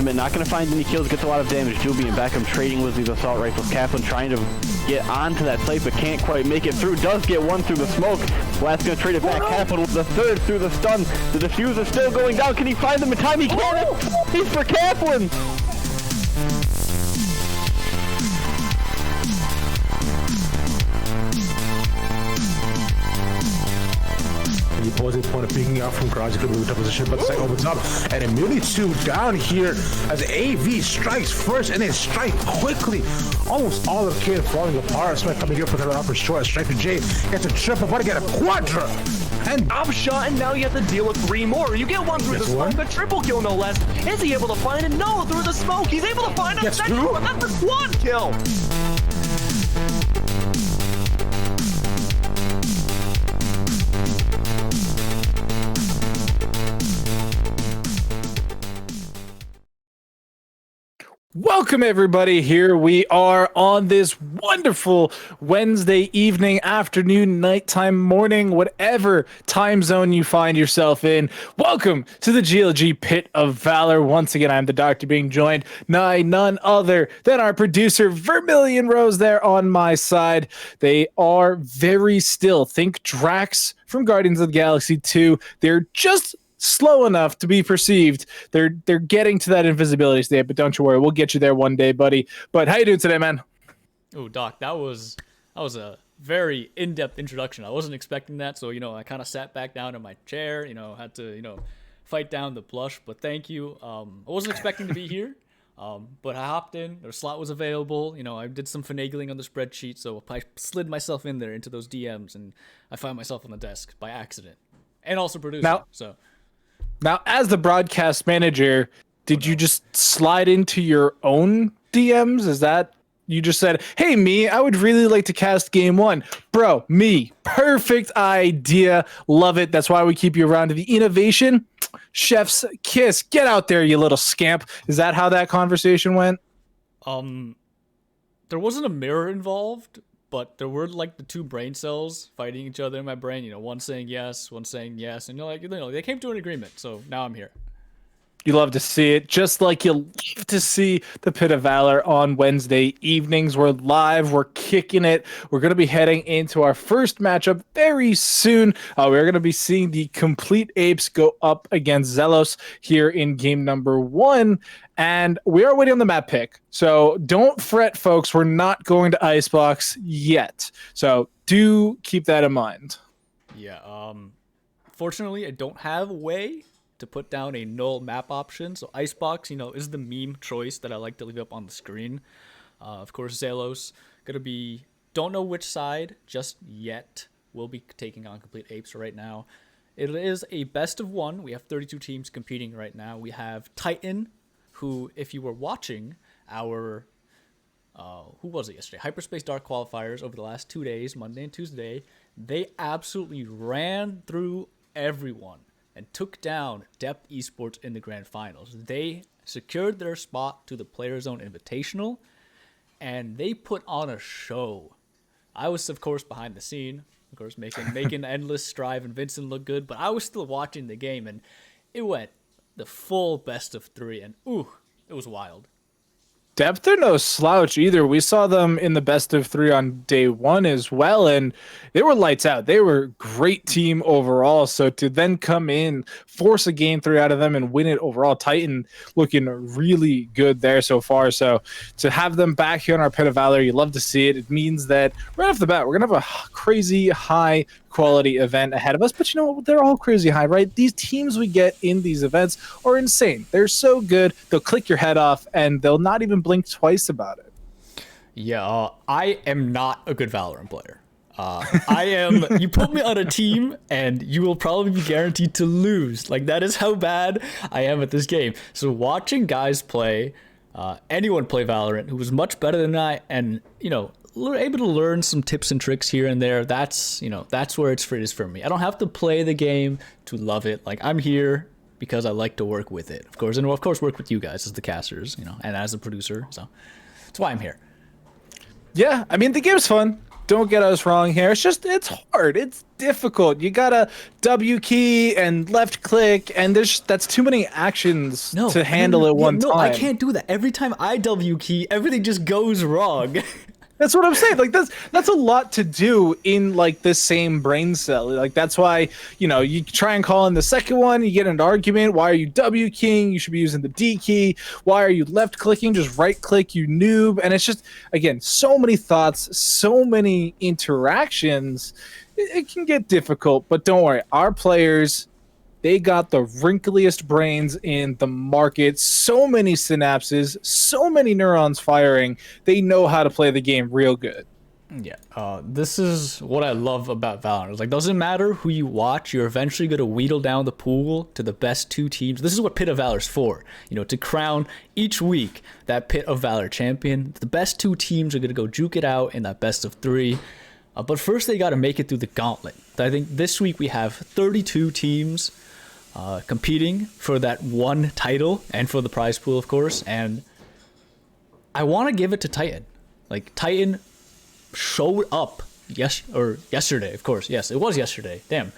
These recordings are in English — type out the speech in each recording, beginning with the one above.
ultimate. Not going to find any kills, gets a lot of damage. Juby and Beckham trading with these assault rifles. Kaplan trying to get onto that site, but can't quite make it through. Does get one through the smoke. Blast going to trade it back. Kaplan with the third through the stun. The diffuser still going down. Can he find them in time? He can! He's for Kaplan! The opposing opponent picking up from garage, could move to position, but the site opens up, and immediately 2 down here as AV strikes first, and then strike quickly. Almost all of Kid falling apart. Smith coming here for the upper short. Striker J gets a triple, but to get a quadra. And upshot, and now you have to deal with 3 more. You get one through the smoke, a triple kill no less. Is he able to find it? No, through the smoke. He's able to find a second one. That's a quad kill. Welcome everybody, here we are on this wonderful Wednesday evening, afternoon, nighttime, morning, whatever time zone you find yourself in. Welcome to the GLG Pit of Valor. Once again, I'm the Doctor, being joined by none other than our producer Vermilion Rose there on my side. They are very still. Think Drax from Guardians of the Galaxy 2. They're just slow enough to be perceived. They're getting to that invisibility state, but don't you worry, we'll get you there one day, buddy. But how you doing today, man? Oh, Doc, that was a very in-depth introduction. I wasn't expecting that, so I kind of sat back down in my chair, had to fight down the blush, but thank you. I wasn't expecting to be here, but I hopped in. Their slot was available. I did some finagling on the spreadsheet, so I slid myself in there into those DMs, and I found myself on the desk by accident, and also producing. Now, as the broadcast manager, did you just slide into your own DMs? Is that, you just said, hey, me, I would really like to cast game 1. Bro, me, perfect idea. Love it. That's why we keep you around to the innovation. Chef's kiss. Get out there, you little scamp. Is that how that conversation went? There wasn't a mirror involved, but there were like the 2 brain cells fighting each other in my brain. One saying yes, one saying yes, and they came to an agreement. So now I'm here. You love to see it, just like you love to see the Pit of Valor on Wednesday evenings. We're live, we're kicking it. We're going to be heading into our first matchup very soon. We're going to be seeing the Complete Apes go up against Zelos here in game number 1. And we are waiting on the map pick. So don't fret, folks. We're not going to Icebox yet. So do keep that in mind. Yeah, fortunately, I don't have a way to put down a null map option. So Icebox, is the meme choice that I like to leave up on the screen. Of course, Zelos, don't know which side just yet. We'll be taking on Complete Apes right now. It is a best of 1. We have 32 teams competing right now. We have Titan, who, if you were watching our, who was it yesterday? Hyperspace Dark qualifiers over the last 2 days, Monday and Tuesday, they absolutely ran through everyone and took down Depth Esports in the grand finals. They secured their spot to the Player Zone Invitational, and they put on a show. I was, of course, behind the scene, of course, making Endless, Strive, and Vincent look good, but I was still watching the game, and it went the full best of 3, and it was wild. Depth are no slouch either. We saw them in the best of 3 on day 1 as well, and they were lights out. They were a great team overall. So to then come in, force a game 3 out of them and win it overall, Titan looking really good there so far. So to have them back here on our Pit of Valor, you love to see it. It means that right off the bat, we're going to have a crazy high quality event ahead of us, but they're all crazy high, right? These teams we get in these events are insane. They're so good, they'll click your head off and they'll not even blink twice about it. Yeah, I am not a good Valorant player. You put me on a team and you will probably be guaranteed to lose. Like, that is how bad I am at this game. So watching guys play, anyone play Valorant who was much better than I, and able to learn some tips and tricks here and there, that's where it is for me. I don't have to play the game to love it. Like, I'm here because I like to work with it, of course, and of course work with you guys as the casters, and as a producer. So that's why I'm here. Yeah, I mean, the game's fun. Don't get us wrong here. It's hard. It's difficult. You gotta W key and left click, and that's too many actions to handle at one time. No, I can't do that. Every time I W key, everything just goes wrong. That's what I'm saying. Like that's a lot to do in like the same brain cell. Like that's why, you try and call in the second one, you get an argument. Why are you W keying? You should be using the D key. Why are you left clicking? Just right click, you noob. And it's just, again, so many thoughts, so many interactions. It can get difficult, but don't worry. Our players, they got the wrinkliest brains in the market. So many synapses, so many neurons firing. They know how to play the game real good. Yeah, this is what I love about Valor. It's like, doesn't matter who you watch, you're eventually going to wheedle down the pool to the best 2 teams. This is what Pit of Valor's for, to crown each week that Pit of Valor champion. The best 2 teams are going to go juke it out in that best of 3. But first, they got to make it through the gauntlet. I think this week we have 32 teams competing for that one title and for the prize pool, of course. And I want to give it to Titan. Like, Titan showed up yesterday, of course. Yes, it was yesterday. Damn.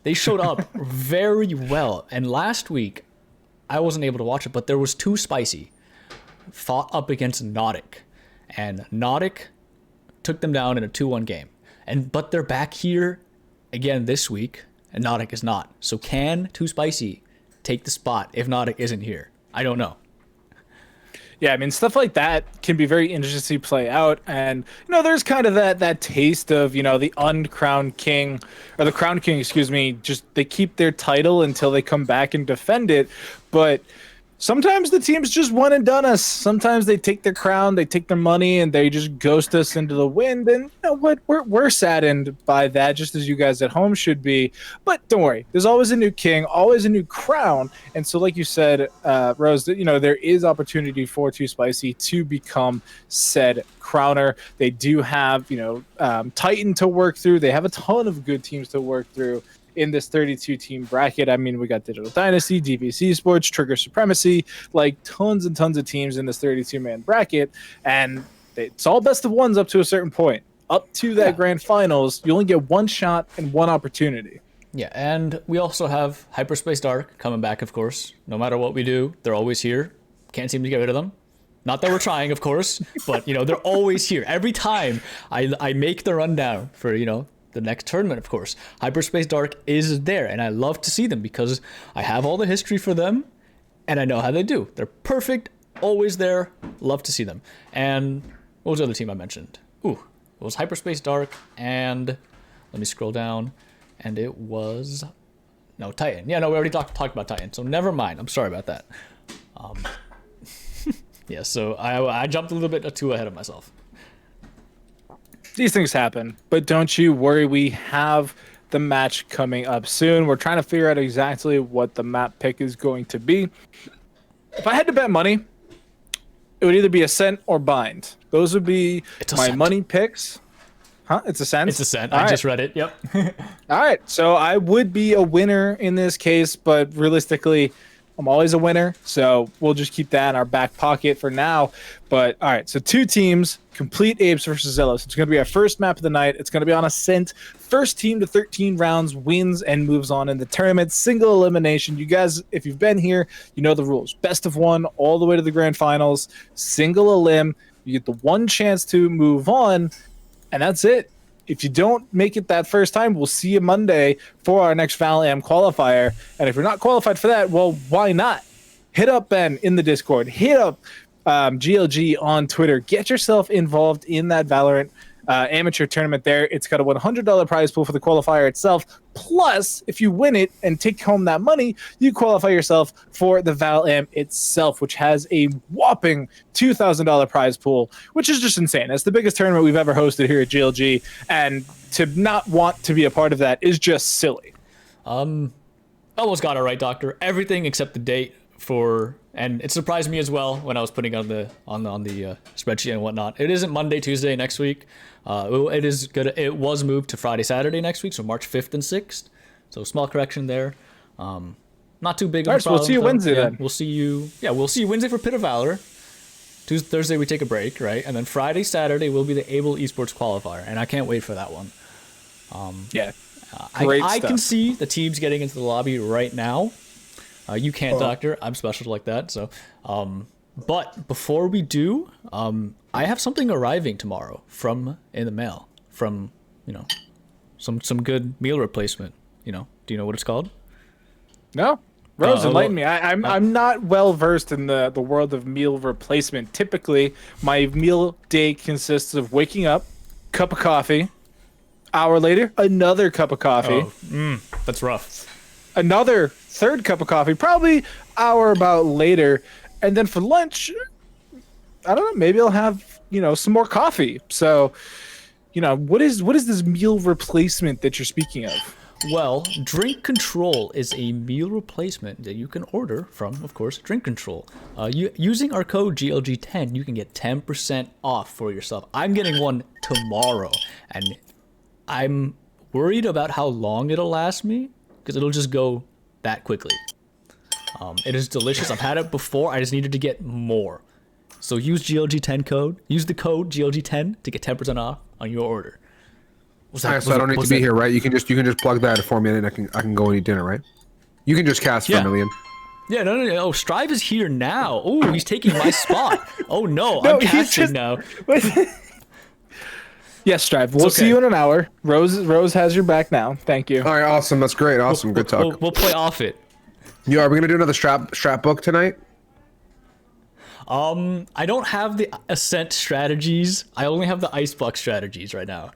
They showed up very well. And last week, I wasn't able to watch it, but there was 2 Spicy fought up against Nautic. And Nautic took them down in a 2-1 game. But they're back here again this week, and Nautic is not. So can 2 Spicy take the spot if Nautic isn't here? I don't know. Yeah, I mean, stuff like that can be very interesting to play out. And, there's kind of that taste of, the uncrowned king, or the crowned king, excuse me, just they keep their title until they come back and defend it. But sometimes the teams just one and done us. Sometimes they take their crown, they take their money, and they just ghost us into the wind. And you know what? We're saddened by that, just as you guys at home should be. But don't worry, there's always a new king, always a new crown. And so, like you said, Rose, there is opportunity for 2 Spicy to become said crowner. They do have, Titan to work through. They have a ton of good teams to work through in this 32 team bracket. I mean, we got Digital Dynasty, DVC Sports, Trigger Supremacy, like tons and tons of teams in this 32 man bracket. And it's all best of ones up to a certain point. Up to that grand finals, you only get 1 shot and 1 opportunity. Yeah, and we also have Hyperspace Dark coming back, of course. No matter what we do, they're always here. Can't seem to get rid of them. Not that we're trying, of course, but, they're always here. Every time I make the rundown for, the next tournament, of course, Hyperspace Dark is there, and I love to see them because I have all the history for them, and I know how they do. They're perfect, always there, love to see them. And what was the other team I mentioned? It was Hyperspace Dark, and let me scroll down, and it was Titan. Yeah, no, we already talked about Titan, so never mind. I'm sorry about that. Yeah, so I jumped a little bit too ahead of myself. These things happen, but don't you worry. We have the match coming up soon. We're trying to figure out exactly what the map pick is going to be. If I had to bet money, it would either be Ascent or Bind. Those would be my money picks. Huh? It's Ascent? It's Ascent. I just read it. Yep. All right. So I would be a winner in this case, but realistically, I'm always a winner, so we'll just keep that in our back pocket for now. But all right, so 2 teams, complete Apes versus Zelos. It's going to be our first map of the night. It's going to be on Ascent. First team to 13 rounds wins and moves on in the tournament. Single elimination. You guys, if you've been here, you know the rules. Best of 1 all the way to the grand finals. Single elim. You get the 1 chance to move on, and that's it. If you don't make it that first time, we'll see you Monday for our next Val-Am qualifier. And if you're not qualified for that, well, why not? Hit up Ben in the Discord. Hit up GLG on Twitter. Get yourself involved in that Valorant amateur tournament there. It's got a $100 prize pool for the qualifier itself. Plus, if you win it and take home that money, you qualify yourself for the Val-Am itself, which has a whopping $2,000 prize pool, which is just insane. It's the biggest tournament we've ever hosted here at GLG, and to not want to be a part of that is just silly. Almost got it right, Doctor. Everything except the date and it surprised me as well when I was putting on the spreadsheet and whatnot. It isn't Monday, Tuesday next week. It is good. It was moved to Friday, Saturday next week, so March 5th and 6th. So small correction there. Not too big of a problem. We'll see you Wednesday then. We'll see you Wednesday for Pit of Valor. Tuesday, Thursday we take a break, right? And then Friday, Saturday will be the Able Esports qualifier, and I can't wait for that one. Yeah. I can see the teams getting into the lobby right now. You can't, Doctor. I'm special like that. So, but before we do, I have something arriving tomorrow in the mail from some good meal replacement. Do you know what it's called? No. Rose, enlighten me. I'm not well versed in the world of meal replacement. Typically, my meal day consists of waking up, cup of coffee, hour later, another cup of coffee. That's rough. Another third cup of coffee, probably hour about later, and then for lunch, I don't know, maybe I'll have some more coffee. So, what is this meal replacement that you're speaking of? Well, Drink Control is a meal replacement that you can order from, of course, Drink Control. Using our code GLG10, you can get 10% off for yourself. I'm getting one tomorrow, and I'm worried about how long it'll last me, because it'll just go that quickly. It is delicious. I've had it before. I just needed to get more. So use GLG10 code. Use the code GLG10 to get 10% off on your order. So I don't need to be here, right? You can just plug that for me, and I can go and eat dinner, right? You can just cast for a million. Yeah, no. Oh, Strive is here now. Oh, he's taking my spot. Oh no, I'm casting now. Yes, Strive. We'll see you in an hour. Rose has your back now. Thank you. All right, awesome. That's great. Awesome. Good talk. We'll play off it. Yeah, are we gonna do another strap book tonight? I don't have the Ascent strategies. I only have the Icebox strategies right now.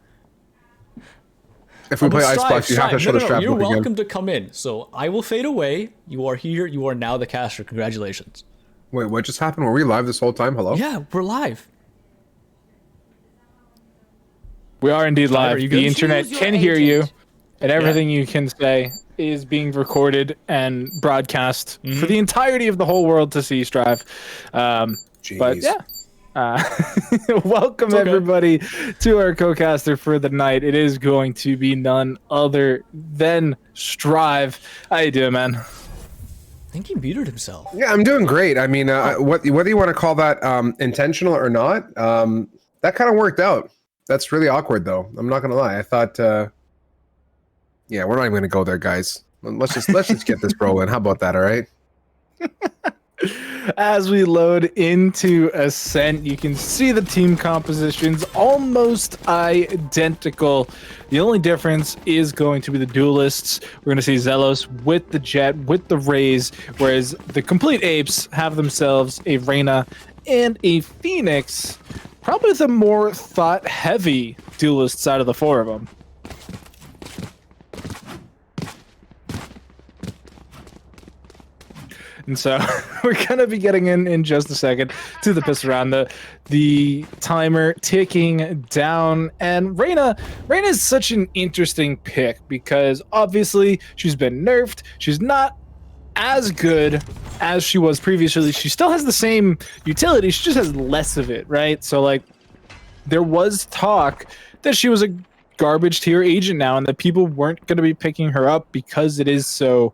If we play Icebox, you have to show the strap book You're again. welcome to come in. So I will fade away. You are here. You are now the caster. Congratulations. Wait, what just happened? Were we live this whole time? Hello? Yeah, we're live. We are indeed live. The internet can hear you, and everything you can say is being recorded and broadcast for the entirety of the whole world to see, Strive. But yeah. Welcome everybody to our co-caster for the night. It is going to be none other than Strive. How you doing, man? I think he muted himself. Yeah, I'm doing great. I mean, whether you want to call that intentional or not, that kind of worked out. That's really awkward, though. I'm not gonna lie. I thought, yeah, we're not even gonna go there, guys. Let's just get this rolling. How about that? All right. As we load into Ascent, you can see the team compositions almost identical. The only difference is going to be the duelists. We're going to see Zelos with the Jet, with the Raze, whereas the complete apes have themselves a Reyna and a Phoenix. Probably the more thought-heavy duelists out of the four of them. And so we're going to be getting in just a second to the pistol round. The timer ticking down. And Reyna is such an interesting pick because obviously she's been nerfed. She's not as good as she was previously. She still has the same utility. She just has less of it, right? So like there was talk that she was a garbage tier agent now and that people weren't going to be picking her up because it is so,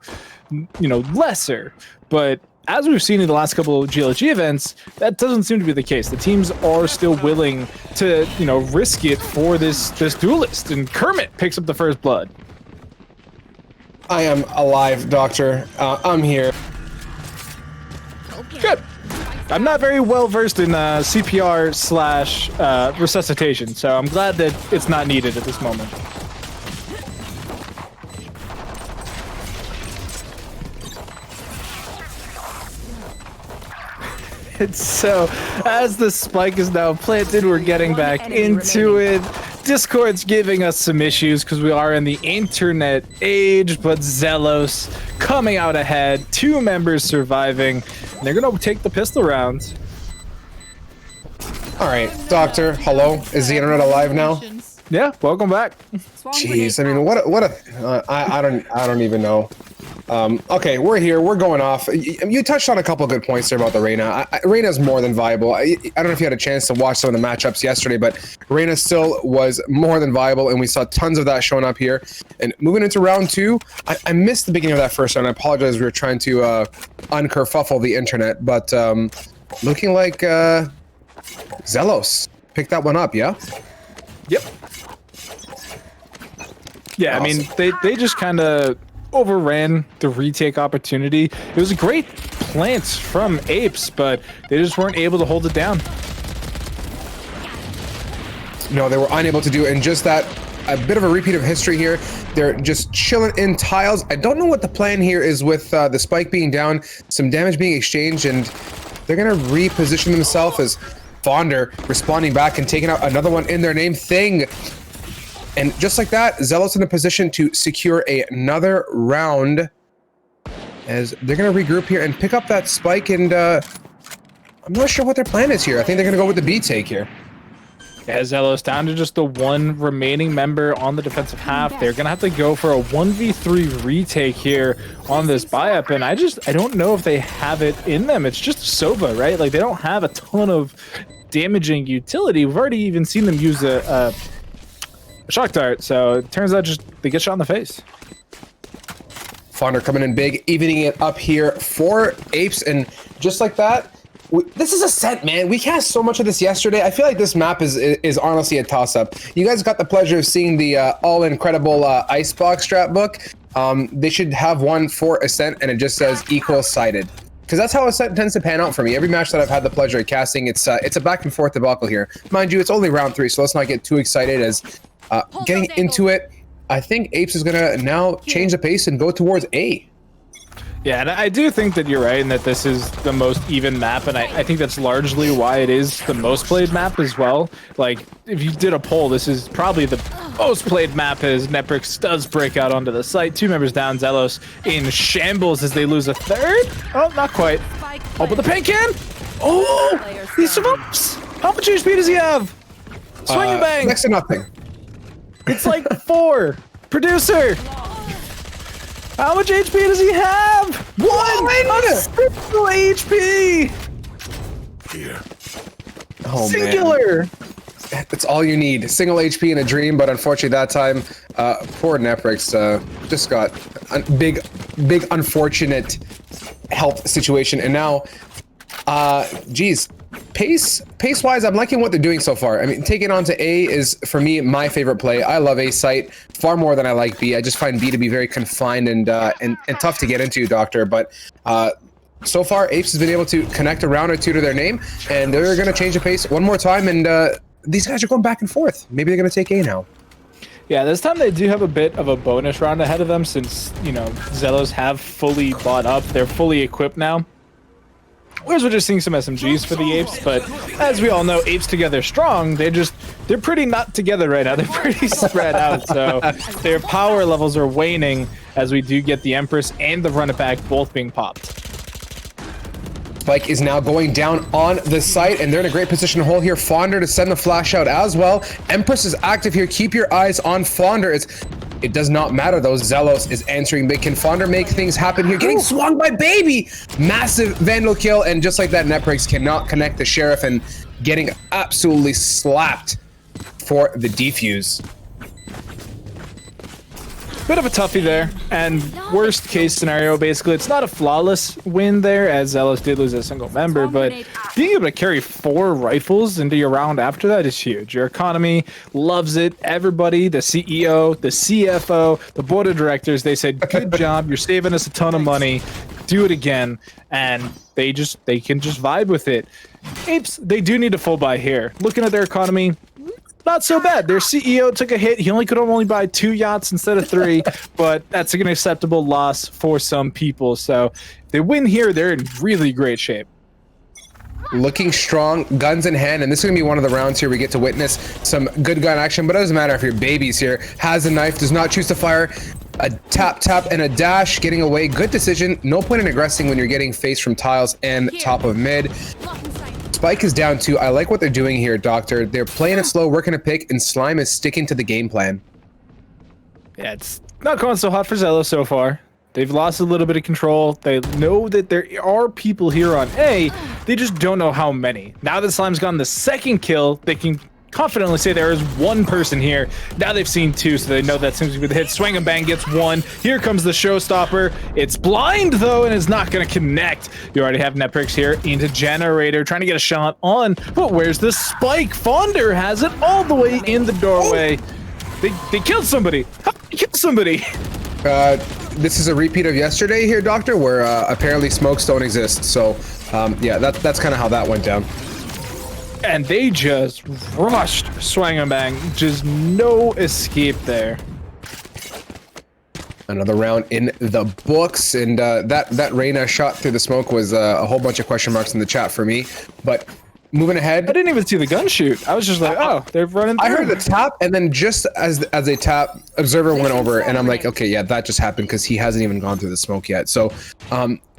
lesser. But as we've seen in the last couple of GLG events, that doesn't seem to be the case. The teams are still willing to, risk it for this duelist. And Kermit picks up the first blood. I am alive, Doctor. I'm here. Good. I'm not very well versed in CPR / resuscitation, so I'm glad that it's not needed at this moment. So, as the spike is now planted, we're getting back into it. Discord's giving us some issues because we are in the internet age, but Zelos coming out ahead. 2 members surviving. And they're going to take the pistol rounds. All right, Doctor. Hello. Is the internet alive now? Yeah, welcome back. Jeez, I mean, I don't even know. Okay, we're here. We're going off. You touched on a couple of good points there about the Reyna. Reyna's more than viable. I don't know if you had a chance to watch some of the matchups yesterday, but Reyna still was more than viable, and we saw tons of that showing up here. And moving into round 2, I missed the beginning of that first round. I apologize. We were trying to unkerfuffle the internet, but looking like Zelos picked that one up, yeah? Yep. Yeah, I mean, they just kind of overran the retake opportunity. It was a great plant from Apes, but they just weren't able to hold it down. No, they were unable to do it, and just that, a bit of a repeat of history here. They're just chilling in tiles. I don't know what the plan here is with the spike being down, some damage being exchanged, and they're gonna reposition themselves as Fonder responding back and taking out another one in their name, Thing. And just like that, Zelos in a position to secure another round as they're gonna regroup here and pick up that spike, and I'm not sure what their plan is here. I think they're gonna go with the B take here. Yeah, Zelos down to just the one remaining member on the defensive half. They're gonna have to go for a 1v3 retake here on this buy-up, and I don't know if they have it in them. It's just Sova, right? Like, they don't have a ton of damaging utility. We've already even seen them use a shock dart, so it turns out just they get shot in the face. Fonder coming in big, evening it up here for Apes, and just like that, this is a set, man. We cast so much of this yesterday. I feel like this map is honestly a toss-up. You guys got the pleasure of seeing the all-incredible Icebox strat book. They should have one for Ascent, and it just says equal sided. Because that's how Ascent tends to pan out for me. Every match that I've had the pleasure of casting, it's a back and forth debacle here. Mind you, it's only round 3, so let's not get too excited as getting into it. I think Apes is gonna now change the pace and go towards A. Yeah, and I do think that you're right, and that this is the most even map, and I think that's largely why it is the most played map as well. Like, if you did a poll, this is probably the most played map as Neprix does break out onto the site. 2 members down, Zelos in shambles as they lose a third. Oh, not quite. Oh, but the paint can! Oh, he survives! How much HP does he have? Swing and bang! Next to nothing. It's like 4. Producer! How much HP does he have? 1 single HP! Oh, Singular! Man. That's all you need. Single HP in a dream, but unfortunately that time, poor Neprix just got a big unfortunate health situation. And now, geez, pace-wise, I'm liking what they're doing so far. I mean, taking on to A is, for me, my favorite play. I love A site far more than I like B. I just find B to be very confined and tough to get into, Doctor. But so far, Apes has been able to connect a round or 2 to their name, and they're going to change the pace one more time, and these guys are going back and forth. Maybe they're going to take A now. Yeah, this time they do have a bit of a bonus round ahead of them since, you know, Zelos have fully bought up. They're fully equipped now. Whereas we're just seeing some SMGs for the Apes, but as we all know, Apes together strong, they're pretty not together right now. They're pretty spread out, so their power levels are waning as we do get the Empress and the Run It Back both being popped. Spike is now going down on the site, and they're in a great position to hold here. Fonder to send the flash out as well. Empress is active here. Keep your eyes on Fonder. It does not matter though. Zelos is answering big. Can Fonder make things happen here? Getting swung by Baby! Massive Vandal kill, and just like that, Neprix cannot connect the Sheriff and getting absolutely slapped for the defuse. Bit of a toughie there, and worst case scenario, basically, it's not a flawless win there, as Zelos did lose a single member, but being able to carry 4 rifles into your round after that is huge. Your economy loves it. Everybody, the CEO, the CFO, the board of directors, they said, good job, you're saving us a ton of money, do it again, and they can just vibe with it. Apes, they do need a full buy here. Looking at their economy, not so bad. Their CEO took a hit. He could only buy 2 yachts instead of 3, but that's an acceptable loss for some people. So if they win here, they're in really great shape. Looking strong, guns in hand, and this is going to be one of the rounds here we get to witness some good gun action, but it doesn't matter if your Baby's here, has a knife, does not choose to fire. A tap, and a dash, getting away. Good decision. No point in aggressing when you're getting face from tiles and top of mid. Spike is down 2. I like what they're doing here, Doctor. They're playing it slow, working a pick, and Slime is sticking to the game plan. Yeah, it's not going so hot for Zelos so far. They've lost a little bit of control. They know that there are people here on A. They just don't know how many. Now that Slime's gotten the second kill, they can confidently say there is one person here. Now they've seen two, so they know that seems to be the hit. Swing and bang gets one. Here comes the showstopper. It's blind though, and is not going to connect. You already have Netbricks here into Generator, trying to get a shot on. But where's the spike? Fonder has it all the way in the doorway. They killed somebody. How did they kill somebody? This is a repeat of yesterday here, Doctor, where apparently smokes don't exist. So, yeah, that's kind of how that went down. And they just rushed Swang and Bang. Just no escape there. Another round in the books, and that Reyna shot through the smoke was a whole bunch of question marks in the chat for me. But moving ahead, I didn't even see the gun shoot. I was just like, oh, they're running through. I heard the tap, and then just as a tap, Observer went over, and I'm like, okay, yeah, that just happened because he hasn't even gone through the smoke yet. So,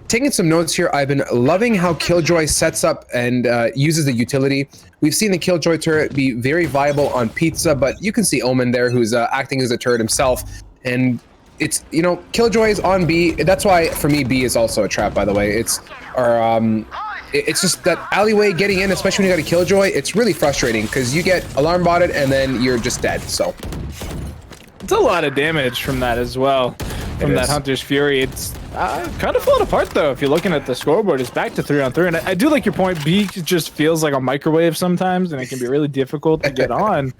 taking some notes here, I've been loving how Killjoy sets up and uses the utility. We've seen the Killjoy turret be very viable on Pizza, but you can see Omen there, who's acting as a turret himself, and it's, you know, Killjoy is on B. That's why, for me, B is also a trap, by the way. It's just that alleyway getting in, especially when you got a Killjoy, it's really frustrating because you get alarm botted and then you're just dead, so. It's a lot of damage from that as well, from that Hunter's Fury. It's kind of falling apart, though, if you're looking at the scoreboard. It's back to 3-on-3, and I do like your point. B just feels like a microwave sometimes, and it can be really difficult to get on.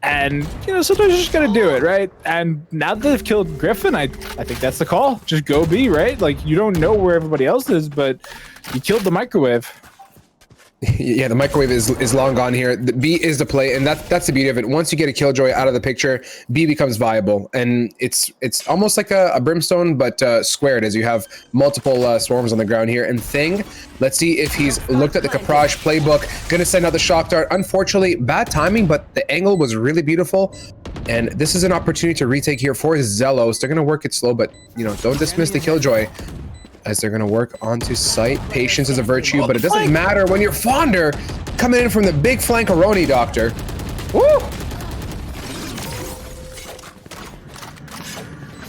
And, you know, sometimes you just gotta do it, right? And now that they've killed Griffin, I think that's the call. Just go B, right? Like, you don't know where everybody else is, but you killed the microwave. Yeah, the microwave is long gone here. The B is the play, and that's the beauty of it. Once you get a Killjoy out of the picture, B becomes viable, and it's almost like a Brimstone, but squared, as you have multiple swarms on the ground here. And Thing, let's see if he's looked at the Caprage playbook. Gonna send out the shock dart. Unfortunately, bad timing, but the angle was really beautiful. And this is an opportunity to retake here for Zelos. They're gonna work it slow, but you know, don't dismiss the Killjoy, as they're going to work onto site. Patience is a virtue, but it doesn't matter when you're Fonder coming in from the big flankaroni, Doctor. Woo!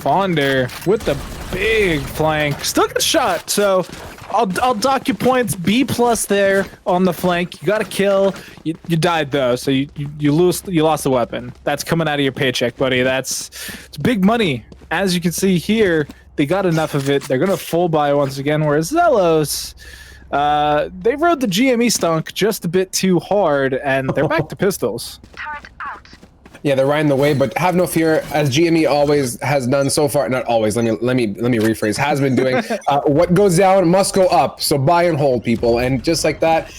Fonder with the big flank. Still gets shot, so I'll dock your points. B+ there on the flank. You got a kill. You died though, so you lost the weapon. That's coming out of your paycheck, buddy. It's big money. As you can see here, they got enough of it. They're going to full buy once again, whereas Zelos, they rode the GME stunk just a bit too hard, and they're back to pistols. Yeah, they're riding the wave, but have no fear, as GME always has done so far. Not always. Let me rephrase. Has been doing. What goes down must go up. So buy and hold, people, and just like that.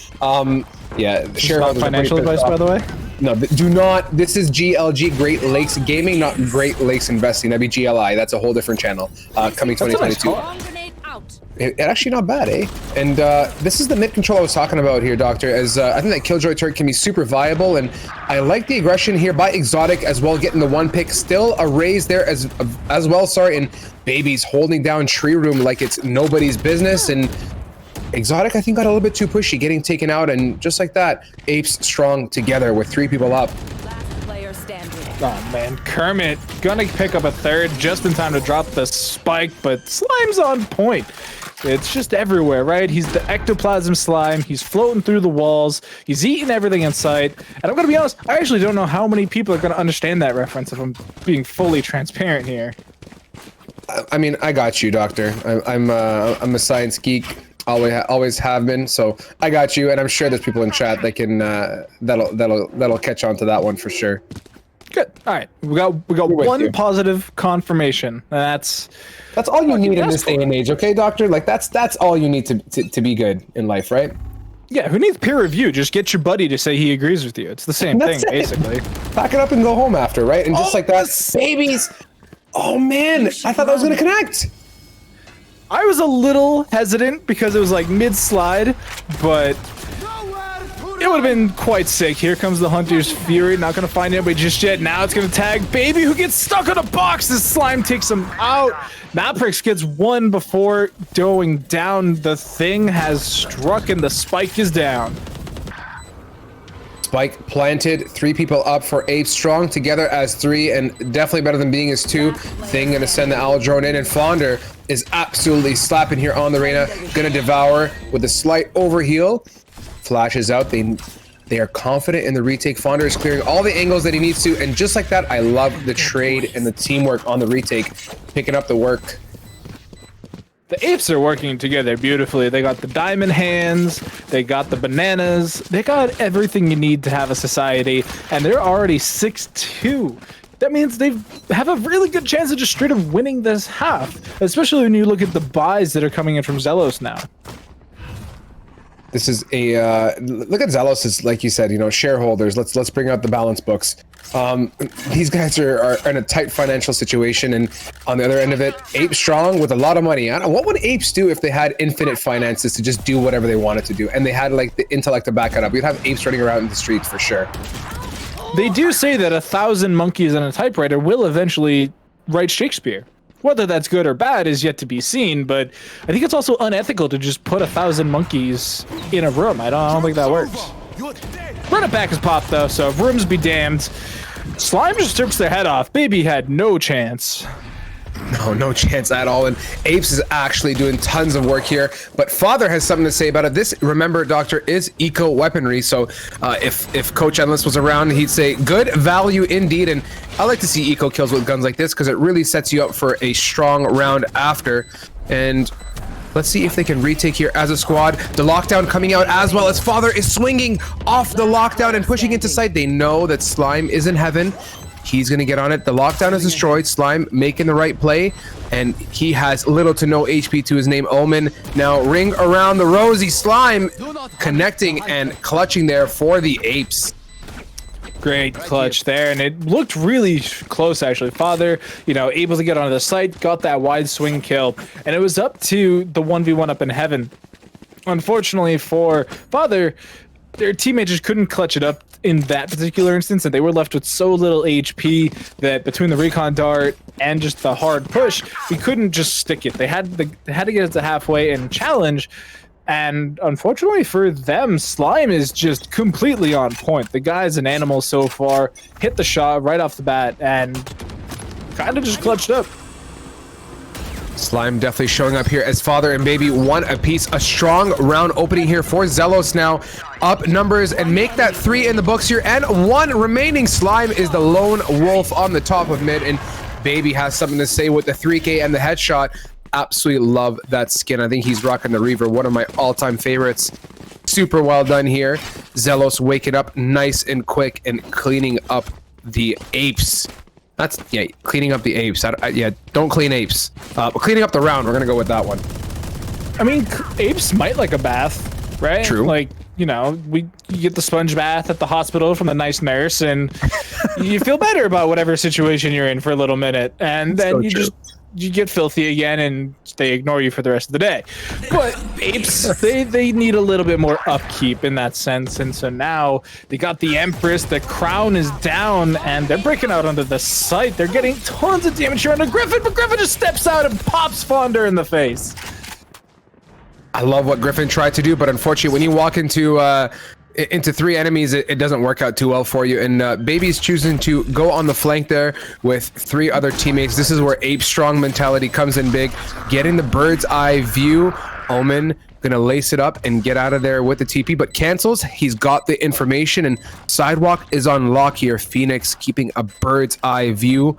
Yeah, shareholders. Financial advice, by the way. No, do not. This is GLG, Great Lakes Gaming, not Great Lakes Investing. That'd be GLI. That's a whole different channel. Coming 2022. Actually not bad, eh? And this is the mid control I was talking about here, Doctor, as I think that Killjoy turret can be super viable, and I like the aggression here by Exotic as well, getting the one pick. Still a raise there as well, sorry, and Baby's holding down Tree Room like it's nobody's business, and Exotic, I think, got a little bit too pushy, getting taken out, and just like that, Apes strong together with 3 people up. Oh man, Kermit gonna pick up a third just in time to drop the spike, but Slime's on point. It's just everywhere, right? He's the ectoplasm slime. He's floating through the walls. He's eating everything in sight. And I'm gonna be honest, I actually don't know how many people are gonna understand that reference if I'm being fully transparent here. I mean, I got you, Doctor. I'm a science geek. Always have been. So I got you, and I'm sure there's people in chat that can that'll catch on to that one for sure. Good. All right, we got one positive confirmation. That's all you need in this day and age, okay, Doctor? Like that's all you need to be good in life, right? Yeah. Who needs peer review? Just get your buddy to say he agrees with you. It's the same thing, basically. Pack it up and go home after, right? And just like that, babies. Oh man, I thought that was gonna connect. I was a little hesitant because it was like mid-slide, but it would have been quite sick. Here comes the Hunter's Fury. Not going to find anybody just yet. Now it's going to tag Baby, who gets stuck on a box. This slime takes him out. Maprix gets one before going down. The Thing has struck and the spike is down. Spike planted, 3 people up for Ape strong together as 3, and definitely better than being as 2. Thing gonna send the owl drone in, and Fonder is absolutely slapping here on the Reyna. Gonna devour with a slight overheal. Flashes out. They They are confident in the retake. Fonder is clearing all the angles that he needs to, and just like that, I love the trade and the teamwork on the retake, picking up the work. The apes are working together beautifully. They got the diamond hands, they got the bananas, they got everything you need to have a society, and they're already 6-2. That means they have a really good chance of just straight up winning this half, especially when you look at the buys that are coming in from Zelos now. This is a look at Zelos as, like you said, you know, shareholders. Let's bring out the balance books. These guys are in a tight financial situation, and on the other end of it, Ape strong with a lot of money. I don't know, what would apes do if they had infinite finances to just do whatever they wanted to do, and they had like the intellect to back it up? You'd have apes running around in the streets for sure. They do say that 1,000 monkeys on a typewriter will eventually write Shakespeare. Whether that's good or bad is yet to be seen, but I think it's also unethical to just put 1,000 monkeys in a room. I don't think that works. Run it back is popped though, so rooms be damned. Slime just strips their head off. Baby had no chance. No chance at all. And Apes is actually doing tons of work here, but Father has something to say about it. This, remember, Doctor, is eco weaponry. So if Coach Endless was around, he'd say good value indeed. And I like to see eco kills with guns like this because it really sets you up for a strong round after. And let's see if they can retake here as a squad. The lockdown coming out as well as Father is swinging off the lockdown and pushing into sight. They know that Slime is in heaven. He's going to get on it. The lockdown is destroyed. Slime making the right play, and he has little to no HP to his name. Omen now ring around the rosy. Slime connecting and clutching there for the apes. Great clutch there, and it looked really close actually. Father, you know, able to get onto the site, got that wide swing kill, and it was up to the 1v1 up in heaven. Unfortunately for Father, their teammate just couldn't clutch it up in that particular instance, and they were left with so little HP that between the recon dart and just the hard push, we couldn't just stick it. They had to get it to halfway and challenge. And unfortunately for them, Slime is just completely on point. The guy's an animal so far, hit the shot right off the bat, and kind of just clutched up. Slime definitely showing up here as Father and Baby one apiece. A strong round opening here for Zelos now. Up numbers and make that 3 in the books here, and 1 remaining. Slime is the lone wolf on the top of mid, and Baby has something to say with the 3K and the headshot. Absolutely love that skin. I think he's rocking the Reaver, one of my all-time favorites. Super well done here. Zelos waking up nice and quick and cleaning up the apes. That's, yeah, cleaning up the apes. Yeah, don't clean apes. Cleaning up the round, we're gonna go with that one. I mean, apes might like a bath, right? True. Like, you know, you get the sponge bath at the hospital from the nice nurse, and you feel better about whatever situation you're in for a little minute, and then you get filthy again, and they ignore you for the rest of the day. But apes, they need a little bit more upkeep in that sense, and so now they got the Empress, the crown is down, and they're breaking out onto the site. They're getting tons of damage here onto Griffin, but Griffin just steps out and pops Fonder in the face. I love what Griffin tried to do, but unfortunately, when you walk into 3 enemies, it doesn't work out too well for you. And Baby's choosing to go on the flank there with 3 other teammates. This is where Ape Strong mentality comes in big. Getting the bird's eye view. Omen gonna lace it up and get out of there with the TP, but cancels. He's got the information, and Sidewalk is on lock here. Phoenix keeping a bird's eye view.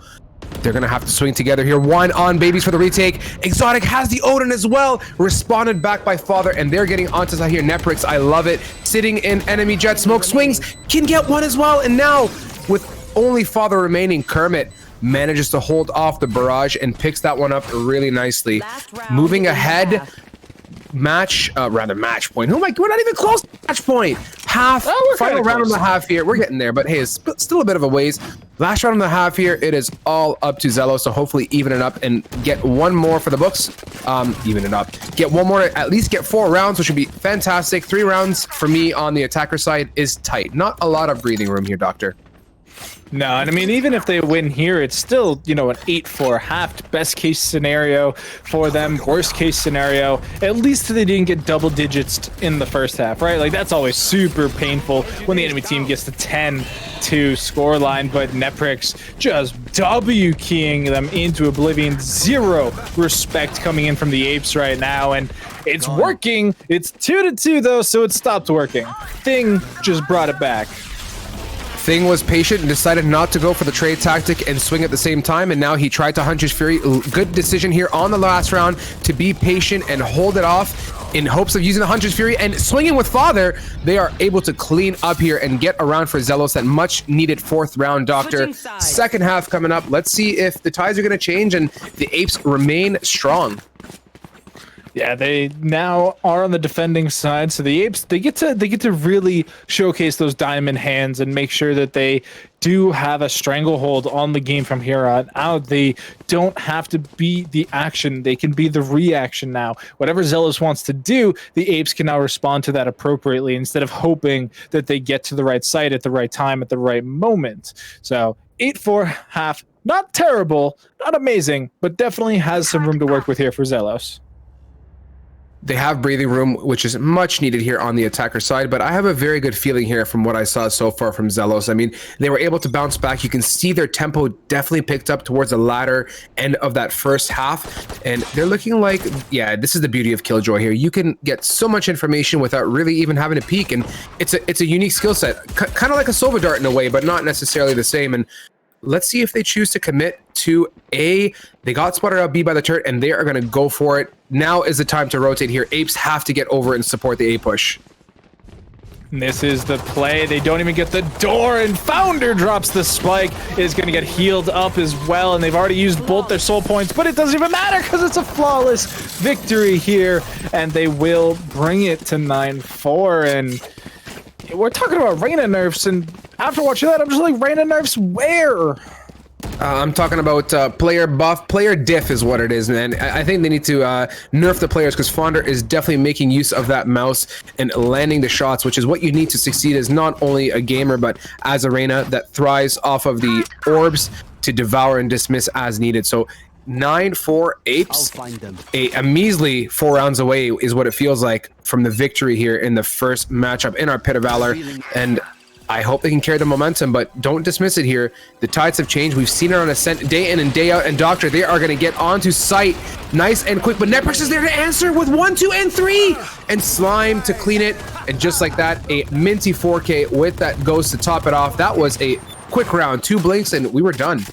They're gonna have to swing together here. 1 on Babies for the retake. Exotic has the Odin as well. Responded back by Father, and they're getting onto side here. Neprix, I love it. Sitting in enemy jet. Smoke swings, can get 1 as well. And now, with only Father remaining, Kermit manages to hold off the barrage and picks that one up really nicely. Moving ahead. Match point. Oh my, we're not even close to match point. Final round and a half here. We're getting there, but hey, it's still a bit of a ways. Last round and a half here. It is all up to Zelos, so hopefully even it up and get 1 more for the books. Even it up. Get 1 more, at least get 4 rounds, which would be fantastic. 3 rounds for me on the attacker side is tight. Not a lot of breathing room here, Doctor. No, and I mean, even if they win here, it's still, you know, an 8-4 half. Best case scenario for them, worst case scenario. At least they didn't get double digits in the first half, right? Like, that's always super painful when the enemy team gets to 10-2 scoreline, but Neprix just W-keying them into oblivion. 0 respect coming in from the apes right now, and It's working. It's 2-2 though, so it stopped working. Thing just brought it back. Thing was patient and decided not to go for the trade tactic and swing at the same time, and now he tried to hunch his fury. Good decision here on the last round to be patient and hold it off in hopes of using the Hunter's Fury and swinging with Father. They are able to clean up here and get around for Zelos that much needed fourth round, Doctor. Second half coming up. Let's see if the tides are going to change and the Apes remain strong. Yeah, they now are on the defending side, so the Apes they get to really showcase those diamond hands and make sure that they do have a stranglehold on the game from here on out. They don't have to be the action; they can be the reaction now. Whatever Zelos wants to do, the Apes can now respond to that appropriately instead of hoping that they get to the right site at the right time at the right moment. So 8-4 half, not terrible, not amazing, but definitely has some room to work with here for Zelos. They have breathing room, which is much needed here on the attacker side, but I have a very good feeling here from what I saw so far from Zelos. I mean, they were able to bounce back. You can see their tempo definitely picked up towards the latter end of that first half, and they're looking like, yeah, this is the beauty of Killjoy here. You can get so much information without really even having to peek, and it's a unique skill set, kind of like a Sova Dart in a way, but not necessarily the same. And let's see if they choose to commit to A. They got spotted out B by the turret, and they are going to go for it. Now is the time to rotate here. Apes have to get over and support the A push. And this is the play. They don't even get the door, and Founder drops the spike. Is going to get healed up as well, and they've already used both their soul points, but it doesn't even matter because it's a flawless victory here, and they will bring it to 9-4. And we're talking about Reyna nerfs, and after watching that, I'm just like, Reyna nerfs where? I'm talking about player buff, player diff is what it is, man. I think they need to nerf the players because Founder is definitely making use of that mouse and landing the shots, which is what you need to succeed as not only a gamer, but as a Reyna that thrives off of the orbs to devour and dismiss as needed. So 9-4 Apes, a measly 4 rounds away is what it feels like from the victory here in the first matchup in our Pit of Valor. And I hope they can carry the momentum, but don't dismiss it here. The tides have changed. We've seen it on Ascent day in and day out, and Doctor, they are going to get onto site nice and quick, but Netbrix is there to answer with 1, 2, and 3, and Slime to clean it. And just like that, a minty 4K with that Ghost to top it off. That was a quick round, 2 blinks, and we were done.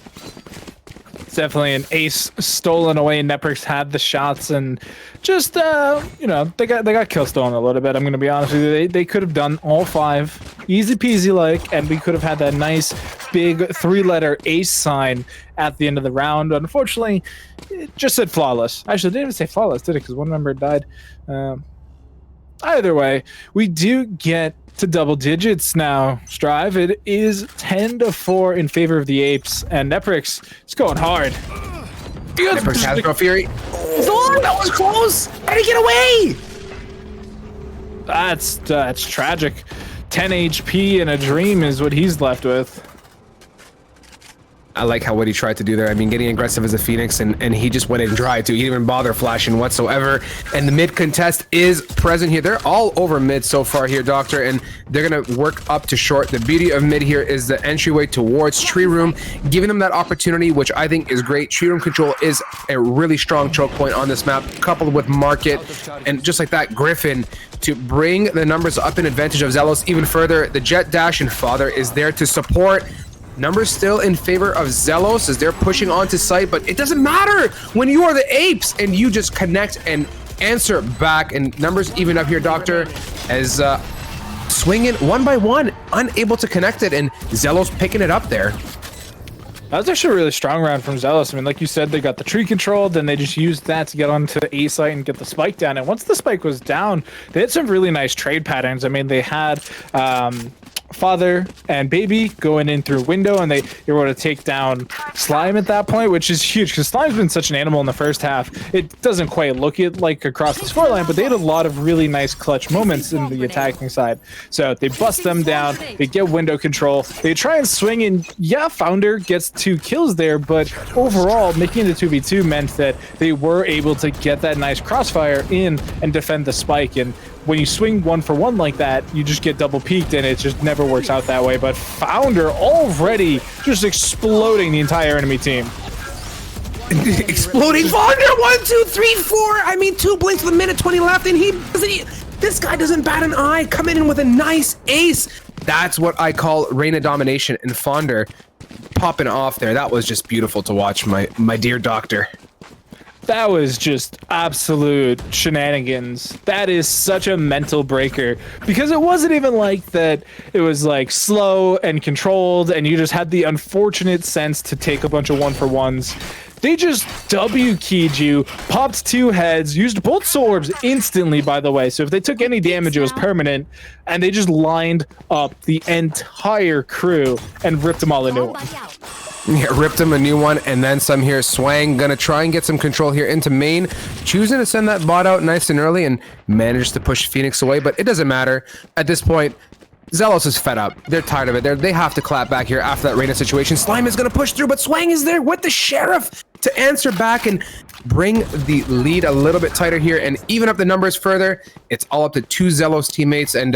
It's definitely an ace stolen away. Netbrix had the shots, and just you know, they got kill stolen a little bit. I'm gonna be honest with you. They could have done all 5 easy peasy like, and we could have had that nice big 3-letter ace sign at the end of the round. Unfortunately, it just said flawless. Actually, it didn't even say flawless, did it? Because one member died. Either way, we do get to double digits now, Strive. It is 10-4 in favor of the Apes, and Netbrix is going hard. Netbrix has no fury. Oh, that was close! How did he get away? That's tragic. 10 HP and a dream is what he's left with. I like what he tried to do there. I mean, getting aggressive as a Phoenix, and he just went in dry too. He didn't even bother flashing whatsoever. And the mid contest is present here. They're all over mid so far here, Doctor, and they're gonna work up to short. The beauty of mid here is the entryway towards Tree Room, giving them that opportunity, which I think is great. Tree Room control is a really strong choke point on this map, coupled with Market, and just like that, Griffin to bring the numbers up in advantage of Zelos even further. The Jet Dash and Father is there to support. Numbers still in favor of Zelos as they're pushing onto site, but it doesn't matter when you are the Apes and you just connect and answer back. And numbers even up here, Doctor, as swinging 1 by 1, unable to connect it, and Zelos picking it up there. That was actually a really strong round from Zelos. I mean, like you said, they got the tree controlled, then they just used that to get onto the A site and get the spike down. And once the spike was down, they had some really nice trade patterns. I mean, they had Father and Baby going in through window, and they were able to take down Slime at that point, which is huge because Slime's been such an animal in the first half. It doesn't quite look it like across the scoreline, but they had a lot of really nice clutch moments in the attacking side. So they bust them down, they get window control, they try and swing, and yeah, Founder gets 2 kills there, but overall making the 2v2 meant that they were able to get that nice crossfire in and defend the spike. And when you swing 1 for 1 like that, you just get double peaked, and it just never works out that way. But Founder already just exploding the entire enemy team. Exploding Fonder, 1, 2, 3, 4. I mean, 2 blinks with a minute 20 left, and this guy doesn't bat an eye, coming in with a nice ace. That's what I call Reina domination, and Fonder popping off there. That was just beautiful to watch, my dear doctor. That was just absolute shenanigans. That is such a mental breaker because it wasn't even like that. It was like slow and controlled, and you just had the unfortunate sense to take a bunch of 1-for-1s. They just W keyed you, popped 2 heads, used both soul orbs instantly, by the way. So if they took any damage, it was permanent, and they just lined up the entire crew and ripped them all a new one. Yeah, ripped him a new one, and then some here. Swang gonna try and get some control here into main, choosing to send that bot out nice and early and managed to push Phoenix away, but it doesn't matter. At this point, Zelos is fed up. They're tired of it. They have to clap back here after that Reina situation. Slime is gonna push through, but Swang is there with the Sheriff to answer back and bring the lead a little bit tighter here and even up the numbers further. It's all up to 2 Zelos teammates, and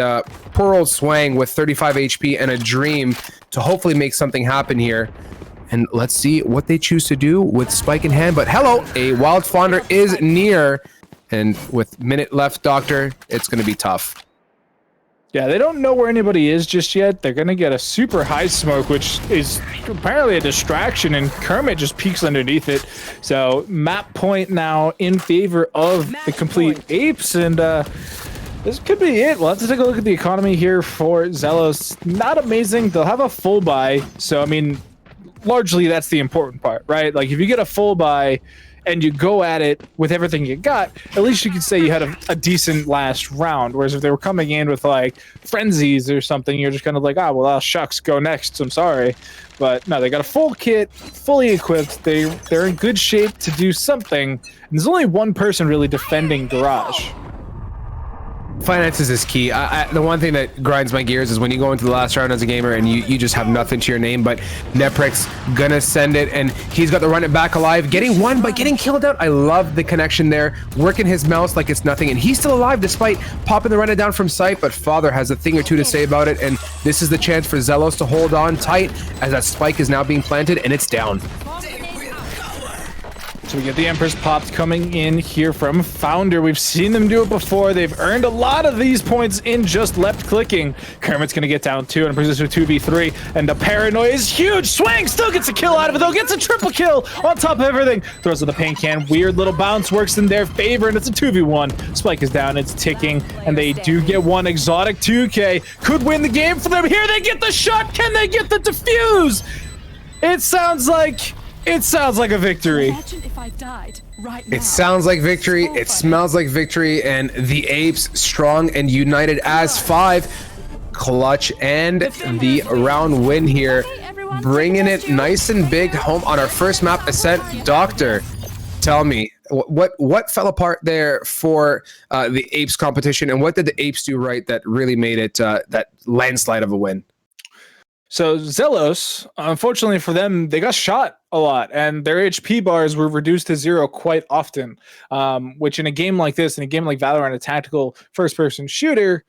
poor old Swang with 35 HP and a dream to hopefully make something happen here. And let's see what they choose to do with Spike in hand. But hello, a Wild Fonder is near. And with minute left, Doctor, it's going to be tough. Yeah, they don't know where anybody is just yet. They're going to get a super high smoke, which is apparently a distraction, and Kermit just peeks underneath it. So map point now in favor of the complete apes, and this could be it. We'll have to take a look at the economy here for Zelos. Not amazing. They'll have a full buy, so I mean, largely that's the important part, right? Like if you get a full buy and you go at it with everything you got, at least you could say you had a decent last round. Whereas if they were coming in with like frenzies or something, you're just kind of like, well, shucks, go next. I'm sorry. But no, they got a full kit, fully equipped. They're in good shape to do something. And there's only one person really defending Garage. Finances is key. The one thing that grinds my gears is when you go into the last round as a gamer and you just have nothing to your name, but Neprix gonna send it, and he's got to run it back alive, getting one, but getting killed out. I love the connection there, working his mouse like it's nothing, and he's still alive despite popping the runner down from sight, but Father has a thing or two to say about it, and this is the chance for Zelos to hold on tight as that spike is now being planted, and it's down. So we get the Empress popped coming in here from Founder. We've seen them do it before. They've earned a lot of these points in just left clicking. Kermit's going to get down 2 and position 2v3. And the paranoia is huge. Swang still gets a kill out of it, though. Gets a triple kill on top of everything. Throws with the paint can. Weird little bounce works in their favor, and it's a 2v1. Spike is down. It's ticking, and they do get one. Exotic 2K could win the game for them. Here they get the shot. Can they get the defuse? It sounds like a victory. It sounds like victory. It smells like victory. And the Apes, strong and united as 5. Clutch and the round win here. Bringing it nice and big home on our first map, Ascent. Doctor, tell me, what fell apart there for the Apes competition? And what did the Apes do right that really made it that landslide of a win? So Zelos, unfortunately for them, they got shot a lot, and their HP bars were reduced to 0 quite often, which in a game like this, in a game like Valor, a tactical first-person shooter,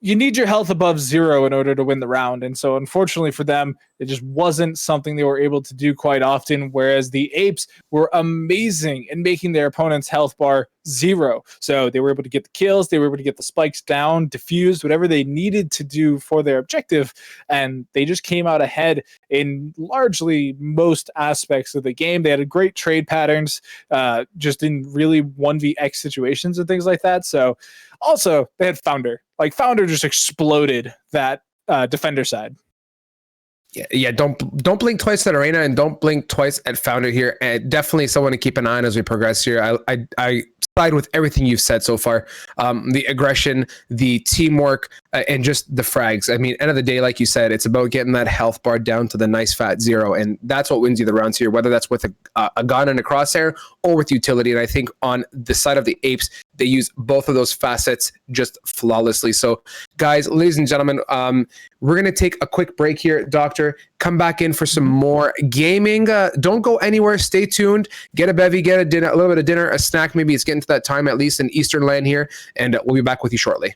you need your health above 0 in order to win the round. And so unfortunately for them, it just wasn't something they were able to do quite often, whereas the Apes were amazing in making their opponent's health bar 0. So they were able to get the kills, they were able to get the spikes down, diffused, whatever they needed to do for their objective, and they just came out ahead in largely most aspects of the game. They had great trade patterns, just in really 1vx situations and things like that. So also, they had Founder. Like, Founder just exploded that defender side. Yeah, don't blink twice at Arena, and don't blink twice at Founder here. And definitely someone to keep an eye on as we progress here. I side with everything you've said so far. The aggression, the teamwork, and just the frags. I mean, end of the day, like you said, it's about getting that health bar down to the nice fat 0, and that's what wins you the rounds here, whether that's with a gun and a crosshair or with utility. And I think on the side of the Apes, they use both of those facets just flawlessly. So, guys, ladies and gentlemen, we're going to take a quick break here. Doctor, come back in for some more gaming. Don't go anywhere. Stay tuned. Get a bevy, get a dinner, a little bit of dinner, a snack. Maybe it's getting to that time, at least in Eastern land here. And we'll be back with you shortly.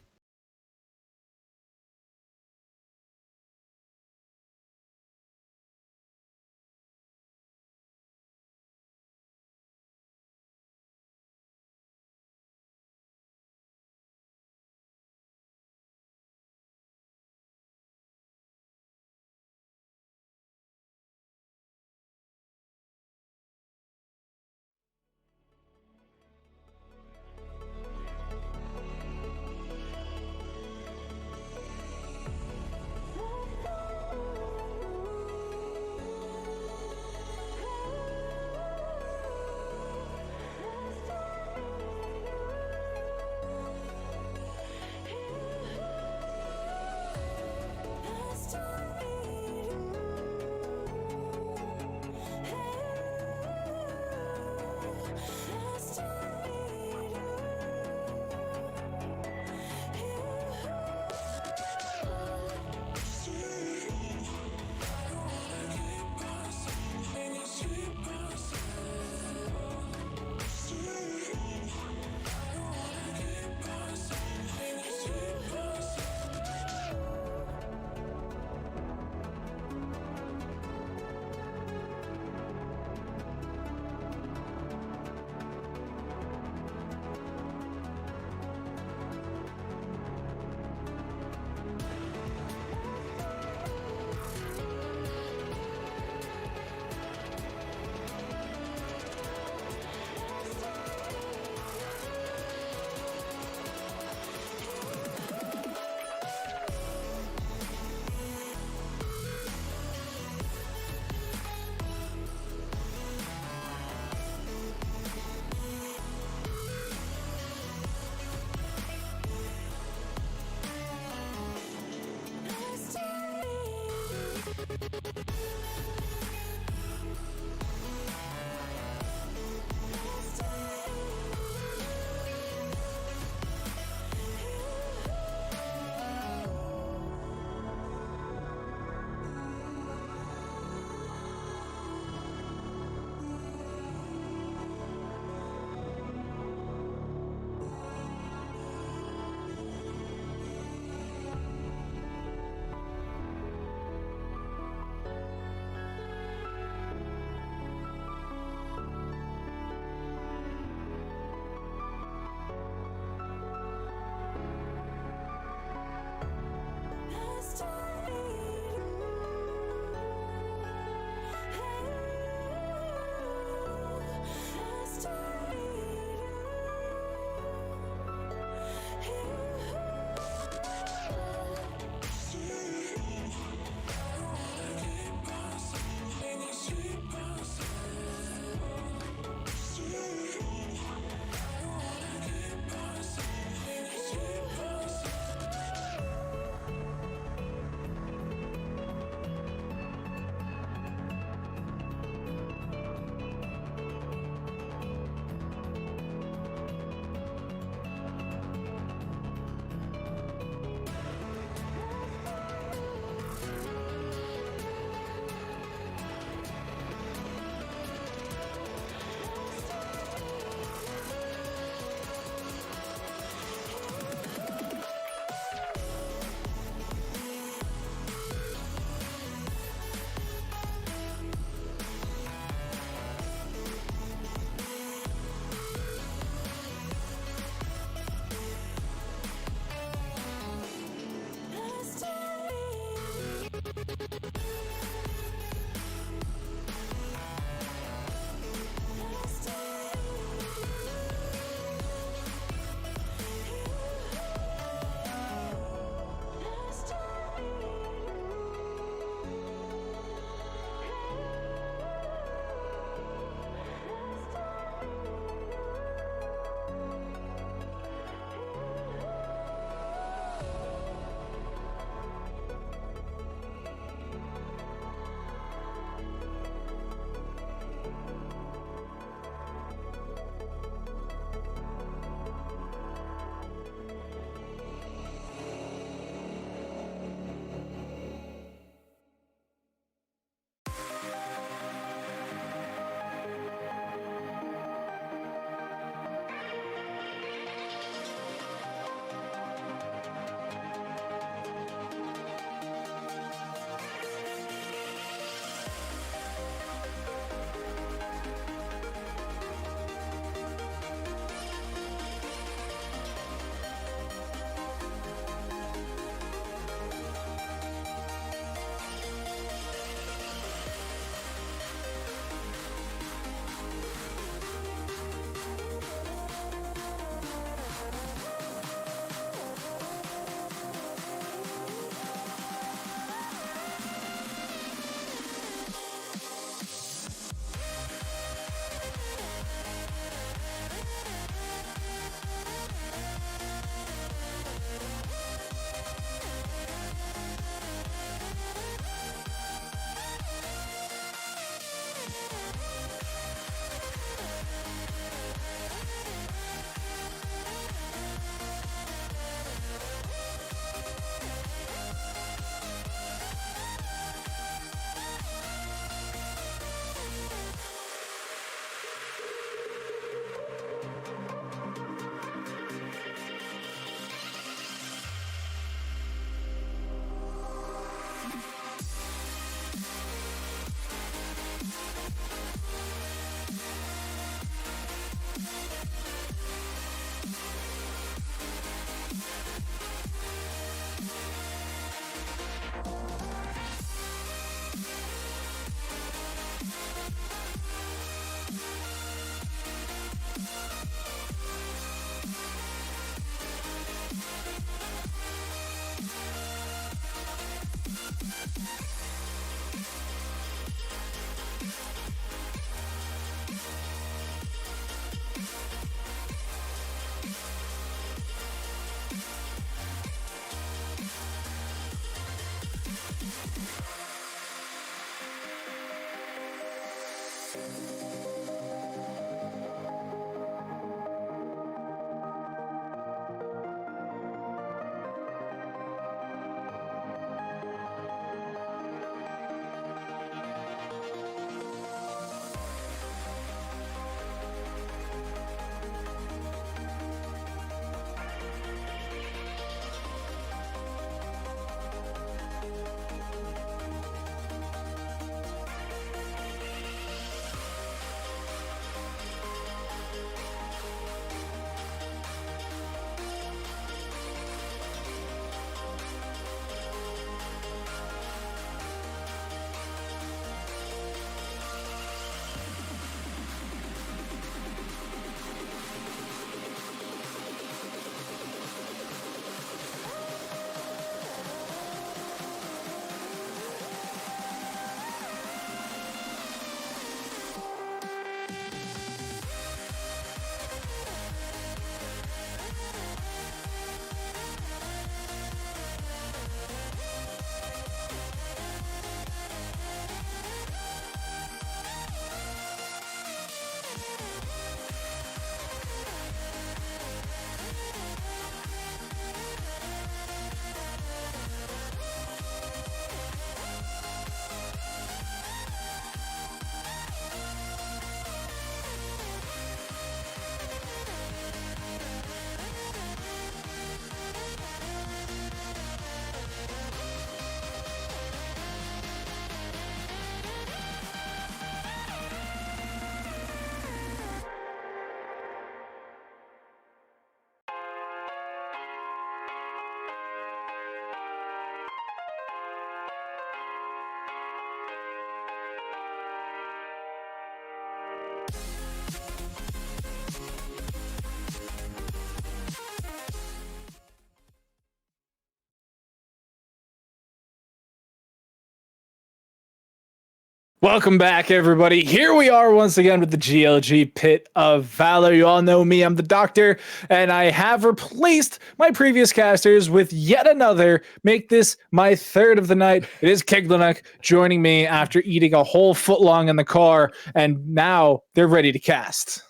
Welcome back, everybody. Here we are once again with the GLG Pit of Valor. You all know me, I'm the Doctor, and I have replaced my previous casters with yet another. Make this my third of the night. It is Keglanek joining me after eating a whole foot long in the car, and now they're ready to cast.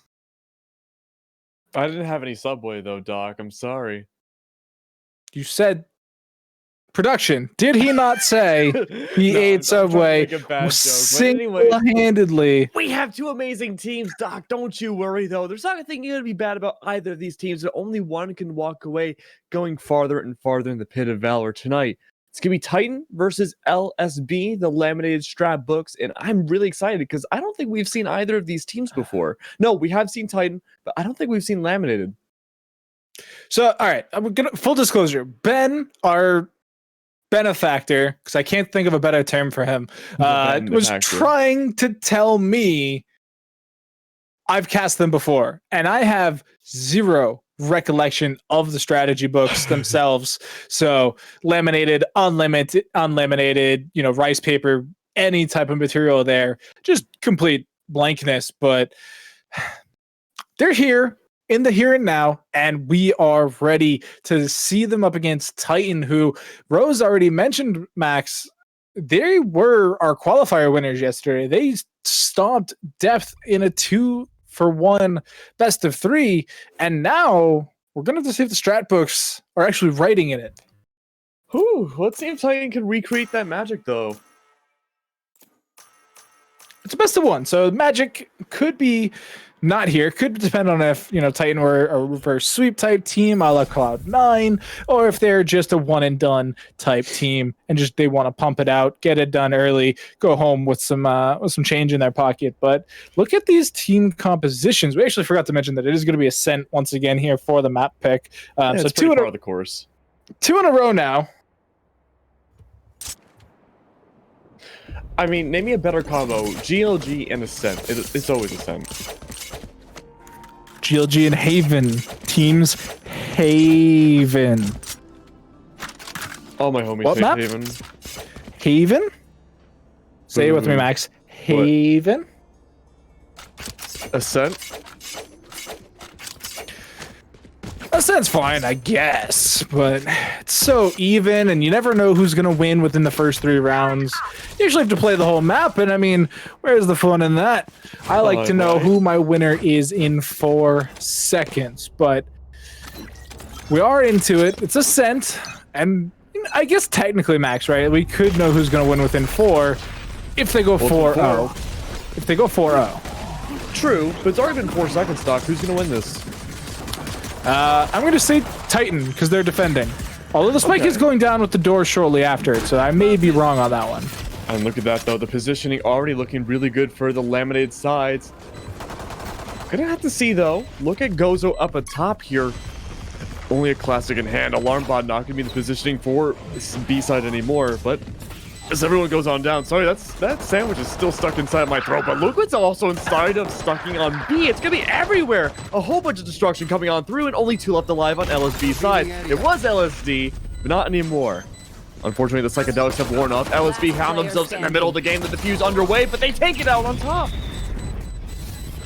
I didn't have any Subway though, Doc. I'm sorry. You said production. Did he not say he No, ate I'm trying to Subway make a bad joke, but anyway. single-handedly? We have two amazing teams, Doc. Don't you worry, though. There's not a thing going to be bad about either of these teams, but only one can walk away going farther and farther in the Pit of Valor tonight. It's going to be Titan versus LSB, the laminated strat books, and I'm really excited because I don't think we've seen either of these teams before. No, we have seen Titan, but I don't think we've seen laminated. So, all right, I'm gonna full disclosure. Ben, our benefactor, because I can't think of a better term for him, was trying to tell me I've cast them before, and I have zero recollection of the strategy books themselves. So laminated, unlaminated, rice paper, any type of material there, just complete blankness. But they're here in the here and now, and we are ready to see them up against Titan, who Rose already mentioned, Max. They were our qualifier winners yesterday. They stomped Depth in a 2-for-1 best of 3, and now we're going to see if the strat books are actually writing in it. Let's see if Titan can recreate that magic, though. It's a best of 1, so magic could be not here. Could depend on if Titan were a reverse sweep type team a la Cloud9, or if they're just a one and done type team and just they want to pump it out, get it done early, go home with some change in their pocket. But look at these team compositions. We actually forgot to mention that it is going to be Ascent once again here for the map pick. So it's two in the course. 2 in a row now. I mean, name me a better combo. GLG and Ascent. It's always Ascent. GLG and Haven. Teams Haven. All my homies What say map? Haven. Haven? Say it with me, Max. Haven? Ascent? Ascent. sense, fine, I guess, but it's so even, and you never know who's gonna win within the first 3 rounds. You usually have to play the whole map, and I mean, where's the fun in that? I like to know who my winner is in 4 seconds, but we are into it. It's Ascent, and I guess technically Max, right? We could know who's gonna win within 4 if they go 4-0. If they go 4-0. True, but it's already been 4 seconds, Doc. Who's going to win this? I'm going to say Titan, because they're defending. Although the spike is going down with the door shortly after, so I may be wrong on that one. And look at that, though. The positioning already looking really good for the laminated sides. Gonna have to see, though. Look at Gozo up atop here. Only a classic in hand. Alarm bot not gonna be the positioning for B side anymore, but as everyone goes on down, sorry, that sandwich is still stuck inside my throat, but look what's also inside of stucking on B. It's gonna be everywhere. A whole bunch of destruction coming on through, and only 2 left alive on LSB side. It was LSD, but not anymore. Unfortunately, the psychedelics have worn off. LSB found themselves in the middle of the game, the defuse underway, but they take it out on top.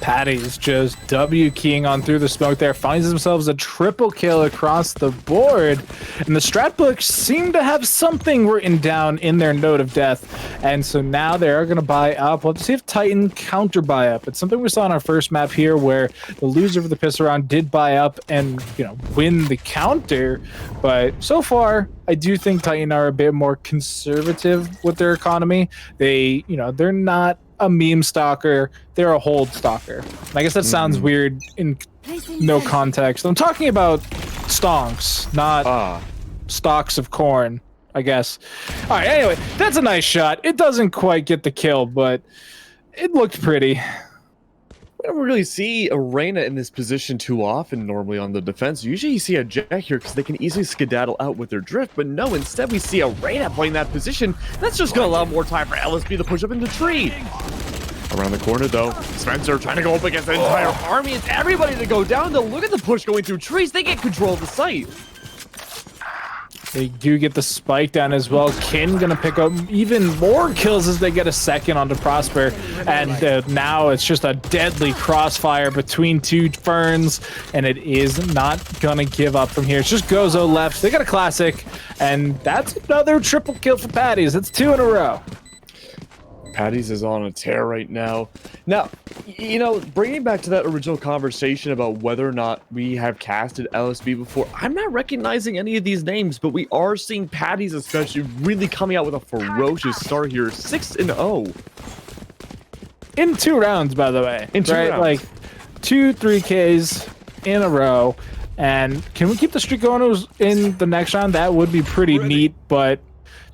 Patty's just W keying on through the smoke there, finds themselves a triple kill across the board, and the strat books seem to have something written down in their note of death, and so now they are going to buy up. We'll have to see if Titan counter buy up. It's something we saw in our first map here where the loser of the piss around did buy up and, you know, win the counter, but so far I do think Titan are a bit more conservative with their economy. They, you know, they're not a meme stalker, they're a hold stalker. I guess that sounds weird in no context. I'm talking about stonks, not stalks of corn, I guess. All right, anyway, that's a nice shot. It doesn't quite get the kill, but it looked pretty. We don't really see Arena in this position too often normally on the defense. Usually you see a Jet here because they can easily skedaddle out with their drift, but no, instead we see Arena playing that position. That's just going to allow more time for LSB to push up in the tree. Around the corner, though, Spencer trying to go up against the entire army. It's everybody to go down, though. Look at the push going through trees. They get control of the site. They do get the spike down as well. Kin gonna pick up even more kills as they get a second onto Prosper. And now it's just a deadly crossfire between 2 ferns. And it is not gonna give up from here. It's just Gozo left. They got a classic. And that's another triple kill for Patties. It's 2 in a row. Patties is on a tear right now. Now, you know, bringing back to that original conversation about whether or not we have casted LSB before, I'm not recognizing any of these names, but we are seeing Patties especially really coming out with a ferocious start here. 6-0. In 2 rounds, by the way. In 2 rounds. Like 2 3Ks in a row. And can we keep the streak going in the next round? That would be pretty neat, but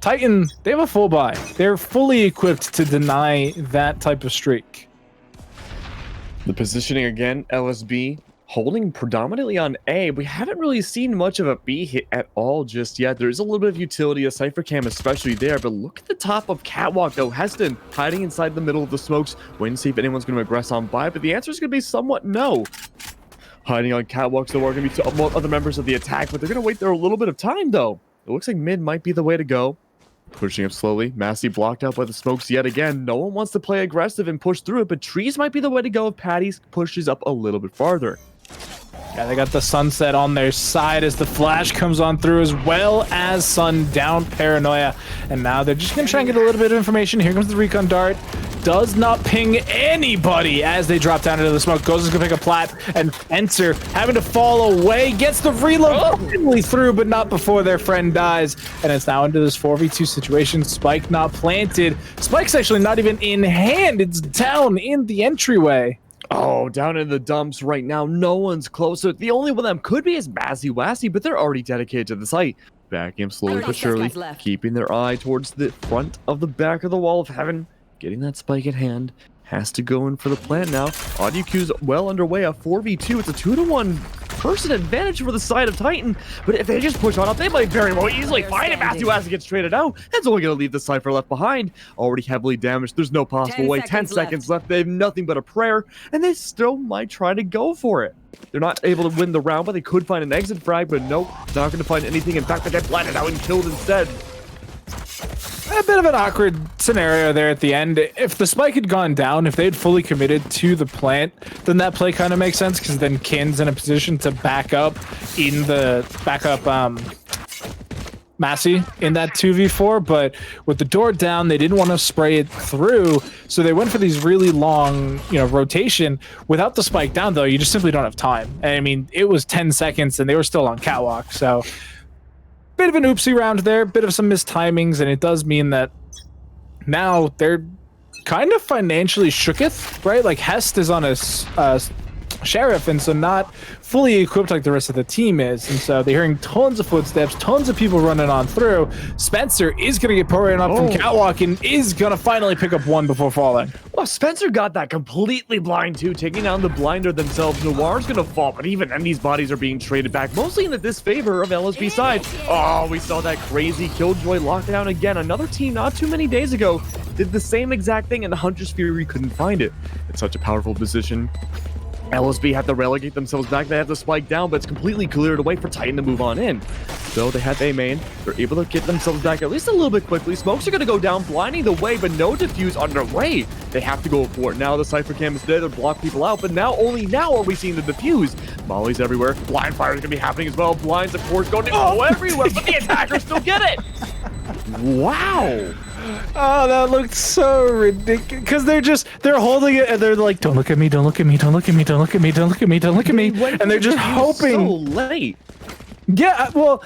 Titan, they have a full buy. They're fully equipped to deny that type of streak. The positioning again, LSB holding predominantly on A. We haven't really seen much of a B hit at all just yet. There's a little bit of utility, a Cypher Cam especially there, but look at the top of Catwalk though. Heston hiding inside the middle of the smokes, waiting to see if anyone's going to aggress on by, but the answer is going to be somewhat no. Hiding on Catwalks though are going to be other members of the attack, but they're going to wait there a little bit of time though. It looks like mid might be the way to go. Pushing up slowly. Massey blocked out by the smokes yet again. No one wants to play aggressive and push through it, but trees might be the way to go if Patties pushes up a little bit farther. Yeah, they got the sunset on their side as the flash comes on through, as well as sundown paranoia. And now they're just going to try and get a little bit of information. Here comes the recon dart. Does not ping anybody as they drop down into the smoke. Goes to pick a plat, and Enter having to fall away. Gets the reload finally through, but not before their friend dies. And it's now into this 4v2 situation. Spike not planted. Spike's actually not even in hand. It's down in the entryway. Oh, down in the dumps right now. No one's closer. The only one that could be is Massey Wassey, but they're already dedicated to the site. Backing him slowly but surely, keeping their eye towards the front of the back of the wall of heaven. Getting that spike at hand. Has to go in for the plant now. Audio queue's well underway. A 4v2. It's a 2-to-1 person advantage for the side of Titan. But if they just push on up, they might very well easily find it. Matthew has to get traded out. That's only going to leave the Cypher left behind. Already heavily damaged. There's no possible way. 10 seconds left. They have nothing but a prayer. And they still might try to go for it. They're not able to win the round, but they could find an exit frag. But nope, not going to find anything. In fact, they get blinded out and killed instead. a bit of an awkward scenario there at the end. If the spike had gone down, if they had fully committed to the plant, then that play kind of makes sense because then Kin's in a position to back up Massey in that 2v4, but with the door down, they didn't want to spray it through, so they went for these really long, rotation. Without the spike down, though, you just simply don't have time. I mean, it was 10 seconds, and they were still on catwalk, so bit of an oopsie round there, bit of some missed timings, and it does mean that now they're kind of financially shooketh, right? Like, Hest is on a sheriff, and so not fully equipped like the rest of the team is, and so they're hearing tons of footsteps, tons of people running on through. Spencer is going to get pouring up from catwalk and is going to finally pick up one before falling. Well, Spencer got that completely blind too, taking down the blinder themselves. Noir's gonna fall, but even then these bodies are being traded back, mostly in the disfavor of LSB side. Oh, we saw that crazy Killjoy lockdown again. Another team not too many days ago did the same exact thing, and the Hunter's Fury couldn't find it. It's such a powerful position. LSB had to relegate themselves back. They have to spike down, but it's completely cleared away for Titan to move on in. So they had A main. They're able to get themselves back at least a little bit quickly. Smokes are going to go down, blinding the way, but no defuse underway. They have to go for it. Now the Cypher Cam is there to block people out, but only now are we seeing the defuse. Molly's everywhere. Blind fire is going to be happening as well. Blinds, of course, going to go everywhere, but the attackers still get it. Wow. Oh, that looked so ridiculous. Because they're holding it and they're like, don't look at me, don't look at me, don't look at me, don't look at me, don't look at me, don't look at me. And they're just hoping. So late. Yeah, well,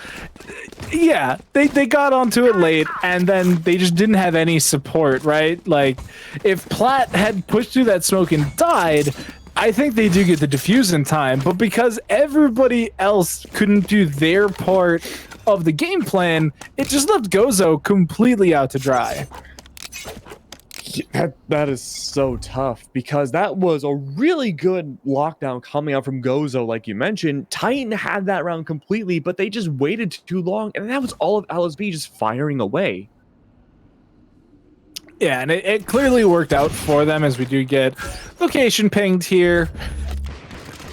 yeah, they got onto it late and then they just didn't have any support, right? Like, if Platt had pushed through that smoke and died, I think they do get the defuse in time. But because everybody else couldn't do their part of the game plan, it just left Gozo completely out to dry. That is so tough because that was a really good lockdown coming out from Gozo, like you mentioned. Titan had that round completely, but they just waited too long, and that was all of LSB just firing away. Yeah, and it clearly worked out for them as we do get location pinged here.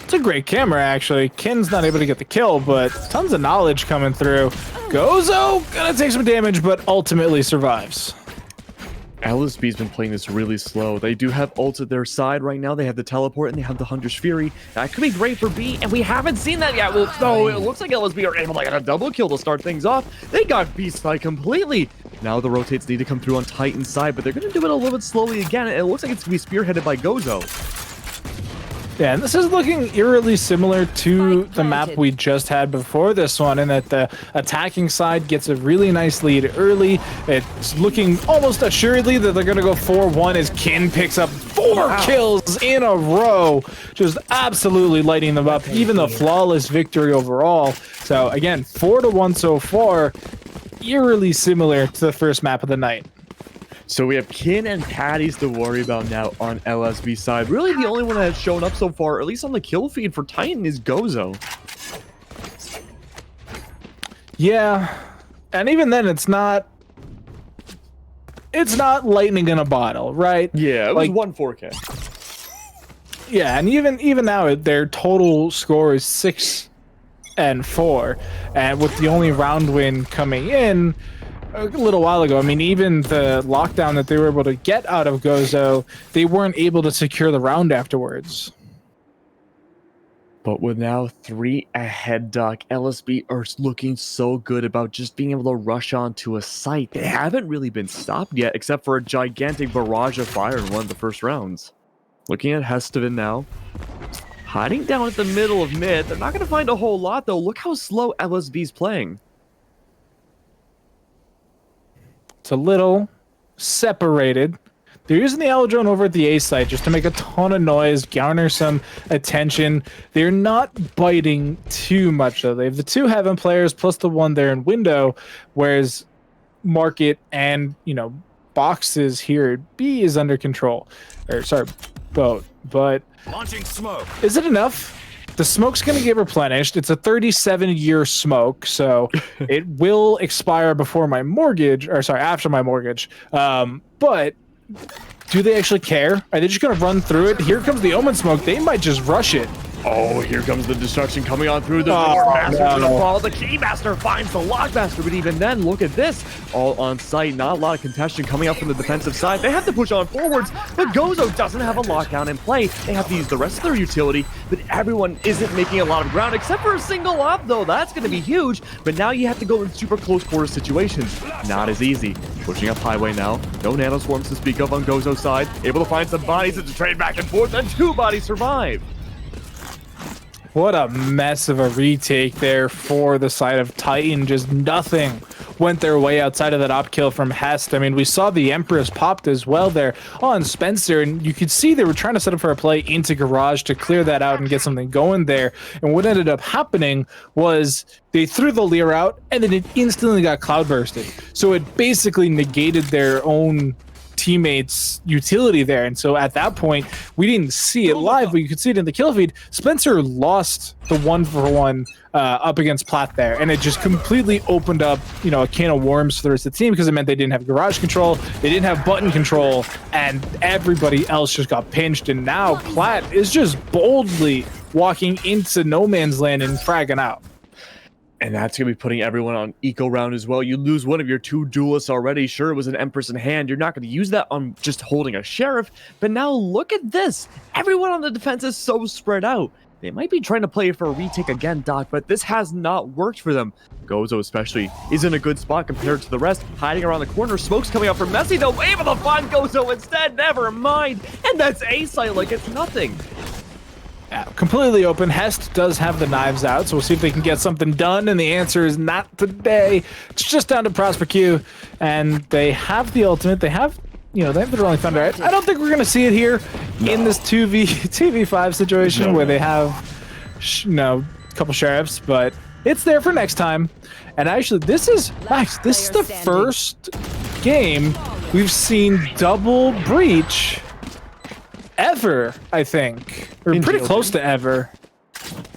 It's a great camera, actually. Kin's not able to get the kill, but tons of knowledge coming through. Gozo gonna take some damage, but ultimately survives. LSB's been playing this really slow. They do have ults at their side right now. They have the teleport and they have the Hunter's Fury. That could be great for B, and we haven't seen that yet. Well, no, it looks like LSB are able to get a double kill to start things off. They got B side completely. Now the rotates need to come through on Titan's side, but they're going to do it a little bit slowly again. It looks like it's going to be spearheaded by Gozo. Yeah, and this is looking eerily similar to the map we just had before this one, in that the attacking side gets a really nice lead early. It's looking almost assuredly that they're going to go 4-1 as Kin picks up 4 kills in a row, just absolutely lighting them up, even the flawless victory overall. So again, 4-1 so far, eerily similar to the first map of the night. So we have Kin and Patties to worry about now on LSB side. Really the only one that has shown up so far, at least on the kill feed for Titan, is Gozo. Yeah, and even then it's not lightning in a bottle, right? Yeah, it was like, 1 4K. Yeah, and even now their total score is 6-4, and with the only round win coming in a little while ago. I mean, even the lockdown that they were able to get out of Gozo, they weren't able to secure the round afterwards. But with now 3 ahead, Doc, LSB are looking so good about just being able to rush onto a site. They haven't really been stopped yet, except for a gigantic barrage of fire in one of the first rounds. Looking at Hestevan now. Hiding down at the middle of mid. They're not going to find a whole lot, though. Look how slow LSB's playing. It's a little separated. They're using the Allo drone over at the A site just to make a ton of noise, garner some attention. They're not biting too much, though. They have the 2 Heaven players plus the 1 there in window, whereas Market and, boxes here at B is under control. Or, sorry, boat. But launching smoke. Is it enough? The smoke's going to get replenished. It's a 37-year smoke, so it will expire before my mortgage, or sorry, after my mortgage. But do they actually care? Are they just going to run through it? Here comes the Omen smoke. They might just rush it. Oh, here comes the destruction coming on through the door. Master's gonna fall. The Keymaster finds the Lockmaster, but even then, look at this. All on site, not a lot of contention coming up from the defensive side. They have to push on forwards, but Gozo doesn't have a lockdown in play. They have to use the rest of their utility, but everyone isn't making a lot of ground, except for a single op, though. That's gonna be huge, but now you have to go in super close quarter situations. Not as easy. Pushing up highway now. No nano swarms to speak of on Gozo's side. Able to find some bodies to trade back and forth, and 2 bodies survive. What a mess of a retake there for the side of Titan. Just nothing went their way outside of that op kill from Hest. I mean, we saw the Empress popped as well there on Spencer, and you could see they were trying to set up for a play into Garage to clear that out and get something going there. And what ended up happening was they threw the Leer out, and then it instantly got cloudbursted. So it basically negated their own teammates' utility there, and so at that point we didn't see it live, but you could see it in the kill feed. Spencer lost the 1-for-1 up against Platt there, and it just completely opened up, you know, a can of worms for the rest of the team, because it meant they didn't have garage control, they didn't have button control, and everybody else just got pinched. And now Platt is just boldly walking into no man's land and fragging out. And that's going to be putting everyone on eco round as well. You lose one of your 2 duelists already. Sure, it was an Empress in hand. You're not going to use that on just holding a Sheriff. But now look at this. Everyone on the defense is so spread out. They might be trying to play for a retake again, Doc, but this has not worked for them. Gozo especially is in a good spot compared to the rest. Hiding around the corner. Smoke's coming out from Messi, though. Able to find Gozo instead. Never mind. And that's A-site like it's nothing. Yeah, completely open. Hest does have the knives out, so we'll see if they can get something done, and the answer is not today. It's just down to Prosper Q, and they have the ultimate. They have, you know, they have the Rolling Thunder. I don't think we're going to see it here in this 2v5 situation where they have, a couple sheriffs, but it's there for next time. And actually, this is, Max, this is the first game we've seen double breach ever, I think. We're pretty close to ever.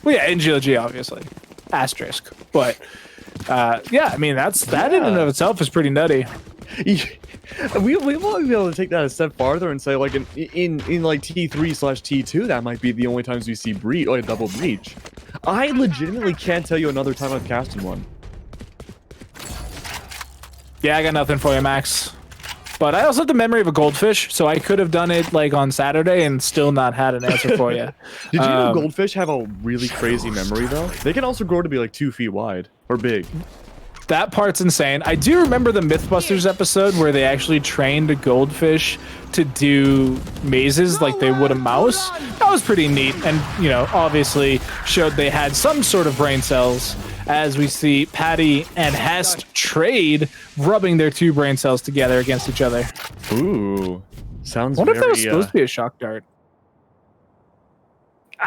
Well, yeah, in GLG, obviously. Asterisk. But, yeah, I mean, that in and of itself is pretty nutty. We might be able to take that a step farther and say, like, in like T3/T2, that might be the only times we see a double breach. I legitimately can't tell you another time I've casted one. Yeah, I got nothing for you, Max. But I also have the memory of a goldfish, so I could have done it like on Saturday and still not had an answer for you. Did you know goldfish have a really crazy memory, though? They can also grow to be like 2 feet wide or big. That part's insane. I do remember the Mythbusters episode where they actually trained a goldfish to do mazes like they would a mouse. That was pretty neat, and, you know, obviously showed they had some sort of brain cells, as we see Patty and Hest trade, rubbing their 2 brain cells together against each other. Ooh, sounds. I wonder if that was supposed to be a shock dart.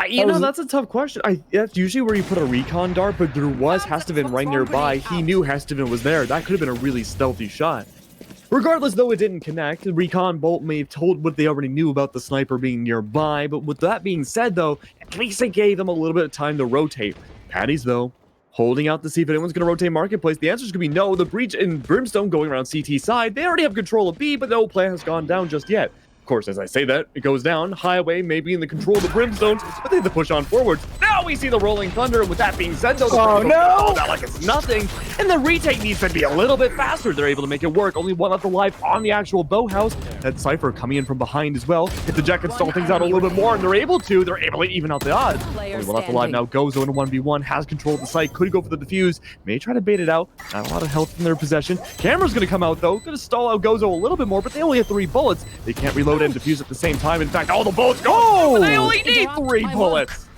You know, that's a tough question. That's usually where you put a recon dart, but there was Hestevan right nearby. He knew Hestevan was there. That could have been a really stealthy shot. Regardless, though, it didn't connect. The recon bolt may have told what they already knew about the sniper being nearby, but with that being said, though, at least it gave them a little bit of time to rotate. Patty's, though, holding out to see if anyone's going to rotate Marketplace. The answer is going to be no. The breach and Brimstone going around CT side. They already have control of B, but no plan has gone down just yet. Of course, as I say that, it goes down. Highway may be in the control of the Brimstones, but they have to push on forwards. Now we see the Rolling Thunder, and with that being said, though, that like it's nothing. And the retake needs to be a little bit faster. They're able to make it work. Only one left alive on the actual Boathouse. That Cypher coming in from behind as well. If the Jet can stall things out a little bit more, and they're able to even out the odds. Only one left alive now. Gozo in a 1v1, has control of the site, could go for the defuse, may try to bait it out. Not a lot of health in their possession. Camera's going to come out, though. Going to stall out Gozo a little bit more, but they only have 3 bullets. They can't reload and defuse at the same time. In fact, all the bullets go, but they only need 3 bullets.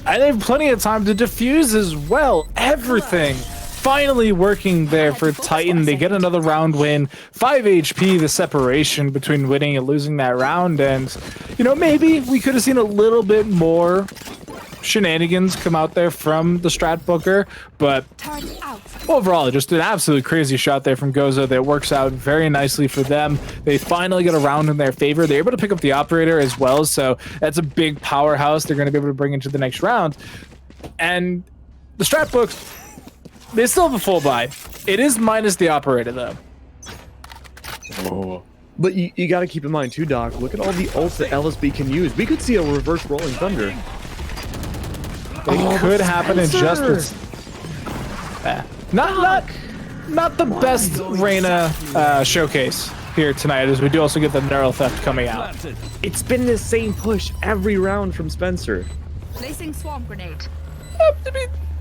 And they have plenty of time to defuse as well. Everything finally working there for Titan. They get another round win. 5 HP, the separation between winning and losing that round. And, you know, maybe we could have seen a little bit more shenanigans come out there from the Strat Booker, but overall, just an absolutely crazy shot there from Gozo that works out very nicely for them. They finally get a round in their favor. They're able to pick up the operator as well, so that's a big powerhouse they're going to be able to bring into the next round. And the Strat Books, they still have a full buy. It is minus the operator, though. Oh, But you got to keep in mind too, Doc. Look at all the ults that LSB can use. We could see a reverse Rolling Thunder. It could happen in Justice. Not the best Reyna showcase here tonight, as we do also get the Neural Theft coming out. It's been the same push every round from Spencer. Placing swamp grenade.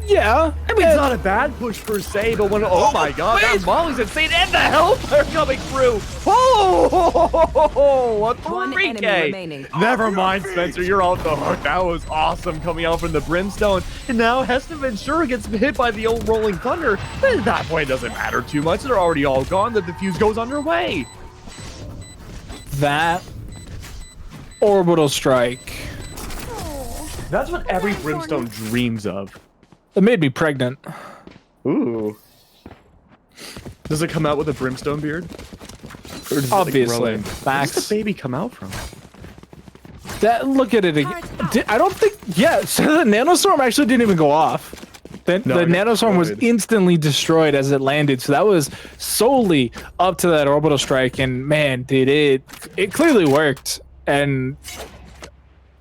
Yeah. I mean, it's not a bad push per se, but when oh my god, that Molly's insane, and the health are coming through. Oh, what the One enemy 3K? remaining. Never mind, Spencer, you're off the hook. That was awesome coming out from the Brimstone, and now Hestevan sure gets hit by the old Rolling Thunder. But at that point, it doesn't matter too much. They're already all gone. The defuse goes underway. That orbital strike. That's what every Brimstone dreams of. It made me pregnant. Ooh. Does it come out with a Brimstone beard? Or does Obviously. It like where does the baby come out from? Look at it again. I don't think. Yeah, so the nanostorm actually didn't even go off. The nanostorm was instantly destroyed as it landed. So that was solely up to that orbital strike. And man, did it clearly worked. And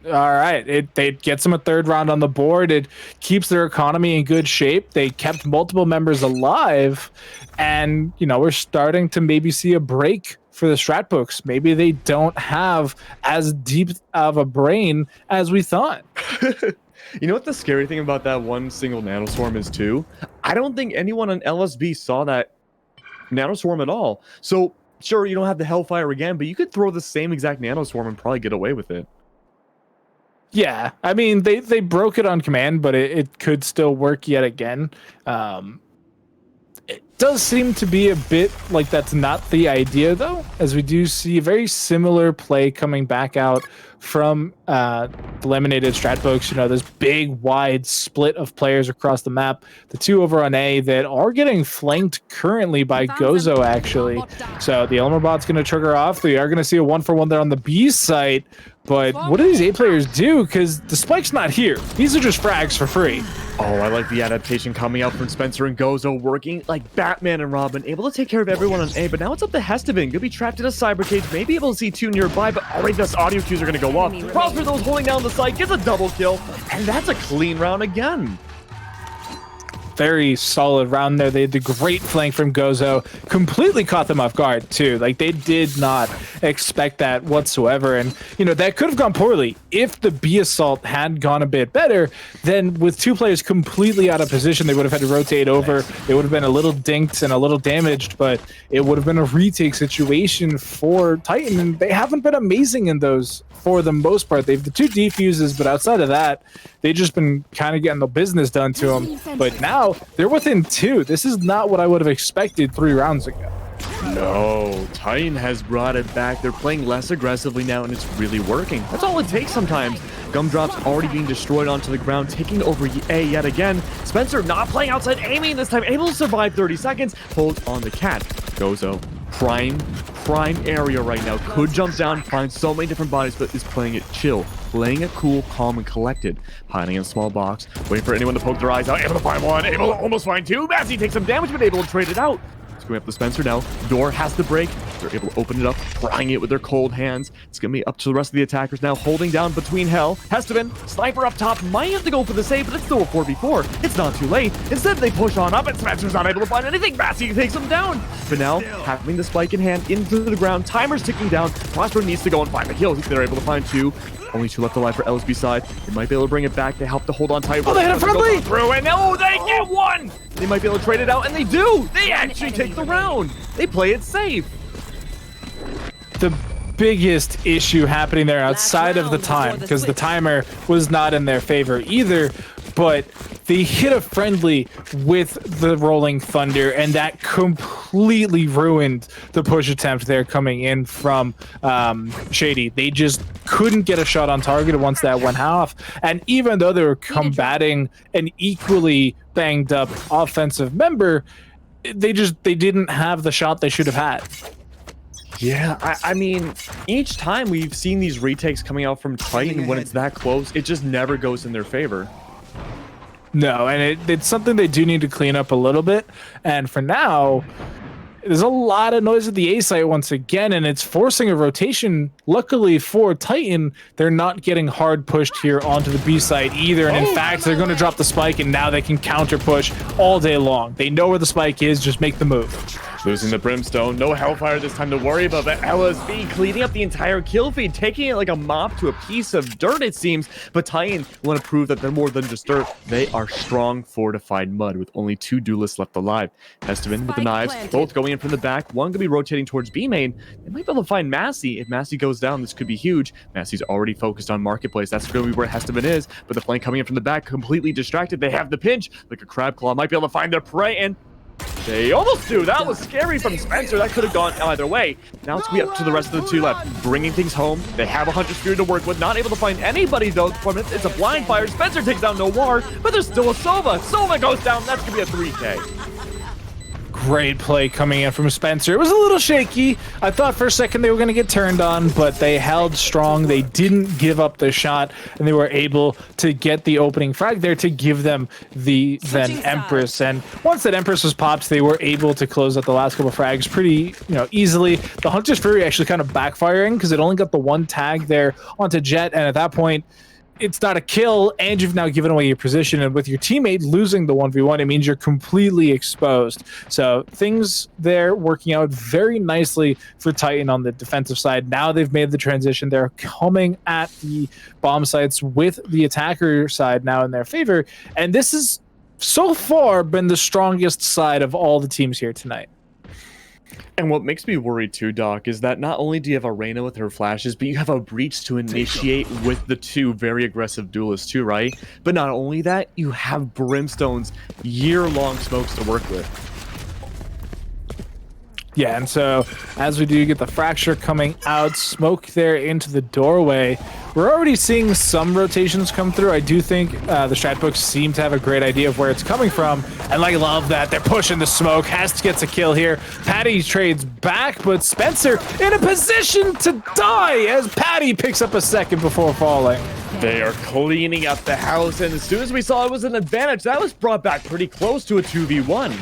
all right, they gets them a third round on the board. It keeps their economy in good shape. They kept multiple members alive, and we're starting to maybe see a break for the strat books. Maybe they don't have as deep of a brain as we thought. You know what the scary thing about that one single nanoswarm is too? I don't think anyone on LSB saw that nanoswarm at all. So sure, you don't have the Hellfire again, but you could throw the same exact nanoswarm and probably get away with it. Yeah, I mean, they broke it on command, but it could still work yet again. It does seem to be a bit like that's not the idea, though, as we do see a very similar play coming back out from the eliminated strat books. This big, wide split of players across the map. The two over on A that are getting flanked currently by Gozo, actually. So the Elmer bot's going to trigger off. We are going to see a 1-for-1 there on the B site. But what do these A players do? Because the spike's not here. These are just frags for free. Oh, I like the adaptation coming out from Spencer and Gozo, working like Batman and Robin, able to take care of everyone on A, but now it's up to Hestevan. Gonna be trapped in a cyber cage, may be able to see two nearby, but already those audio cues are gonna go off. Prosper, those holding down the site, gets a double kill, and that's a clean round again. Very solid round there. They had the great flank from Gozo. Completely caught them off guard, too. Like, they did not expect that whatsoever. And, that could have gone poorly. If the B assault had gone a bit better, then with two players completely out of position, they would have had to rotate over. It would have been a little dinked and a little damaged, but it would have been a retake situation for Titan. And they haven't been amazing in those for the most part. They've the two defuses, but outside of that, they've just been kind of getting the business done to them. But now they're within 2. This is not what I would have expected 3 rounds ago. No, Titan has brought it back. They're playing less aggressively now, and it's really working. That's all it takes sometimes. Gumdrop's already being destroyed onto the ground, taking over A yet again. Spencer not playing outside, aiming this time, able to survive 30 seconds. Hold on the cat. Gozo, prime area right now. Could jump down, find so many different bodies, but is playing it chill. Playing it cool, calm, and collected. Hiding in a small box, waiting for anyone to poke their eyes out. Able to find one, able to almost find 2. Massey takes some damage, but able to trade it out. It's going up to Spencer now. Door has to break. They're able to open it up, prying it with their cold hands. It's going to be up to the rest of the attackers now, holding down between Hell. Hestevan, sniper up top, might have to go for the save, but it's still a 4v4. It's not too late. Instead, they push on up, and Spencer's not able to find anything. Massey takes him down. But now, having the spike in hand into the ground, timer's ticking down. Prosper needs to go and find the kill. They're able to find 2. Only 2 left alive for LSB side. They might be able to bring it back. They help to hold on tight. Oh, they had a friendly! Through, and no, they get 1! They might be able to trade it out, and they do! They actually take the round! They play it safe! The biggest issue happening there outside of the time, because the timer was not in their favor either, but they hit a friendly with the Rolling Thunder, and that completely ruined the push attempt there coming in from Shady. They just couldn't get a shot on target once that went off, and even though they were combating an equally banged up offensive member, they didn't have the shot they should have had. Yeah, I mean, each time we've seen these retakes coming out from Titan, when it's that close, it just never goes in their favor. No, and it's something they do need to clean up a little bit. And for now, there's a lot of noise at the A site once again, and it's forcing a rotation. Luckily for Titan, they're not getting hard pushed here onto the B site either, and in fact, they're going to drop the spike, and now they can counter push all day long. They know where the spike is, just make the move. Losing the Brimstone, no Hellfire this time to worry about, but LSB cleaning up the entire kill feed, taking it like a mop to a piece of dirt, it seems. But Titan want to prove that they're more than just dirt. They are strong, fortified mud with only 2 duelists left alive. Hesteman with the knives, both going in from the back. One could be rotating towards B main. They might be able to find Massey. If Massey goes down, this could be huge. Massey's already focused on Marketplace. That's going to be where Hesteman is, but the flank coming in from the back, completely distracted. They have the pinch, like a crab claw. Might be able to find their prey, and they almost do. That was scary from Spencer. That could have gone either way. Now it's going to be up to the rest of the 2 left. Bringing things home. They have a Hunter Spear to work with. Not able to find anybody, though. It's a blind fire. Spencer takes down Noir, but there's still a Sova. Sova goes down. That's going to be a 3K. Great play coming in from Spencer. It was a little shaky. I thought for a second they were going to get turned on, but they held strong. They didn't give up the shot, and they were able to get the opening frag there to give them the then Empress. And once that Empress was popped, they were able to close out the last couple of frags pretty, easily. The Hunter's Fury actually kind of backfiring because it only got the 1 tag there onto Jet, and at that point, it's not a kill, and you've now given away your position, and with your teammate losing the 1v1, it means you're completely exposed. So things there working out very nicely for Titan on the defensive side. Now they've made the transition. They're coming at the bomb sites with the attacker side now in their favor, and this has so far been the strongest side of all the teams here tonight. And what makes me worried too, Doc, is that not only do you have Arena with her flashes, but you have a Breach to initiate with the 2 very aggressive duelists too, right? But not only that, you have Brimstone's year-long smokes to work with. Yeah, and so as we do get the Fracture coming out, smoke there into the doorway, we're already seeing some rotations come through. I do think the strat books seem to have a great idea of where it's coming from, and I love that they're pushing the smoke. Hest gets a kill here. Patty trades back, but Spencer in a position to die as Patty picks up a second before falling. They are cleaning up the house, and as soon as we saw it was an advantage, that was brought back pretty close to a 2v1.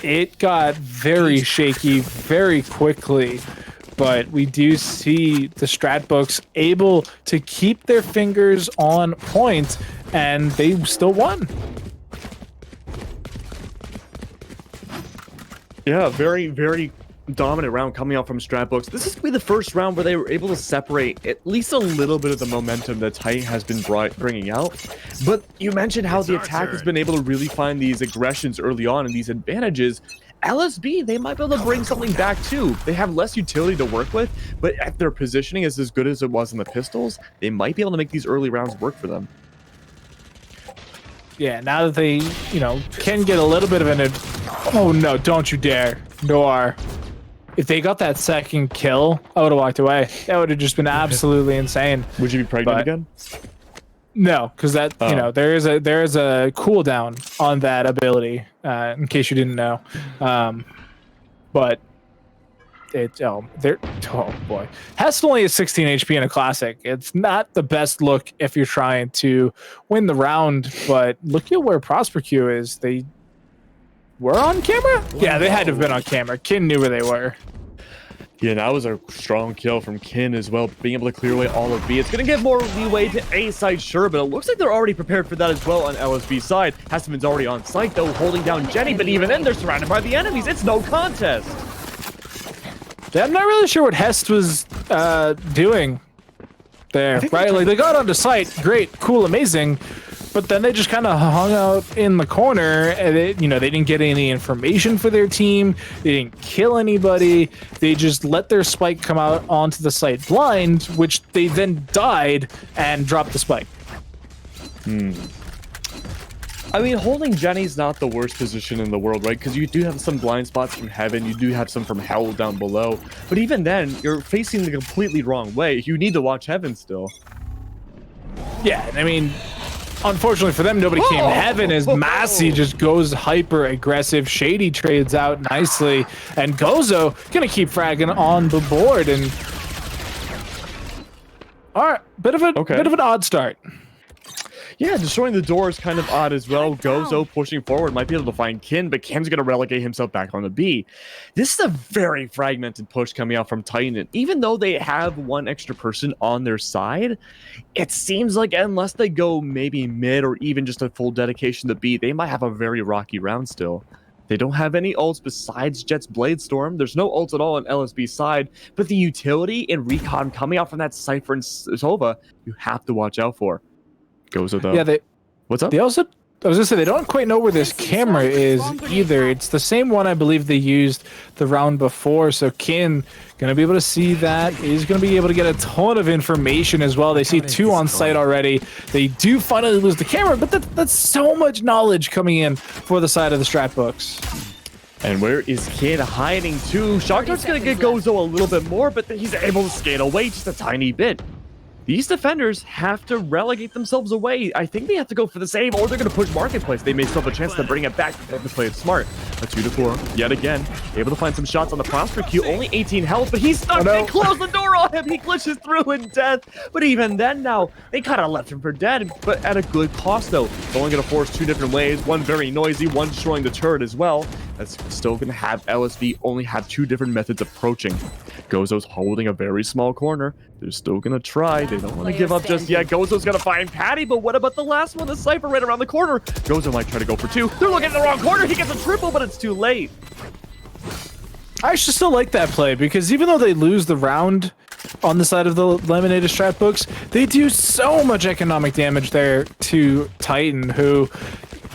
It got very shaky very quickly, but we do see the strat books able to keep their fingers on point, and they still won. Yeah, very, very dominant round coming out from Stratbooks. This is going to be the first round where they were able to separate at least a little bit of the momentum that Titan has been bringing out. But you mentioned how the attack has been able to really find these aggressions early on and these advantages. LSB, they might be able to bring something back too. They have less utility to work with, but if their positioning is as good as it was in the pistols, they might be able to make these early rounds work for them. Yeah, now that they, can get a little bit of an... Oh no, don't you dare. Noir. If they got that second kill, I would have walked away. That would have just been absolutely insane. Would you be pregnant again? No, because that there is a cooldown on that ability. In case you didn't know, but oh boy, Hest only has 16 HP in a classic. It's not the best look if you're trying to win the round. But look at where Prosper Q is. They were on camera? Yeah, they had to have been on camera. Kin knew where they were. Yeah, that was a strong kill from Kin as well, being able to clear away all of B. It's going to give more leeway to A side, sure, but it looks like they're already prepared for that as well on LSB side. Hesteman's already on site, though, holding down Jenny, but even then, they're surrounded by the enemies. It's no contest. Yeah, I'm not really sure what Hest was doing there, right? Like, they got onto site, great, cool, amazing, but then they just kind of hung out in the corner, and they didn't get any information for their team. They didn't kill anybody. They just let their spike come out onto the site blind, which they then died and dropped the spike. I mean, holding Jenny's not the worst position in the world, right? Because you do have some blind spots from heaven. You do have some from hell down below. But even then, you're facing the completely wrong way. You need to watch heaven still. Yeah, I mean... Unfortunately for them, nobody came to heaven as Massey just goes hyper aggressive. Shady trades out nicely, and Gozo gonna keep fragging on the board. And all right, bit of an odd start. Yeah, destroying the door is kind of odd as well. Gozo pushing forward might be able to find Kin, but Kin's going to relegate himself back on the B. This is a very fragmented push coming out from Titan. And even though they have one extra person on their side, it seems like unless they go maybe mid or even just a full dedication to B, they might have a very rocky round still. They don't have any ults besides Jet's Blade Storm. There's no ults at all on LSB's side, but the utility and recon coming out from that Cypher and Sova, you have to watch out for. Gozo though. Yeah, What's up? They also, I was gonna say, they don't quite know where this camera is either. It's the same one I believe they used the round before, so Kin gonna be able to see that. He's gonna be able to get a ton of information as well. They see 2 on site already. They do finally lose the camera, but that's so much knowledge coming in for the side of the strat books. And where is Kid hiding to? Shockdart's gonna get Gozo a little bit more, but he's able to skate away just a tiny bit. These defenders have to relegate themselves away. I think they have to go for the save, or they're going to push Marketplace. They may still have a chance to bring it back. They have to play it smart. A 2-4, yet again. Able to find some shots on the Prosper Q. Only 18 health, but he's stuck. They close the door on him. He glitches through in death. But even then now, they kind of left him for dead, but at a good cost, though. It's only going to force 2 different ways. One very noisy, one destroying the turret as well. That's still going to have LSV only have 2 different methods approaching. Gozo's holding a very small corner. They're still going to try. They don't want to give up just yet. Gozo's going to find Patty, but what about the last one? The Cypher right around the corner. Gozo might try to go for 2. They're looking at the wrong corner. He gets a triple, but it's too late. I actually still like that play, because even though they lose the round on the side of the laminated strat books, they do so much economic damage there to Titan, who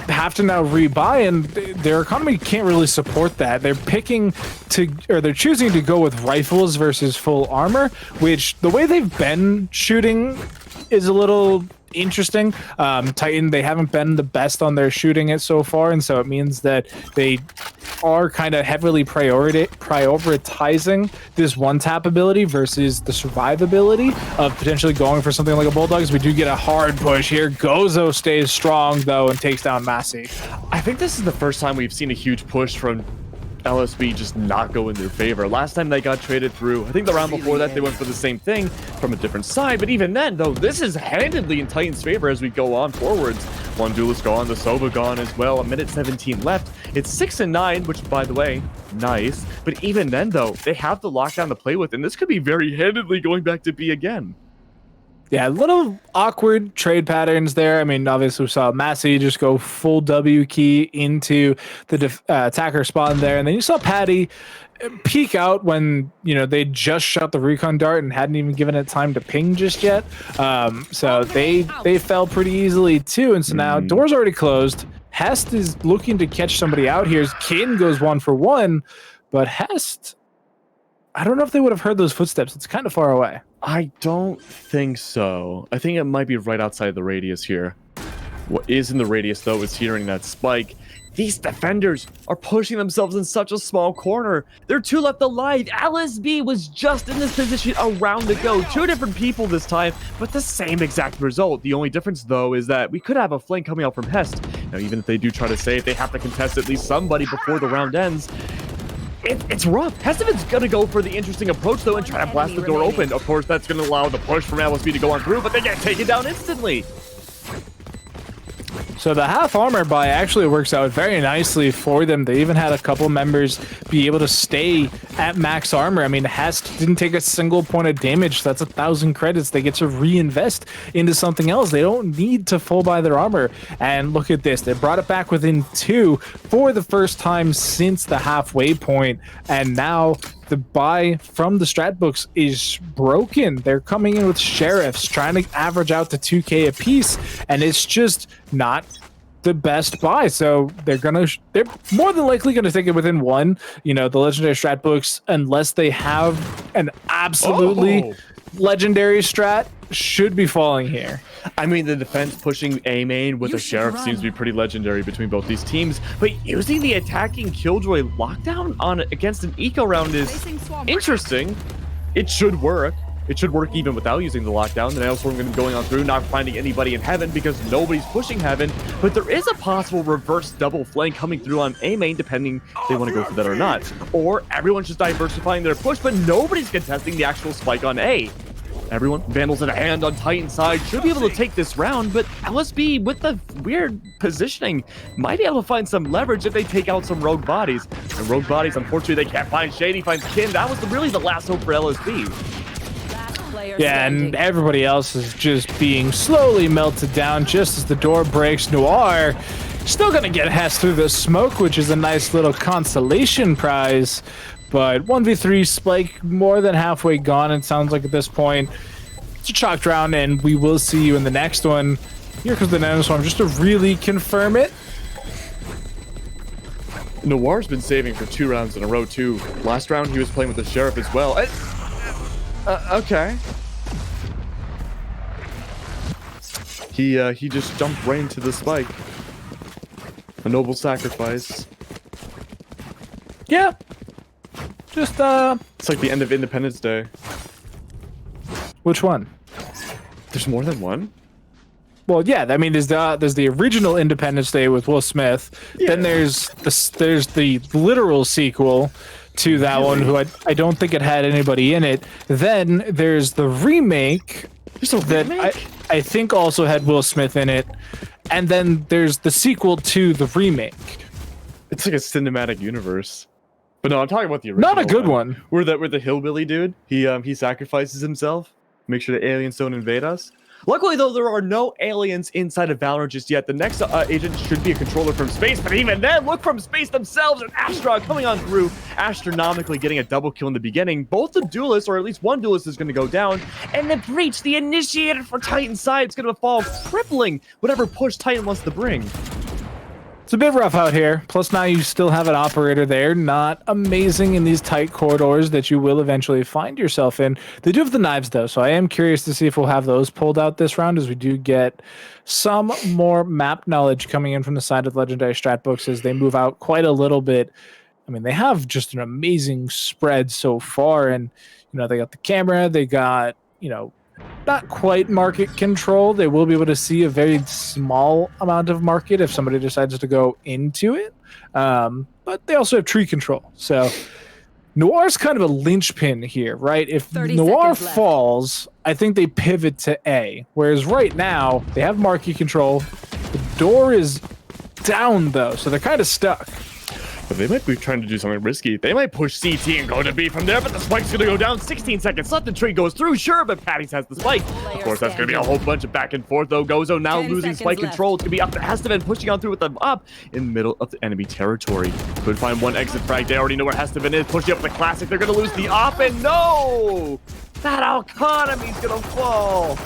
have to now rebuy, and their economy can't really support that. They're they're choosing to go with rifles versus full armor, which the way they've been shooting is a little interesting. Titan, they haven't been the best on their shooting it so far, and so it means that they are kind of heavily prioritizing this one tap ability versus the survivability of potentially going for something like a Bulldog. We do get a hard push here. Gozo stays strong though and takes down Massey. I think this is the first time we've seen a huge push from LSB just not go in their favor. Last time they got traded through, I think the round before that, they went for the same thing from a different side. But even then, though, this is handedly in Titan's favor as we go on forwards. One duelist gone, the Sova gone as well. A minute 17 left. It's 6-9, which, by the way, nice. But even then, though, they have the lockdown to play with, and this could be very handedly going back to B again. Yeah, a little awkward trade patterns there. I mean, obviously we saw Massey just go full W key into the attacker spawn there, and then you saw Patty peek out when, you know, they just shot the recon dart and hadn't even given it time to ping just yet. So they fell pretty easily too, and so now door's already closed. Hest is looking to catch somebody out here. Kin goes 1-for-1, but Hest, I don't know if they would have heard those footsteps. It's kind of far away. I don't think so. I think it might be right outside the radius here. What is in the radius, though, is hearing that spike. These defenders are pushing themselves in such a small corner. There are 2 left alive. LSB was just in this position a round ago. 2 different people this time, but the same exact result. The only difference, though, is that we could have a flank coming out from Hest. Now, even if they do try to save, they have to contest at least somebody before the round ends. It's rough. Hestevin's going to go for the interesting approach, though, and try to blast the door open. Of course, that's going to allow the push from LSB to go on through, but they get taken down instantly. So the half armor buy actually works out very nicely for them. They even had a couple members be able to stay at max armor. I mean, Hest didn't take a single point of damage. That's 1,000 credits. They get to reinvest into something else. They don't need to full buy their armor. And look at this. They brought it back within 2 for the first time since the halfway point. And now the buy from the strat books is broken. They're coming in with sheriffs trying to average out to 2k a piece, and it's just not the best buy. So they're more than likely gonna take it within 1. You know, the legendary strat books, unless they have an absolutely legendary strat, should be falling here. I mean, the defense pushing A main with a sheriff seems to be pretty legendary between both these teams, but using the attacking Killjoy lockdown on against an eco round is interesting. It should work. It should work even without using the lockdown. The Nailstorm going to be going on through, not finding anybody in heaven because nobody's pushing heaven, but there is a possible reverse double flank coming through on A main, depending if they want to go for that or not. Or everyone's just diversifying their push, but nobody's contesting the actual spike on A. everyone. Vandals in a hand on Titan side. Should be able to take this round, but LSB with the weird positioning might be able to find some leverage if they take out some rogue bodies. And rogue bodies, unfortunately, they can't find Shady, finds Kin. That was really the last hope for LSB. Yeah, and everybody else is just being slowly melted down just as the door breaks. Noir still gonna get Hess through the smoke, which is a nice little consolation prize. But 1v3 Spike more than halfway gone, it sounds like at this point. It's a chalked round, and we will see you in the next one. Here comes the nanoswarm just to really confirm it. Noir's been saving for 2 rounds in a row, too. Last round, he was playing with the Sheriff as well. Okay. He just jumped right into the Spike. A noble sacrifice. Yeah. Just, It's like the end of Independence Day. Which one? There's more than one? Well, yeah, I mean, there's the original Independence Day with Will Smith. Yeah. Then there's the literal sequel to that one, who I don't think it had anybody in it. Then there's the remake that I think also had Will Smith in it. And then there's the sequel to the remake. It's like a cinematic universe. But no, I'm talking about the original. Not a good one. Where the hillbilly dude, he sacrifices himself, make sure the aliens don't invade us. Luckily, though, there are no aliens inside of Valor just yet. The next agent should be a controller from space, but even then, look from space themselves, and Astra coming on through, astronomically getting a double kill in the beginning. Both the duelists, or at least one duelist, is going to go down, and the breach, the initiator for Titan's side, is going to fall, crippling whatever push Titan wants to bring. It's a bit rough out here. Plus now you still have an operator there. Not amazing in these tight corridors that you will eventually find yourself in. They do have the knives though, so I am curious to see if we'll have those pulled out this round, as we do get some more map knowledge coming in from the side of Legendary Strat books as they move out quite a little bit. I mean, they have just an amazing spread so far, and they got the camera, they got, not quite market control. They will be able to see a very small amount of market if somebody decides to go into it. But they also have tree control. So Noir's kind of a linchpin here, right? If Noir falls, I think they pivot to A. Whereas right now, they have market control. The door is down, though, so they're kind of stuck. But they might be trying to do something risky. They might push CT and go to B from there, but the Spike's gonna go down. 16 seconds left, the tree goes through, sure, but Patty's has the Spike. Of course, that's gonna be a whole bunch of back and forth, though. Gozo now losing Spike control. It's gonna be up to Hestevan, pushing on through with them up in the middle of the enemy territory. Could find one exit frag. They already know where Hestevan is. Pushing up the Classic. They're gonna lose the op, and no! That economy's gonna fall.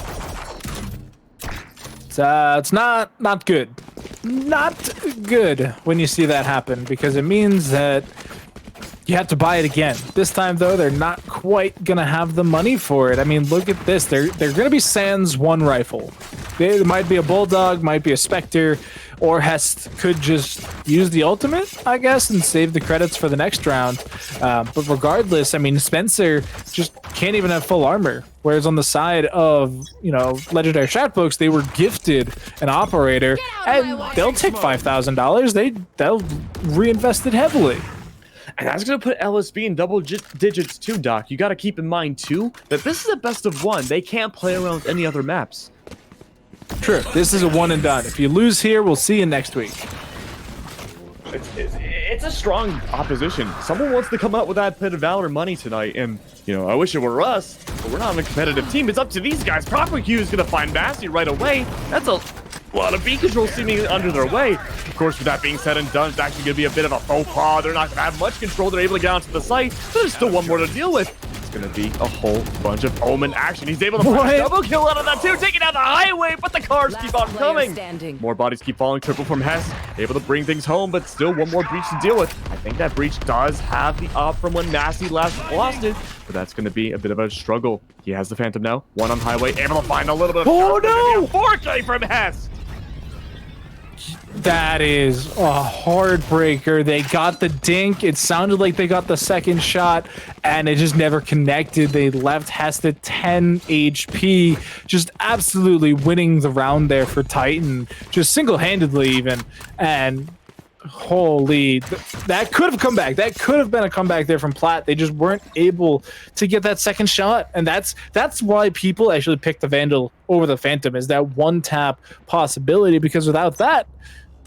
It's not good. Not good when you see that happen, because it means that you have to buy it again. This time, though, they're not quite gonna have the money for it. I mean, look at this. They're gonna be sans one rifle. There might be a Bulldog, might be a Spectre, or Hest could just use the ultimate, I guess, and save the credits for the next round. But regardless, I mean, Spencer just can't even have full armor. Whereas on the side of, Legendary Strat books, they were gifted an operator, and they'll take $5,000. They'll reinvest it heavily. And that's going to put LSB in double digits too, Doc. You got to keep in mind, too, that this is a best of one. They can't play around with any other maps. True. This is a one and done. If you lose here, we'll see you next week. It's a strong opposition. Someone wants to come out with that Pit of Valor money tonight, and, I wish it were us, but we're not a competitive team. It's up to these guys. Proper Q is going to find Massey right away. That's a lot of B control seemingly under their way. Of course, with that being said and done, it's actually going to be a bit of a faux pas. They're not going to have much control. They're able to get onto the site, but there's still one more to deal with. It's going to be a whole bunch of Omen action. He's able to find a double kill out of that too, taking down the highway, but the cars keep on coming. More bodies keep falling. Triple from Hess, able to bring things home, but still one more breach to deal with. I think that breach does have the op from when Massey last lost it, but that's going to be a bit of a struggle. He has the Phantom now. One on highway, able to find a little bit of... Oh no! 4K from Hess! That is a heartbreaker. They got the dink. It sounded like they got the second shot, and it just never connected. They left Hest at 10 HP, just absolutely winning the round there for Titan, just single-handedly even. And Holy, that could have come back. That could have been a comeback there from Platt. They just weren't able to get that second shot, and that's why people actually picked the Vandal over the Phantom, is that one tap possibility, because without that,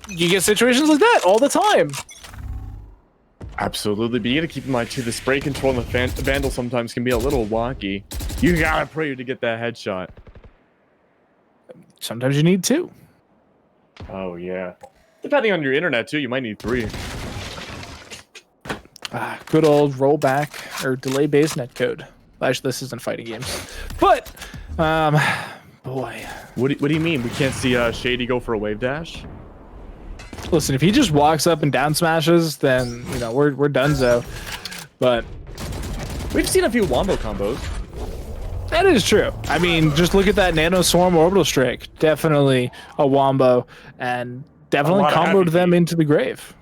you get situations like that all the time. Absolutely, but you gotta keep in mind too, the spray control on the Vandal sometimes can be a little wonky. You gotta pray to get that headshot. Sometimes you need two. Oh yeah. Depending on your internet too, you might need 3. Good old rollback or delay based netcode. Actually, this isn't fighting games, but boy. What do you mean? We can't see Shady go for a wave dash? Listen, if he just walks up and down smashes, then you know we're donezo. But We've seen a few wombo combos. that is true. I mean, just look at that Nano Swarm Orbital Strike. Definitely a wombo, and definitely comboed them into the grave.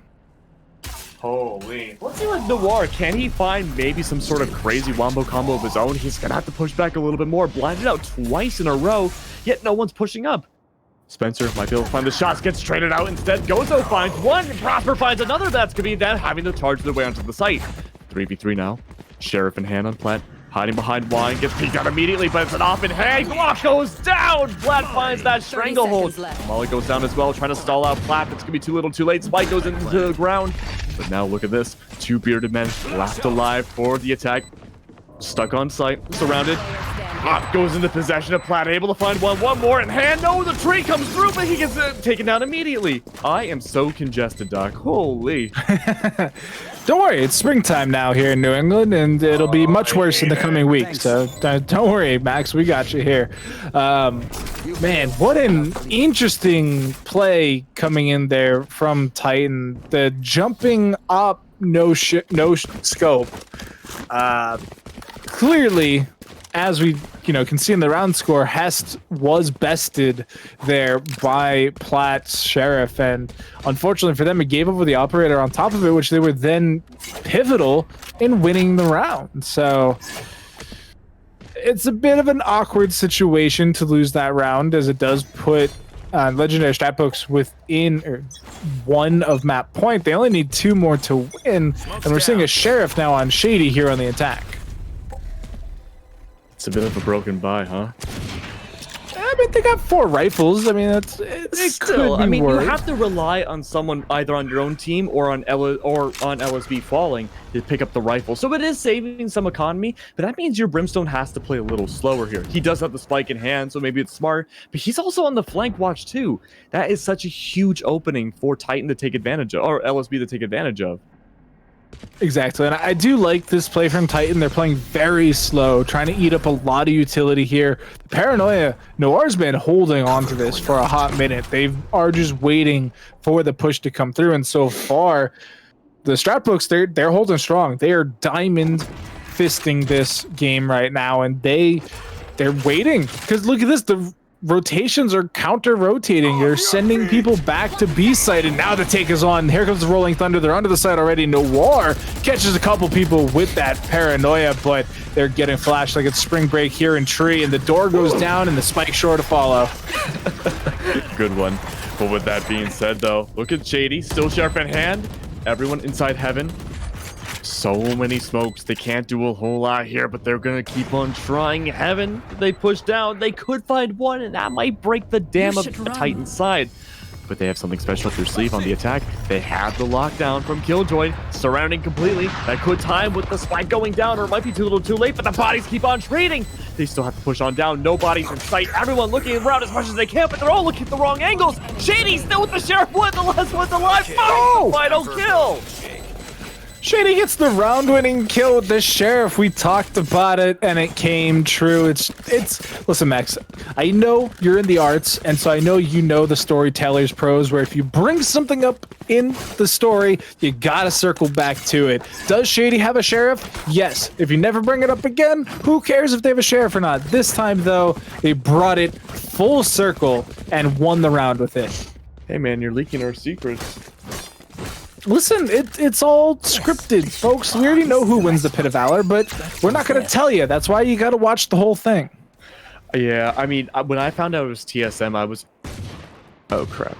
Holy. Let's see what Noir, can he find maybe some sort of crazy wombo combo of his own? He's gonna have to push back a little bit more. Blinded out twice in a row, yet no one's pushing up. Spencer might be able to find the shots, gets traded out instead. Gozo finds one, Prosper finds another. That's gonna be that, having to charge their way onto the site. 3v3 now. Sheriff in hand on Platt. Hiding behind Wine, gets peeked out immediately, but it's an off in hand. Glock goes down! Platt finds that stranglehold. Molly goes down as well, trying to stall out Platt. It's gonna be too little too late. Spike goes into the ground. But now look at this. 2 bearded men left alive for the attack. Stuck on site, surrounded. Goes into possession of Platt, able to find one more in hand. No, the tree comes through, but he gets taken down immediately. I am so congested, Doc. Holy. Don't worry, it's springtime now here in New England, and it'll be much worse in the coming weeks. So don't worry, Max, we got you here. Man, what an interesting play coming in there from Titan. The jumping up, no scope. Clearly, as we can see in the round score, Hest was bested there by Platt's Sheriff, and unfortunately for them, it gave over the operator on top of it, which they were then pivotal in winning the round. So it's a bit of an awkward situation to lose that round, as it does put Legendary Stratbooks within one of map point. They only need 2 more to win, and we're seeing a Sheriff now on Shady here on the attack. It's a bit of a broken buy, huh? I mean, they got 4 rifles. I mean, it's still. I mean, worse. you have to rely on someone either on your own team or on LSB falling to pick up the rifle. So it is saving some economy, but that means your Brimstone has to play a little slower here. He does have the spike in hand, so maybe it's smart, but he's also on the flank watch too. That is such a huge opening for Titan to take advantage of, or LSB to take advantage of. Exactly, and I do like this play from Titan. They're playing very slow, trying to eat up a lot of utility here. Paranoia, Noir's been holding on to this for a hot minute. They are just waiting for the push to come through, and so far, the Stratbooks, they're holding strong. They are diamond fisting this game right now, and they're waiting, because look at this, the rotations are counter-rotating. You're sending people back to B site, and now the take is on. Here comes the Rolling Thunder. They're under the site already. Noir catches a couple people with that Paranoia, but they're getting flashed like it's spring break here in Tree, and the door goes down, and the spike sure to follow. Good one. But with that being said, though, look at Shady. Still Sheriff in hand. Everyone inside heaven. So many smokes. They can't do a whole lot here, but they're going to keep on trying. Heaven, they push down. They could find one, and that might break the dam of the Titan side. But they have something special up their sleeve on the attack. They have the lockdown from Killjoy surrounding completely. That could time with the spike going down, or it might be too little too late, but the bodies keep on trading. They still have to push on down. No bodies in sight. Everyone looking around as much as they can, but they're all looking at the wrong angles. Shady still with the Sheriff. One, the last one's alive. Oh! Final kill. Shady gets the round-winning kill with the Sheriff. We talked about it, and it came true. Listen, Max, I know you're in the arts, and so I know you know the storyteller's pros, where if you bring something up in the story, you gotta circle back to it. Does Shady have a Sheriff? Yes. If you never bring it up again, who cares if they have a Sheriff or not? This time, though, they brought it full circle and won the round with it. Hey, man, you're leaking our secrets. Listen, it's all scripted, folks. We already know who wins the Pit of Valor, but we're not going to tell you. That's why you got to watch the whole thing. Yeah, I mean, when I found out it was TSM, I was... Oh, crap.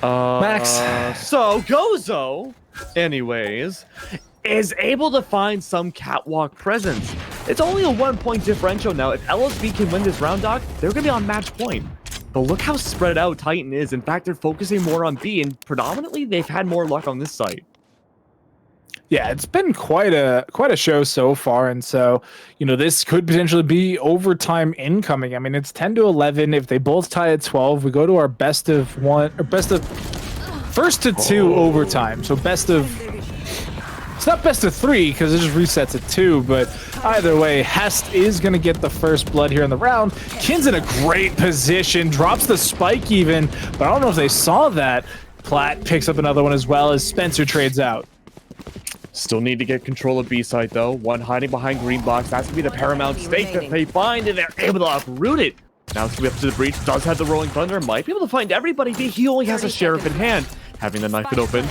Max. So Gozo, anyways, is able to find some catwalk presence. It's only a 1-point differential now. If LSB can win this round, Doc, they're going to be on match point. But look how spread out Titan is. In fact, they're focusing more on B, and predominantly they've had more luck on this site. Yeah, it's been quite a show so far, and so this could potentially be overtime incoming. I mean, it's 10-11. If they both tie at 12, we go to our best of first to two overtime. So it's not best of 3 because it just resets at 2, but either way, Hest is going to get the first blood here in the round. Kin's in a great position, drops the spike even, but I don't know if they saw that. Platt picks up another one as well as Spencer trades out. Still need to get control of B site though. One hiding behind green box. That's gonna be the paramount stake that they find, and they're able to uproot it. Now it's gonna be up to the breach. Does have the rolling thunder. Might be able to find everybody. But he only has a sheriff in hand. Having the knife it open.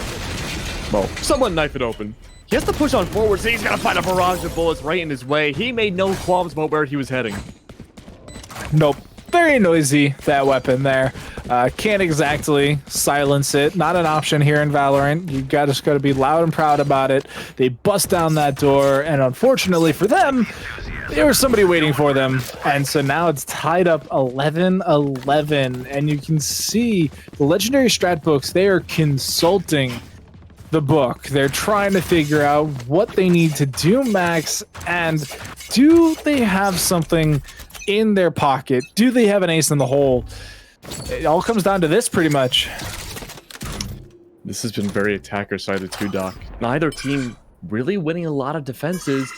Well, someone knife it open. He has to push on forward, so he's gonna find a barrage of bullets right in his way. He made no qualms about where he was heading. Nope. Very noisy, that weapon there. Can't exactly silence it. Not an option here in Valorant. You just got to be loud and proud about it. They bust down that door, and unfortunately for them, there was somebody waiting for them. And so now it's tied up 11-11. And you can see the Legendary Strat books, they are consulting the book. They're trying to figure out what they need to do, Max, and do they have something in their pocket? Do they have an ace in the hole? It all comes down to this pretty much. This has been very attacker-sided too, Doc. Neither team really winning a lot of defenses,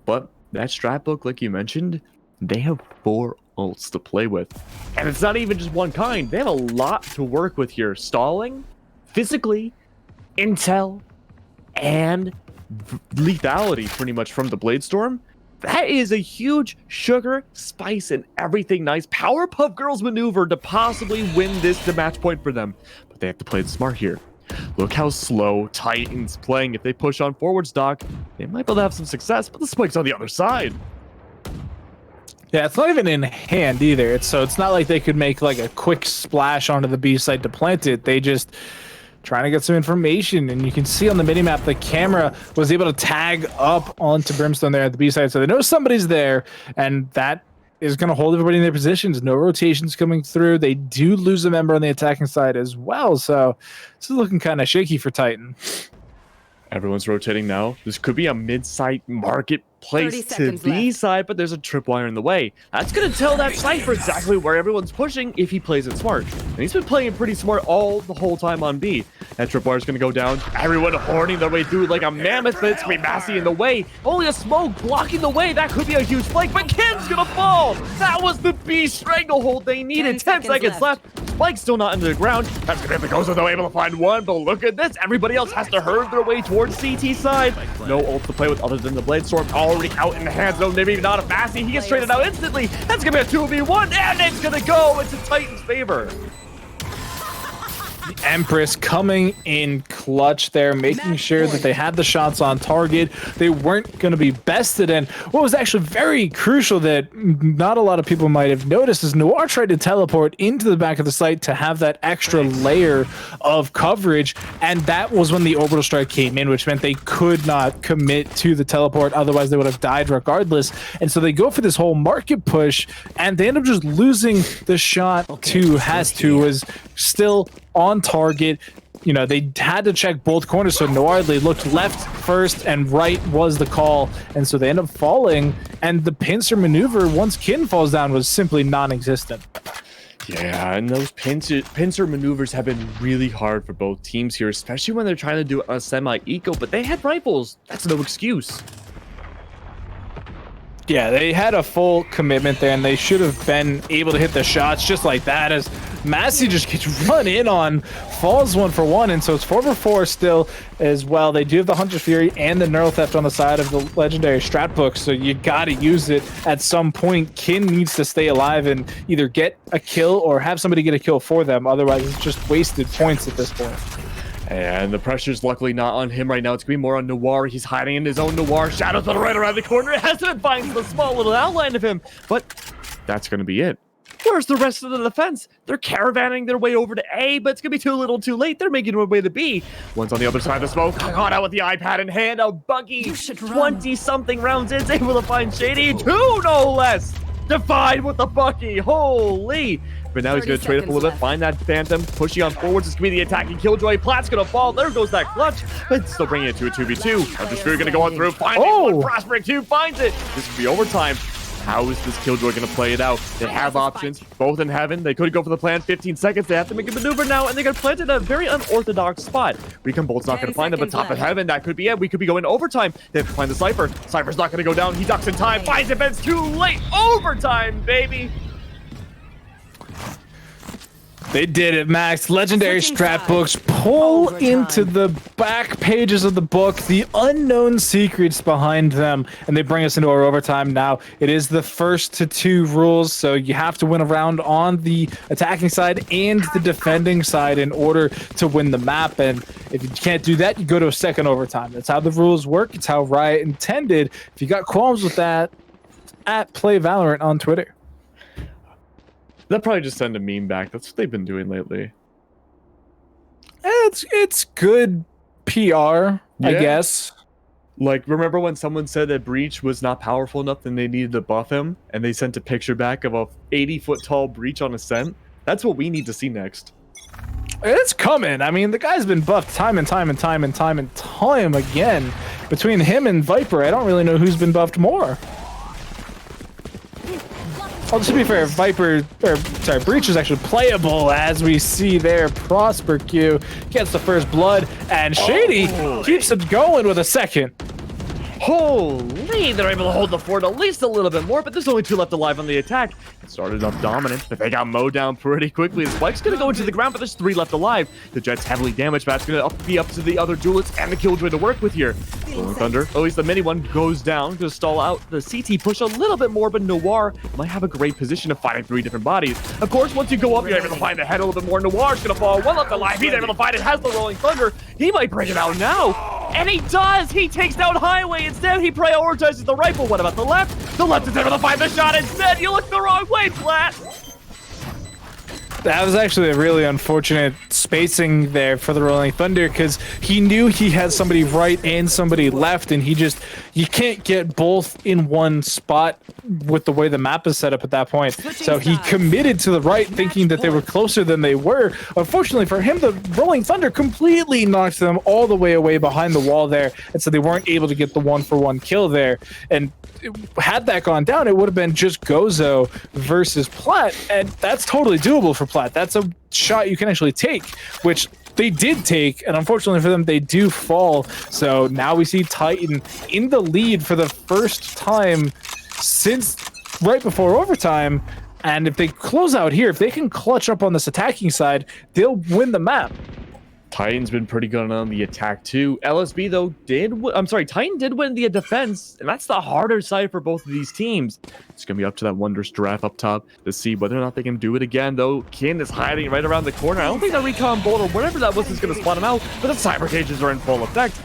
but that strat book, like you mentioned, they have 4 ults to play with. And it's not even just one kind. They have a lot to work with here. Stalling, physically, intel, and lethality pretty much from the Bladestorm. That is a huge sugar, spice, and everything nice Powerpuff Girls maneuver to possibly win this to match point for them. But they have to play it smart here. Look how slow Titan's playing. If they push on forwards, Doc, they might be able to have some success, but the spike's on the other side. Yeah, it's not even in hand either. So it's not like they could make like a quick splash onto the B site to plant it. They just trying to get some information, and you can see on the minimap the camera was able to tag up onto Brimstone there at the B side, so they know somebody's there, and that is going to hold everybody in their positions. No rotations coming through. They do lose a member on the attacking side as well, so this is looking kind of shaky for Titan. Everyone's rotating now. This could be a mid-site marketplace to B side, but there's a tripwire in the way. That's going to tell that Cypher exactly where everyone's pushing if he plays it smart. And he's been playing it pretty smart the whole time on B. That tripwire is going to go down. Everyone horning their way through like a mammoth, but it's going to be Massey in the way. Only a smoke blocking the way. That could be a huge flank, but Ken's going to fall. That was the B stranglehold they needed. 10 seconds left. Spike's still not into the ground. That's going to be the Gozo though, able to find one, but look at this. Everybody else has to herd their way towards CT side. No ult to play with other than the Bladestorm already out in the hands of maybe not a Massey. He gets traded out instantly. That's going to be a 2v1, and it's going to go into Titan's favor. The Empress coming in clutch there, making sure that they had the shots on target. They weren't going to be bested. And what was actually very crucial that not a lot of people might have noticed is Noir tried to teleport into the back of the site to have that extra layer of coverage. And that was when the orbital strike came in, which meant they could not commit to the teleport. Otherwise, they would have died regardless. And so they go for this whole market push, and they end up just losing the shot to Hest, who was still on target. You know, they had to check both corners, so Noir, they looked left first and right was the call, and so they end up falling, and the pincer maneuver once Kin falls down was simply non-existent. Yeah, and those pincer maneuvers have been really hard for both teams here, especially when they're trying to do a semi-eco, but they had rifles. That's no excuse. Yeah, they had a full commitment there, and they should have been able to hit the shots just like that, as Massey just gets run in on, falls 1-for-1, and so it's 4-for-4 still as well. They do have the Hunter's Fury and the Neural Theft on the side of the Legendary Strat book, so you gotta use it at some point. Kin needs to stay alive and either get a kill or have somebody get a kill for them, otherwise it's just wasted points at this point. And the pressure's luckily not on him right now. It's going to be more on Noir. He's hiding in his own Noir. Shadows to the right around the corner. Hesitant finds the small little outline of him. But that's going to be it. Where's the rest of the defense? They're caravanning their way over to A, but it's going to be too little too late. They're making their way to B. One's on the other side of the smoke. Caught out with the iPad in hand. A buggy 20-something rounds in. Able to find Shady. 2 no less. Defied with the Bucky. Holy. But now he's going to trade up a little bit, find that Phantom, pushing on forwards. It's going to be the attacking Killjoy. Platt's going to fall. There goes that clutch, but still bringing it to a 2v2. Hunter Spear going to go on through. Finally, one Frostbreak 2 finds it. This could be overtime. How is this Killjoy going to play it out? They have options, both in heaven. They could go for the plan. 15 seconds. They have to make a maneuver now, and they got planted in a very unorthodox spot. Recon Bolt's not going to find him, but top of heaven, that could be it. We could be going to overtime. They have to find the Cypher. Cypher's not going to go down. He ducks in time, finds it, but it's too late. Overtime, baby. They did it, Max. Legendary strat books pull into the back pages of the book the unknown secrets behind them, and they bring us into our overtime now. It is the first to 2 rules, so you have to win a round on the attacking side and the defending side in order to win the map, and if you can't do that, you go to a second overtime. That's how the rules work. It's how Riot intended. If you got qualms with that, at Play Valorant on Twitter. They'll probably just send a meme back. That's what they've been doing lately. It's good PR, I guess. Like, remember when someone said that Breach was not powerful enough and they needed to buff him, and they sent a picture back of a 80-foot tall Breach on Ascent? That's what we need to see next. It's coming. I mean, the guy's been buffed time and time again. Between him and Viper, I don't really know who's been buffed more. Well, to be fair, Breach is actually playable, as we see there. Prosper Q gets the first blood, and Shady keeps it going with a second. Holy, they're able to hold the fort at least a little bit more, but there's only 2 left alive on the attack. It started up dominant, but they got mowed down pretty quickly. The Spike's going to go into the ground, but there's 3 left alive. The Jet's heavily damaged, but that's going to be up to the other duelists and the Killjoy to work with here. Rolling Thunder, at least the mini one, goes down, going to stall out. The CT push a little bit more, but Noir might have a great position of fighting 3 different bodies. Of course, once you go up, you're able to find the head a little bit more. Noir's going to fall. 1 left alive. He's able to find it. Has the Rolling Thunder. He might bring it out now. And he does! He takes down Highway. Instead, he prioritizes the rifle. What about the left? The left is able to find the shot instead. You look the wrong way, Platt. That was actually a really unfortunate spacing there for the Rolling Thunder, because he knew he had somebody right and somebody left, and you can't get both in one spot with the way the map is set up at that point. So he committed to the right, thinking that they were closer than they were. Unfortunately for him, the Rolling Thunder completely knocked them all the way away behind the wall there, and so they weren't able to get the 1-for-1 kill there. And had that gone down, it would have been just Gozo versus Platt, and that's totally doable for Platt. That's a shot you can actually take, which they did take, and unfortunately for them, they do fall. So now we see Titan in the lead for the first time since right before overtime, and if they close out here, if they can clutch up on this attacking side, they'll win the map. Titan's been pretty good on the attack too. LSB though Titan did win the defense, and that's the harder side for both of these teams. It's gonna be up to that Wondrous Giraffe up top to see whether or not they can do it again though. Kin is hiding right around the corner. I don't think that Recon Bolt or whatever that was is gonna spot him out, but the Cyber Cages are in full effect.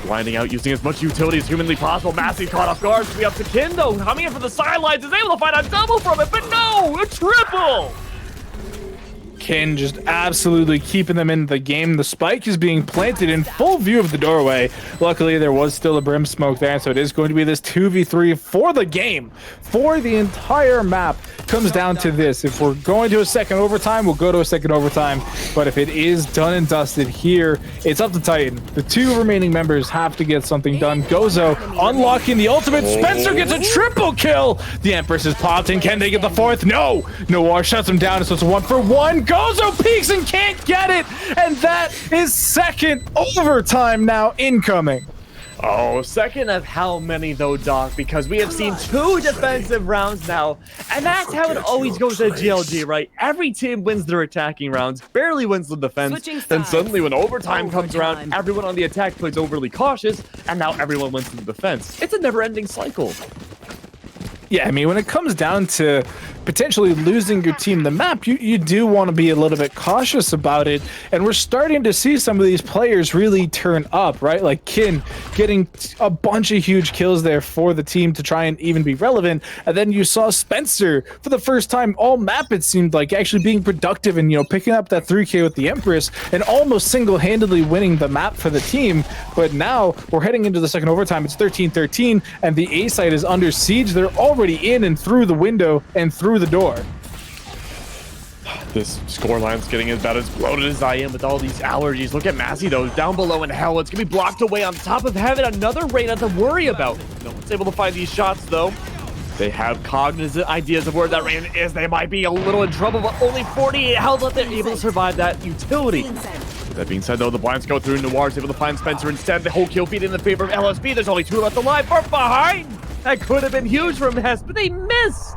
Blinding out, using as much utility as humanly possible. Massey caught off guard. It's gonna be up to Kin though. Coming in from the sidelines, is able to find a double from it, but no, a triple! Kin just absolutely keeping them in the game. The spike is being planted in full view of the doorway. Luckily, there was still a brim smoke there, so it is going to be this 2v3 for the game. For the entire map, comes down to this. If we're going to a second overtime, we'll go to a second overtime. But if it is done and dusted here, it's up to Titan. The 2 remaining members have to get something done. Gozo unlocking the ultimate. Spencer gets a triple kill. The Empress is popped, and can they get the 4th? No! Noir shuts him down, so it's a 1-for-1. Gozo peeks and can't get it! And that is second overtime now incoming. Oh, second of how many though, Doc? Because we have seen 2 defensive rounds now, and that's how it always goes at GLG, right? Every team wins their attacking rounds, barely wins the defense, then suddenly when overtime comes around, everyone on the attack plays overly cautious, and now everyone wins the defense. It's a never-ending cycle. Yeah, I mean, when it comes down to potentially losing your team the map, you do want to be a little bit cautious about it. And we're starting to see some of these players really turn up, right? Like Kin getting a bunch of huge kills there for the team to try and even be relevant. And then you saw Spencer for the first time all map, it seemed like, actually being productive and, you know, picking up that 3K with the Empress and almost single-handedly winning the map for the team. But now we're heading into the second overtime. It's 13-13 and the A site is under siege. They're already in and through the window and through the door. This scoreline's getting about as bloated as I am with all these allergies. Look at Massey, though, down below in hell. It's going to be blocked away on top of having another Reyna to worry about. No one's able to find these shots, though. They have cognizant ideas of where that Reyna is. They might be a little in trouble, but only 48 health left. They're able to survive that utility. That being said, though, the blinds go through. Noir's able to find Spencer instead. The whole kill feed in the favor of LSB. There's only 2 left alive. Far behind. That could have been huge from Hess, but they miss.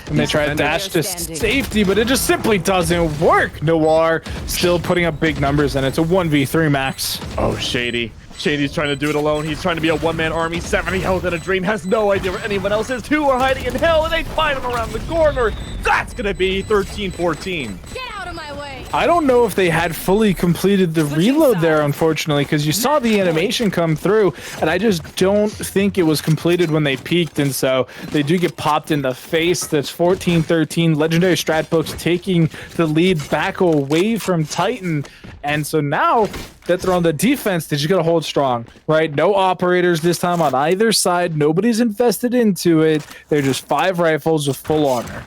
And they try to dash to safety, but it just simply doesn't work. Noir still putting up big numbers, and it's a 1v3 max. Oh, Shady. Shady's trying to do it alone. He's trying to be a one-man army. 70 health in a dream. Has no idea where anyone else is. 2 are hiding in hell, and they find him around the corner. That's going to be 13-14. Get out of my way. I don't know if they had fully completed the reload there, unfortunately, because you saw the animation come through, and I just don't think it was completed when they peaked, and so they do get popped in the face. That's 14-13. Legendary Strat Books taking the lead back away from Titan, and so now that they're on the defense, they just gotta hold strong, right? No operators this time on either side. Nobody's invested into it. They're just 5 rifles with full armor.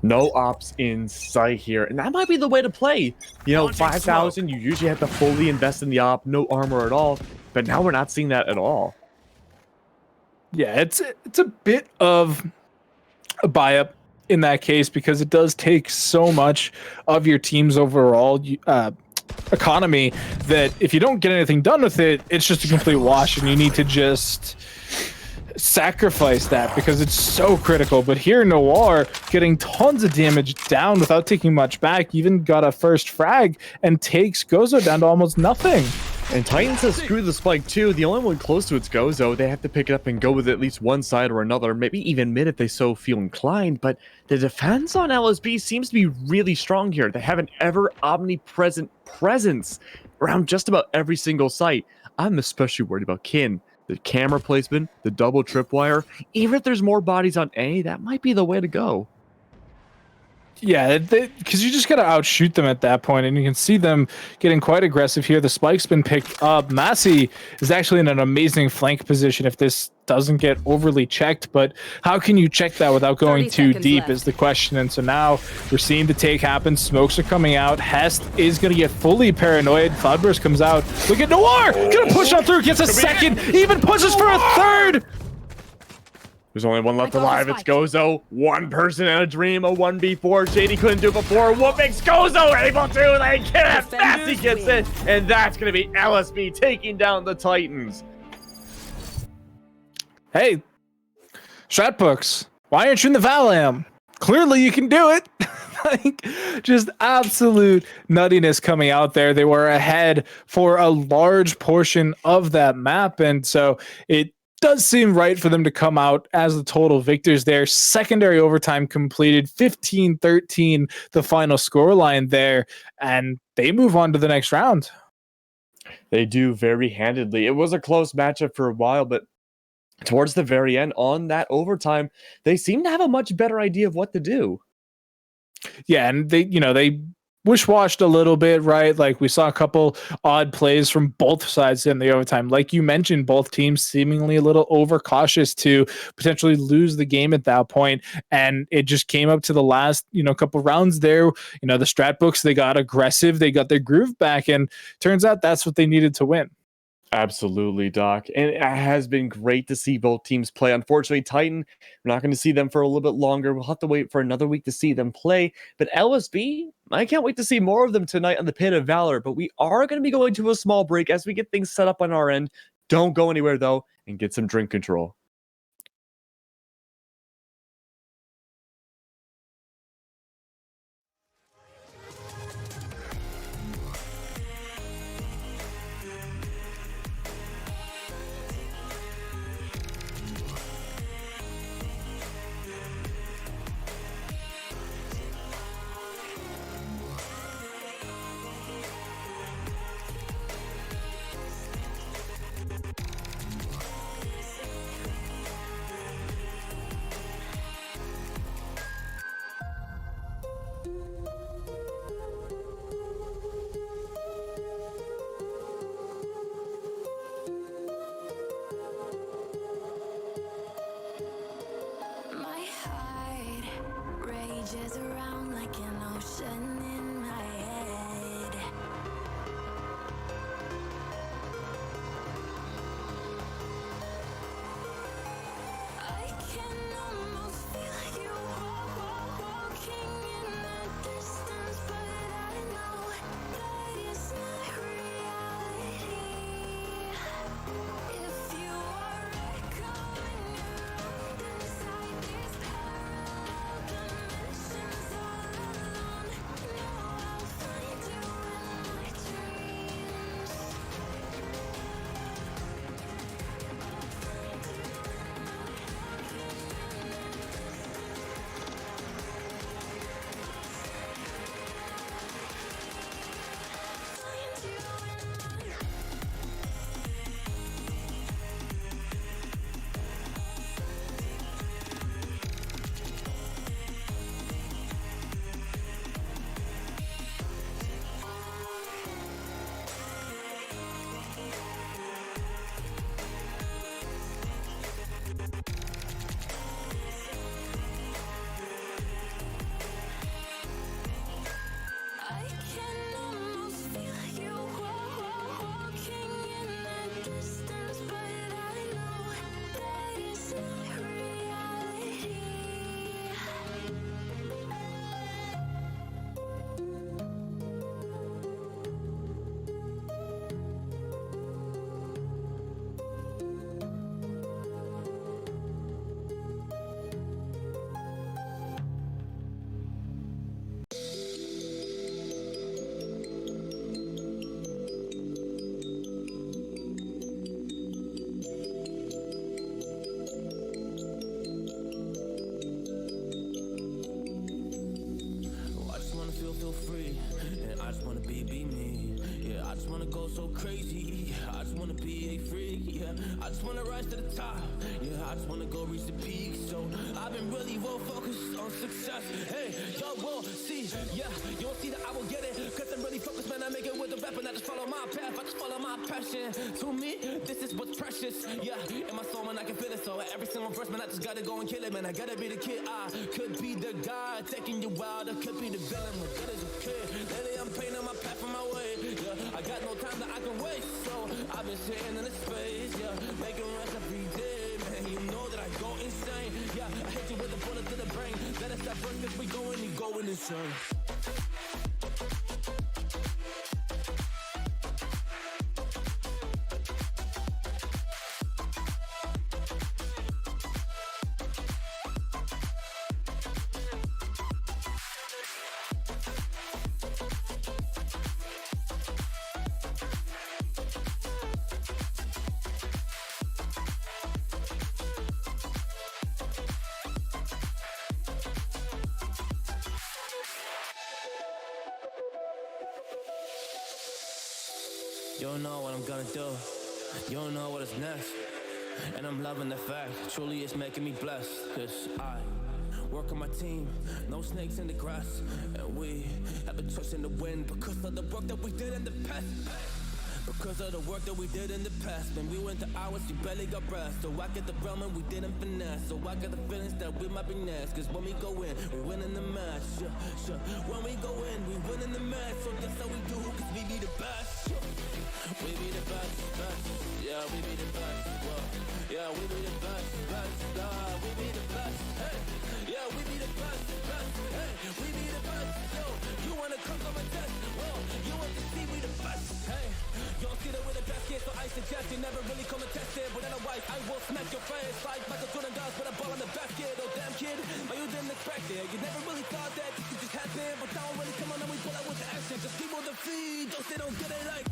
No ops in sight here, and that might be the way to play. You know, 5,000, you usually have to fully invest in the op, no armor at all, but now we're not seeing that at all. Yeah, it's a bit of a buy-up in that case because it does take so much of your team's overall economy that if you don't get anything done with it, it's just a complete wash, and you need to just sacrifice that because it's so critical. But here Noir getting tons of damage down without taking much back, even got a first frag and takes Gozo down to almost nothing. And Titan says screw the spike too. The only one close to it's Gozo. They have to pick it up and go with at least one side or another, maybe even mid if they so feel inclined. But the defense on LSB seems to be really strong here. They have an ever omnipresent presence around just about every single site. I'm especially worried about Kin. The camera placement, the double tripwire. Even if there's more bodies on A, that might be the way to go. Yeah, because you just got to outshoot them at that point, and you can see them getting quite aggressive here. The spike's been picked up. Massey is actually in an amazing flank position if this doesn't get overly checked, but how can you check that without going too deep left is the question. And so now we're seeing the take happen. Smokes are coming out. Hest is going to get fully paranoid. Cloudburst comes out. Look at Noir! Gonna push on through, gets a second, even pushes for a third! There's only one left alive. It's Gozo. One person in a dream, a 1v4. Shady couldn't do it before. What makes Gozo able to? They get it. Massey gets it. And that's going to be LSB taking down the Titans. Hey, Stratbooks, why aren't you in the Valam? Clearly you can do it. Like, just absolute nuttiness coming out there. They were ahead for a large portion of that map. And so it does seem right for them to come out as the total victors there. Secondary overtime completed, 15-13, the final scoreline there, and they move on to the next round. They do very handedly. It was a close matchup for a while, but towards the very end, on that overtime, they seem to have a much better idea of what to do. Yeah, and they wish-washed a little bit, right? Like, we saw a couple odd plays from both sides in the overtime. Like you mentioned, both teams seemingly a little overcautious to potentially lose the game at that point. And it just came up to the last, couple rounds there. The Strat Books, they got aggressive. They got their groove back. And turns out that's what they needed to win. Absolutely, Doc. And it has been great to see both teams play. Unfortunately, Titan, we're not going to see them for a little bit longer. We'll have to wait for another week to see them play. But LSB, I can't wait to see more of them tonight on the Pit of Valor. But we are going to be going to a small break as we get things set up on our end. Don't go anywhere, though, and get some drink control. Jazz around like an ocean in my head. I can almost feel you walking in the distance, but I know that it's not reality. If you are echoing around inside these parallel dimensions all alone, know I'll find you in my dreams. Find you in my I can almost feel you walking in the distance, but I know that it's not reality. I just wanna feel free, and I just wanna be me. Yeah, I just wanna go so crazy. Yeah, I just wanna be a freak. Yeah, I just wanna rise to the top. Yeah, I just wanna go reach the peak. So I've been really well focused on success. Hey, y'all will see. Yeah, you won't see that I will get it. Cause I'm really focused, man. I make it with the rap and I just follow my path. I just follow my passion. To me, this is what's precious. Yeah, in my soul, man, I can feel it. So every single verse, man, I just gotta go and kill it, man. I gotta be the kid. I could be the guy taking you wild. I could be the villain. What good as a kid? Lately, I'm painting my path on my way. Yeah, I got no time that I can waste. So I've been sitting in the space. Yeah, making rest every day, man. You know that I go insane. Yeah, I hit you with a bullet to the brain. Let us that first if we going, you going insane. You don't know what I'm gonna do. You don't know what is next. And I'm loving the fact, truly it's making me blessed. Cause I work on my team, no snakes in the grass. And we have a choice in the wind because of the work that we did in the past. Because of the work that we did in the past. Man, we went to hours, we barely got rest. So I get the realm and we didn't finesse. So I got the feelings that we might be next. Cause when we go in, we win in the match. When we go in, we win in the match. So that's how we do, cause we be the best. We be the best, best. Yeah, we be the best. Whoa. Yeah, we be the best, best. We be the best. Hey, yeah, we be the best, best. Hey, we be the best. Yo, you wanna come to my test? Whoa, you want to see we the best? Hey, you don't see that we're the best kid, so I suggest you never really come and test it. But otherwise, I will smack your face like Michael Jordan does with a ball in the basket. Oh damn kid, but you didn't expect it. You never really thought that this could just happen. But now when come on and we pull out with the action, just people the feed, those they don't get it like.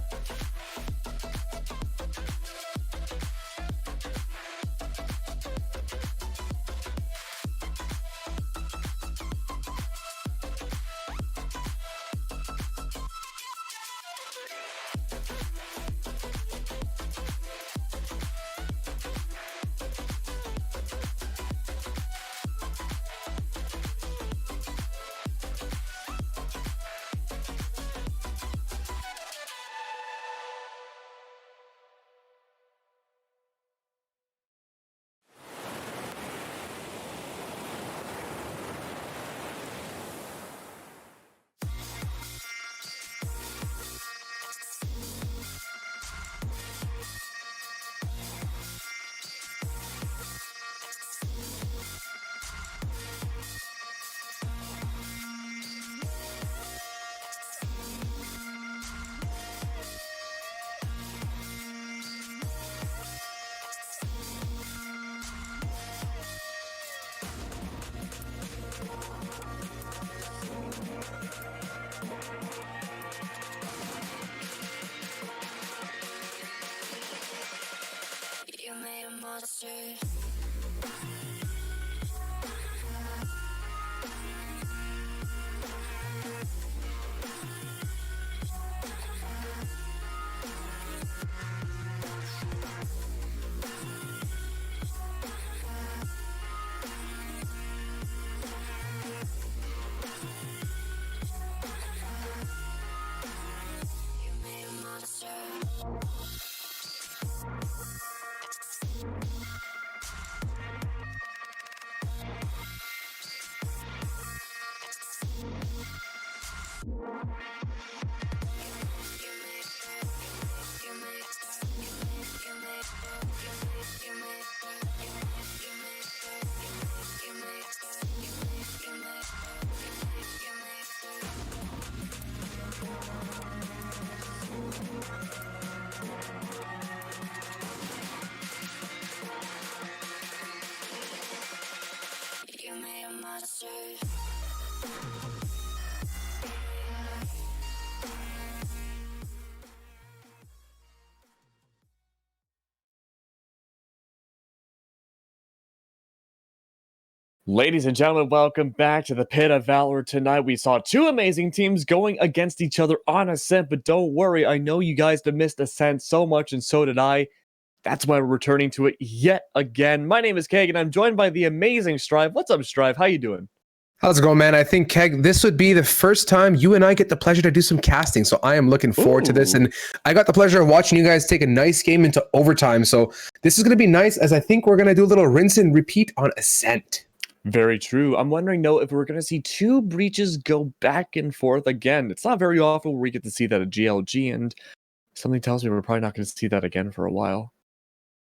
Ladies and gentlemen, welcome back to the Pit of Valor. Tonight we saw two amazing teams going against each other on Ascent, but don't worry, I know you guys have missed Ascent so much, and so did I. That's why we're returning to it yet again. My name is Keg, and I'm joined by the amazing Strive. What's up, Strive? How you doing? How's it going, man? I think, Keg, this would be the first time you and I get the pleasure to do some casting, so I am looking forward to this. And I got the pleasure of watching you guys take a nice game into overtime, so this is going to be nice, as I think we're going to do a little rinse and repeat on Ascent. Very true. I'm wondering, though, if we're going to see two breaches go back and forth again. It's not very often where we get to see that at GLG, and something tells me we're probably not going to see that again for a while.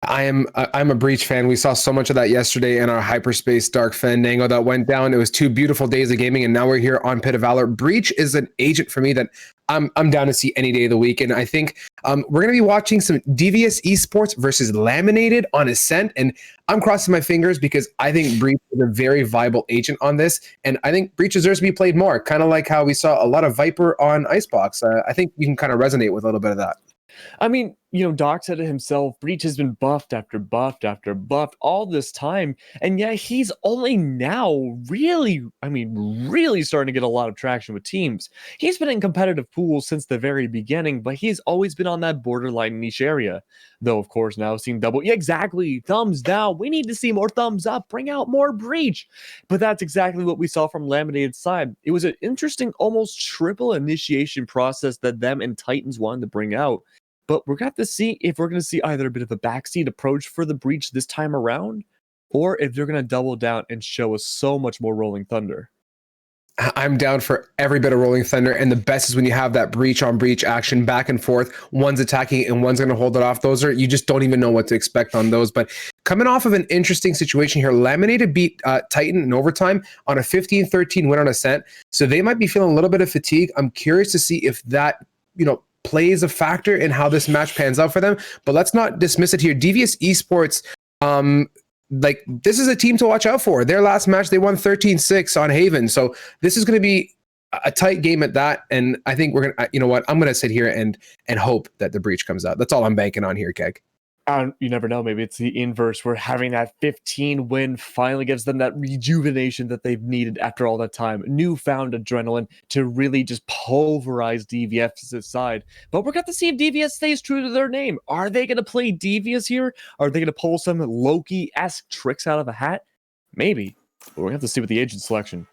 I'm a Breach fan. We saw so much of that yesterday in our Hyperspace Dark Fandango that went down. It was 2 beautiful days of gaming, and now we're here on Pit of Valor. Breach is an agent for me that I'm down to see any day of the week, and I think we're going to be watching some Devious Esports versus Laminated on Ascent, and I'm crossing my fingers because I think Breach is a very viable agent on this, and I think Breach deserves to be played more, kind of like how we saw a lot of Viper on Icebox. I think you can kind of resonate with a little bit of that. I mean, Doc said it himself, Breach has been buffed after buffed after buffed all this time, and yet he's only now really starting to get a lot of traction with teams. He's been in competitive pools since the very beginning, but he's always been on that borderline niche area. Though, of course, now seeing double, yeah, exactly, thumbs down. We need to see more thumbs up, bring out more Breach. But that's exactly what we saw from Laminated side. It was an interesting, almost triple initiation process that them and Titans wanted to bring out. But we're going to have to see if we're going to see either a bit of a backseat approach for the Breach this time around, or if they're going to double down and show us so much more Rolling Thunder. I'm down for every bit of Rolling Thunder, and the best is when you have that breach on breach action back and forth. One's attacking and one's going to hold it off. Those are, you just don't even know what to expect on those. But coming off of an interesting situation here, Laminated beat Titan in overtime on a 15-13 win on Ascent. So they might be feeling a little bit of fatigue. I'm curious to see if that, plays a factor in how this match pans out for them. But let's not dismiss it here. Devious Esports, this is a team to watch out for. Their last match, they won 13-6 on Haven. So this is going to be a tight game at that. And I think we're going to, I'm going to sit here and hope that the breach comes out. That's all I'm banking on here, Keg. You never know. Maybe it's the inverse, where having that 15 win finally gives them that rejuvenation that they've needed after all that time. Newfound adrenaline to really just pulverize DVS's side. But we're going to see if DVS stays true to their name. Are they going to play Devious here? Are they going to pull some Loki-esque tricks out of a hat? Maybe. But we're going to have to see with the agent selection.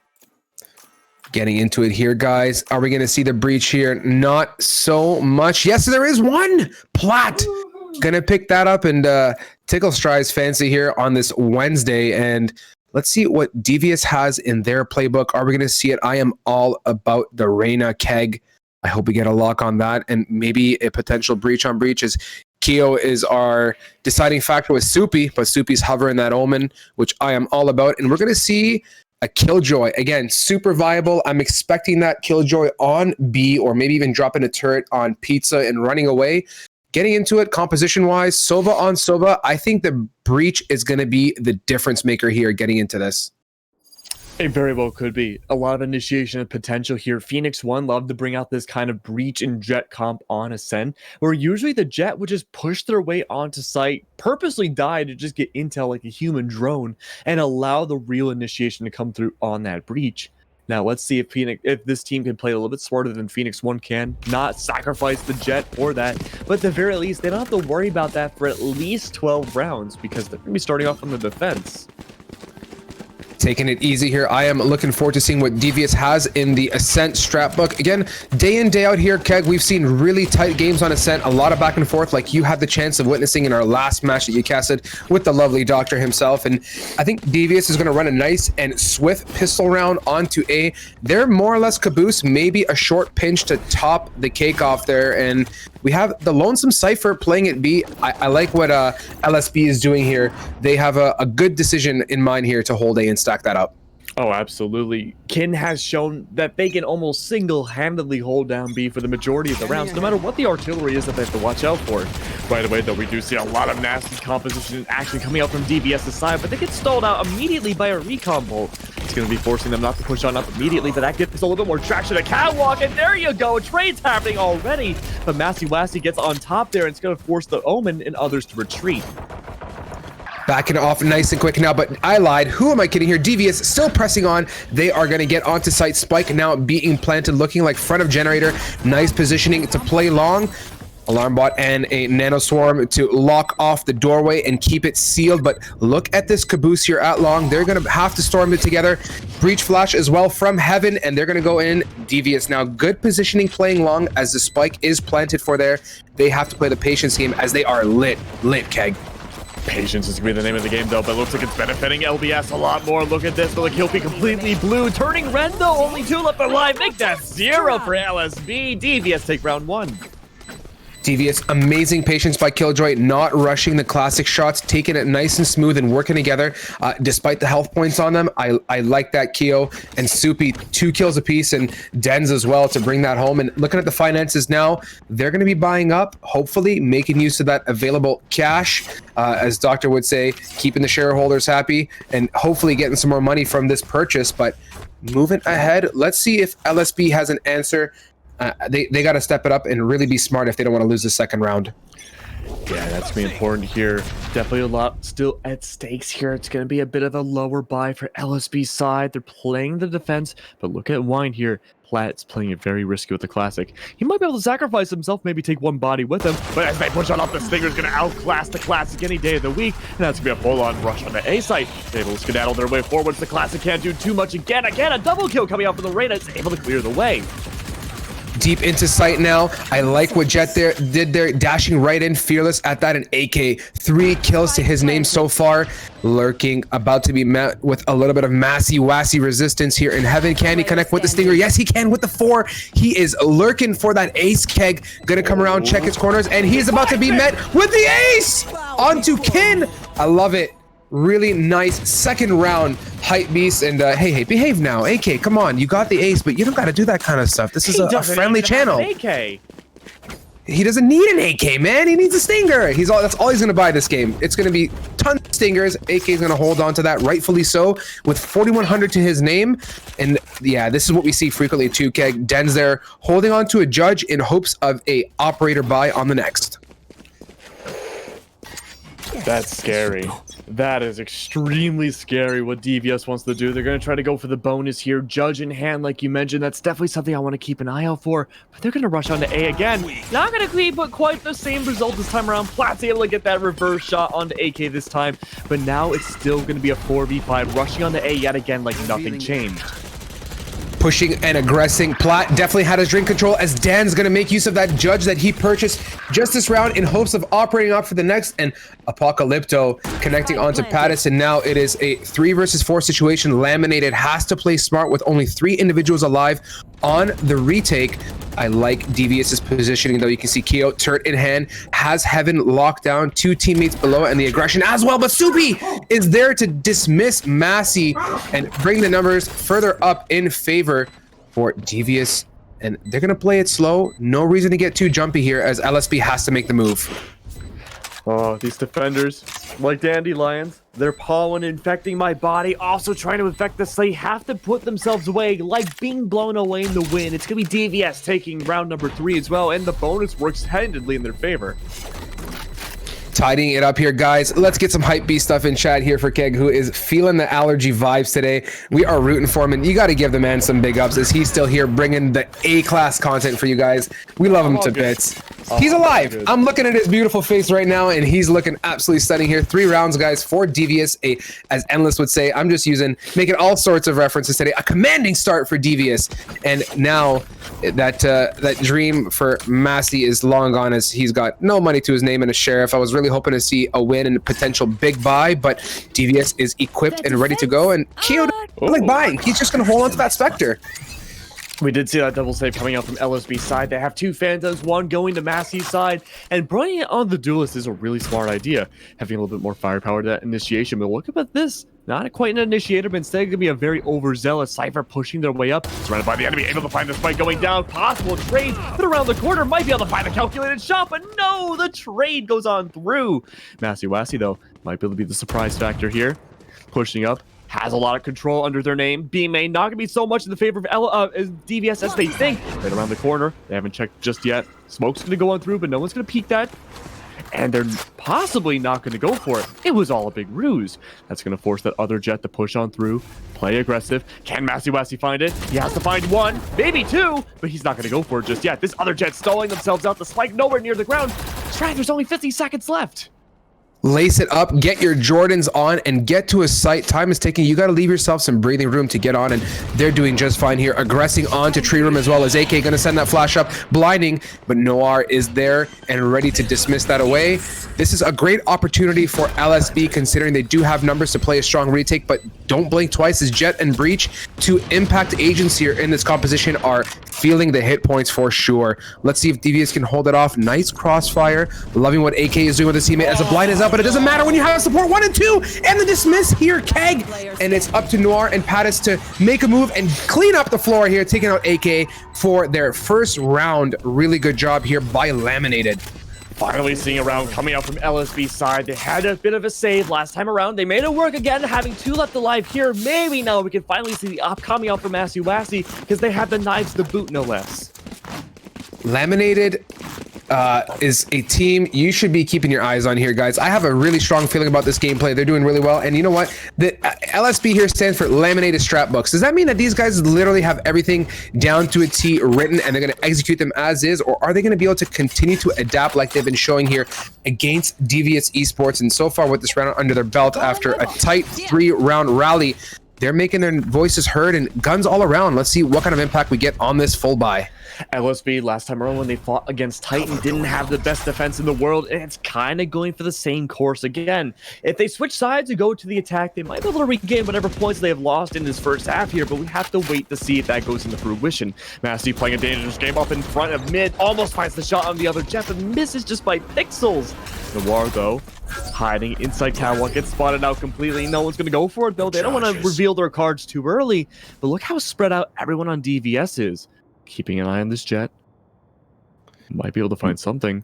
Getting into it here, guys. Are we going to see the breach here? Not so much. Yes, there is one. Plat. Gonna pick that up and tickle Stride's fancy here on this Wednesday, and let's see what Devious has in their playbook. Are we gonna see it? I am all about the Reyna, Keg. I hope we get a lock on that, and maybe a potential breach on breach, as Keo is our deciding factor with Soupy, but Soupy's hovering that Omen, which I am all about, and we're gonna see a Killjoy. Again, super viable. I'm expecting that Killjoy on B, or maybe even dropping a turret on Pizza and running away. Getting into it, composition-wise, Sova on Sova, I think the breach is going to be the difference maker here getting into this. It very well could be. A lot of initiation and potential here. Phoenix One love to bring out this kind of breach and jet comp on Ascent, where usually the jet would just push their way onto site, purposely die to just get intel like a human drone, and allow the real initiation to come through on that breach. Now let's see if this team can play a little bit smarter than Phoenix One can, not sacrifice the jet or that, but at the very least, they don't have to worry about that for at least 12 rounds because they're going to be starting off on the defense. Taking it easy here. I am looking forward to seeing what Devious has in the Ascent strat book. Again, day in, day out here, Keg, we've seen really tight games on Ascent, a lot of back and forth, like you had the chance of witnessing in our last match that you casted with the lovely Doctor himself. And I think Devious is going to run a nice and swift pistol round onto A. They're more or less caboose, maybe a short pinch to top the cake off there. And we have the Lonesome Cypher playing at B. I like what LSB is doing here. They have a good decision in mind here to hold A and stack that up. Oh, absolutely. Kin has shown that they can almost single-handedly hold down B for the majority of the rounds, no matter what the artillery is that they have to watch out for. Right away, though, we do see a lot of nasty composition actually coming out from DVS's side, but they get stalled out immediately by a recon bolt. It's going to be forcing them not to push on up immediately, but that gives us a little bit more traction. A catwalk, and there you go. Trade's happening already. But Massey Wassey gets on top there, and it's going to force the Omen and others to retreat. Backing off nice and quick now, but I lied. Who am I kidding here? Devious still pressing on. They are going to get onto site. Spike now being planted, looking like front of generator. Nice positioning to play long. Alarm bot and a nano swarm to lock off the doorway and keep it sealed. But look at this caboose here at long. They're going to have to storm it together. Breach flash as well from heaven, and they're going to go in. Devious now good positioning playing long as the spike is planted for there. They have to play the patience game as they are lit, Keg. Patience is going to be the name of the game, though, but looks like it's benefiting LBS a lot more. Look at this, but the kill be completely blue. Turning red, though, only 2 left alive. Make that 0 for LSB. Devious take round 1. Devious, amazing patience by Killjoy, not rushing the classic shots, taking it nice and smooth and working together. Despite the health points on them, I like that. Keo and Soupy, 2 kills apiece, and Dens as well to bring that home. And looking at the finances now, they're going to be buying up, hopefully making use of that available cash, as Doctor would say, keeping the shareholders happy, and hopefully getting some more money from this purchase. But moving ahead, let's see if LSB has an answer. They got to step it up and really be smart if they don't want to lose the second round. Yeah, that's going to be important here. Definitely a lot still at stakes here. It's going to be a bit of a lower buy for LSB's side. They're playing the defense, but look at Wine here. Platt's playing it very risky with the classic. He might be able to sacrifice himself, maybe take one body with him, but as they push on up, the Stinger's going to outclass the classic any day of the week, and that's going to be a full-on rush on the A site. They're able to skedaddle their way forwards. The classic can't do too much again. A double kill coming out from the Reyna. It's able to clear the way. Deep into sight now. I like what Jet did there, dashing right in, fearless at that, an AK. 3 kills to his name so far. Lurking, about to be met with a little bit of Massey Wassey resistance here in heaven. Can he connect with the Stinger? Yes, he can with the 4. He is lurking for that ace. Keg gonna come around, check his corners, and he's about to be met with the ace onto Kin. I love it. Really nice second round hype beast. And hey, behave now. AK, come on, you got the ace, but you don't got to do that kind of stuff. This is a friendly channel. AK. He doesn't need an AK, man. He needs a Stinger. That's all he's gonna buy this game. It's gonna be tons of Stingers. AK's gonna hold on to that, rightfully so, with 4,100 to his name. And yeah, this is what we see frequently too. Keg, Den's there holding on to a judge in hopes of a operator buy on the next. That's scary. That is extremely scary what DVS wants to do. They're going to try to go for the bonus here. Judge in hand, like you mentioned. That's definitely something I want to keep an eye out for. But they're going to rush on to A again. Not going to keep quite the same result this time around. Platt's able to get that reverse shot onto AK this time. But now it's still going to be a 4v5. Rushing on to A yet again like nothing changed. Pushing and aggressing. Platt definitely had his drink control as Dan's going to make use of that judge that he purchased just this round in hopes of operating up for the next. And Apocalypto connecting onto Patterson. Now it is a 3 versus 4 situation. Laminated has to play smart with only 3 individuals alive on the retake. I like Devious's positioning, though. You can see Keo, turret in hand, has Heaven locked down, 2 teammates below, and the aggression as well. But Soupy is there to dismiss Massey and bring the numbers further up in favor for Devious. And they're going to play it slow. No reason to get too jumpy here as LSB has to make the move. Oh, these defenders, like dandelions, they're pollen infecting my body, also trying to infect the slate, have to put themselves away like being blown away in the wind. It's going to be DVS taking round number 3 as well, and the bonus works handedly in their favor. Tidying it up here, guys. Let's get some hype beast stuff in chat here for Keg, who is feeling the allergy vibes today. We are rooting for him, and you got to give the man some big ups as he's still here bringing the A-class content for you guys. We love him to bits. He's alive. I'm looking at his beautiful face right now, and he's looking absolutely stunning here. 3 rounds, guys, for Devious, as Endless would say. I'm just making all sorts of references today. A commanding start for Devious, and now that dream for Massey is long gone as he's got no money to his name and a sheriff. I was really hoping to see a win and a potential big buy, but Devious is equipped and ready to go, and Keo doesn't like buying. He's just going to hold on to that Spectre. We did see that double save coming out from LSB's side. They have 2 Phantoms, 1 going to Massey's side, and bringing it on the Duelist is a really smart idea. Having a little bit more firepower to that initiation, but look at this. Not quite an initiator, but instead going to be a very overzealous Cypher pushing their way up. Surrounded by the enemy, able to find the spike going down. Possible trade, but around the corner might be able to find a calculated shot, but no, the trade goes on through. Massey Wassey, though, might be able to be the surprise factor here. Pushing up. Has a lot of control under their name. B main not going to be so much in the favor of DVS as they think. Right around the corner. They haven't checked just yet. Smoke's going to go on through, but no one's going to peek that. And they're possibly not going to go for it. It was all a big ruse. That's going to force that other jet to push on through. Play aggressive. Can Massey Wassey find it? He has to find 1, maybe 2, but he's not going to go for it just yet. This other jet stalling themselves out. The spike nowhere near the ground. Strike, there's only 50 seconds left. Lace it up, get your Jordans on, and get to a site. Time is ticking. You got to leave yourself some breathing room to get on, and they're doing just fine here. Aggressing onto Tree Room as well as AK going to send that flash up, blinding, but Noir is there and ready to dismiss that away. This is a great opportunity for LSB considering they do have numbers to play a strong retake, but don't blink twice as Jet and Breach, 2 impact agents here in this composition, are feeling the hit points for sure. Let's see if Devious can hold it off. Nice crossfire. Loving what AK is doing with his teammate as the blind is up, but it doesn't matter when you have support 1 and 2, and the dismiss here, Keg, and it's up to Noir and Pattis to make a move and clean up the floor here, taking out AK for their first round. Really good job here by Laminated. Finally seeing a round coming out from LSB's side. They had a bit of a save last time around. They made it work again, having 2 left alive here. Maybe now we can finally see the op coming out from Massey Wassey because they have the knives to boot, no less. Laminated is a team you should be keeping your eyes on here, guys. I have a really strong feeling about this gameplay. They're doing really well, and you know what? The LSB here stands for Laminated Strap Books. Does that mean that these guys literally have everything down to a T written, and they're going to execute them as is, or are they going to be able to continue to adapt like they've been showing here against Devious Esports? And so far with this round under their belt, after a tight 3-round rally, they're making their voices heard and guns all around. Let's see what kind of impact we get on this full buy. LSB last time around when they fought against Titan didn't have the best defense in the world, and it's kind of going for the same course again. If they switch sides and go to the attack, they might be able to regain whatever points they have lost in this first half here, but we have to wait to see if that goes into fruition. Massey playing a dangerous game up in front of mid, almost finds the shot on the other jet, but misses just by pixels. Noir, though, hiding inside catwalk, gets spotted out completely. No one's going to go for it, though. They don't want to reveal their cards too early, but look how spread out everyone on DVS is. Keeping an eye on this jet. Might be able to find something.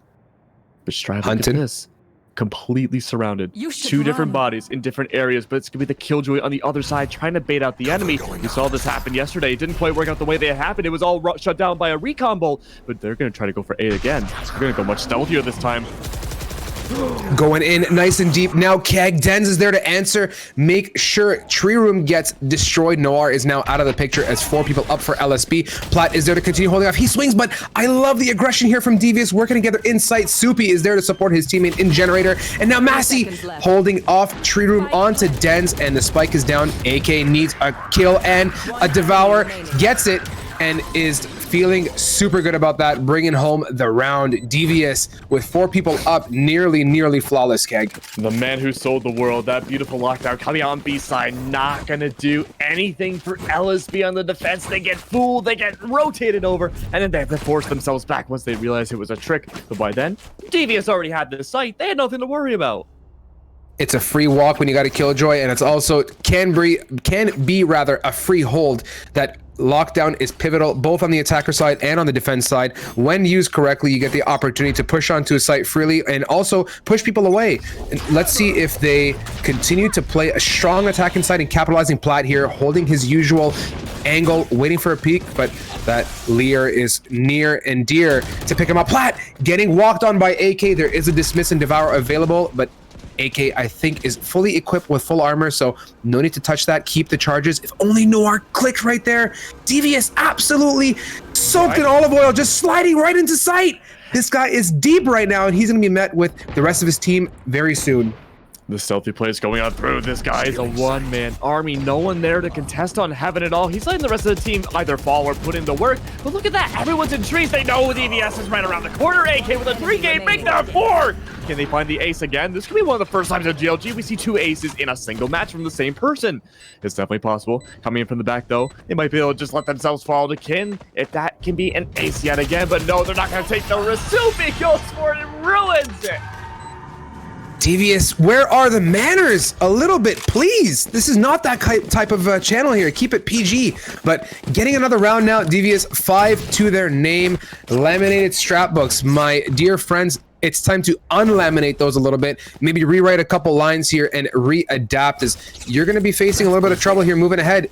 But Strive, look at this. Completely surrounded. 2 different bodies in different areas, but it's going to be the Killjoy on the other side trying to bait out the enemy. We saw this happen yesterday. It didn't quite work out the way they had happened. It was all shut down by a recon bolt, but they're going to try to go for A again. They're going to go much stealthier this time. Going in nice and deep. Now Keg Dens is there to answer. Make sure Tree Room gets destroyed. Noir is now out of the picture as 4 people up for LSB. Platt is there to continue holding off. He swings, but I love the aggression here from Devious working together in sight. Soupy is there to support his teammate in Generator. And now Massey holding off Tree Room onto Dens, and the spike is down. AK needs a kill, and a Devour gets it and is feeling super good about that, bringing home the round. Devious with 4 people up, nearly flawless, Keg. The man who sold the world, that beautiful lockdown coming out on B side, not gonna do anything for LSB on the defense. They get fooled, they get rotated over, and then they have to force themselves back once they realize it was a trick. But by then, Devious already had the site. They had nothing to worry about. It's a free walk when you got a killjoy, and it's also can be rather a free hold. That lockdown is pivotal both on the attacker side and on the defense side. When used correctly, you get the opportunity to push onto a site freely and also push people away. And let's see if they continue to play a strong attack inside and capitalizing. Plat here holding his usual angle, waiting for a peek, but that Lear is near and dear to pick him up. Plat getting walked on by AK. There is a dismiss and devour available, but AK, I think, is fully equipped with full armor, so no need to touch that. Keep the charges. If only Noir clicked right there. Devious absolutely soaked in olive oil, just sliding right into sight. This guy is deep right now, and he's going to be met with the rest of his team very soon. The stealthy play is going on through. This guy is a one-man army. No one there to contest on heaven at all. He's letting the rest of the team either fall or put in the work. But look at that. Everyone's in trees. They know DVS is right around the corner. AK with a 3K, make that a 4. Can they find the ace again? This could be one of the first times in GLG we see 2 aces in a single match from the same person. It's definitely possible. Coming in from the back, though, they might be able to just let themselves fall to Kin if that can be an ace yet again. But no, they're not going to take the risk. Supi goes for it and ruins it. Devious, where are the manners? A little bit, please. This is not that type of channel here. Keep it PG. But getting another round now. Devious, 5 to their name. Laminated strap books. My dear friends, it's time to unlaminate those a little bit. Maybe rewrite a couple lines here and readapt, as you're going to be facing a little bit of trouble here moving ahead.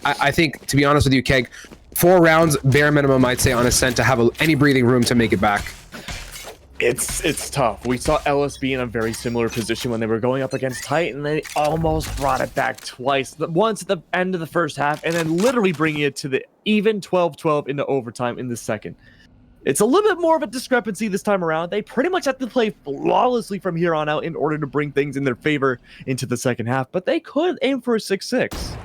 I think, to be honest with you, Keg, 4 rounds, bare minimum, I'd say, on Ascent to have any breathing room to make it back. It's tough. We saw LSB in a very similar position when they were going up against Titan. They almost brought it back twice. Once at the end of the first half, and then literally bringing it to the even 12-12 into overtime in the second. It's a little bit more of a discrepancy this time around. They pretty much have to play flawlessly from here on out in order to bring things in their favor into the second half. But they could aim for a 6-6.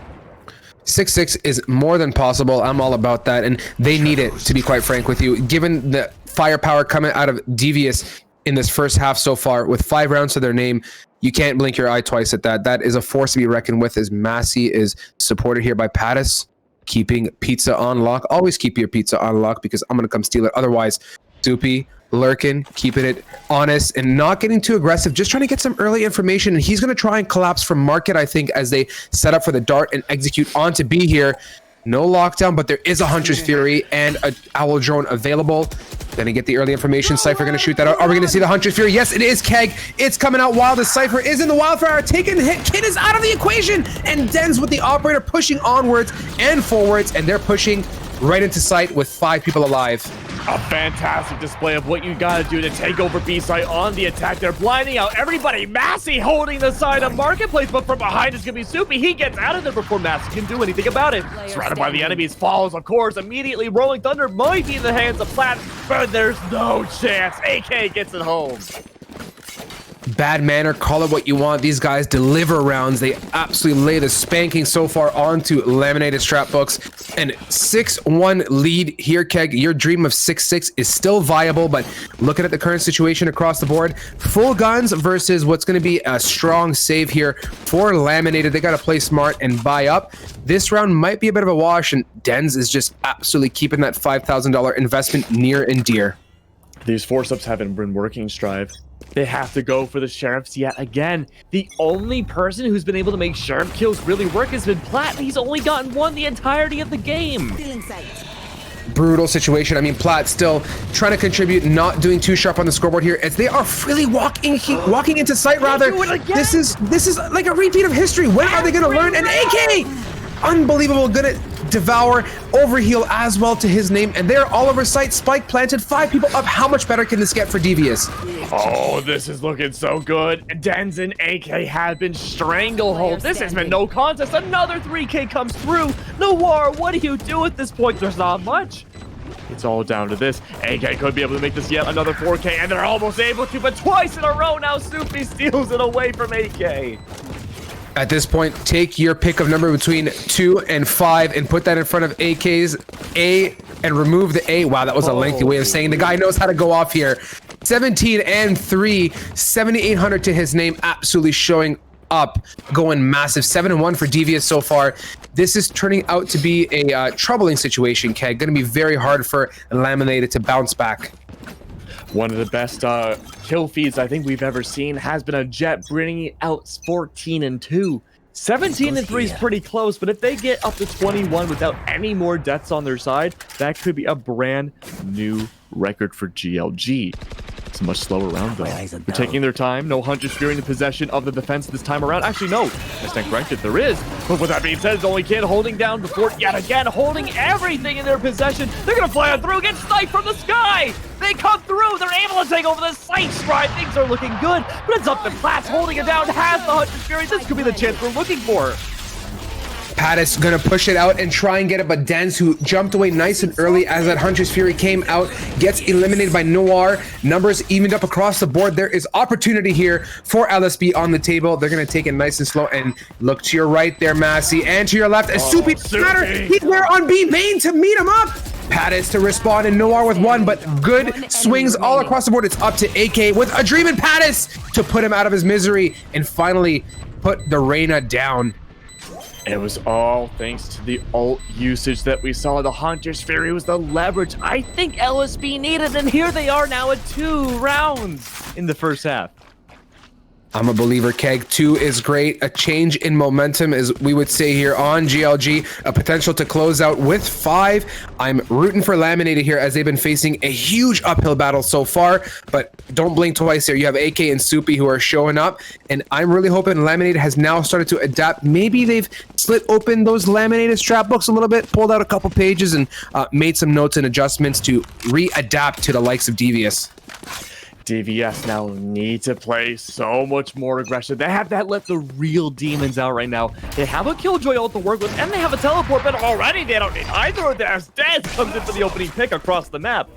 6-6 is more than possible. I'm all about that, and they need it, to be quite frank with you. Given the firepower coming out of Devious in this first half so far, with 5 rounds to their name, you can't blink your eye twice at that. That is a force to be reckoned with, as Massey is supported here by Pattis, keeping pizza on lock. Always keep your pizza on lock, because I'm going to come steal it. Otherwise, Soupy, lurking, keeping it honest and not getting too aggressive, just trying to get some early information. And he's going to try and collapse from market, I think, as they set up for the dart and execute onto B here. No lockdown, but there is a Hunter's Fury and a Owl Drone available. Gonna get the early information. Cypher gonna shoot that out. Are we gonna see the Hunter's Fury? Yes, it is. Keg, it's coming out wild as Cypher is in the wildfire. Taking the hit. Kid is out of the equation. And Den's with the operator pushing onwards and forwards. And they're pushing right into sight with 5 people alive. A fantastic display of what you gotta do to take over B-side on the attack. They're blinding out everybody. Massey holding the side of Marketplace, but from behind is gonna be Soupy. He gets out of there before Massey can do anything about it. Surrounded by the enemies, falls, of course, immediately. Rolling Thunder might be in the hands of Plat, but there's no chance. AK gets it home. Bad manner, call it what you want. These guys deliver rounds. They absolutely lay the spanking so far onto laminated strap books. And 6-1 lead here, Keg. Your dream of 6-6 is still viable, but looking at the current situation across the board, full guns versus what's going to be a strong save here for laminated. They got to play smart and buy up. This round might be a bit of a wash, and Denz is just absolutely keeping that $5,000 investment near and dear. These force-ups haven't been working, Strive. They have to go for the Sheriffs yet again. The only person who's been able to make Sheriff kills really work has been Plat, and he's only gotten 1 the entirety of the game. Brutal situation. I mean, Plat still trying to contribute, not doing too sharp on the scoreboard here, as they are freely walking into sight, rather. This is like a repeat of history. When are they going to learn? An AK! Unbelievable. Gonna devour, overheal as well to his name, and they're all over sight. Spike planted, 5 people up. How much better can this get for Devious? Oh, this is looking so good. Denz and AK have been stranglehold. This has been no contest. Another 3K comes through. Noir, what do you do at this point? There's not much. It's all down to this. AK could be able to make this yet another 4K, and they're almost able to, but twice in a row now, Soupy steals it away from AK. At this point, take your pick of number between 2 and 5 and put that in front of AK's A and remove the A. Wow, that was a lengthy way of saying the guy knows how to go off here. 17 and 3, 7,800 to his name, absolutely showing up, going massive. 7-1 for Devious so far. This is turning out to be a troubling situation, Keg. Going to be very hard for Laminated to bounce back. One of the best kill feeds I think we've ever seen has been a Jet bringing out 14-2. 17-3 is pretty close, but if they get up to 21 without any more deaths on their side, that could be a brand new record for GLG. It's a much slower round, though. They're taking their time. No Hunter's Fury in the possession of the defense this time around. Actually, no. I stand corrected. There is. But with that being said, it's only Kid holding down the fort yet again, holding everything in their possession. They're going to fly on through, get sniped from the sky. They come through. They're able to take over the site stride. Things are looking good, but it's up to Platts holding it down. Has the Hunter's Fury. This could be the chance we're looking for. Pattis gonna push it out and try and get it, but Dens, who jumped away nice and early as that Hunter's Fury came out, gets eliminated by Noir. Numbers evened up across the board. There is opportunity here for LSB on the table. They're gonna take it nice and slow, and look to your right there, Massey, and to your left, as Soupy matter. He's there on B main to meet him up. Pattis to respond, and Noir with one, but good swings all across the board. It's up to AK with a dream and Pattis to put him out of his misery and finally put the Reyna down. It was all thanks to the ult usage that we saw. The Hunter's Fury was the leverage I think LSB needed, and here they are now at 2 rounds in the first half. I'm a believer, Keg. 2 is great. A change in momentum, as we would say here on GLG. A potential to close out with 5. I'm rooting for Laminated here, as they've been facing a huge uphill battle so far. But don't blink twice here. You have AK and Soupy who are showing up. And I'm really hoping Laminated has now started to adapt. Maybe they've slit open those Laminated strat books a little bit, pulled out a couple pages, and made some notes and adjustments to re-adapt to the likes of Devious. DVS now need to play so much more aggressive. They have to let the real demons out right now. They have a Killjoy ult to work with, and they have a teleport, but already they don't need either of theirs. Dance comes in for the opening pick across the map.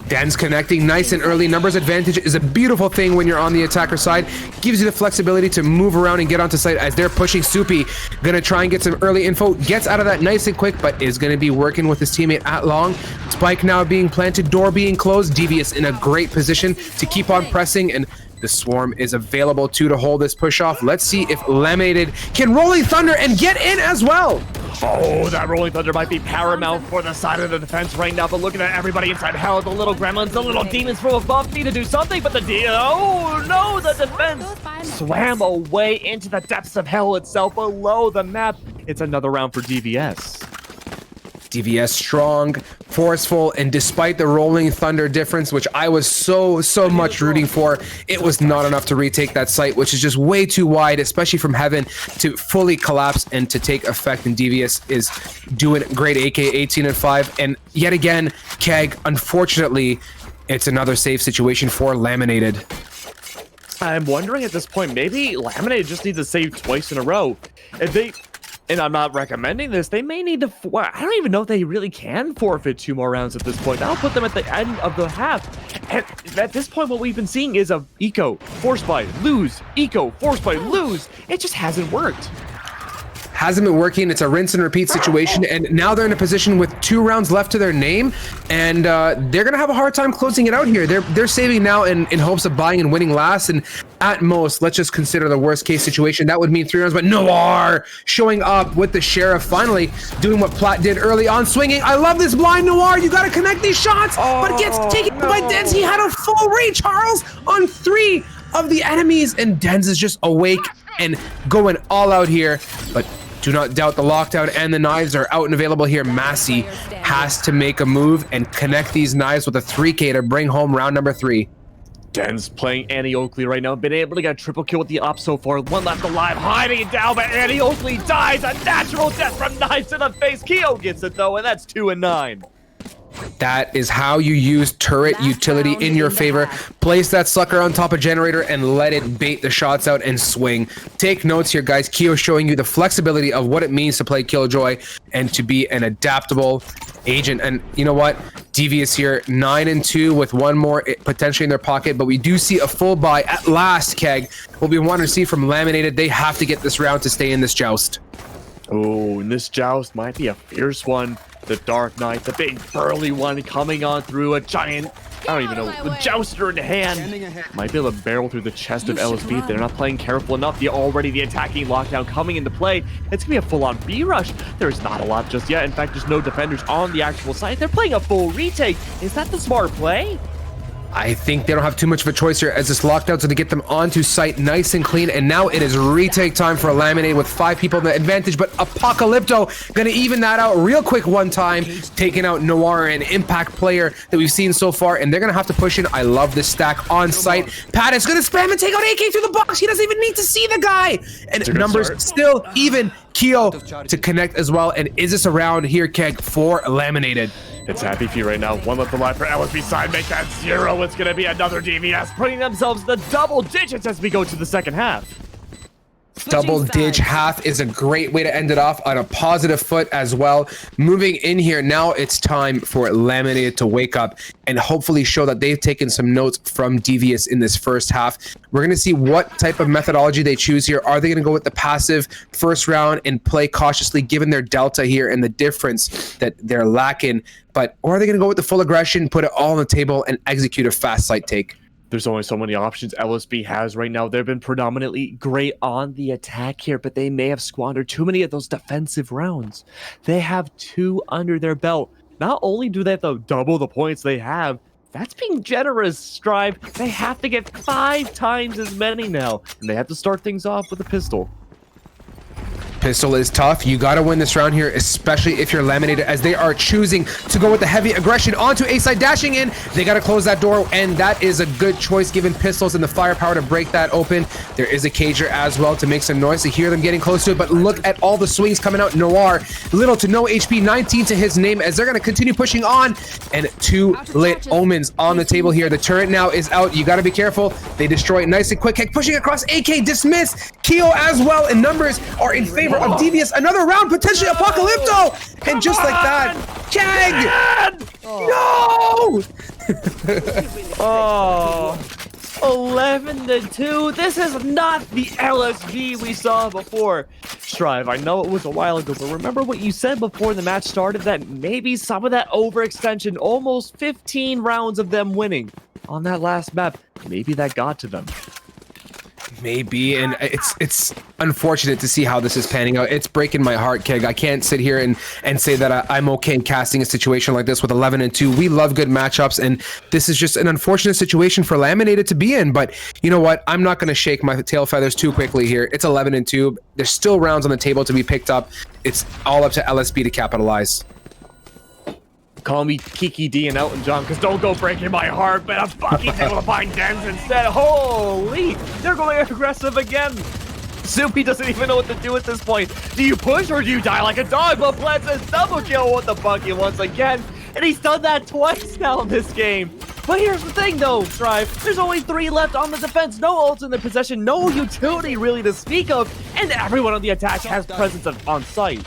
Dan's connecting nice and early. Numbers advantage is a beautiful thing when you're on the attacker side. Gives you the flexibility to move around and get onto site as they're pushing Soupy. Gonna try and get some early info. Gets out of that nice and quick, but is gonna be working with his teammate at long. Spike now being planted, door being closed. Devious in a great position to keep on pressing, and the Swarm is available too to hold this push off. Let's see if Laminated can Rolling Thunder and get in as well. Oh, that Rolling Thunder might be paramount for the side of the defense right now, but looking at everybody inside hell, the little gremlins, the little demons from above need to do something, but the defense swam away into the depths of hell itself below the map. It's another round for DVS. DVS strong, forceful, and despite the Rolling Thunder difference, which I was so much rooting for, it was not enough to retake that site, which is just way too wide, especially from Heaven, to fully collapse and to take effect. And DVS is doing great, AK 18-5. And yet again, Keg, unfortunately, it's another safe situation for Laminated. I'm wondering at this point, maybe Laminated just needs to save twice in a row. If they... And I'm not recommending this. They may need to... I don't even know if they really can forfeit 2 more rounds at this point. That'll put them at the end of the half. And at this point, what we've been seeing is a eco, force by, lose, eco, force by, lose. It just hasn't worked. Hasn't been working. It's a rinse and repeat situation, and now they're in a position with 2 rounds left to their name, and they're gonna have a hard time closing it out here. They're saving now in hopes of buying and winning last, and at most, let's just consider the worst case situation. That would mean 3 rounds, but Noir showing up with the Sheriff, finally doing what Platt did early on, swinging. I love this blind, Noir. You gotta connect these shots, but gets taken by Dens. He had a full reach, Charles, on 3 of the enemies, and Dens is just awake and going all out here, but do not doubt the lockdown and the knives are out and available here. Massey has to make a move and connect these knives with a 3K to bring home round number 3. Den's playing Annie Oakley right now. Been able to get a triple kill with the op so far. 1 left alive, hiding it down, but Annie Oakley dies. A natural death from knives to the face. Keo gets it though, and that's 2 and 9. That is how you use turret utility in your favor. Place that sucker on top of generator and let it bait the shots out and swing. Take notes here, guys. Keo showing you the flexibility of what it means to play Killjoy and to be an adaptable agent. And you know what? Devious here, 9 and 2 with 1 more potentially in their pocket, but we do see a full buy at last, Keg. What we want to see from Laminated, they have to get this round to stay in this joust. Oh, and this joust might be a fierce one. The Dark Knight, the big burly one coming on through, a giant, I don't even know, the jouster in hand. Might be able to barrel through the chest of LSB if they're not playing careful enough. The attacking lockdown coming into play. It's going to be a full-on B-rush. There's not a lot just yet. In fact, there's no defenders on the actual site. They're playing a full retake. Is that the smart play? I think they don't have too much of a choice here as this lockdown's going to get them onto site nice and clean. And now it is retake time for Laminate with 5 people in the advantage. But Apocalypto going to even that out real quick one time, taking out Noir, an impact player that we've seen so far. And they're going to have to push in. I love this stack on site. Pat is going to spam and take out AK through the box. He doesn't even need to see the guy. And numbers still even. Keo to connect as well. And is this a round here, Keg, for Laminated? It's happy few right now. 1 left alive for LSB side. Make that 0. It's going to be another DVS, putting themselves in the double digits as we go to the second half. Double dig half is a great way to end it off on a positive foot as well. Moving in here, now it's time for Laminated to wake up and hopefully show that they've taken some notes from Devious in this first half. We're going to see what type of methodology they choose here. Are they going to go with the passive first round and play cautiously given their delta here and the difference that they're lacking? Or are they going to go with the full aggression, put it all on the table, and execute a fast site take? There's only so many options LSB has right now. They've been predominantly great on the attack here, but they may have squandered too many of those defensive rounds. They have 2 under their belt. Not only do they have to double the points they have, that's being generous, Strive. They have to get 5 times as many now, and they have to start things off with a pistol. Pistol is tough. You got to win this round here, especially if you're Laminated, as they are choosing to go with the heavy aggression onto A side, dashing in. They got to close that door, and that is a good choice given Pistols and the firepower to break that open. There is a cager as well to make some noise to hear them getting close to it, but look at all the swings coming out. Noir, little to no HP, 19 to his name, as they're going to continue pushing on, and 2 lit omens on the table here. The turret now is out. You got to be careful. They destroy it nice and quick. Pushing across AK, dismiss. Keo as well, and numbers are in favor of Devious. Another round, potentially Apocalypto, and just like that, Keg! No! Oh, 11-2. This is not the LSV we saw before. Strive, I know it was a while ago, but remember what you said before the match started, that maybe some of that overextension, almost 15 rounds of them winning on that last map, maybe that got to them. Maybe, and it's unfortunate to see how this is panning out. It's breaking my heart, Keg. I can't sit here and say that I'm okay casting a situation like this with 11-2. We love good matchups, and this is just an unfortunate situation for Laminated to be in. But you know what? I'm not going to shake my tail feathers too quickly here. It's 11-2. There's still rounds on the table to be picked up. It's all up to LSB to capitalize. Call me Kiki D and Elton John, because don't go breaking my heart, but I'm fucking able to find Dens instead. Holy! They're going aggressive again. Soupy doesn't even know what to do at this point. Do you push or do you die like a dog? But Bled says double kill with the Bucky once again. And he's done that twice now in this game. But here's the thing though, Strive. There's only 3 left on the defense. No ults in the possession. No utility really to speak of. And everyone on the attack has presence on site.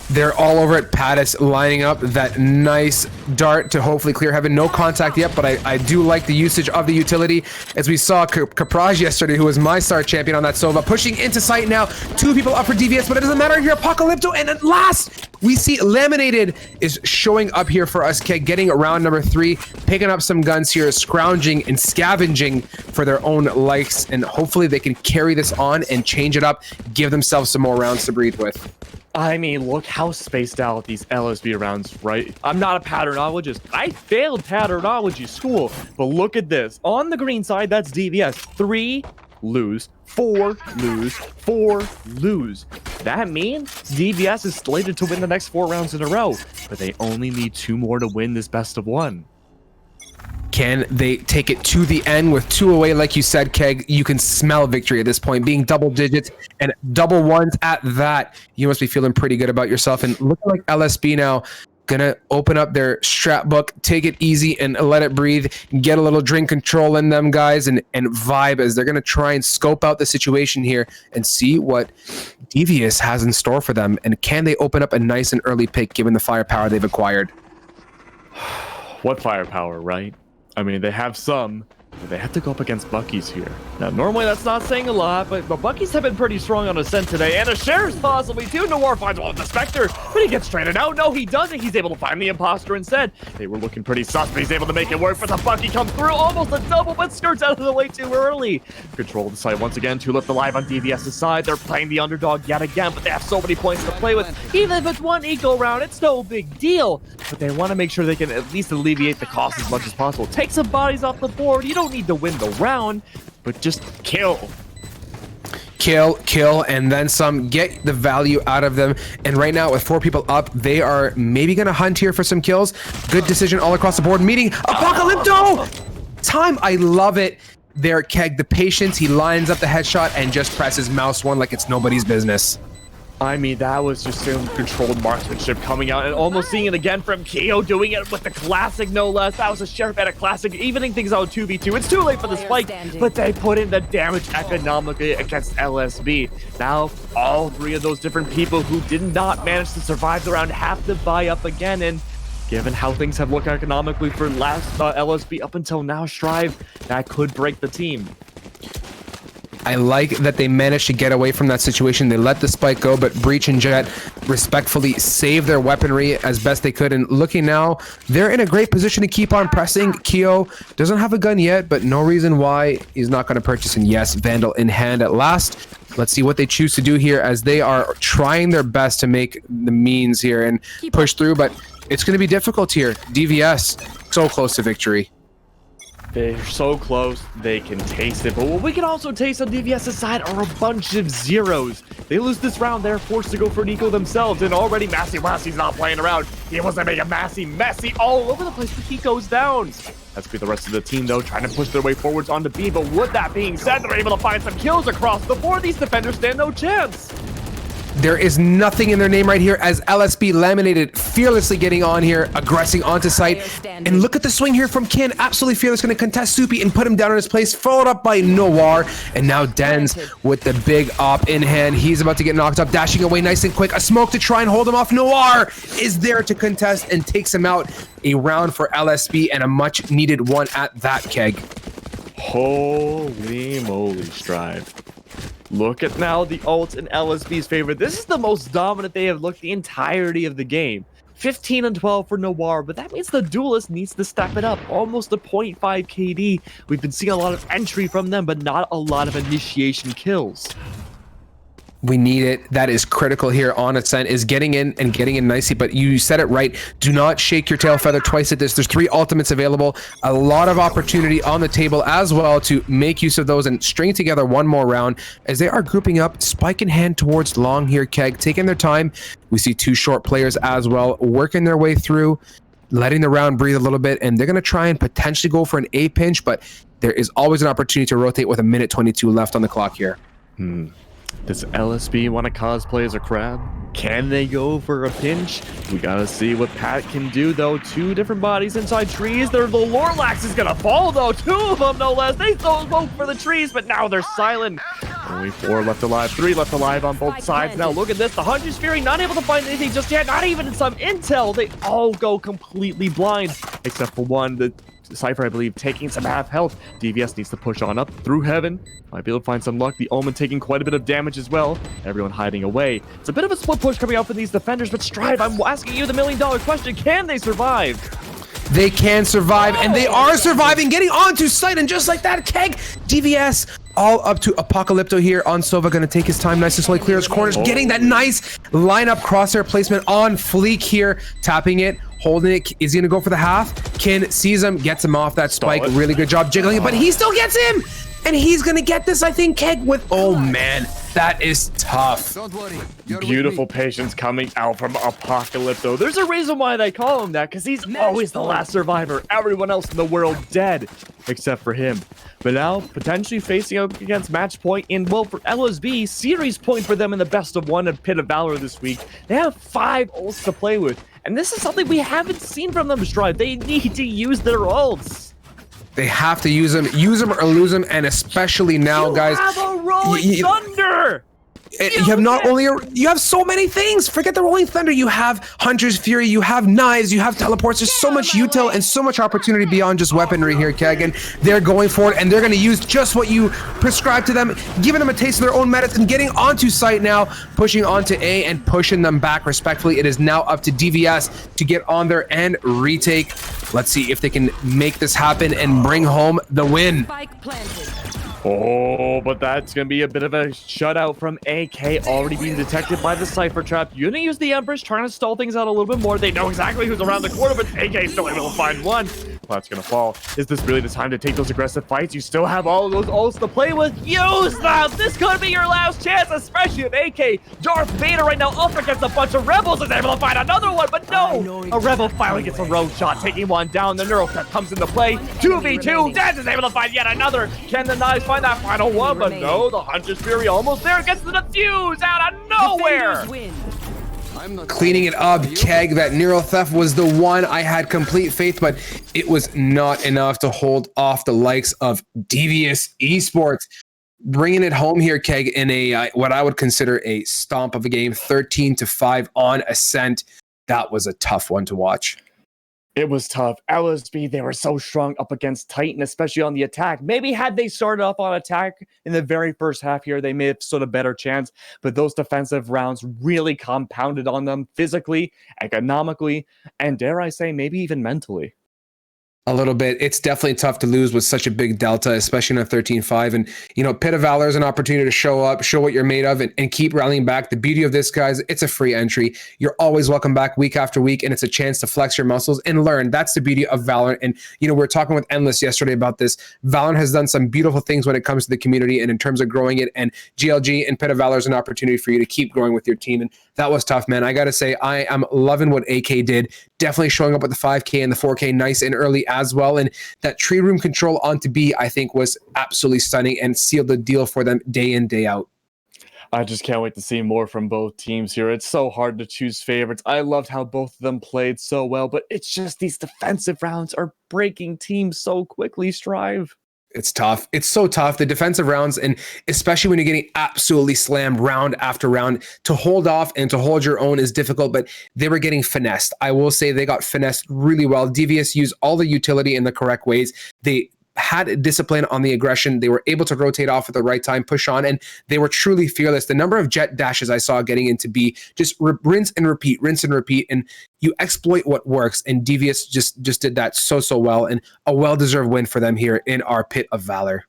They're all over at Pattis, lining up that nice dart to hopefully clear heaven. No contact yet, but I do like the usage of the utility. As we saw Capraj yesterday, who was my star champion on that Sova, pushing into sight now. 2 people up for DVS, but it doesn't matter here. Apocalypto, and at last, we see Laminated is showing up here for us, Keg, getting round number 3, picking up some guns here, scrounging and scavenging for their own likes, and hopefully they can carry this on and change it up, give themselves some more rounds to breathe with. I mean, look how spaced out these LSB rounds, right? I'm not a patternologist. I failed patternology school. But look at this. On the green side, that's DVS. 3, lose. 4, lose. 4, lose. That means DVS is slated to win the next 4 rounds in a row. But they only need 2 more to win this best of 1. Can they take it to the end with 2 away? Like you said, Keg, you can smell victory at this point, being double digits and double ones at that. You must be feeling pretty good about yourself. And looking like LSB now, gonna open up their strap book, take it easy and let it breathe, get a little drink control in them, guys, and vibe as they're gonna try and scope out the situation here and see what Devious has in store for them. And can they open up a nice and early pick given the firepower they've acquired? What firepower, right? I mean, they have some, They have to go up against Bucky's here. Now, normally that's not saying a lot, but Bucky's have been pretty strong on Ascent today, and a Share's possibly too. Noir finds one with the Spectre, but he gets traded out. No, he doesn't. He's able to find the Imposter instead. They were looking pretty sus, but he's able to make it work, but the Bucky comes through, almost a double, but skirts out of the way too early. Control the site once again, 2 left alive on DVS's side. They're playing the underdog yet again, but they have so many points to play with. Even if it's one eco round, it's no big deal. But they want to make sure they can at least alleviate the cost as much as possible. Take some bodies off the board. You don't need to win the round, but just kill, and then some. Get the value out of them. And right now, with 4 people up, they are maybe going to hunt here for some kills. Good decision all across the board. Meeting Apocalypto! Time, I love it. There, Keg, the patience. He lines up the headshot and just presses mouse 1 like it's nobody's business. I mean, that was just some controlled marksmanship coming out, and almost seeing it again from Keo doing it with the classic, no less. That was a Sheriff at a classic, evening things out 2v2. It's too late for the spike, but they put in the damage economically against LSB. Now, all 3 of those different people who did not manage to survive the round have to buy up again, and given how things have looked economically for last LSB up until now, Strive, that could break the team. I like that they managed to get away from that situation. They let the spike go, but Breach and Jet respectfully saved their weaponry as best they could. And looking now, they're in a great position to keep on pressing. Keo doesn't have a gun yet, but no reason why he's not going to purchase. And yes, Vandal in hand at last. Let's see what they choose to do here as they are trying their best to make the means here and push through, but it's going to be difficult here. DVS, so close to victory. They're so close, they can taste it. But what we can also taste on DVS's side are a bunch of zeros. They lose this round, they're forced to go for an eco themselves. And already Massey's not playing around. He wants to make a Messy all over the place, but he goes down. That's good. The rest of the team, though, trying to push their way forwards onto B. But with that being said, they're able to find some kills across the board. These defenders stand no chance. There is nothing in their name right here as LSB Laminated fearlessly getting on here, aggressing onto site. And look at the swing here from Kin. Absolutely fearless, going to contest Soupy and put him down in his place, followed up by Noir. And now Denz with the big op in hand. He's about to get knocked up, dashing away nice and quick. A smoke to try and hold him off. Noir is there to contest and takes him out. A round for LSB and a much needed one at that, Keg. Holy moly, Strive. Look at now the ult in LSB's favor. This is the most dominant they have looked the entirety of the game. 15 and 12 for Noir, but that means the Duelist needs to step it up. Almost a 0.5 KD. We've been seeing a lot of entry from them, but not a lot of initiation kills. We need it. That is critical here on Ascent, is getting in and getting in nicely. But you said it right. Do not shake your tail feather twice at this. There's 3 ultimates available. A lot of opportunity on the table as well to make use of those and string together one more round as they are grouping up. Spike in hand towards long here, Keg, taking their time. We see 2 short players as well, working their way through, letting the round breathe a little bit. And they're going to try and potentially go for an A pinch, but there is always an opportunity to rotate with a minute 22 left on the clock here. Does LSB want to cosplay as a crab? Can they go for a pinch? We gotta see what Pat can do, though. 2 different bodies inside trees. The Lorlax is gonna fall, though. 2 of them, no less. They still vote for the trees, but now they're silent. Only 4 left alive, 3 left alive on both sides. Now look at this. The Hunter's Fury not able to find anything just yet. Not even some intel. They all go completely blind, except for one. The Cypher, I believe, taking some half health. DVS needs to push on up through heaven. Might be able to find some luck. The Omen taking quite a bit of damage as well. Everyone hiding away. It's a bit of a split push coming out for these defenders, but Strive, I'm asking you the $1 million question. Can they survive? They can survive, and they are surviving, getting onto site, and just like that, Keg, DVS, all up to Apocalypto here on Sova, going to take his time nice and slowly, clear his corners, getting that nice lineup crosshair placement on fleek here, tapping it, holding it. Is he going to go for the half? Kin sees him, gets him off that spike. Really good job jiggling it, but he still gets him! And he's going to get this, I think, Keg, with... Oh, man. That is tough. Don't worry. Beautiful patience coming out from Apocalypto. There's a reason why they call him that, because he's always the last survivor. Everyone else in the world dead, except for him. But now, potentially facing up against match point in, well, for LSB, series point for them in the best of 1 at Pit of Valor this week. They have 5 ults to play with. And this is something we haven't seen from them, Strive. They need to use their ults. They have to use them or lose them, and especially now, guys. You have a rolling thunder! You have not only you have so many things. Forget the Rolling Thunder. You have Hunter's Fury. You have knives. You have teleports. There's so much util and so much opportunity beyond just weaponry here, Kagan. They're going for it, and they're going to use just what you prescribe to them, giving them a taste of their own medicine, getting onto site now, pushing onto A and pushing them back respectfully. It is now up to DVS to get on there and retake. Let's see if they can make this happen and bring home the win. Spike planted. Oh, but that's going to be a bit of a shutout from AK, already being detected by the Cypher Trap. You're going to use the Empress, trying to stall things out a little bit more. They know exactly who's around the corner, but AK still able to find one. Well, that's going to fall. Is this really the time to take those aggressive fights? You still have all of those ults to play with. Use them! This could be your last chance, especially if AK, Darth Vader right now up against a bunch of Rebels is able to find another one, but no! A Rebel finally gets a rogue shot, taking one down. The Neural Threat comes into play. 2v2, Daz is able to find yet another. Can the knives find that final one? But no, the Hunter's Fury almost there, gets the defuse out of nowhere! Cleaning it up, Keg. That Neural Theft was the one I had complete faith, but it was not enough to hold off the likes of Devious Esports. Bringing it home here, Keg, in a what I would consider a stomp of a game, 13-5 on Ascent. That was a tough one to watch. It was tough. LSB, they were so strong up against Titan, especially on the attack. Maybe had they started off on attack in the very first half here, they may have stood a better chance. But those defensive rounds really compounded on them physically, economically, and dare I say, maybe even mentally. A little bit. It's definitely tough to lose with such a big delta, especially in a 13-5. And, you know, Pit of Valor is an opportunity to show up, show what you're made of, and keep rallying back. The beauty of this, guys, it's a free entry. You're always welcome back week after week, and it's a chance to flex your muscles and learn. That's the beauty of Valor. And, you know, we were talking with Endless yesterday about this. Valor has done some beautiful things when it comes to the community and in terms of growing it. And GLG and Pit of Valor is an opportunity for you to keep growing with your team. And that was tough, man. I got to say, I am loving what AK did. Definitely showing up with the 5K and the 4K nice and early as well. And that tree room control onto B, I think, was absolutely stunning and sealed the deal for them day in, day out. I just can't wait to see more from both teams here. It's so hard to choose favorites. I loved how both of them played so well, but it's just these defensive rounds are breaking teams so quickly, Strive. It's tough. It's so tough. The defensive rounds, and especially when you're getting absolutely slammed round after round, to hold off and to hold your own is difficult, but they were getting finessed. I will say they got finessed really well. Devious used all the utility in the correct ways. They had discipline on the aggression. They were able to rotate off at the right time, push on, and they were truly fearless. The number of jet dashes I saw getting into B, just rinse and repeat, and you exploit what works, and Devious just did that so well, and a well-deserved win for them here in our Pit of Valor.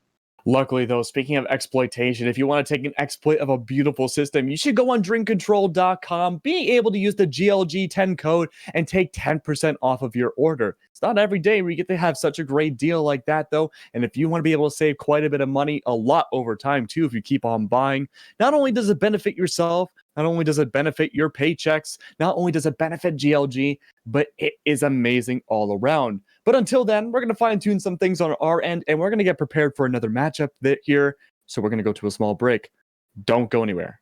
Luckily, though, speaking of exploitation, if you want to take an exploit of a beautiful system, you should go on drinkcontrol.com, being able to use the GLG10 code and take 10% off of your order. It's not every day where you get to have such a great deal like that, though. And if you want to be able to save quite a bit of money, a lot over time, too, if you keep on buying, not only does it benefit yourself, not only does it benefit your paychecks, not only does it benefit GLG, but it is amazing all around. But until then, we're going to fine-tune some things on our end, and we're going to get prepared for another matchup here. So we're going to go to a small break. Don't go anywhere.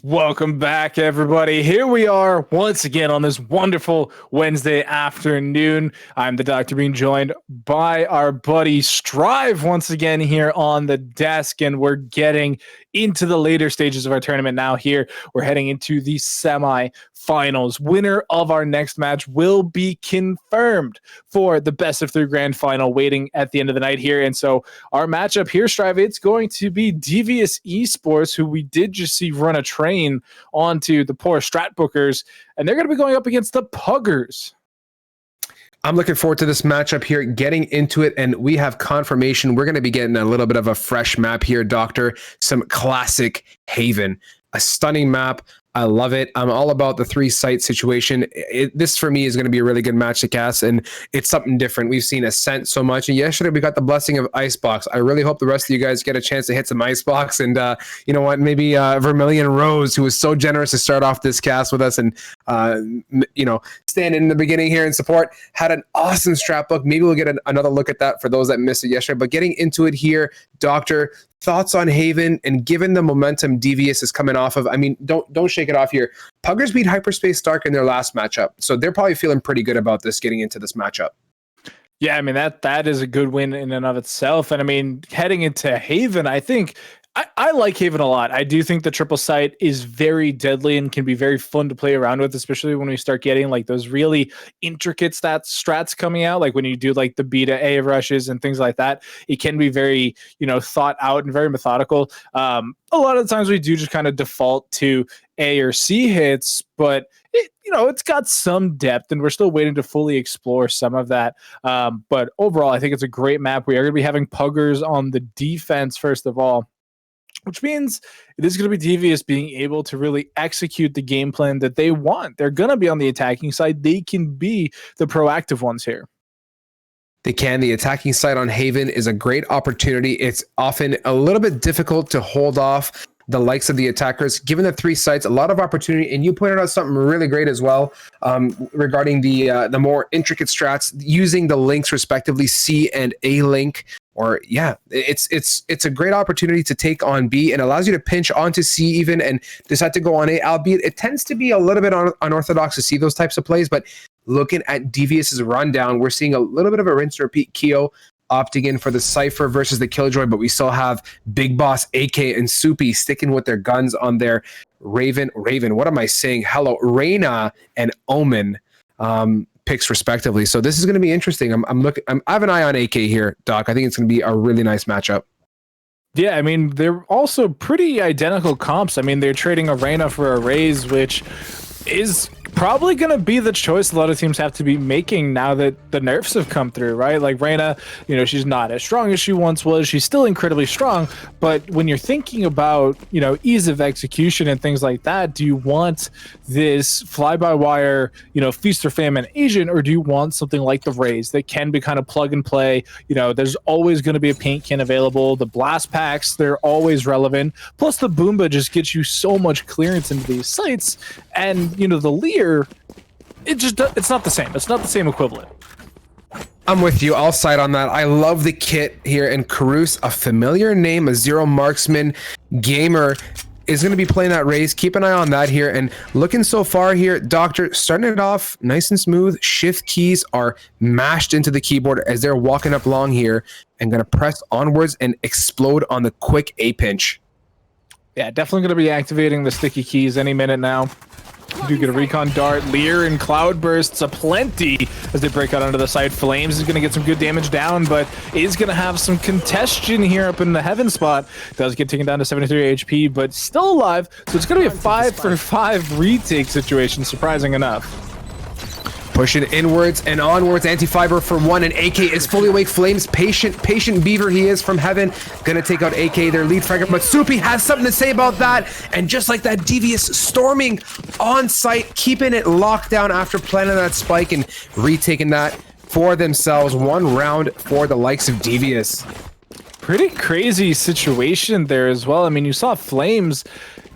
Welcome back, everybody. Here we are once again on this wonderful Wednesday afternoon. I'm the Doctor, being joined by our buddy Strive once again here on the desk, and we're getting into the later stages of our tournament now. Here we're heading into the semi-finals. Winner of our next match will be confirmed for the best of 3 grand final waiting at the end of the night here. And so our matchup here, Strive, it's going to be Devious Esports, who we did just see run a train onto the poor strat bookers, and they're going to be going up against the Puggers. I'm looking forward to this matchup here, getting into it, and we have confirmation. We're going to be getting a little bit of a fresh map here, Doctor. Some classic Haven. A stunning map. I love it. I'm all about the 3-site situation. This, for me, is going to be a really good match to cast, and it's something different. We've seen Ascent so much, and yesterday we got the blessing of Icebox. I really hope the rest of you guys get a chance to hit some Icebox, and you know what, maybe Vermilion Rose, who was so generous to start off this cast with us and, you know, stand in the beginning here and support, had an awesome strat book. Maybe we'll get another look at that for those that missed it yesterday, but getting into it here, Doctor, thoughts on Haven, and given the momentum Devious is coming off of, I mean, don't shake it off here. Puggers beat Hyperspace Dark in their last matchup, so they're probably feeling pretty good about this, getting into this matchup. Yeah, I mean, that is a good win in and of itself. And I mean, heading into Haven, I think I like Haven a lot. I do think the triple site is very deadly and can be very fun to play around with, especially when we start getting like those really intricate strats coming out, like when you do like the beta A rushes and things like that. It can be very, you know, thought out and very methodical. A lot of the times we do just kind of default to A or C hits, but it's got some depth, and we're still waiting to fully explore some of that. But overall, I think it's a great map. We are going to be having Puggers on the defense first of all, which means it is going to be Devious being able to really execute the game plan that they want. They're going to be on the attacking side. They can be the proactive ones here. They can. The attacking side on Haven is a great opportunity. It's often a little bit difficult to hold off the likes of the attackers. Given the 3 sites, a lot of opportunity, and you pointed out something really great as well, regarding the more intricate strats, using the links respectively, C and A link. Or it's a great opportunity to take on B, and allows you to pinch onto C even and decide to go on A, albeit it tends to be a little bit unorthodox to see those types of plays. But looking at Devious's rundown, we're seeing a little bit of a rinse and repeat. Keo opting in for the Cypher versus the Killjoy, but we still have Big Boss, AK, and Soupy sticking with their guns on their Raven, what am I saying? Hello, Reyna and Omen picks respectively. So this is going to be interesting. I have an eye on AK here, Doc. I think it's going to be a really nice matchup. Yeah, I mean, they're also pretty identical comps. I mean, they're trading a Reyna for a Raze, which is probably going to be the choice a lot of teams have to be making now that the nerfs have come through, right? Like Reyna, she's not as strong as she once was. She's still incredibly strong, but when you're thinking about, ease of execution and things like that, do you want this fly-by-wire, feast or famine agent, or do you want something like the Raze that can be kind of plug and play? There's always going to be a paint can available. The blast packs, they're always relevant. Plus the Boomba just gets you so much clearance into these sites, and the Leer, it's not the same. It's not the same equivalent. I'm with you. I'll side on that. I love the kit here, and Karus, a familiar name, a zero marksman gamer, is going to be playing that Raze. Keep an eye on that here. And looking so far here, Doctor, starting it off nice and smooth. Shift keys are mashed into the keyboard as they're walking up long here, and going to press onwards and explode on the quick A pinch. Yeah, definitely going to be activating the sticky keys any minute now. You do get a recon dart. Leer and Cloudbursts aplenty as they break out onto the side. Flames is going to get some good damage down, but is going to have some congestion here up in the heaven spot. Does get taken down to 73 HP, but still alive. So it's going to be a 5-for-5 retake situation, surprising enough. Pushing inwards and onwards, anti-fiber for 1, and AK is fully awake. Flames, patient beaver he is from heaven. Gonna take out AK, their lead fragger, but Soupy has something to say about that. And just like that, Devious storming on site, keeping it locked down after planting that spike and retaking that for themselves. 1 round for the likes of Devious. Pretty crazy situation there as well. I mean, you saw Flames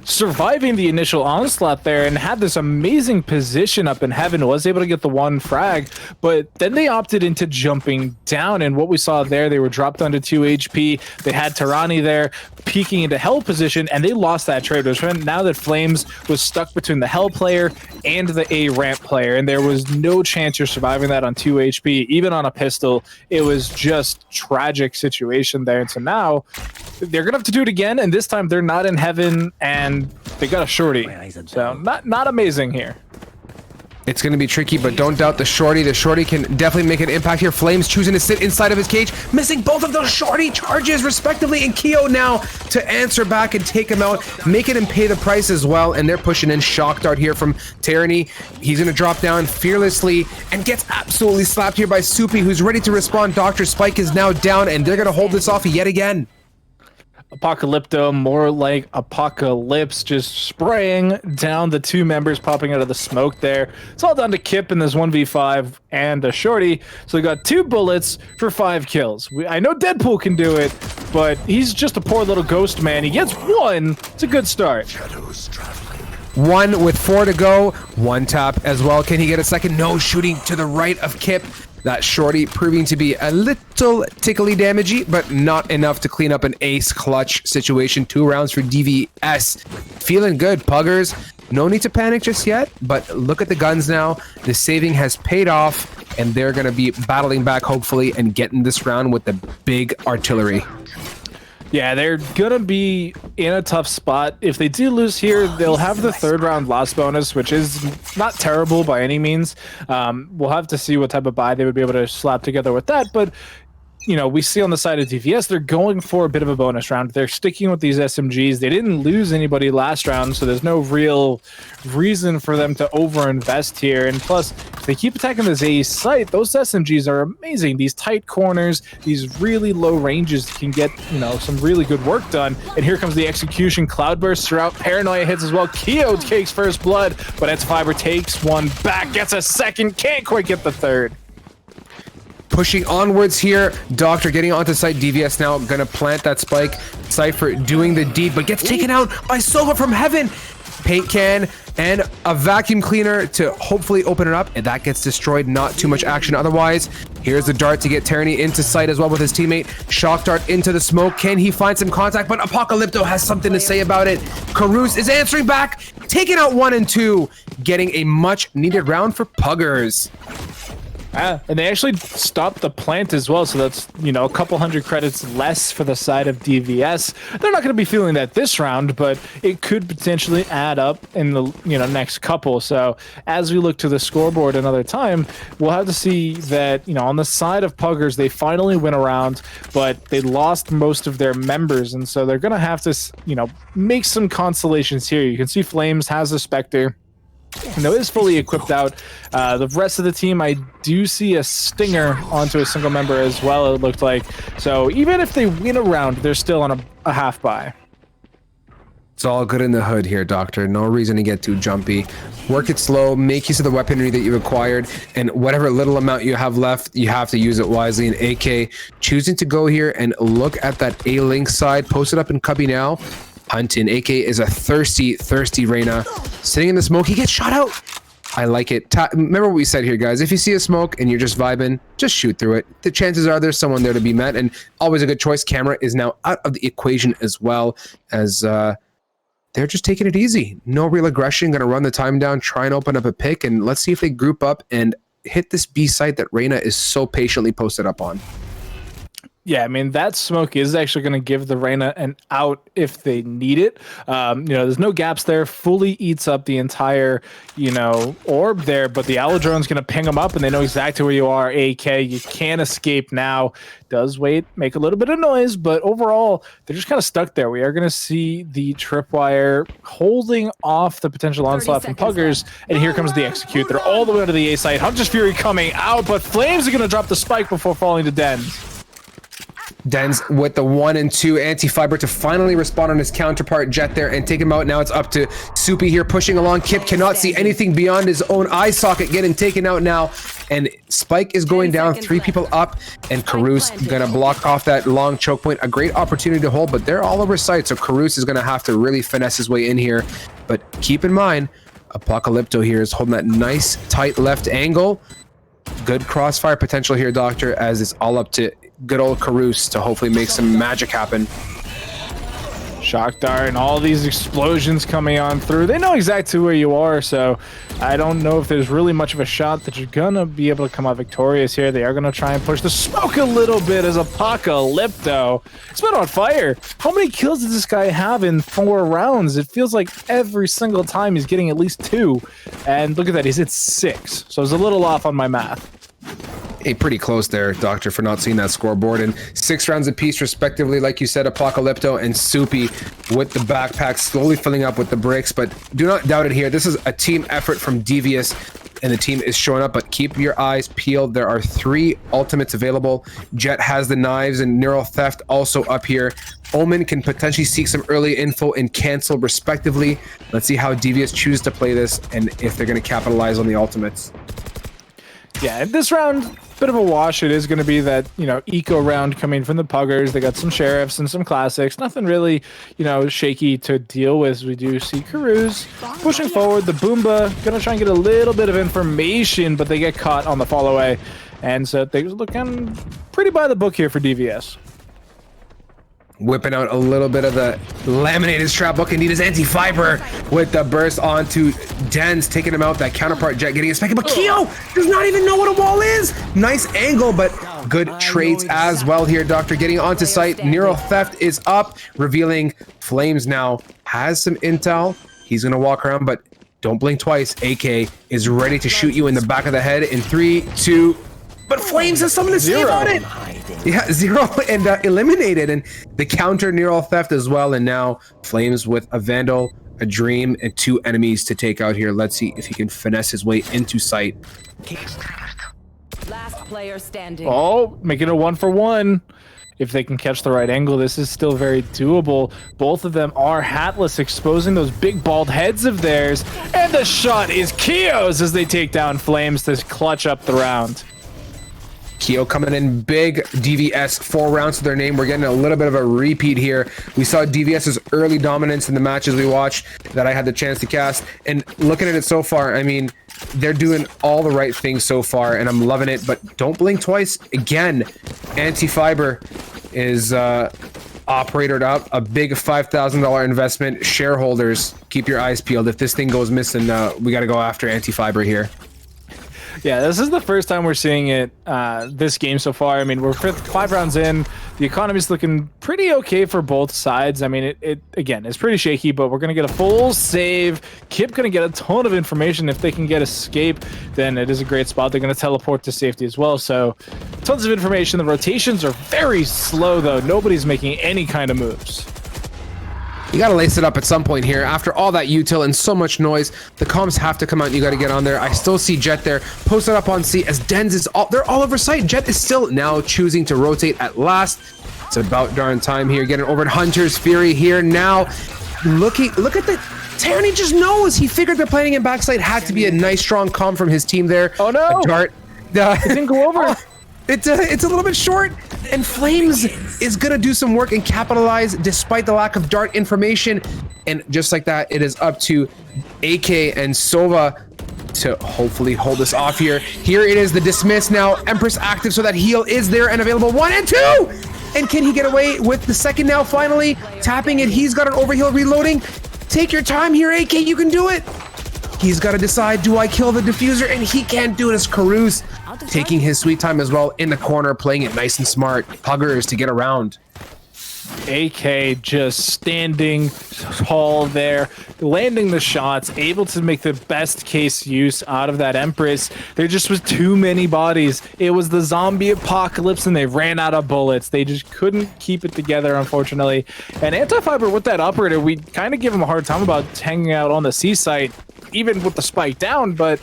surviving the initial onslaught there and had this amazing position up in heaven, was able to get the one frag, but then they opted into jumping down, and what we saw there, they were dropped down to 2 HP. They had Tarani there peeking into hell position, and they lost that trade. Now that Flames was stuck between the hell player and the A ramp player, and there was no chance you're surviving that on 2 HP, even on a pistol. It was just tragic situation there, and so now they're gonna have to do it again, and this time they're not in heaven, and they got a shorty. So not amazing here. It's going to be tricky, but don't doubt the shorty. The shorty can definitely make an impact here. Flames choosing to sit inside of his cage, missing both of those shorty charges respectively, and Keo now to answer back and take him out, making him pay the price as well, and they're pushing in Shock Dart here from Tyranny. He's going to drop down fearlessly and gets absolutely slapped here by Soupy, who's ready to respond. Dr. Spike is now down, and they're going to hold this off yet again. Apocalypto, more like Apocalypse, just spraying down the two members popping out of the smoke there. It's all down to Kip in this 1v5 and a shorty. So we got 2 bullets for 5 kills. I know Deadpool can do it, but he's just a poor little ghost man. He gets 1. It's a good start. 1 with 4 to go. 1 tap as well. Can he get a second? No, shooting to the right of Kip. That shorty proving to be a little tickly damagey, but not enough to clean up an ace clutch situation. 2 rounds for DVS. Feeling good, Puggers. No need to panic just yet, but look at the guns now. The saving has paid off, and they're going to be battling back, hopefully, and getting this round with the big artillery. Yeah, they're gonna be in a tough spot. If they do lose here, they'll have the 3rd round loss bonus, which is not terrible by any means. We'll have to see what type of buy they would be able to slap together with that, but you know, we see on the side of DVS, they're going for a bit of a bonus round. They're sticking with these SMGs. They didn't lose anybody last round, so there's no real reason for them to overinvest here. And plus, if they keep attacking this A site, those SMGs are amazing. These tight corners, these really low ranges can get, you know, some really good work done. And here comes the execution. Cloudburst throughout. Paranoia hits as well. Keo takes first blood, but Fiber takes one back, gets a second, can't quite get the 3rd. Pushing onwards here. Doctor getting onto site. DVS now gonna plant that spike. Cypher doing the deed, but gets taken out by Sova from heaven. Paint can and a vacuum cleaner to hopefully open it up, and that gets destroyed. Not too much action otherwise. Here's the dart to get Tyranny into sight as well with his teammate. Shock Dart into the smoke. Can he find some contact? But Apocalypto has something to say about it. Carouse is answering back, taking out 1 and 2, getting a much needed round for Puggers. And they actually stopped the plant as well, so that's, you know, a couple 100 credits less for the side of DVS. They're not going to be feeling that this round, but it could potentially add up in the, you know, next couple. So as we look to the scoreboard another time, we'll have to see that, you know, on the side of Puggers, they finally win a round, but they lost most of their members, and so they're going to have to, you know, make some consolations here. You can see Flames has a Spectre. And though it is fully equipped out, the rest of the team, I do see a Stinger onto a single member as well, it looked like. So even if they win a round, they're still on a half buy. It's all good in the hood here, Doctor. No reason to get too jumpy. Work it slow, make use of the weaponry that you've acquired, and whatever little amount you have left, you have to use it wisely. And AK choosing to go here and look at that A-Link side, post it up in cubby now. Hunting. AK is a thirsty Reyna. Sitting in the smoke, he gets shot out. I like it. Remember what we said here, guys. If you see a smoke and you're just vibing, just shoot through it. The chances are there's someone there to be met, and always a good choice. Camera is now out of the equation as well, as they're just taking it easy. No real aggression. Gonna run the time down, try and open up a pick, and let's see if they group up and hit this B site that Reyna is so patiently posted up on. Yeah, I mean, that smoke is actually going to give the Reyna an out if they need it. You know, there's no gaps there. Fully eats up the entire, you know, orb there, but the Owl Drone's going to ping them up, and they know exactly where you are, AK. You can't escape now. Does wait, make a little bit of noise, but overall, they're just kind of stuck there. We are going to see the Tripwire holding off the potential onslaught from Puggers, and here comes the Execute. They're all the way to the A site. Hunter's Fury coming out, but Flames are going to drop the spike before falling to Dens. Dens with the 1 and 2 anti-fiber to finally respond on his counterpart Jet there and take him out. Now it's up to Soupy here pushing along. Kip cannot see anything beyond his own eye socket, getting taken out now. And Spike is going down, 3 people up, and Caruso gonna block off that long choke point. A great opportunity to hold, but they're all over sight, so Caruso is gonna have to really finesse his way in here. But keep in mind, Apocalypto here is holding that nice tight left angle. Good crossfire potential here, Doctor, as it's all up to good old Caruso to hopefully make some magic happen. Shock dart and all these explosions coming on through. They know exactly where you are, so I don't know if there's really much of a shot that you're gonna be able to come out victorious here. They are gonna try and push the smoke a little bit as Apocalypto. It's been on fire. How many kills does this guy have in 4 rounds? It feels like every single time he's getting at least 2. And look at that, he's at 6. So it's a little off on my math. Hey, pretty close there, Doctor, for not seeing that scoreboard. And 6 rounds apiece, respectively. Like you said, Apocalypto and Soupy with the backpack slowly filling up with the bricks. But do not doubt it here. This is a team effort from Devious, and the team is showing up. But keep your eyes peeled. There are 3 ultimates available. Jet has the knives and Neural Theft also up here. Omen can potentially seek some early info and cancel, respectively. Let's see how Devious choose to play this and if they're going to capitalize on the ultimates. Yeah, this round, bit of a wash. It is going to be that, you know, eco round coming from the Puggers. They got some Sheriffs and some Classics. Nothing really, you know, shaky to deal with. We do see Caruso pushing forward. The Boomba going to try and get a little bit of information, but they get caught on the follow away. And so they're looking pretty by the book here for DVS. Whipping out a little bit of the laminated strap, looking neat as anti-fiber with the burst onto Dens, taking him out. That counterpart Jet getting a spec, but Keo does not even know what a wall is. Nice angle, but good trades as well here. Doctor getting onto site. Neural Theft is up, revealing Flames now has some intel. He's gonna walk around, but don't blink twice. AK is ready to shoot you in the back of the head in 3, 2. But Flames has something to say about it. Yeah, 0 and eliminated, and the counter Neural Theft as well. And now Flames with a Vandal, a Dream, and 2 enemies to take out here. Let's see if he can finesse his way into sight. Last player standing. Oh, making a 1-for-1. If they can catch the right angle, this is still very doable. Both of them are hatless, exposing those big bald heads of theirs. And the shot is Keo's as they take down Flames to clutch up the round. Keo coming in big. DVS 4 rounds to their name. We're getting a little bit of a repeat here. We saw DVS's early dominance in the matches we watched that I had the chance to cast. And looking at it so far, I mean, they're doing all the right things so far, and I'm loving it. But don't blink twice. Again, Anti-Fiber is operated up. A big $5,000 investment. Shareholders, keep your eyes peeled. If this thing goes missing, we got to go after Anti-Fiber here. Yeah, this is the first time we're seeing it this game so far. I mean, we're 5 rounds in. The economy's looking pretty okay for both sides. I mean, it again, it's pretty shaky, but we're going to get a full save. Kip going to get a ton of information. If they can get escape, then it is a great spot. They're going to teleport to safety as well. So tons of information. The rotations are very slow, though. Nobody's making any kind of moves. You gotta lace it up at some point here. After all that util and so much noise, the comms have to come out and you gotta get on there. I still see Jet there, posted up on C as Dens is they're all over sight. Jet is still now choosing to rotate at last. It's about darn time here. Getting over to Hunter's Fury here now. Look at the Tyranny just knows. He figured the planning in backside had to be a nice strong comm from his team there. Oh no! A dart. It didn't go over. It's a little bit short, and Flames is gonna do some work and capitalize despite the lack of dart information. And just like that, it is up to AK and Sova to hopefully hold this off here. Here it is, the dismiss now. Empress active, so that heal is there and available. 1 and 2! And can he get away with the second now? Finally tapping it. He's got an overheal reloading. Take your time here, AK. You can do it. He's got to decide, do I kill the diffuser? And he can't do it as Caruso taking his sweet time as well in the corner, playing it nice and smart. Huggers to get around. AK just standing tall there, landing the shots, able to make the best case use out of that Empress. There just was too many bodies. It was the zombie apocalypse and they ran out of bullets. They just couldn't keep it together, unfortunately. And Anti-Fiber with that operator, we kind of give him a hard time about hanging out on the C site, even with the spike down, but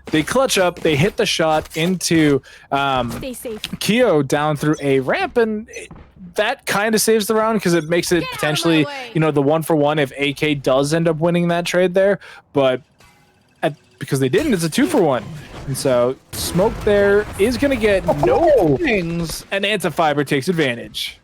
they clutch up, they hit the shot into Keo down through a ramp, and that kind of saves the round because it makes it potentially, you know, the 1-for-1 if AK does end up winning that trade there. But because they didn't, it's a 2-for-1. And so smoke there is going to get no things, and Antifiber takes advantage.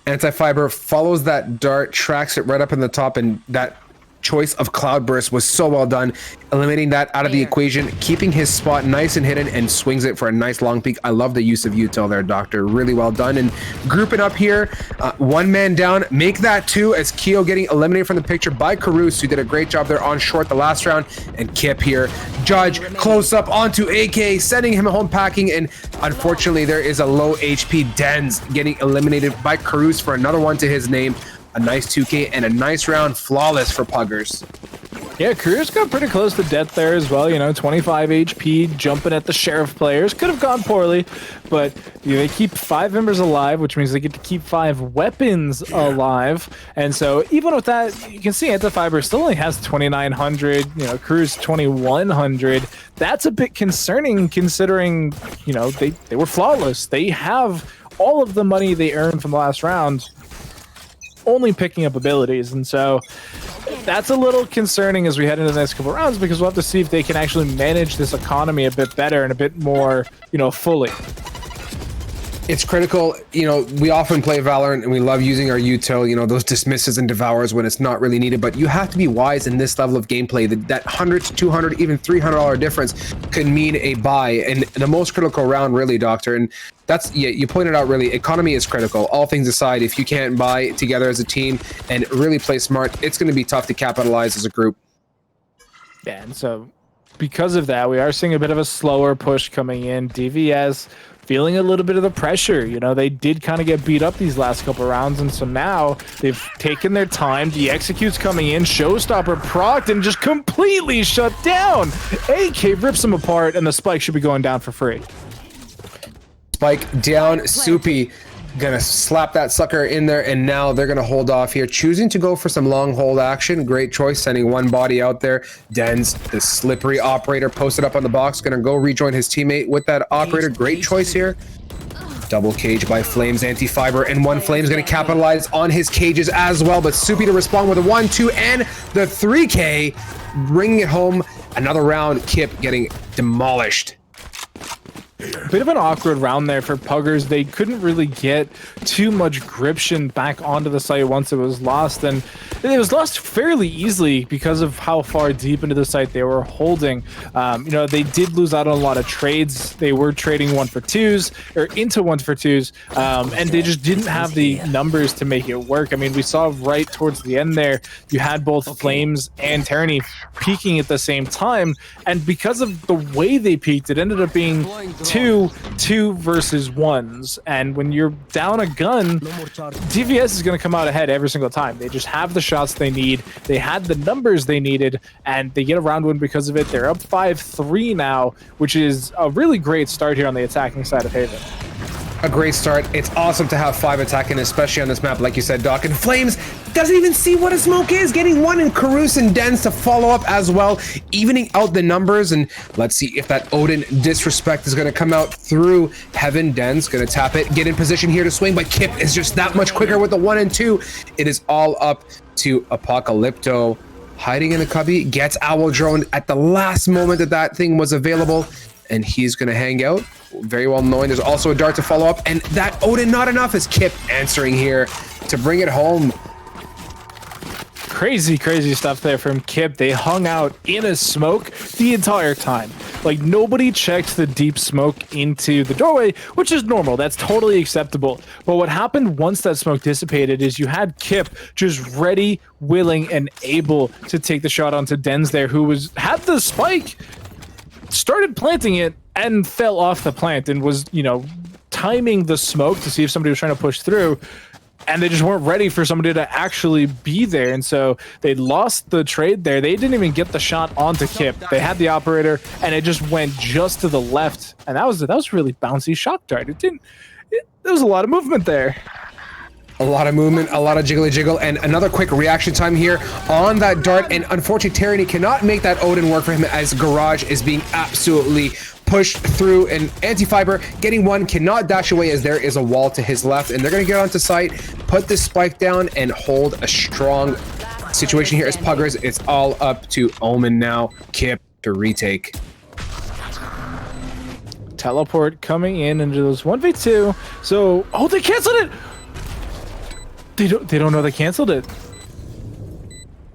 Antifiber follows that dart, tracks it right up in the top, and that choice of Cloudburst was so well done, eliminating that out of the equation, keeping his spot nice and hidden, and swings it for a nice long peek. I love the use of util there, Doctor. Really well done. And grouping up here, one man down, make that 2 as Keo getting eliminated from the picture by Caruso, who did a great job there on short the last round, and Kip here. Judge close up onto AK, sending him home packing, and unfortunately there is a low HP Dens getting eliminated by Caruso for another one to his name. A nice 2K and a nice round, flawless for Puggers. Yeah, Careers got pretty close to death there as well. You know, 25 HP, jumping at the Sheriff players. Could have gone poorly, but you know, they keep 5 members alive, which means they get to keep 5 weapons alive. And so even with that, you can see Antifiber still only has 2,900, you know, Careers 2,100. That's a bit concerning considering, you know, they were flawless. They have all of the money they earned from the last round only picking up abilities, and so that's a little concerning as we head into the next couple of rounds, because we'll have to see if they can actually manage this economy a bit better and a bit more, you know, fully. It's critical. You know, we often play Valorant and we love using our util, you know, those dismisses and devours when it's not really needed, but you have to be wise in this level of gameplay. That $100 to $200, even $300 difference could mean a buy, and the most critical round, really, Doctor. And that's, yeah, you pointed out, really, economy is critical. All things aside, if you can't buy together as a team and really play smart, it's going to be tough to capitalize as a group. Yeah, and so because of that, we are seeing a bit of a slower push coming in. DVS feeling a little bit of the pressure. You know, they did kind of get beat up these last couple rounds, and so now they've taken their time. The execute's coming in, Showstopper procced and just completely shut down. AK rips them apart, and the spike should be going down for free. Spike down, Soupy gonna slap that sucker in there, and now they're gonna hold off here, choosing to go for some long hold action. Great choice, sending one body out there. Dens, the slippery operator, posted up on the box, gonna go rejoin his teammate with that operator. Great choice here. Double cage by Flames, Antifiber, and one Flame's gonna capitalize on his cages as well, but Soupy to respond with a 1-2 and the 3K, bringing it home. Another round, Kip getting demolished. Bit of an awkward round there for Puggers. They couldn't really get too much gription back onto the site once it was lost, and it was lost fairly easily because of how far deep into the site they were holding. You know, they did lose out on a lot of trades. They were trading 1-for-2s or into 1-for-2s, and they just didn't have the numbers to make it work. I mean, we saw right towards the end there, you had both Flames and Tyranny peaking at the same time, and because of the way they peaked, it ended up being 2 versus 1s, and when you're down a gun, DVS is going to come out ahead every single time. They just have the shots they need, they had the numbers they needed, and they get a round win because of it. They're up 5-3 now, which is a really great start here on the attacking side of Haven. A great start. It's awesome to have 5 attacking, especially on this map, like you said, Doc. And Flames doesn't even see what a smoke is, getting one in Caruso and Dens to follow up as well, evening out the numbers. And let's see if that Odin disrespect is going to come out through Heaven. Dens going to tap it, get in position here to swing, but Kip is just that much quicker with the 1 and 2. It is all up to Apocalypto, hiding in the cubby, gets Owl Drone at the last moment that thing was available, and he's going to hang out, very well knowing there's also a dart to follow up, and that Odin not enough, as Kip answering here to bring it home. Crazy stuff there from Kip. They hung out in a smoke the entire time. Like, nobody checked the deep smoke into the doorway, which is normal. That's totally acceptable. But what happened once that smoke dissipated is you had Kip just ready, willing, and able to take the shot onto Dens there, who had the spike, started planting it, and fell off the plant and was, you know, timing the smoke to see if somebody was trying to push through, and they just weren't ready for somebody to actually be there, and so they lost the trade there. They didn't even get the shot onto Kip. They had the operator, and it just went just to the left, and that was really bouncy shock dart. There was a lot of movement there. A lot of movement, a lot of jiggly jiggle, and another quick reaction time here on that dart. And unfortunately, Tyranny cannot make that Odin work for him, as Garage is being absolutely push through, and Anti-Fiber getting one, cannot dash away as there is a wall to his left, and they're going to get onto site, put this spike down, and hold a strong situation here as Puggers. It's all up to Omen now. Kip to retake. Teleport coming in into those 1v2. So, oh, they canceled it. They don't know they canceled it.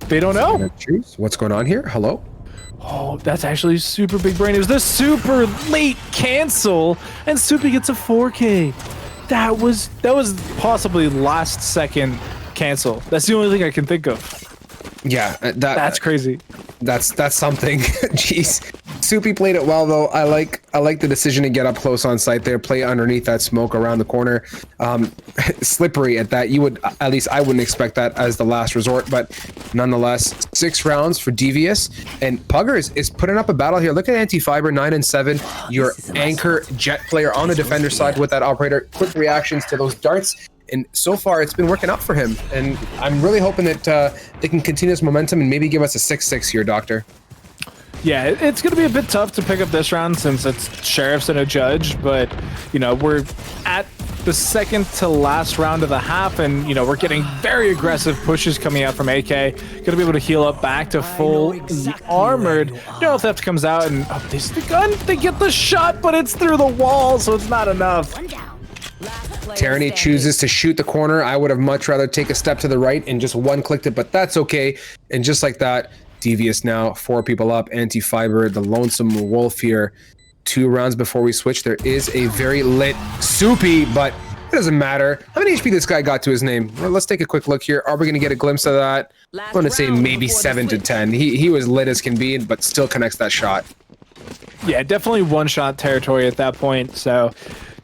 They don't know. What's going on here? Hello? Oh, that's actually super big brain. It was the super late cancel, and Soupy gets a 4K. That was possibly last second cancel. That's the only thing I can think of. Yeah, that's crazy. That's something. Jeez. Soupy played it well though. I like the decision to get up close on site there, play underneath that smoke around the corner. Slippery at that. You would, at least I wouldn't expect that as the last resort, but nonetheless, 6 rounds for Devious, and Puggers is putting up a battle here. Look at Anti-Fiber, 9 and 7. Your anchor jet player on the defender side with that operator. Quick reactions to those darts. And so far, it's been working out for him. And I'm really hoping that they can continue this momentum and maybe give us a 6-6 here, Doctor. Yeah, it's going to be a bit tough to pick up this round since it's Sheriffs and a Judge. But, you know, we're at the second to last round of the half. And, you know, we're getting very aggressive pushes coming out from AK. Going to be able to heal up back to full armored. You know, if that comes out and this is the gun. They get the shot, but it's through the wall, so it's not enough. Tyranny chooses to shoot the corner. I would have much rather take a step to the right and just one-clicked it, but that's okay. And just like that, Devious now, 4 people up. Anti-Fiber, the lonesome wolf here. 2 rounds before we switch. There is a very lit Soupy, but it doesn't matter. How many HP this guy got to his name? Well, let's take a quick look here. Are we going to get a glimpse of that? I'm going to say maybe 7 to 10. He was lit as can be, but still connects that shot. Yeah, definitely one-shot territory at that point, so...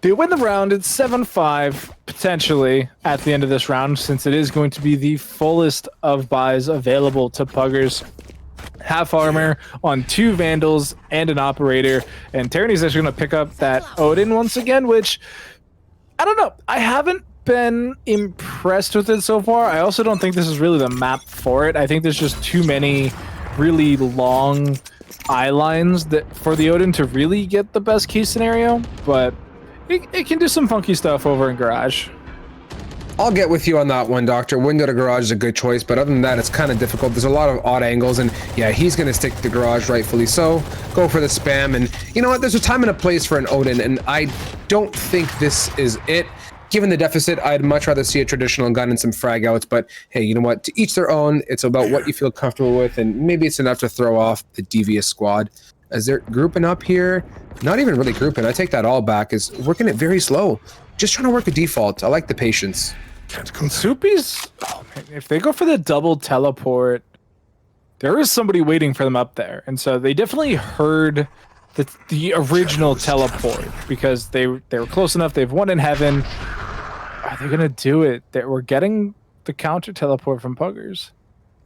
They win the round. It's 7-5 potentially at the end of this round, since it is going to be the fullest of buys available to Puggers. Half armor on 2 Vandals and an operator, and Tyranny's actually going to pick up that Odin once again, which I don't know. I haven't been impressed with it so far. I also don't think this is really the map for it. I think there's just too many really long eye lines that for the Odin to really get the best case scenario, but it can do some funky stuff over in Garage. I'll get with you on that one, Doctor. Window to Garage is a good choice, but other than that, it's kind of difficult. There's a lot of odd angles, and yeah, he's going to stick to Garage, rightfully so. Go for the spam, and you know what? There's a time and a place for an Odin, and I don't think this is it. Given the deficit, I'd much rather see a traditional gun and some frag outs, but hey, you know what? To each their own. It's about what you feel comfortable with, and maybe it's enough to throw off the Devious squad. As they're grouping up here, not even really grouping, I take that all back, is working it very slow. Just trying to work a default. I like the patience. Soupy's, oh man, if they go for the double teleport, there is somebody waiting for them up there. And so they definitely heard the original teleport because they were close enough. They've won in heaven. Are they going to do it? We're getting the counter teleport from Puggers.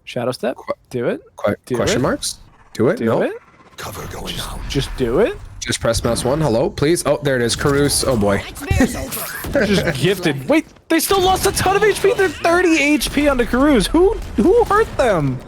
Shadow step, do it. Question marks? Do it? Do no. it. Cover going out. Just do it. Just press mouse 1. Hello, please. Oh, there it is. Carouse. Oh boy. Just gifted. Wait, they still lost a ton of HP. They're 30 HP on the Carouse. Who hurt them?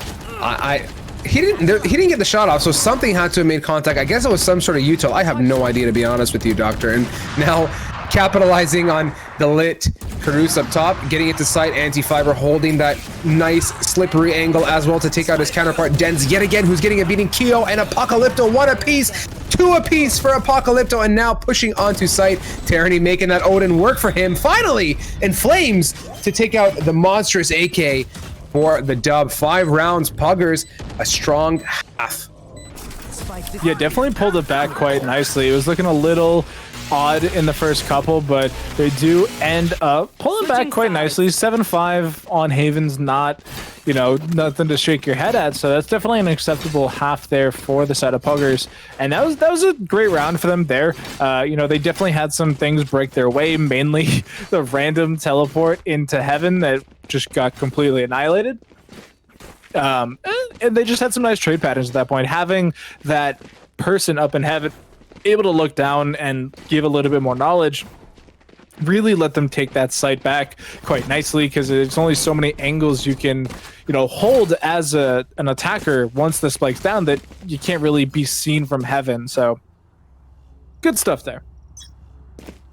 He didn't get the shot off, so something had to have made contact. I guess it was some sort of util. I have no idea, to be honest with you, Doctor. And now capitalizing on the lit Carouse up top, getting it to sight. Anti-Fiber holding that nice slippery angle as well to take out his counterpart Denz yet again, who's getting a beating. Keo and Apocalypto, 1 apiece, 2 apiece for Apocalypto, and now pushing onto sight. Tyranny making that Odin work for him finally, and Flames to take out the monstrous AK for the dub. 5 rounds. Puggers, a strong half. Yeah, definitely pulled it back quite nicely. It was looking a little odd in the first couple, but they do end up pulling back quite nicely. 7-5 on Haven's not, you know, nothing to shake your head at. So that's definitely an acceptable half there for the side of Puggers. And that was a great round for them there. You know, they definitely had some things break their way, mainly the random teleport into heaven that just got completely annihilated. And they just had some nice trade patterns at that point. Having that person up in heaven able to look down and give a little bit more knowledge really let them take that site back quite nicely, because there's only so many angles you can, you know, hold as an attacker once the spike's down that you can't really be seen from heaven. So good stuff there.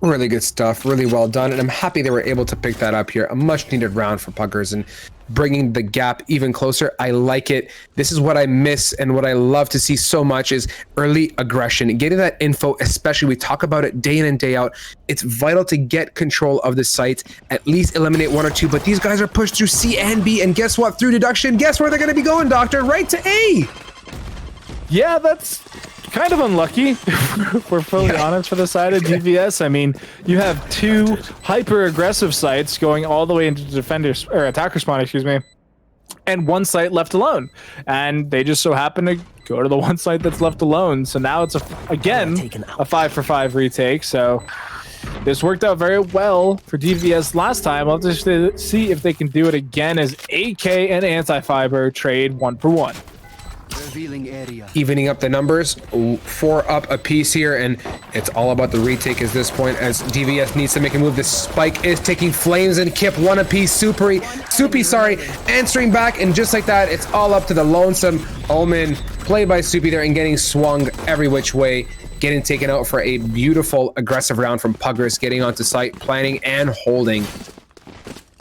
Really good stuff. Really well done. And I'm happy they were able to pick that up here. A much needed round for Puggers and bringing the gap even closer. I like it. This is what I miss and what I love to see so much is early aggression. Getting that info, especially we talk about it day in and day out. It's vital to get control of the site, at least eliminate one or two. But these guys are pushed through C and B. And guess what? Through deduction, guess where they're going to be going, Doctor? Right to A. Yeah, that's kind of unlucky, if we're fully honest, for the side of DVS. I mean, you have two hyper-aggressive sites going all the way into defenders or attacker spawn, excuse me, and one site left alone. And they just so happen to go to the one site that's left alone. So now it's again a 5-for-5 retake. So this worked out very well for DVS last time. I'll just see if they can do it again as AK and Anti-Fiber trade 1-for-1. Evening up the numbers, 4 up a piece here, and it's all about the retake at this point as DVS needs to make a move. The spike is taking flames and Kip 1 apiece. Soupy, answering back, and just like that, it's all up to the lonesome Omen, played by Soupy there, and getting swung every which way, getting taken out for a beautiful aggressive round from Puggers, getting onto site, planning and holding.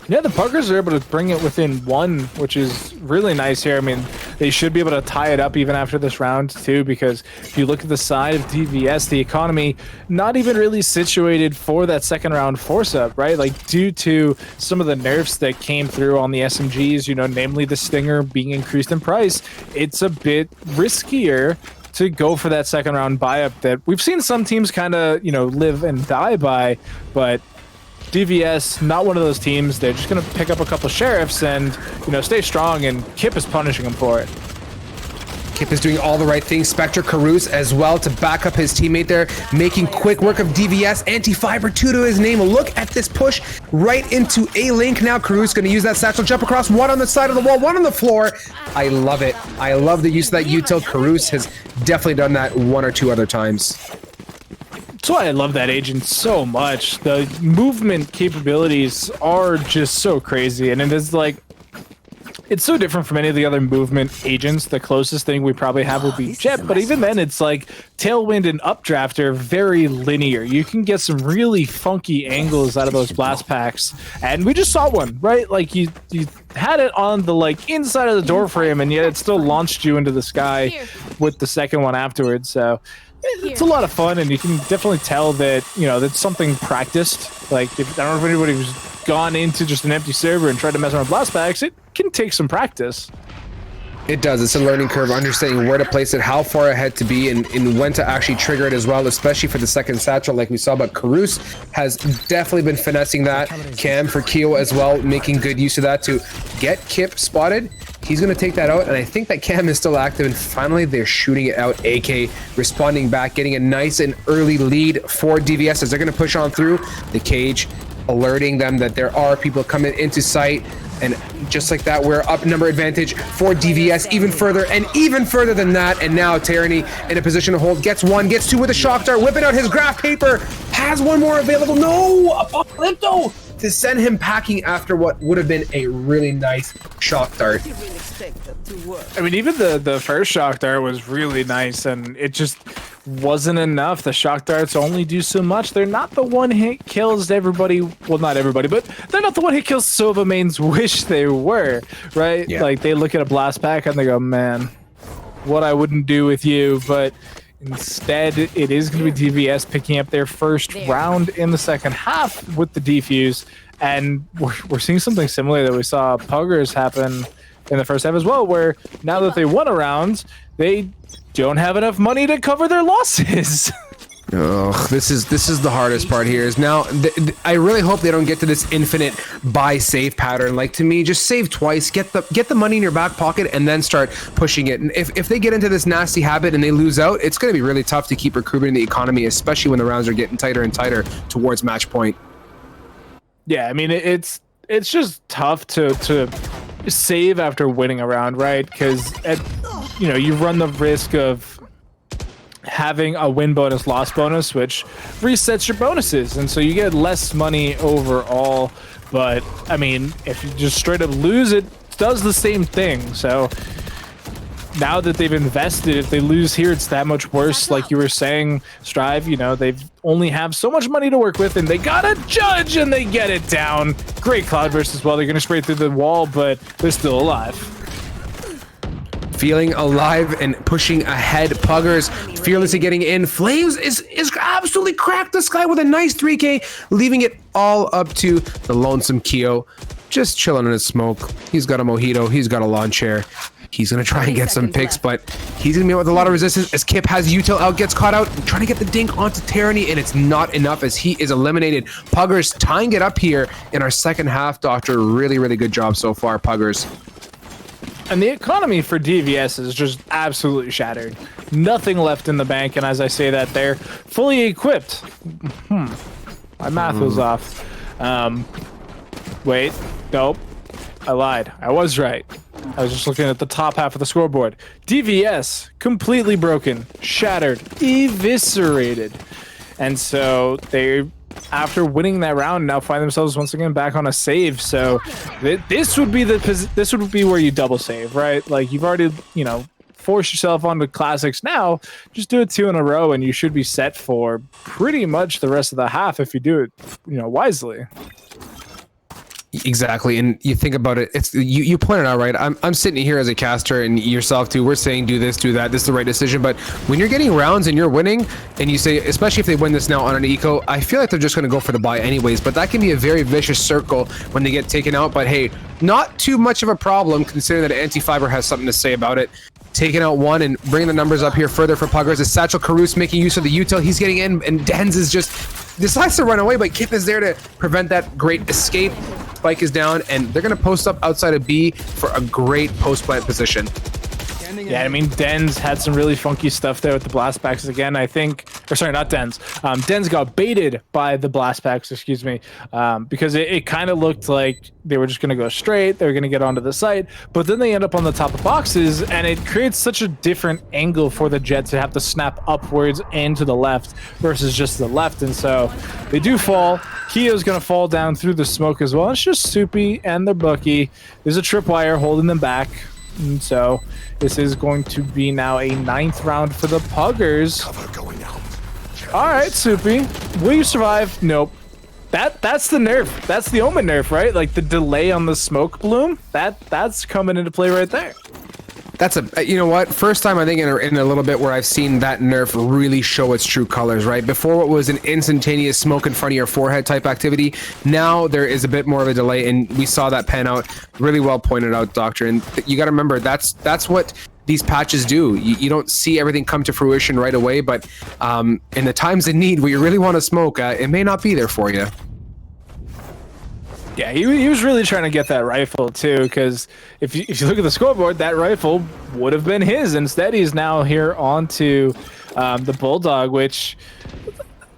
Yeah, the Puggers are able to bring it within 1, which is really nice here. I mean, they should be able to tie it up even after this round, too, because if you look at the side of DVS, the economy not even really situated for that second round force-up, right? Like, due to some of the nerfs that came through on the SMGs, you know, namely the Stinger being increased in price, it's a bit riskier to go for that second round buy-up that we've seen some teams kind of, you know, live and die by, but DVS, not one of those teams. They're just going to pick up a couple sheriffs and, you know, stay strong, and Kip is punishing them for it. Kip is doing all the right things. Spectre Carouse as well to back up his teammate there, making quick work of DVS. Anti-Fiber 2 to his name. Look at this push right into a link. Now Carouse going to use that satchel jump across. 1 on the side of the wall, 1 on the floor. I love it. I love the use of that util. Carouse has definitely done that 1 or 2 other times. That's why I love that agent so much. The movement capabilities are just so crazy, and it is like, it's so different from any of the other movement agents. The closest thing we probably have would be Jet, but even then it's like Tailwind and Updraft are very linear. You can get some really funky angles out of those blast packs, and we just saw one, right? Like you had it on the like inside of the door frame, and yet it still launched you into the sky with the second one afterwards. So it's a lot of fun, and you can definitely tell that, you know, that's something practiced. Like, I don't know if anybody who's gone into just an empty server and tried to mess around with blast packs, it can take some practice. It does. It's a learning curve, understanding where to place it, how far ahead to be, and when to actually trigger it as well, especially for the second satchel like we saw. But Carouse has definitely been finessing that. Cam for Keo as well, making good use of that to get Kip spotted. He's going to take that out, and I think that Cam is still active, and finally they're shooting it out. AK responding back, getting a nice and early lead for DVS as they're going to push on through the cage, alerting them that there are people coming into sight. And just like that, we're up number advantage for DVS even further and even further than that. And now Tyranny in a position to hold, gets 1, gets 2 with a shock dart, whipping out his graph paper, has 1 more available. No, Apocalypto to send him packing after what would have been a really nice shock dart. I mean, even the first shock dart was really nice, and it just wasn't enough. The shock darts only do so much. They're not the one-hit kills everybody, well, not everybody, but they're not the one-hit kills Sova mains wish they were, right? Yeah. Like, they look at a blast pack and they go, man, what I wouldn't do with you, but instead, it is going to be DVS picking up their first round in the second half with the defuse, and we're seeing something similar that we saw Puggers happen in the first half as well, where now that they won a round, they don't have enough money to cover their losses. Oh, this is the hardest part here. Is now I really hope they don't get to this infinite buy save pattern. Like, to me, just save twice, get the money in your back pocket, and then start pushing it. And if they get into this nasty habit and they lose out, it's going to be really tough to keep recruiting the economy, especially when the rounds are getting tighter and tighter towards match point. Yeah, I mean, it's just tough to save after winning a round, right? Because you run the risk of having a win bonus, loss bonus, which resets your bonuses, and so you get less money overall. But I mean, if you just straight up lose, it does the same thing. So now that they've invested, if they lose here, it's that much worse. Like you were saying, Strive, you know, they've only have so much money to work with, and they got a judge, and they get it down. Great Cloudburst as well. They're going to spray through the wall, but they're still alive. Feeling alive and pushing ahead. Puggers fearlessly getting in. Flames is absolutely cracked the sky with a nice 3K, leaving it all up to the lonesome Keo. Just chilling in his smoke. He's got a mojito. He's got a lawn chair. He's going to try and get some picks, but he's going to be with a lot of resistance as Kip has util out, gets caught out, trying to get the dink onto Tyranny, and it's not enough as he is eliminated. Puggers tying it up here in our second half, Doctor. Really, really good job so far, Puggers. And the economy for DVS is just absolutely shattered. Nothing left in the bank, and as I say that, they're fully equipped. My math was off. Wait, nope. I lied. I was right. I was just looking at the top half of the scoreboard. DVS, completely broken, shattered, eviscerated. And so they, after winning that round, now find themselves once again back on a save. So this would be where you double save, right? Like you've already, you know, forced yourself onto classics. Now just do it 2 in a row and you should be set for pretty much the rest of the half if you do it, you know, wisely. Exactly, and you think about it, it's you pointed out right. I'm sitting here as a caster, and yourself too. We're saying do this, do that. This is the right decision. But when you're getting rounds and you're winning, and you say, especially if they win this now on an eco, I feel like they're just going to go for the buy anyways. But that can be a very vicious circle when they get taken out. But hey, not too much of a problem considering that Anti-Fiber has something to say about it. Taking out one and bringing the numbers up here further for Puggers. Is Satchel Caruso making use of the util? He's getting in, and Denz is just decides to run away, but Kip is there to prevent that great escape. Spike is down, and they're going to post up outside of B for a great post-plant position. Yeah, I mean, Denz had some really funky stuff there with the blast packs again, I think. Or sorry, not Denz. Denz got baited by the blast packs, excuse me, because it kind of looked like they were just going to go straight. They were going to get onto the site, but then they end up on the top of boxes, and it creates such a different angle for the Jet to have to snap upwards and to the left versus just the left. And so they do fall. Keo's going to fall down through the smoke as well. It's just Soupy and their Bucky. There's a tripwire holding them back. And so this is going to be now a 9th round for the Puggers. All right, Soupy, will you survive? Nope. That's the nerf. That's the Omen nerf, right? Like the delay on the smoke bloom. That's coming into play right there. That's a, you know what, first time I think in a little bit where I've seen that nerf really show its true colors, right? Before it was an instantaneous smoke in front of your forehead type activity. Now there is a bit more of a delay, and we saw that pan out. Really well pointed out, Doctor. And you got to remember, that's what these patches do. You don't see everything come to fruition right away, but in the times of need where you really want to smoke, it may not be there for you. Yeah, he was really trying to get that rifle too, because if you look at the scoreboard, that rifle would have been his. Instead, he's now here onto the Bulldog, which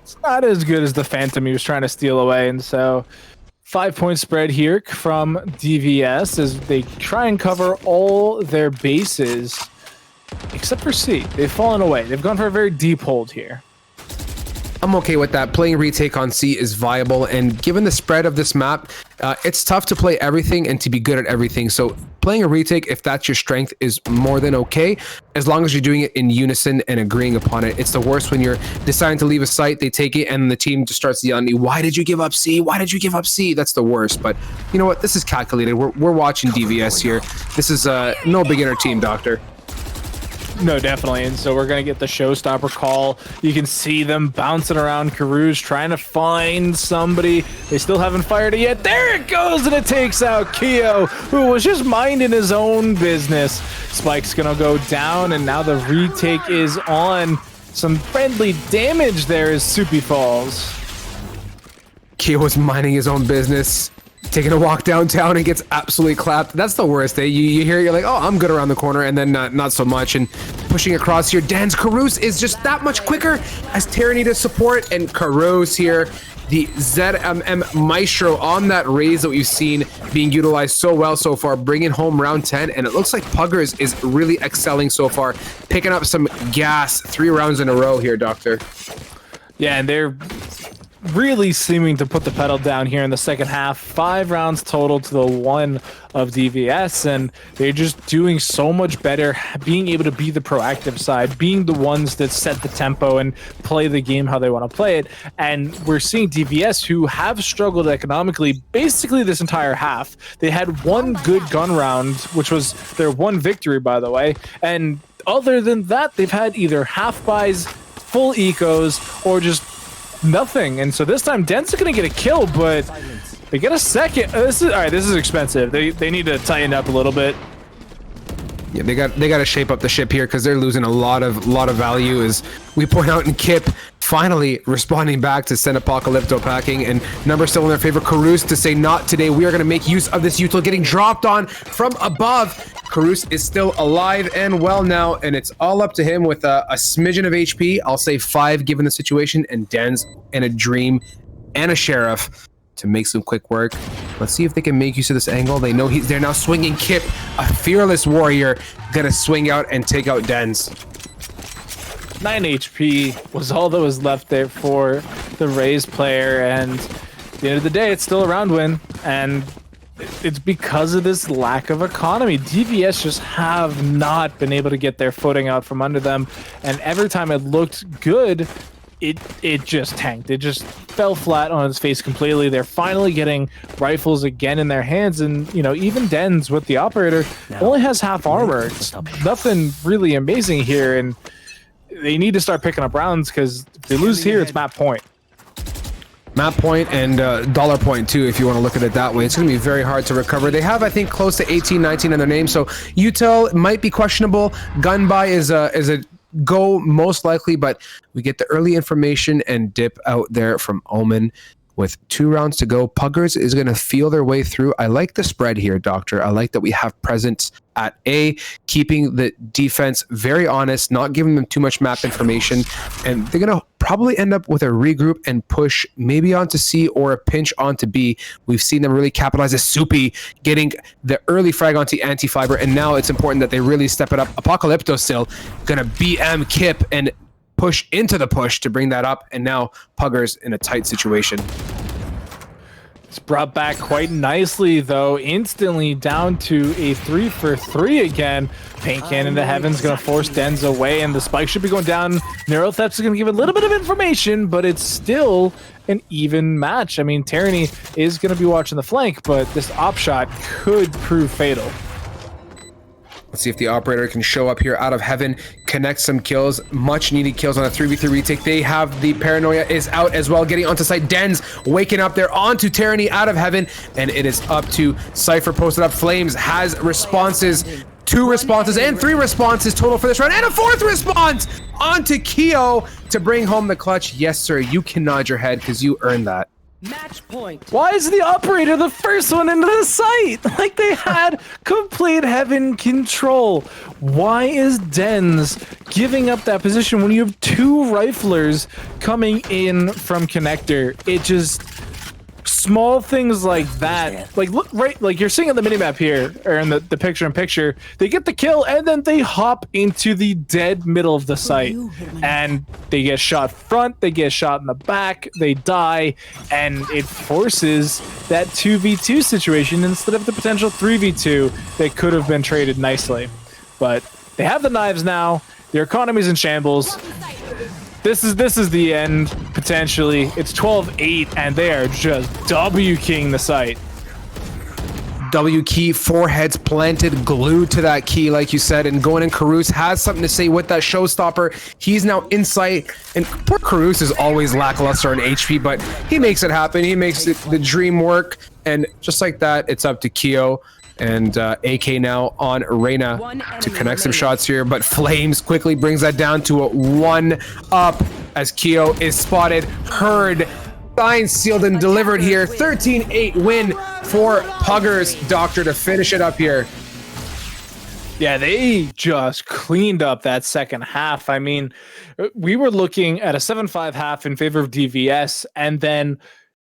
it's not as good as the Phantom he was trying to steal away. And so 5-point spread here from DVS as they try and cover all their bases, except for C. They've fallen away. They've gone for a very deep hold here. I'm okay with that. Playing retake on C is viable, and given the spread of this map, it's tough to play everything and to be good at everything. So playing a retake, if that's your strength, is more than okay, as long as you're doing it in unison and agreeing upon it. It's the worst when you're deciding to leave a site, they take it, and the team just starts yelling, "Why did you give up C? Why did you give up C?" That's the worst. But you know what? This is calculated. We're watching DVS here. This is no beginner team, Doctor. No, definitely. And so we're going to get the showstopper call. You can see them bouncing around Caruso, trying to find somebody. They still haven't fired it yet. There it goes, and it takes out Keo, who was just minding his own business. Spike's going to go down, and now the retake is on. Some friendly damage there as Soupy falls. Keo was minding his own business, taking a walk downtown and gets absolutely clapped. That's the worst, eh? You hear, you're like, oh, I'm good around the corner, and then not so much. And pushing across here, Dan's Caruso is just that much quicker as Tyranny to support, and Caruso here, the ZMM Maestro on that raise that we've seen being utilized so well so far, bringing home round 10, and it looks like Puggers is really excelling so far, picking up some gas 3 rounds in a row here, Doctor. Yeah, and they're really seeming to put the pedal down here in the second half. 5 rounds total to the 1 of DVS, and they're just doing so much better, being able to be the proactive side, being the ones that set the tempo and play the game how they want to play it. And we're seeing DVS, who have struggled economically basically this entire half. They had one good gun round, which was their one victory, by the way, and other than that, they've had either half buys, full ecos, or just nothing. And so this time Den's gonna get a kill, but they get a second. This is expensive. They need to tighten up a little bit. Yeah, they got to shape up the ship here because they're losing a lot of value, as we point out. In Kip finally responding back to send Apocalypto packing, and number still in their favor. Karus to say not today. We are going to make use of this util getting dropped on from above. Karus is still alive and well now, and it's all up to him with a smidgen of HP. I'll say 5 given the situation, and Den's and a Dream and a Sheriff to make some quick work. Let's see if they can make use of this angle. They know they're now swinging Kip, a fearless warrior, gonna swing out and take out Den's. 9 HP was all that was left there for the Rays player, and at the end of the day, it's still a round win, and it's because of this lack of economy. DVS just have not been able to get their footing out from under them, and every time it looked good, it just tanked. It just fell flat on its face completely. They're finally getting rifles again in their hands, and even Den's with the operator only has half armor. It's nothing really amazing here, and they need to start picking up rounds, because if they lose here, it's map point. Map point and dollar point too, if you want to look at it that way. It's going to be very hard to recover. They have, I think, close to 18, 19 in their name, so util might be questionable. Gun buy is a go most likely, but we get the early information and dip out there from Omen. With 2 rounds to go, Puggers is going to feel their way through. I like the spread here, Doctor. I like that we have presence at A, keeping the defense very honest, not giving them too much map information, and they're going to probably end up with a regroup and push maybe onto C or a pinch onto B. We've seen them really capitalize as Soupy getting the early frag onto Anti-Fiber, and now it's important that they really step it up. Apocalypto still going to BM Kip and push into the push to bring that up, and now Puggers in a tight situation. It's brought back quite nicely, though, instantly down to a 3 for 3 again. Paint Cannon to Heaven's going to force Den's away, and the spike should be going down. Neurothefts is going to give a little bit of information, but it's still an even match. I mean, Tyranny is going to be watching the flank, but this op shot could prove fatal. Let's see if the operator can show up here out of heaven, connect some kills, much needed kills on a 3v3 retake. They have the Paranoia is out as well, getting onto site. Den's waking up there onto Tyranny out of heaven, and it is up to Cypher posted up. Flames has responses, 2 responses and 3 responses total for this round, and a 4th response onto Keo to bring home the clutch. Yes, sir, you can nod your head because you earned that. Match point. Why is the operator the first one into the site? Like, they had complete heaven control. Why is Den's giving up that position when you have 2 riflers coming in from connector? It just... small things like that, like look right, like you're seeing in the minimap here, or in the picture-in-picture, they get the kill and then they hop into the dead middle of the site, and they get shot front, they get shot in the back, they die, and it forces that 2v2 situation instead of the potential 3v2 that could have been traded nicely. But they have the knives now, their economy's in shambles. This is the end, potentially. It's 12-8, and they are just W-keying the site. W key, 4 heads planted, glued to that key, like you said, and going in. Karus has something to say with that showstopper. He's now in sight, and poor Karus is always lackluster on HP, but he makes it happen. He makes the dream work, and just like that, it's up to Keo. And AK now on Reyna to connect some shots here, but Flames quickly brings that down to a 1-up as Keo is spotted, heard, signed, sealed, and delivered here. 13-8 win for Puggers, Doctor, to finish it up here. Yeah, they just cleaned up that second half. I mean, we were looking at a 7-5 half in favor of DVS, and then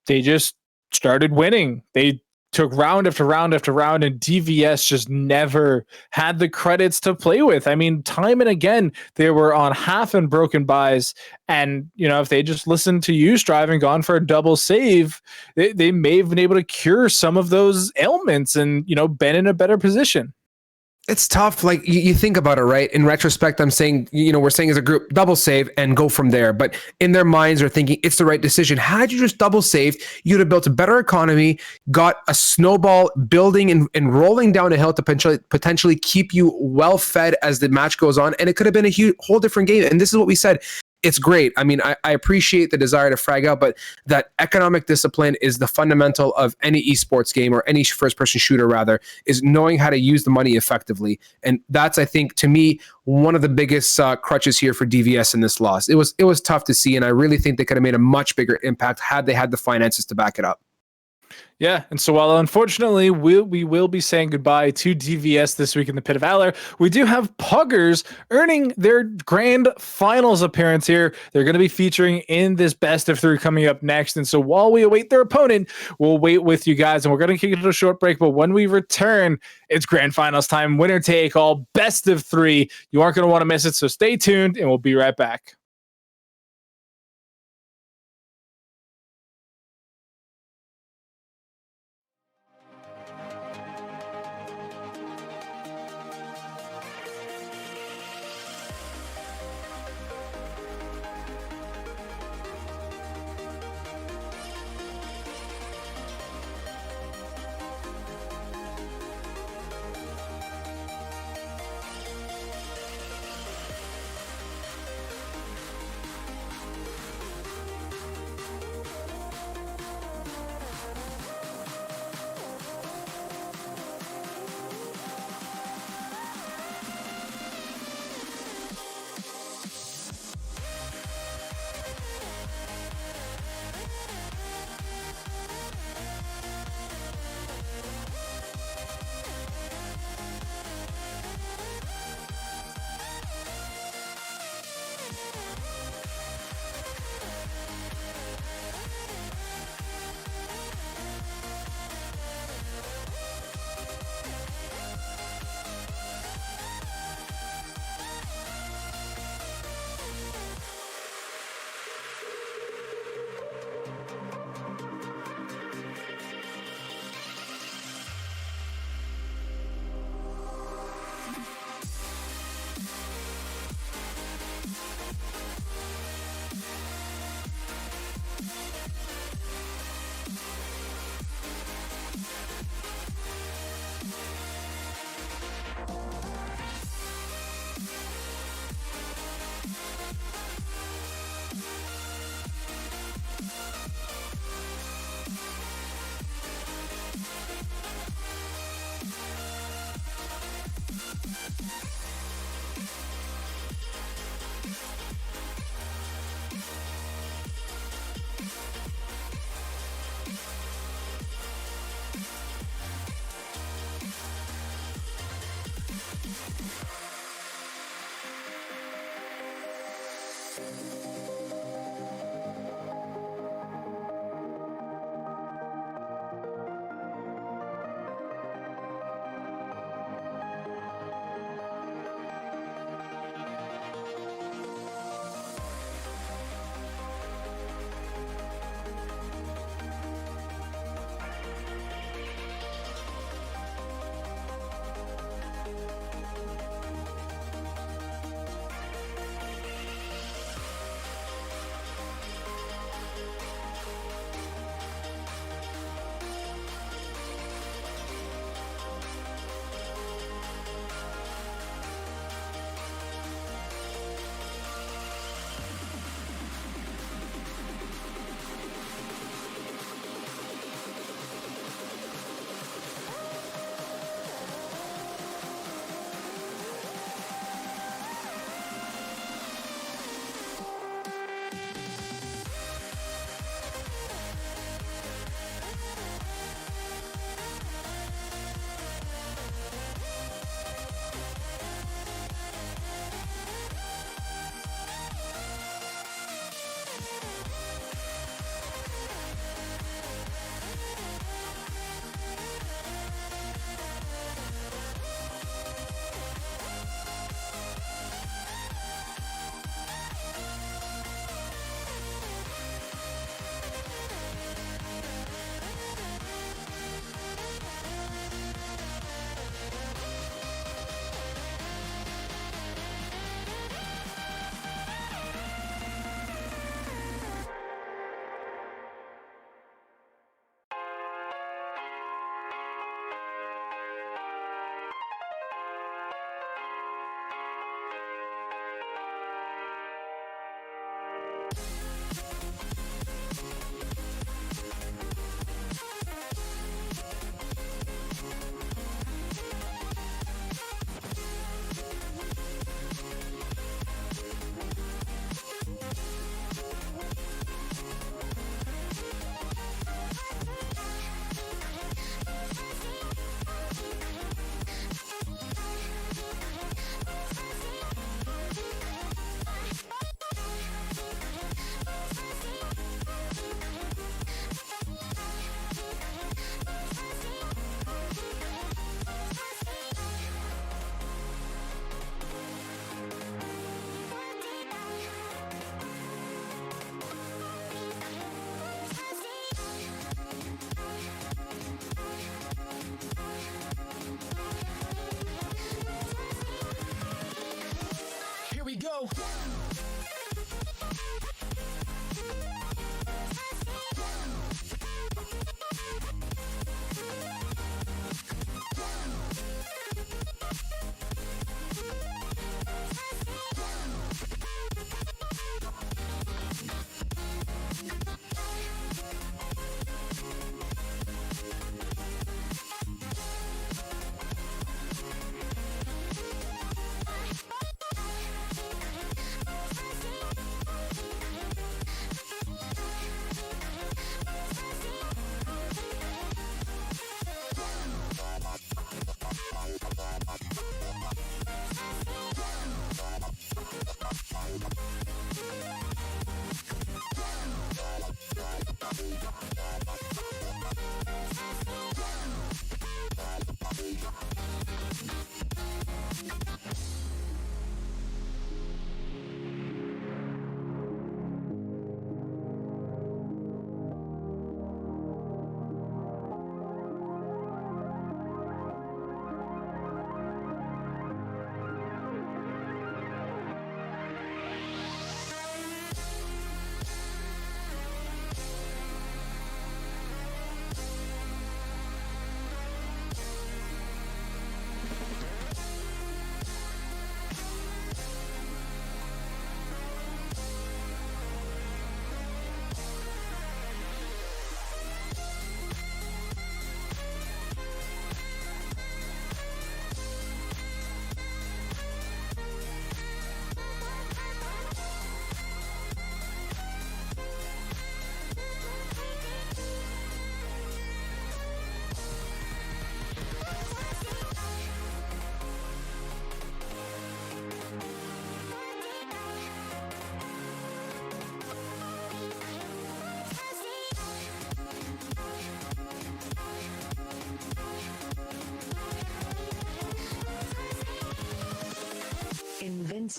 they just started winning. They took round after round after round, and DVS just never had the credits to play with. I mean, time and again, they were on half and broken buys. And, you know, if they just listened to you, Strive, and gone for a double save, they may have been able to cure some of those ailments and, you know, been in a better position. It's tough. Like you think about it, right? In retrospect, I'm saying, you know, we're saying as a group, double save and go from there. But in their minds, they're thinking it's the right decision. Had you just double saved, you'd have built a better economy, got a snowball building and rolling down a hill to potentially keep you well fed as the match goes on. And it could have been a whole different game. And this is what we said. It's great. I mean, I appreciate the desire to frag out, but that economic discipline is the fundamental of any esports game, or any first-person shooter, rather, is knowing how to use the money effectively. And that's, I think, to me, one of the biggest crutches here for DVS in this loss. It was tough to see, and I really think they could have made a much bigger impact had they had the finances to back it up. Yeah, and so while unfortunately we will be saying goodbye to DVS this week in the Pit of Valor, we do have Puggers earning their grand finals appearance here. They're going to be featuring in this best of 3 coming up next. And so while we await their opponent, we'll wait with you guys, and we're going to kick it to a short break. But when we return, it's grand finals time, winner take all, best of 3. You aren't going to want to miss it, so stay tuned, and we'll be right back.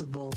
Invincible.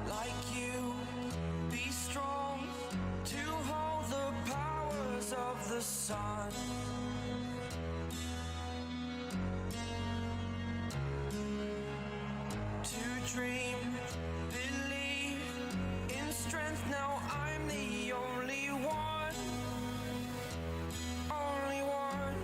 Like you, be strong to hold the powers of the sun. To dream, believe in strength. Now I'm the only one, only one.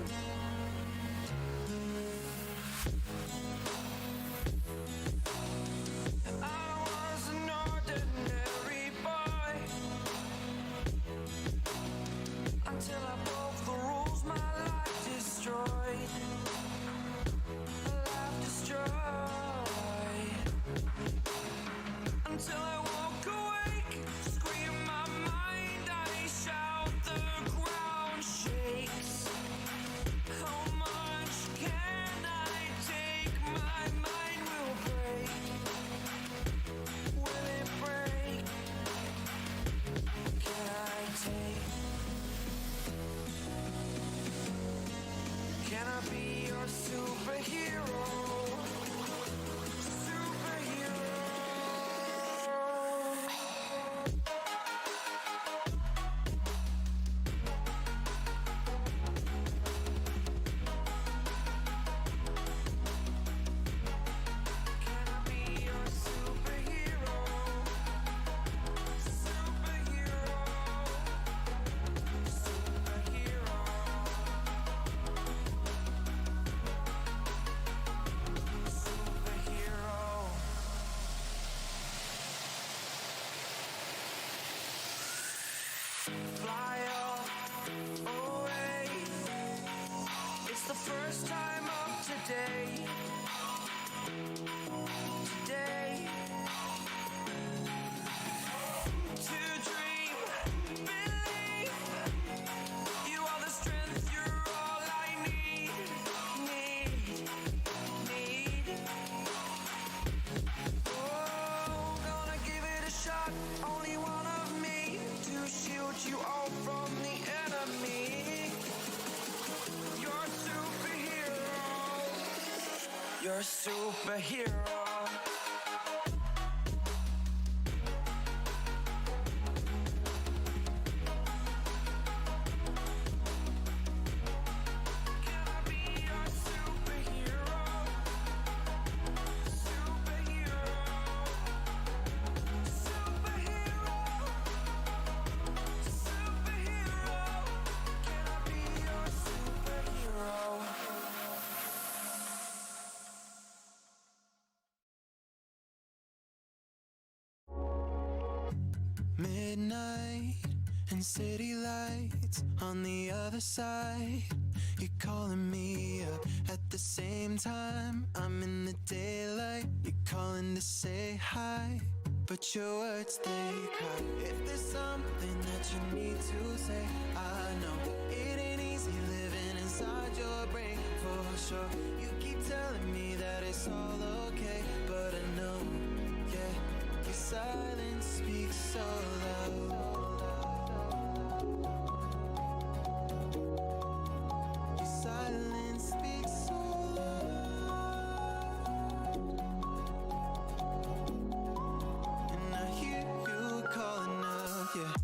I was an ordinary boy until I broke the rules. My life until I walk awake. Scream my mind, I shout, the ground shakes. How much can I take? My mind will break. Will it break? Can I take? Can I be your superhero? Fly away. It's the first time of today. To dream, believe. You are the strength, you're all I need. Oh, gonna give it a shot. Only one of me to shield you all from the enemy. You're a superhero. You're a superhero. Can I be your superhero? Superhero. Superhero. Superhero. Can I be your superhero? Midnight and city lights on the other side. You're calling me up at the same time. I'm in the daylight. You're calling to say hi, but your words they cry. If there's something that you need to say, I know it ain't easy living inside your brain for sure. You keep telling me that it's all okay, but I know, yeah, your silence speaks so loud. Your silence speaks so loud. And I hear you calling up, yeah.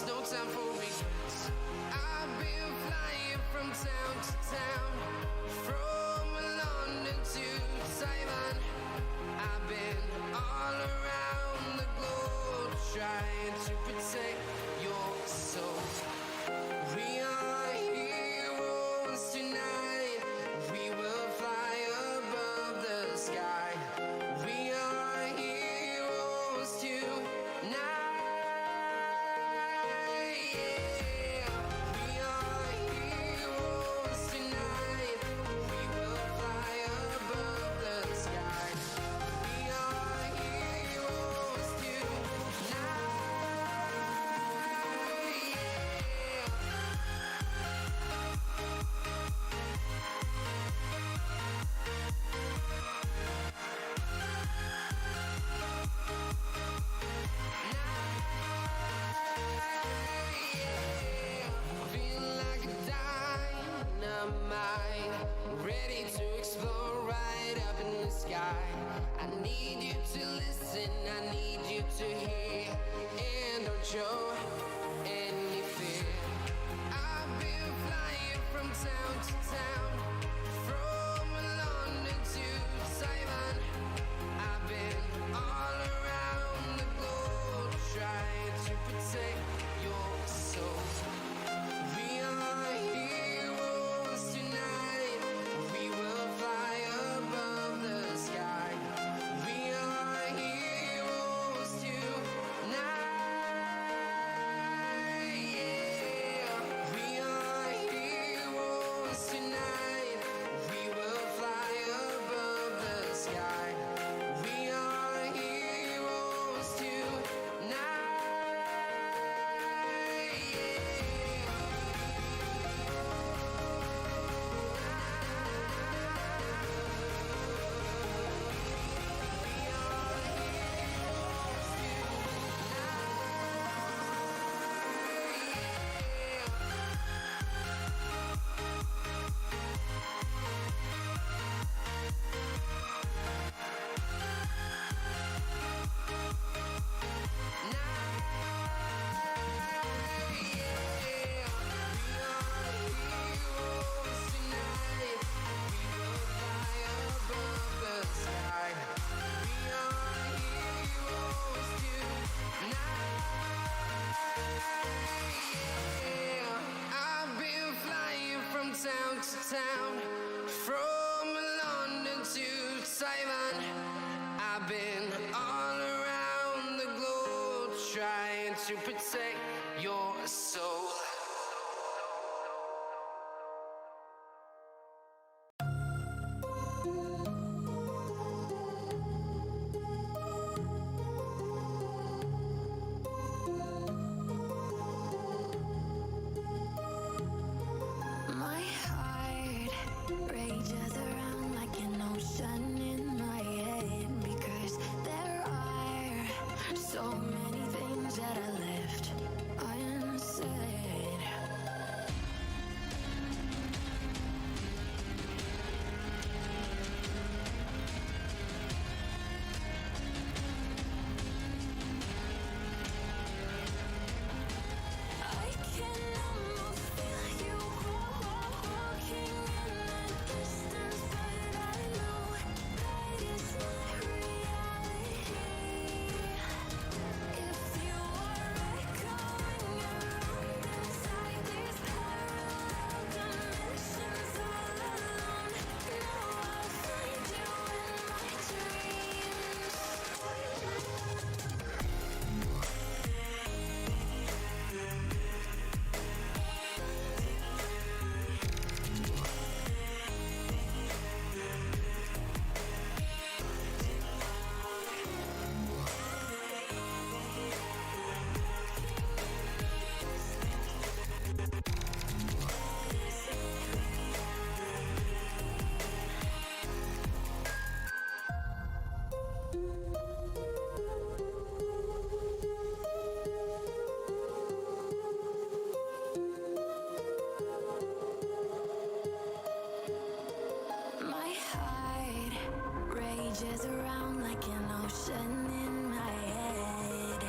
It's no time for regrets. I've been flying from town to town, from London to Taiwan. I've been all around the globe trying to protect your soul. We are heroes tonight. We will fly above the sky. We are heroes tonight. Yeah. We are heroes tonight. We will fly above the sky. We are heroes tonight. Yeah. Feel like a dynamite, ready to explode right up in the sky. I need you to listen, I need you to hear, and don't show any fear. I've been flying from town to town, from London to Taiwan. I've been all around the globe trying to protect your soul. We are heroes tonight. We will fly above the sky. We are heroes tonight. Yeah. We are heroes tonight. We will fly above the sky. We are heroes I've been flying from town to town, from London to Taiwan. I've been all around the globe trying to protect your soul. My heart rages around like an ocean in my head because there are so many things that I left unsaid. I can almost feel you walking in the distance, but I know that it's not reality. If you are echoing around inside these parallel dimensions all alone, know I'll find you in my dreams. My heart rages around like an ocean in my head.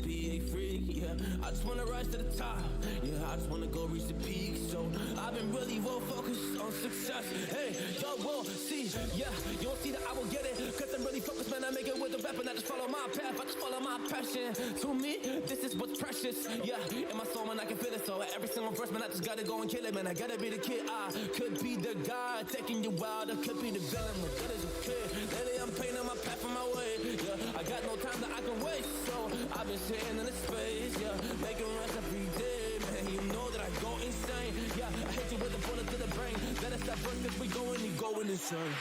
be a freak, yeah. I just wanna rise to the top, yeah. I just wanna go reach the peak. So I've been really well focused on success. Hey, y'all will see, yeah. You don't see that I will get it, cause I'm really focused, man. I make it with the rap and I just follow my path. I just follow my passion. To me, this is what's precious, yeah. In my soul, man, I can feel it. So every single verse, man, I just gotta go and kill it, man. I gotta be the kid. I could be the guy taking you wild. I could be the villain, but good as a kid. Lately, I'm painting my path on my way, yeah. I got no time that I can waste, so I've been sitting in the space, yeah. Making rest every day, man. You know that I go insane, yeah. I hit you with a bullet to the brain. Let us stop first if we going, you going insane.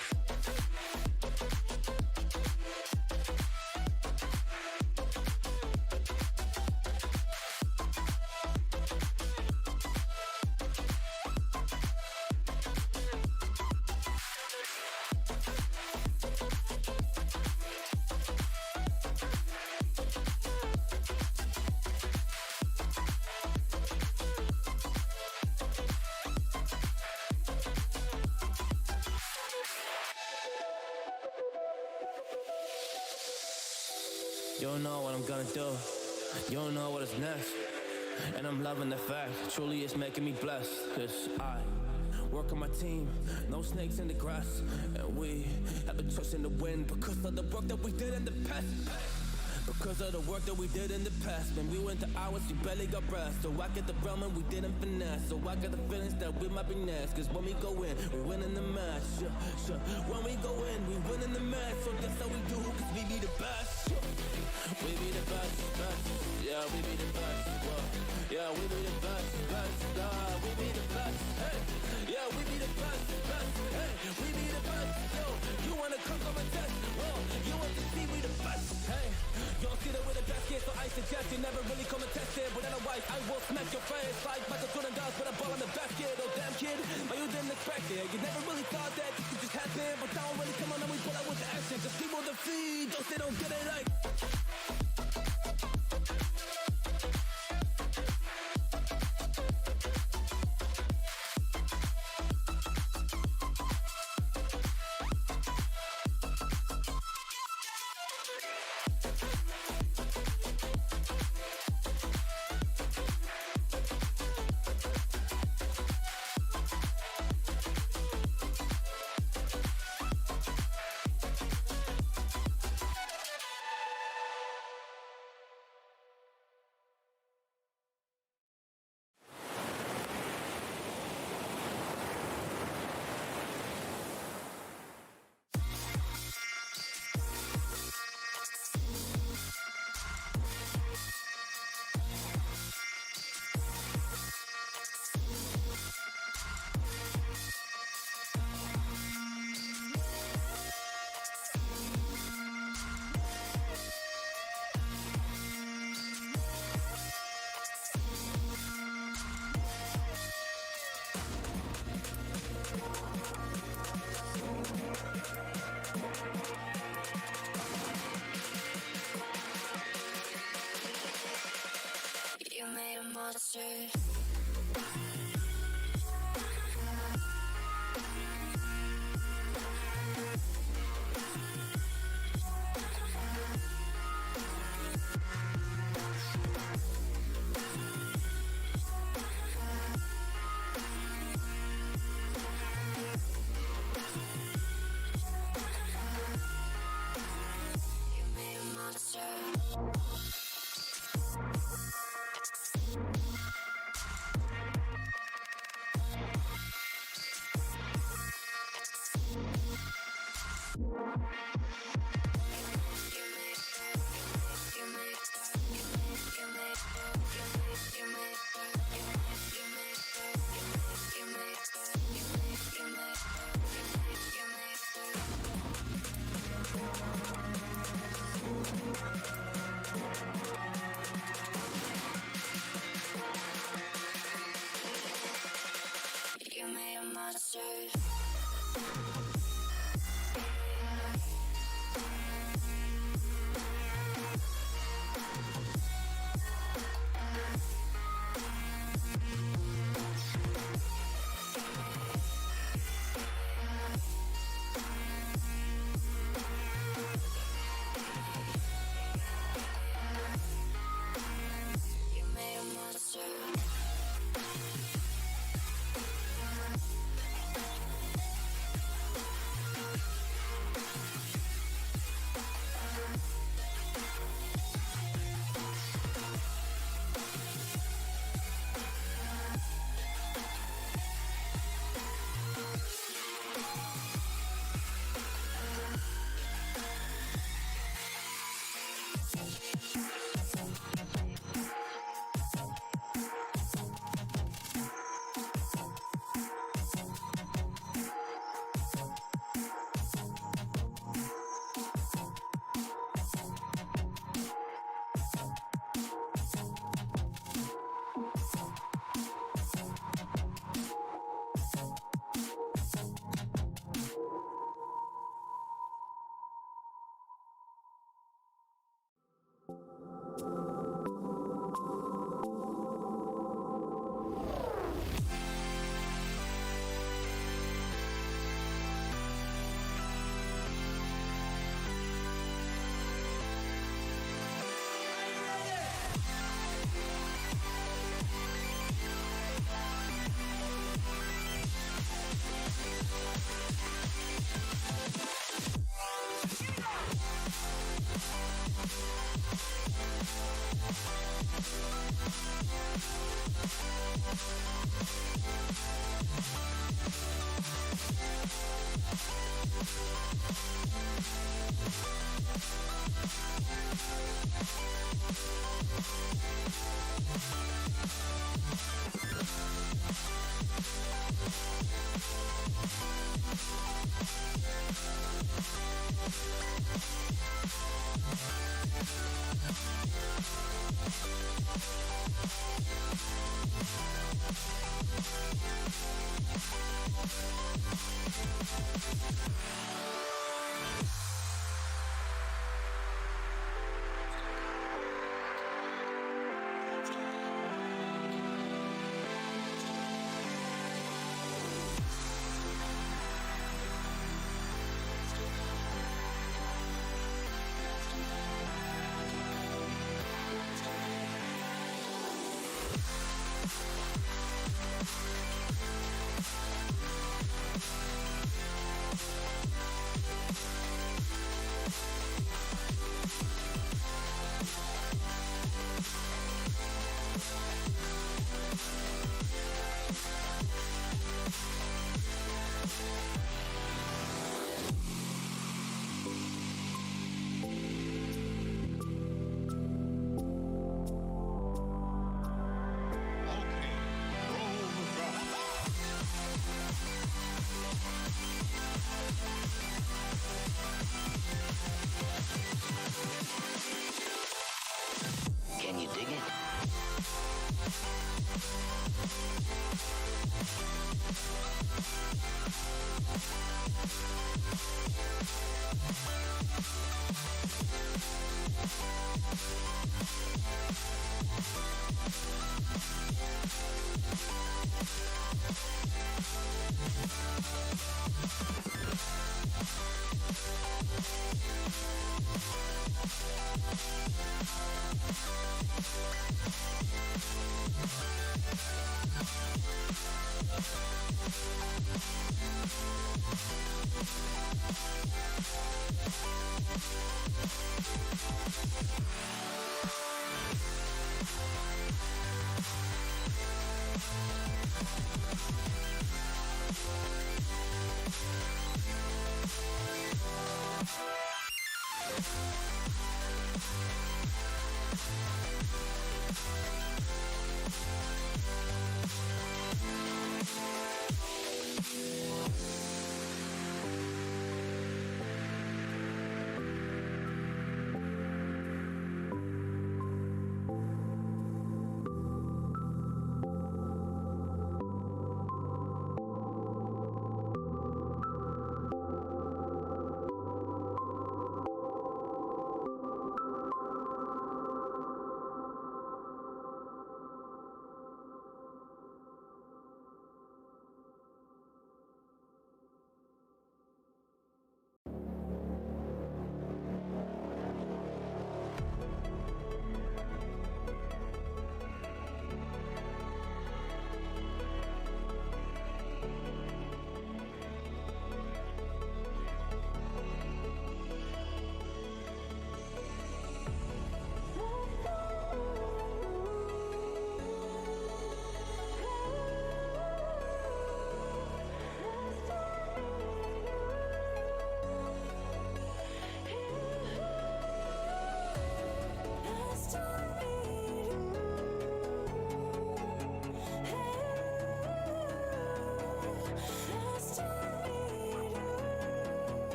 You don't know what I'm gonna do. You don't know what is next. And I'm loving the fact, truly it's making me blessed. Cause I work on my team, no snakes in the grass. And we have a trust in the wind because of the work that we did in the past. Because of the work that we did in the past. When we went to hours, we barely got rest. So I get the realm and we didn't finesse. So I got the feelings that we might be next. Cause when we go in, we win in the match. When we go in, we win in the match. So that's how we do, cause we be the best. We be the best, best. Yeah, we be the best. Whoa. Yeah, we be the best, best. We be the best. Hey, yeah, we be the best, best. Hey, we be the best. Yo, you wanna come and test? Whoa, you want to see we the best? Hey, you don't see that we're the best kid, so I suggest you never really come and test it. But otherwise, I will smack your face like Michael Jordan does with a ball in the basket. Oh damn kid, but you didn't expect it. You never really thought that this could just happen. But now really come on and we pull out with the action. Just people to feed, those they don't get it like. You made a monster.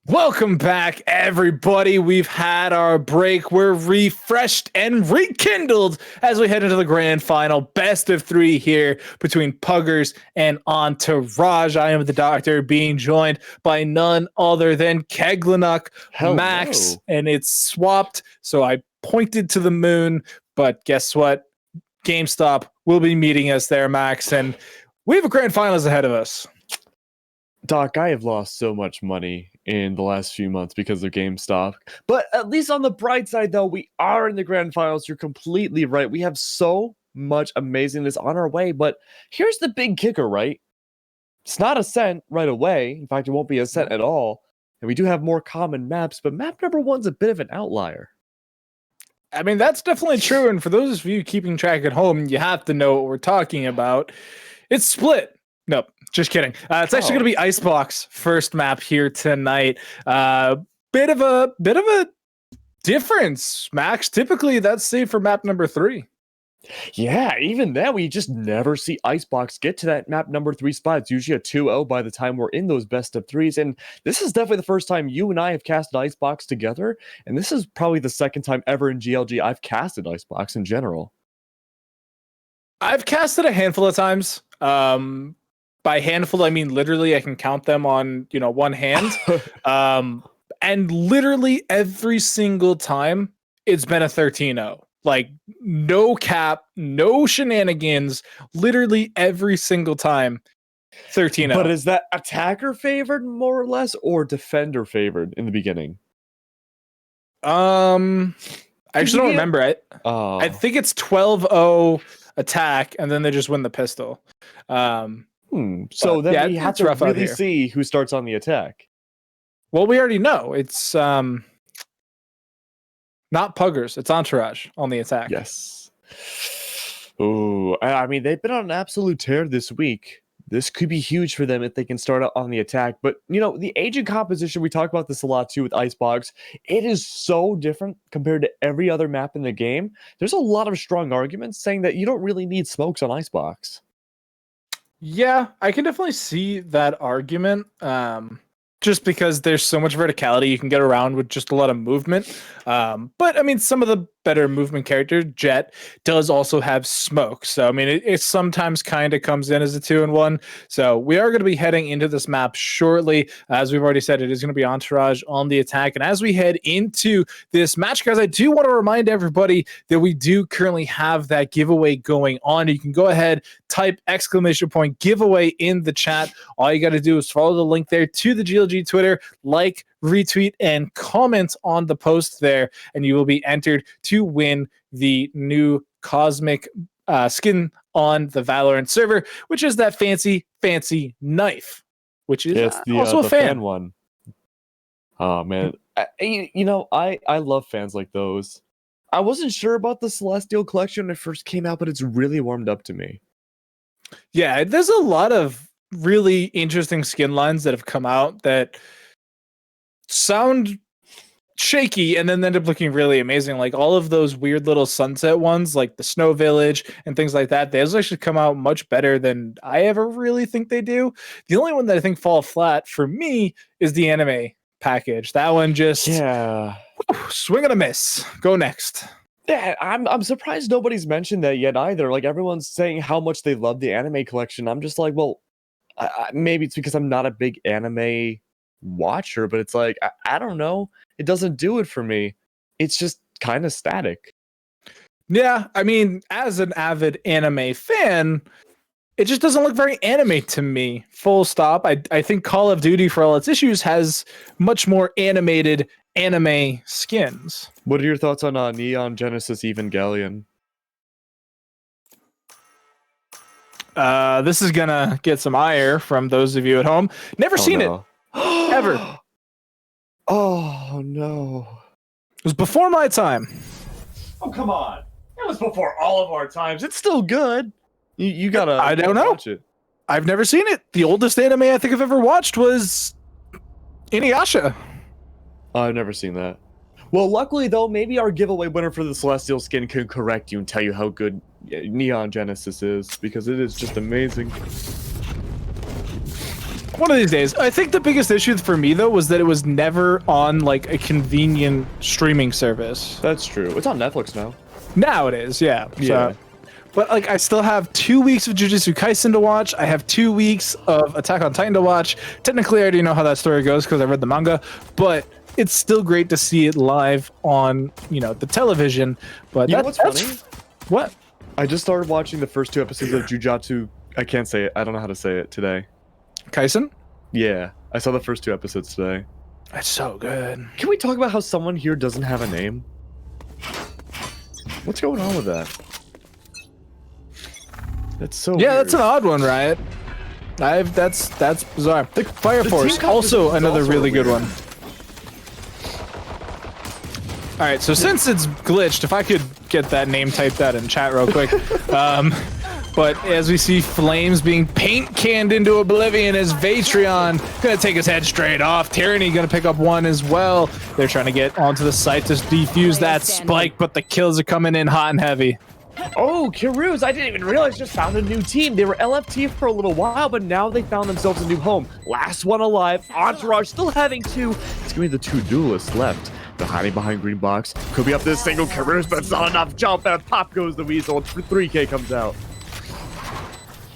Welcome back, everybody. We've had our break. We're refreshed and rekindled as we head into the grand final. Best of 3 here between Puggers and Entourage. I am the Doctor, being joined by none other than Keglanuk, Max, and it's swapped. So I pointed to the moon, but guess what? GameStop will be meeting us there, Max, and we have a grand finals ahead of us. Doc, I have lost so much money in the last few months because of GameStop. But at least on the bright side, though, we are in the grand finals. You're completely right. We have so much amazingness on our way. But here's the big kicker, right? It's not a cent right away. In fact, it won't be a cent at all. And we do have more common maps, but map number 1's a bit of an outlier. I mean, that's definitely true. And for those of you keeping track at home, you have to know what we're talking about. It's split. Nope, just kidding. It's actually going to be Icebox first map here tonight. Bit of a difference, Max. Typically, that's safe for map number 3. Yeah, even then, we just never see Icebox get to that map number 3 spot. It's usually a 2-0 by the time we're in those best of 3s. And this is definitely the first time you and I have casted Icebox together. And this is probably the second time ever in GLG I've casted Icebox in general. I've casted a handful of times. By handful, I mean literally I can count them on, one hand. And literally every single time it's been a 13-0. Like, no cap, no shenanigans, literally every single time 13-0. But is that attacker favored more or less, or defender favored in the beginning? I actually don't remember it. I think it's 12-0 attack, and then they just win the pistol. So then we have to really see who starts on the attack. Well, we already know. It's not Puggers. It's Entourage on the attack. Yes. Oh, I mean, they've been on an absolute tear this week. This could be huge for them if they can start out on the attack. But, the agent composition, we talk about this a lot too with Icebox. It is so different compared to every other map in the game. There's a lot of strong arguments saying that you don't really need smokes on Icebox. Yeah, I can definitely see that argument. Just because there's so much verticality, you can get around with just a lot of movement. But I mean, some of the better movement character, Jet, does also have smoke. So, I mean, it sometimes kind of comes in as a 2-in-1. So, we are going to be heading into this map shortly. As we've already said, it is going to be Entourage on the attack. And as we head into this match, guys, I do want to remind everybody that we do currently have that giveaway going on. You can go ahead, type !giveaway in the chat. All you got to do is follow the link there to the GLG Twitter, like, retweet, and comment on the post there, and you will be entered to win the new Cosmic skin on the Valorant server, which is that fancy knife, which is also a fan one. Oh man, I love fans like those. I wasn't sure about the Celestial collection when it first came out, but it's really warmed up to me. Yeah, there's a lot of really interesting skin lines that have come out that sound shaky and then end up looking really amazing. Like all of those weird little sunset ones, like the Snow Village and things like that, those actually come out much better than I ever really think they do. The only one that I think fall flat for me is the anime package. That one just swing and a miss. Go next. Yeah, I'm surprised nobody's mentioned that yet either. Like everyone's saying how much they love the anime collection. I'm just like, well, maybe it's because I'm not a big anime watcher, but it's like I don't know. It doesn't do it for me. It's just kind of static. Yeah, I mean, as an avid anime fan, it just doesn't look very anime to me. Full stop. I think Call of Duty, for all its issues, has much more animated anime skins. What are your thoughts on Neon Genesis Evangelion? This is gonna get some ire from those of you at home. Never seen it. Ever. Oh no. It was before my time. Oh come on. It was before all of our times. It's still good. You gotta I don't know. Watch it. I've never seen it. The oldest anime I think I've ever watched was Inuyasha. I've never seen that. Well, luckily though, maybe our giveaway winner for the Celestial skin can correct you and tell you how good Neon Genesis is, because it is just amazing. One of these days. I think the biggest issue for me though was that it was never on like a convenient streaming service. That's true. It's on Netflix now. Now it is, yeah. So, but like I still have 2 weeks of Jujutsu Kaisen to watch. I have 2 weeks of Attack on Titan to watch. Technically I already know how that story goes because I read the manga, but it's still great to see it live on, the television. But you know what's funny? What? I just started watching the first 2 episodes of Jujutsu. I can't say it. I don't know how to say it today. Kaisen? Yeah, I saw the first 2 episodes today. That's so good. Can we talk about how someone here doesn't have a name? What's going on with that? That's so weird. That's an odd one, right? That's bizarre. Fire Force, also another really good one. All right, so since it's glitched, if I could get that name typed out in chat real quick. But as we see Flames being paint canned into oblivion as Vatreon gonna take his head straight off. Tyranny gonna pick up one as well. They're trying to get onto the site to defuse that spike, but the kills are coming in hot and heavy. Oh, Kiruz, I didn't even realize just found a new team. They were LFT for a little while, but now they found themselves a new home. Last one alive, Entourage still having 2. It's gonna be the 2 duelists left. They're hiding behind green box. Could be up to a single Kiruz, but it's not enough. Jump and pop goes the weasel. 3K comes out.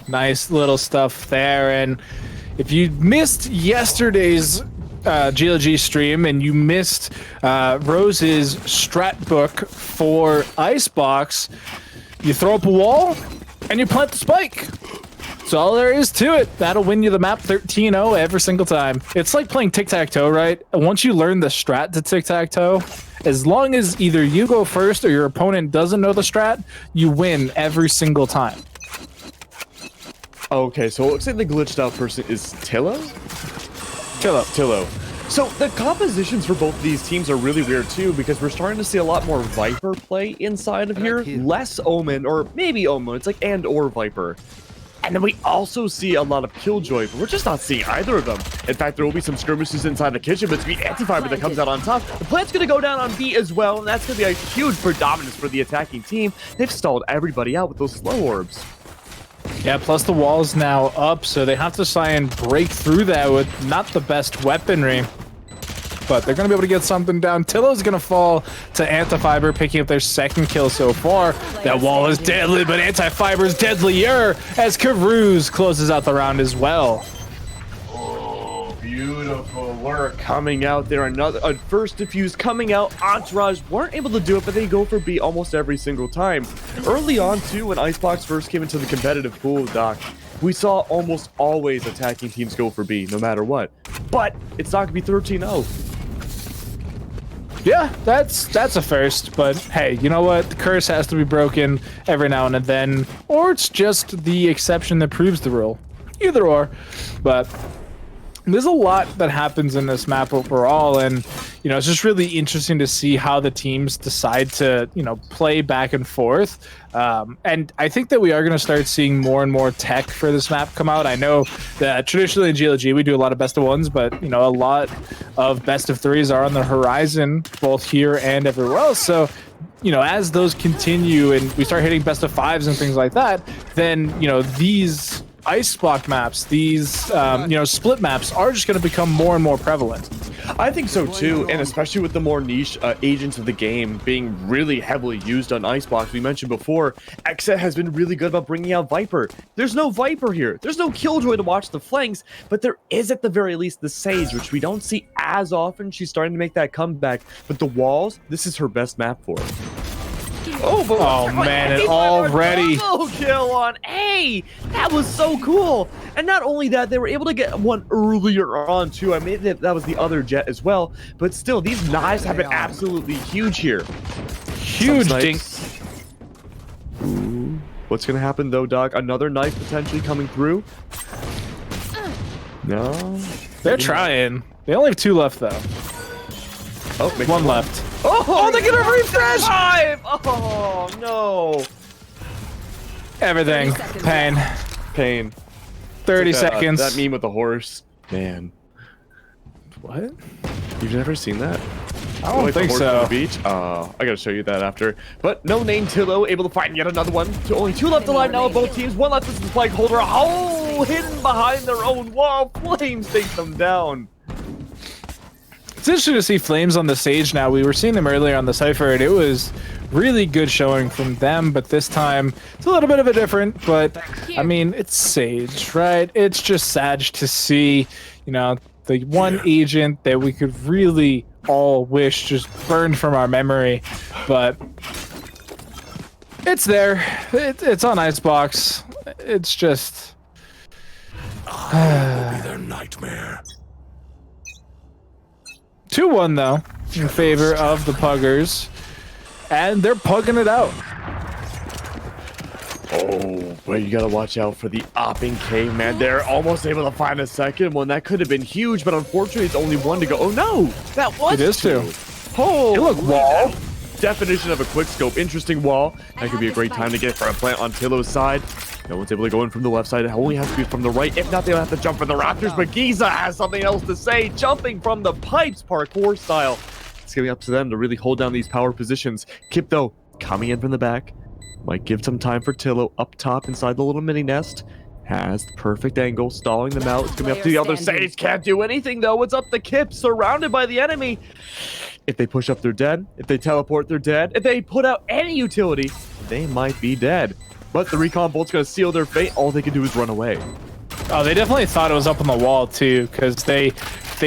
Nice little stuff there. And if you missed yesterday's GLG stream and you missed Rose's strat book for Icebox, you throw up a wall and you plant the spike. That's all there is to it. That'll win you the map 13-0 every single time. It's like playing tic-tac-toe, right? Once you learn the strat to tic-tac-toe, as long as either you go first or your opponent doesn't know the strat, you win every single time. Okay, so it looks like the glitched out person is Tillo? Tillo. So the compositions for both of these teams are really weird too, because we're starting to see a lot more Viper play inside of here. Less Omen, or maybe Omen. It's like and or Viper. And then we also see a lot of Killjoy, but we're just not seeing either of them. In fact, there will be some skirmishes inside the kitchen, but it's the Anti-Fiber that comes out on top. The plant's going to go down on B as well, and that's going to be a huge predominance for the attacking team. They've stalled everybody out with those slow orbs. Yeah, plus the wall's now up, so they have to try and break through that with not the best weaponry. but they're going to be able to get something down. Tillo's going to fall to Antifiber, picking up their second kill so far. That wall is deadly, but Antifiber is deadlier as Karuz closes out the round as well. Beautiful work coming out there. Another first defuse coming out. Entourage weren't able to do it, but they go for B almost every single time. Early on, too, when Icebox first came into the competitive pool, Doc, we saw almost always attacking teams go for B, no matter what. But it's not going to be 13-0. Yeah, that's a first, but hey, you know what? The curse has to be broken every now and then, or it's just the exception that proves the rule. Either or, but there's a lot that happens in this map overall, and you know, it's just really interesting to see how the teams decide to, you know, play back and forth. And I think that we are going to start seeing more and more tech for this map come out. I know that traditionally in GLG we do a lot of best of ones, but you know, a lot of best of threes are on the horizon, both here and everywhere else. So, you know, as those continue and we start hitting best of fives and things like that, then you know, these ice block maps, these you know, split maps are just going to become more and more prevalent. I think so too, and especially with the more niche agents of the game being really heavily used on Icebox. We mentioned before, Xset has been really good about bringing out Viper. There's no Viper here. There's no Killjoy to watch the flanks, but there is at the very least the Sage, which we don't see as often. She's starting to make that comeback, but the walls, this is her best map for it. Oh man, and already double kill on A. That was so cool. And not only that, they were able to get one earlier on too. I mean, that was the other jet as well. But still, these knives have been absolutely huge here. huge ding. Ooh. What's gonna happen though, Doc? Another knife potentially coming through? No. They're trying. They only have 2 left though. Oh, one left. Oh, they get a refresh! 5! Oh, no. Everything. Pain. Pain. 30 seconds. That meme with the horse. Man. What? You've never seen that? I don't think On so. the beach? I gotta show you that after. But no name Tillo able to find yet another one. Only 2 left alive now of both teams. 1 left is the flag holder. Oh, hidden behind their own wall. Flames take them down. It's interesting to see Flames on the Sage now. We were seeing them earlier on the Cypher, and it was really good showing from them, but this time it's a little bit of a different, but I mean, it's Sage, right? It's just sad to see, you know, the one agent that we could really all wish just burned from our memory, but it's there. It's on Icebox. It's just... I will be their nightmare. 2-1 though, in favor of the Puggers, and they're pugging it out. Oh, but you gotta watch out for the Opping Caveman. They're almost able to find a second one. That could have been huge, but unfortunately it's only 1 to go. Oh no, that was It is 2. Oh, Hey, look, wall. Definition of a quick scope. Interesting wall. That could be a great time to get for a plant on Tillo's side. No one's able to go in from the left side. It only has to be from the right. If not, they'll have to jump from the rafters. But Giza has something else to say. Jumping from the pipes, parkour style. It's gonna be up to them to really hold down these power positions. Kip, though, coming in from the back. Might give some time for Tillo up top inside the little mini nest. Has the perfect angle, stalling them out. It's gonna be up to the other Sage. Can't do anything, though. It's up to Kip, surrounded by the enemy. If they push up, they're dead. If they teleport, they're dead. If they put out any utility, they might be dead. But the recon bolt's gonna seal their fate. All they can do is run away. Oh, they definitely thought it was up on the wall too, because they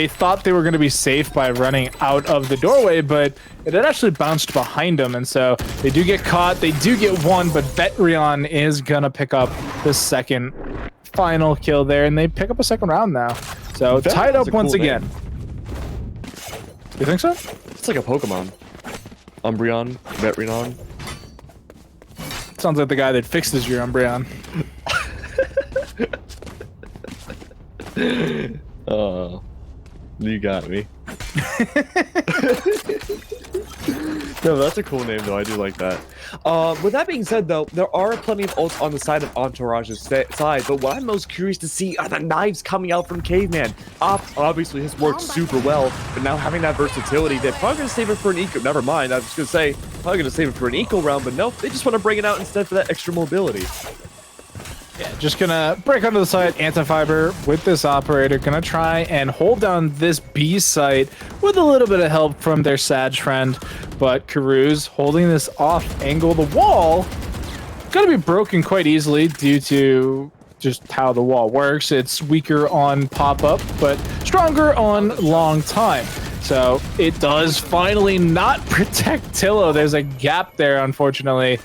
thought they were going to be safe by running out of the doorway, but it had actually bounced behind them, and so they do get caught. They do get 1, but Vetrion is gonna pick up the second final kill there, and they pick up a second round now. So tied up once again. You think so? It's like a Pokemon. Umbreon, Vetrion. Sounds like the guy that fixes your Umbreon. Oh, you got me. No, that's a cool name though. I do like that. With that being said though, there are plenty of ults on the side of Entourage's side, but what I'm most curious to see are the knives coming out from Caveman. Obviously has worked super well, but now having that versatility, they're probably gonna save it for an eco. Never mind, I was gonna say probably gonna save it for an eco round, but nope, they just want to bring it out instead for that extra mobility. Yeah, just gonna break onto the site, anti-fiber with this operator. Gonna try and hold down this B site with a little bit of help from their Sag friend. But Karuz holding this off angle. The wall gonna be broken quite easily due to just how the wall works. It's weaker on pop-up, but stronger on long time. So it does finally not protect Tillo. There's a gap there, unfortunately.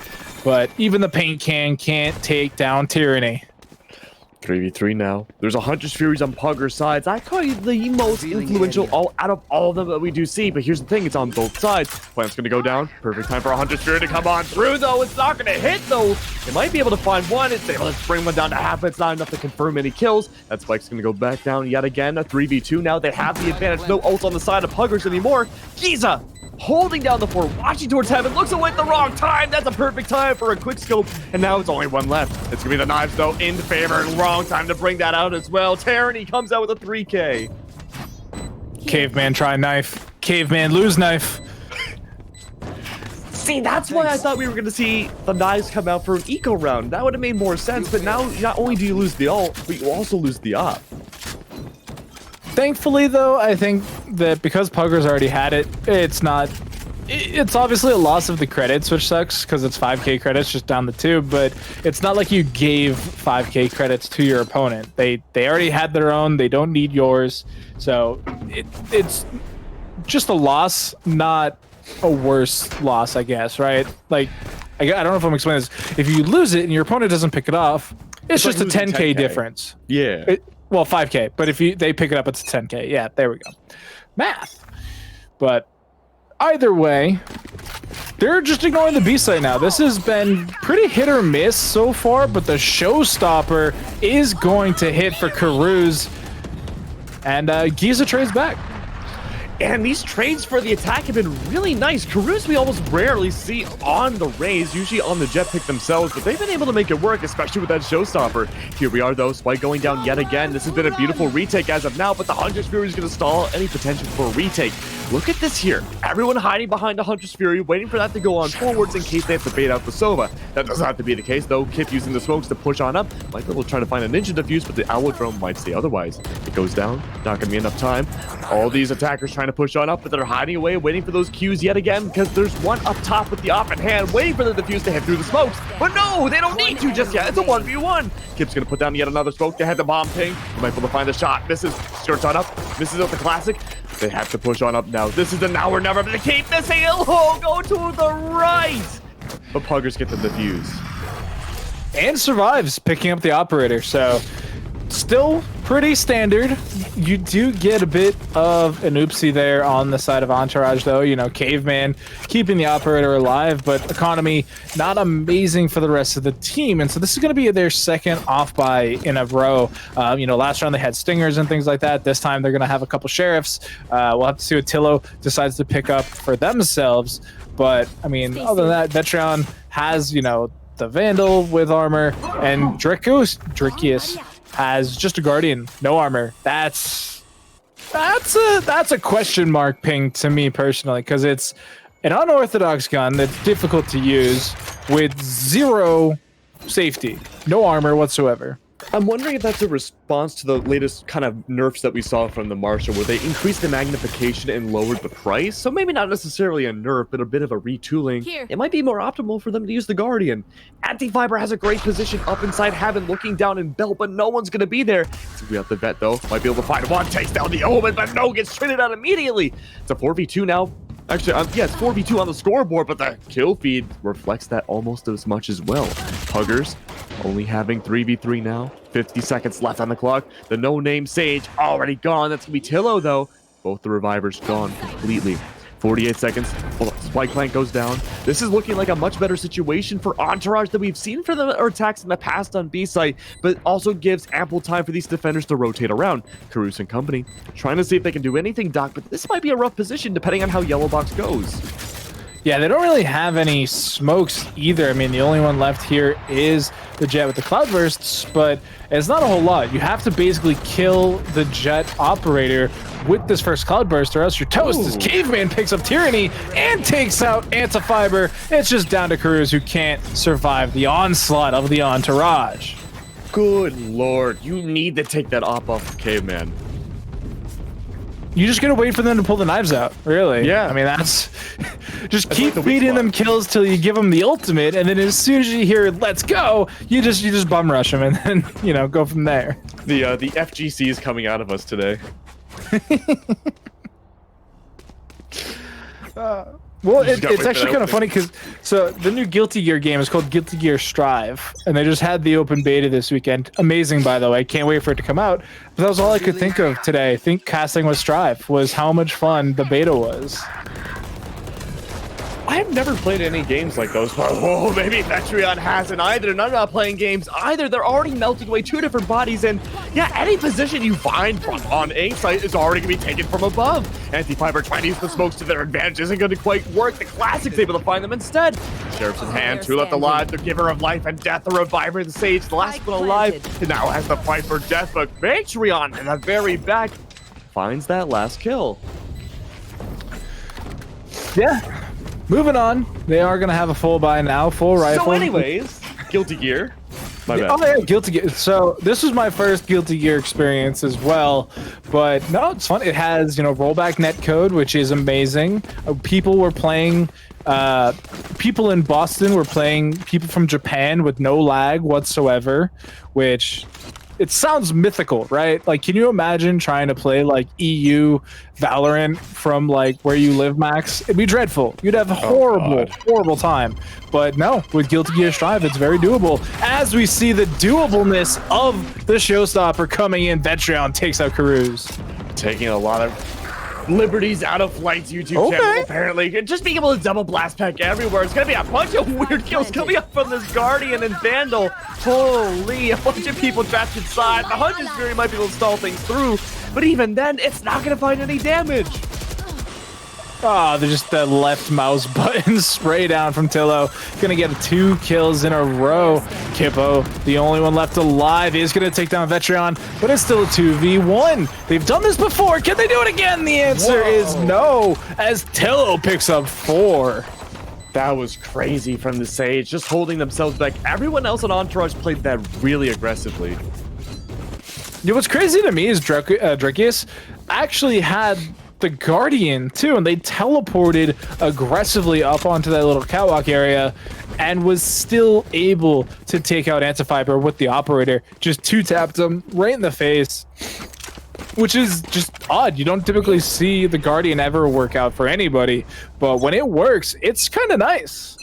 But even the paint can't take down Tyranny. 3v3 now. There's 100 Furies on Pugger's sides. I call you the most influential out of all of them that we do see, but here's the thing, it's on both sides. Plant's gonna go down. Perfect time for 100 Fury to come on through, though. It's not gonna hit, though. It might be able to find one. It's able to bring one down to half, but it's not enough to confirm any kills. That Spike's gonna go back down yet again. A 3v2 now. They have the advantage. No ult on the side of Puggers anymore. Giza holding down the floor, watching towards heaven, looks away at the wrong time. That's a perfect time for a quick scope, and now it's only one left. It's gonna be the knives, though, in favor. Wrong time to bring that out as well. Tyranny comes out with a 3K. Caveman try knife. Caveman lose knife. See, that's why I thought we were gonna see the knives come out for an eco round. That would have made more sense, but now not only do you lose the ult, but you also lose the op. Thankfully, though, I think that because Pugger's already had it, it's not... It's obviously a loss of the credits, which sucks, because it's 5k credits just down the tube, but it's not like you gave 5k credits to your opponent. They already had their own, they don't need yours, so it's just a loss, not a worse loss, I guess, right? Like, I don't know if I'm explaining this. If you lose it and your opponent doesn't pick it off, it's just like a 10k difference. Yeah. Well, 5k, but if they pick it up, it's a 10k. Yeah, there we go. Math. But either way, they're just ignoring the B site now. This has been pretty hit or miss so far, but the showstopper is going to hit for Karuz. And Giza trades back. And these trades for the attack have been really nice. Karuz we almost rarely see on the Rays, usually on the jet pick themselves, but they've been able to make it work, especially with that showstopper. Here we are, though, Spike going down yet again. This has been a beautiful retake as of now, but the Hunter's Fury is going to stall any potential for a retake. Look at this here. Everyone hiding behind the Hunter's Fury, waiting for that to go on forwards in case they have to bait out the Sova. That doesn't have to be the case, though. Kip using the smokes to push on up. Might be able to try to find a ninja defuse, but the Owl Drone might say otherwise. It goes down. Not going to be enough time. All these attackers trying to push on up, but they're hiding away, waiting for those Qs yet again, because there's one up top with the op in hand, waiting for the defuse to hit through the smokes. But no, they don't need to just yet. It's a 1v1. Kip's going to put down yet another smoke. They had the bomb ping. They might be able to find the shot. Misses. Skirts on up. Misses with the classic. They have to push on up now. This is the now or never. They keep missing. Oh, go to the right. But Puggers get the defuse. And survives, picking up the operator. So still pretty standard. You do get a bit of an oopsie there on the side of Entourage, though. You know, Caveman keeping the operator alive, but economy not amazing for the rest of the team. And so this is going to be their second off buy in a row. You know, last round they had Stingers and things like that. This time they're going to have a couple Sheriffs. We'll have to see what Tillo decides to pick up for themselves. But, I mean, other than that, Vetron has, you know, the Vandal with armor, and Dracius has just a Guardian, no armor. That's a question mark ping to me personally, because it's an unorthodox gun that's difficult to use with zero safety, no armor whatsoever. I'm wondering if that's a response to the latest kind of nerfs that we saw from the Marshal, where they increased the magnification and lowered the price. So maybe not necessarily a nerf, but a bit of a retooling. It might be more optimal for them to use the Guardian. Anti-Fiber has a great position up inside Heaven, looking down in Belt, but no one's going to be there. It's going to be out the vet, though. Might be able to find one, takes down the Omen, but no, gets traded out immediately. It's a 4v2 now. Actually, yeah, it's 4v2 on the scoreboard, but the kill feed reflects that almost as much as well. Puggers only having 3v3 now. 50 seconds left on the clock. The no-name Sage already gone. That's going to be Tillo, though. Both the revivers gone completely. 48 seconds. Hold on. Spike Plant goes down. This is looking like a much better situation for Entourage than we've seen for the attacks in the past on B site, but also gives ample time for these defenders to rotate around. Karuz and company trying to see if they can do anything, Doc, but this might be a rough position depending on how Yellow Box goes. Yeah, they don't really have any smokes either. I mean, the only one left here is the Jet with the Cloudbursts, but it's not a whole lot. You have to basically kill the Jet operator with this first Cloudburst, or else you're toast. As Caveman picks up Tyranny and takes out Antifiber. It's just down to Karuz, who can't survive the onslaught of the Entourage. Good lord, you need to take that op off of Caveman. You just gotta wait for them to pull the knives out, really. Yeah. I mean, that's just keep like the weak feeding spot. them kills till you give them the ultimate, and then as soon as you hear "let's go," you just bum rush them, and then go from there. The FGC is coming out of us today. Well, You just gotta it's wait for actually that kind of funny opening. because the new Guilty Gear game is called Guilty Gear Strive, and they just had the open beta this weekend. Amazing, by the way. Can't wait for it to come out. But that was all I could think of today. Think casting with Strive was how much fun the beta was. I have never played any games like those, but maybe Vetreon hasn't either, and I'm not playing games either. They're already melting away two different bodies, and yeah, any position you find on A site is already going to be taken from above. Anti-Fiber trying to use the smokes to their advantage isn't going to quite work. The Classic's able to find them instead. Sheriff's in hand, two left alive, the giver of life and death, the reviver, the sage, the last one alive, and now has to fight for death, but Vetreon in the very back finds that last kill. Yeah. Moving on, they are going to have a full buy now, full rifle. So anyways, Guilty Gear. My bad. Oh yeah, Guilty Gear. So this was my first Guilty Gear experience as well, but no, it's fun. It has rollback netcode, which is amazing. People were playing. People in Boston were playing people from Japan with no lag whatsoever, which it sounds mythical, right? Like, can you imagine trying to play like EU Valorant from like where you live, Max? It'd be dreadful. You'd have a horrible time. But no, with Guilty Gear Strive, it's very doable. As we see the doableness of the showstopper coming in, Vetreon takes out Caruze. Taking a lot of liberties out of Flight's YouTube channel, apparently. And just being able to double blast pack everywhere. It's going to be a bunch of weird kills coming up from this Guardian and Vandal. Holy, a bunch of people trapped inside. The Hunter's Fury might be able to stall things through, but even then, it's not going to find any damage. Oh, they're just the left mouse button spray down from Tillo. Gonna get 2 kills in a row. Kippo, the only one left alive, is gonna take down Vetreon, but it's still a 2v1. They've done this before. Can they do it again? The answer is no, as Tillo picks up 4. That was crazy from the Sage, just holding themselves back. Everyone else on Entourage played that really aggressively. What's crazy to me is Drakius actually had the Guardian too, and they teleported aggressively up onto that little catwalk area and was still able to take out Antifiber with the operator. Just 2-tapped him right in the face, which is just odd. You don't typically see the Guardian ever work out for anybody, but when it works, it's kind of nice.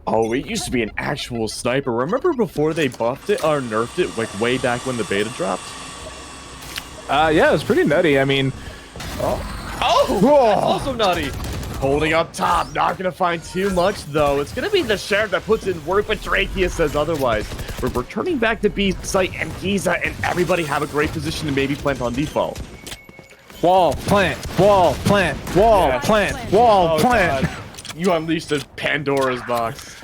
Oh, it used to be an actual sniper. Remember before they buffed it or nerfed it, like way back when the beta dropped? Yeah, it was pretty nutty. I mean, that's also nutty. Holding up top, not going to find too much, though. It's going to be the Sheriff that puts in work, but Drakius says otherwise. We're returning back to B site, and Giza and everybody have a great position to maybe plant on default. Wall, plant, wall, plant, wall, plant, wall, plant. God. You unleashed a Pandora's box.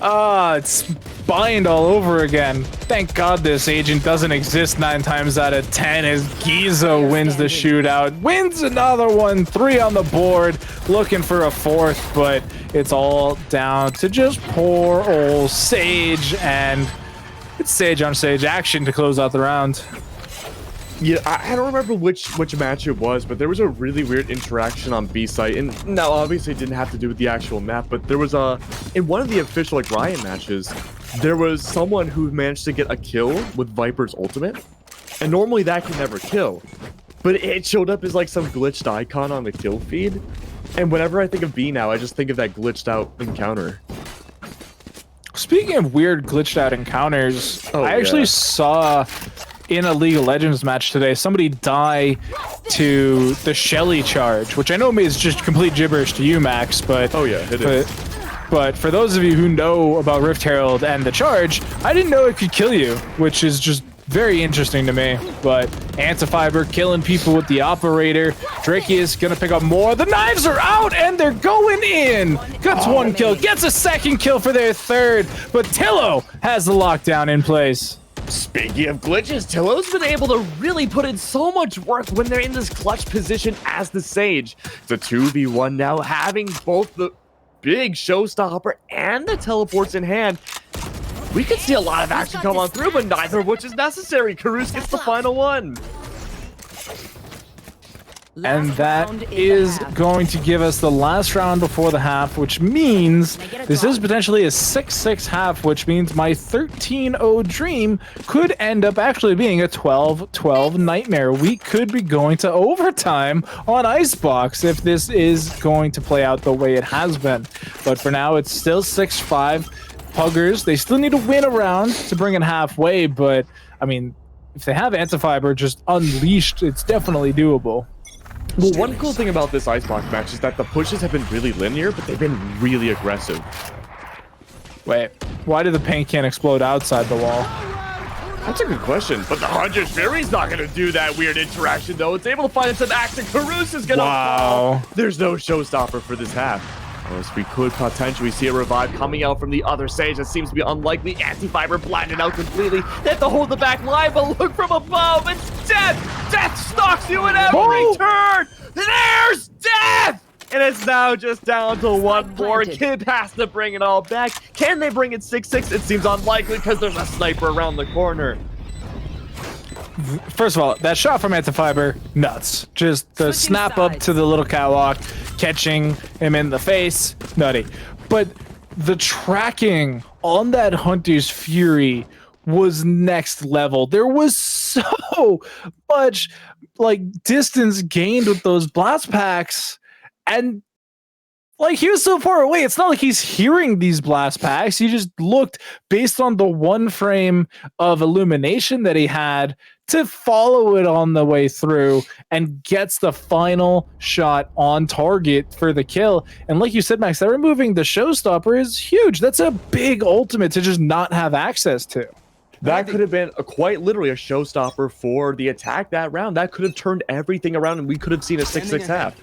It's bind all over again. Thank God this agent doesn't exist 9 times out of 10 as Giza wins the shootout. Wins another one, 3 on the board, looking for a 4th, but it's all down to just poor old Sage, and it's Sage on Sage action to close out the round. Yeah, I don't remember which match it was, but there was a really weird interaction on B site, and now obviously it didn't have to do with the actual map, but there was in one of the official Riot matches, there was someone who managed to get a kill with Viper's ultimate, and normally that can never kill, but it showed up as like some glitched icon on the kill feed, and whenever I think of B now, I just think of that glitched out encounter. Speaking of weird glitched out encounters, I actually saw in a League of Legends match today somebody die to the Shelly charge, which I know is just complete gibberish to you, Max, but it is. But for those of you who know about Rift Herald and the charge, I didn't know it could kill you, which is just very interesting to me. But Antifiber killing people with the operator. Drakius gonna pick up more. The knives are out and they're going in. Gets 1 kill, gets a 2nd kill for their 3rd, but Tillo has the lockdown in place. Speaking of glitches, Tillo's been able to really put in so much work when they're in this clutch position as the Sage. It's a 2v1 now, having both the big showstopper and the teleports in hand. We could see a lot of action come on through, but neither of which is necessary. Karus gets the final one. And that is going to give us the last round before the half, which means this is potentially a 6-6 half, which means my 13-0 dream could end up actually being a 12-12 nightmare. We could be going to overtime on Icebox if this is going to play out the way it has been. But for now, it's still 6-5. Puggers, they still need to win a round to bring it halfway, but I mean, if they have Antifiber just unleashed, it's definitely doable. Well, one cool thing about this Icebox match is that the pushes have been really linear, but they've been really aggressive. Wait, why did the paint can explode outside the wall? That's a good question, but the 100 Fury's not going to do that weird interaction, though. It's able to find some action. Karus is going to fall. There's no showstopper for this half. Unless we could potentially see a revive coming out from the other Sage. That seems to be unlikely. Antifiber blinded out completely. They have to hold the back line, but look from above. It's Death! Death stalks you in every turn! There's Death! And it's now just down to one more. Kib has to bring it all back. Can they bring it 6-6? It seems unlikely because there's a sniper around the corner. First of all, that shot from Antifiber, nuts. Just the snap up to the little catwalk, catching him in the face, nutty. But the tracking on that Hunter's Fury was next level. There was so much like distance gained with those blast packs, and like he was so far away. It's not like he's hearing these blast packs. He just looked based on the one frame of illumination that he had to follow it on the way through and gets the final shot on target for the kill. And like you said, Max, that removing the showstopper is huge. That's a big ultimate to just not have access to. That could have been quite literally a showstopper for the attack that round. That could have turned everything around and we could have seen a 6-6 half.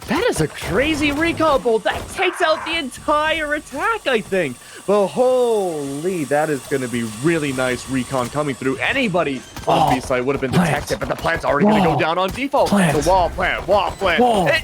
That is a crazy recall bolt. That takes out the entire attack, I think. But holy, that is going to be really nice recon coming through. Anybody on B side would have been detected, but the plant's already going to go down on default. The wall plant.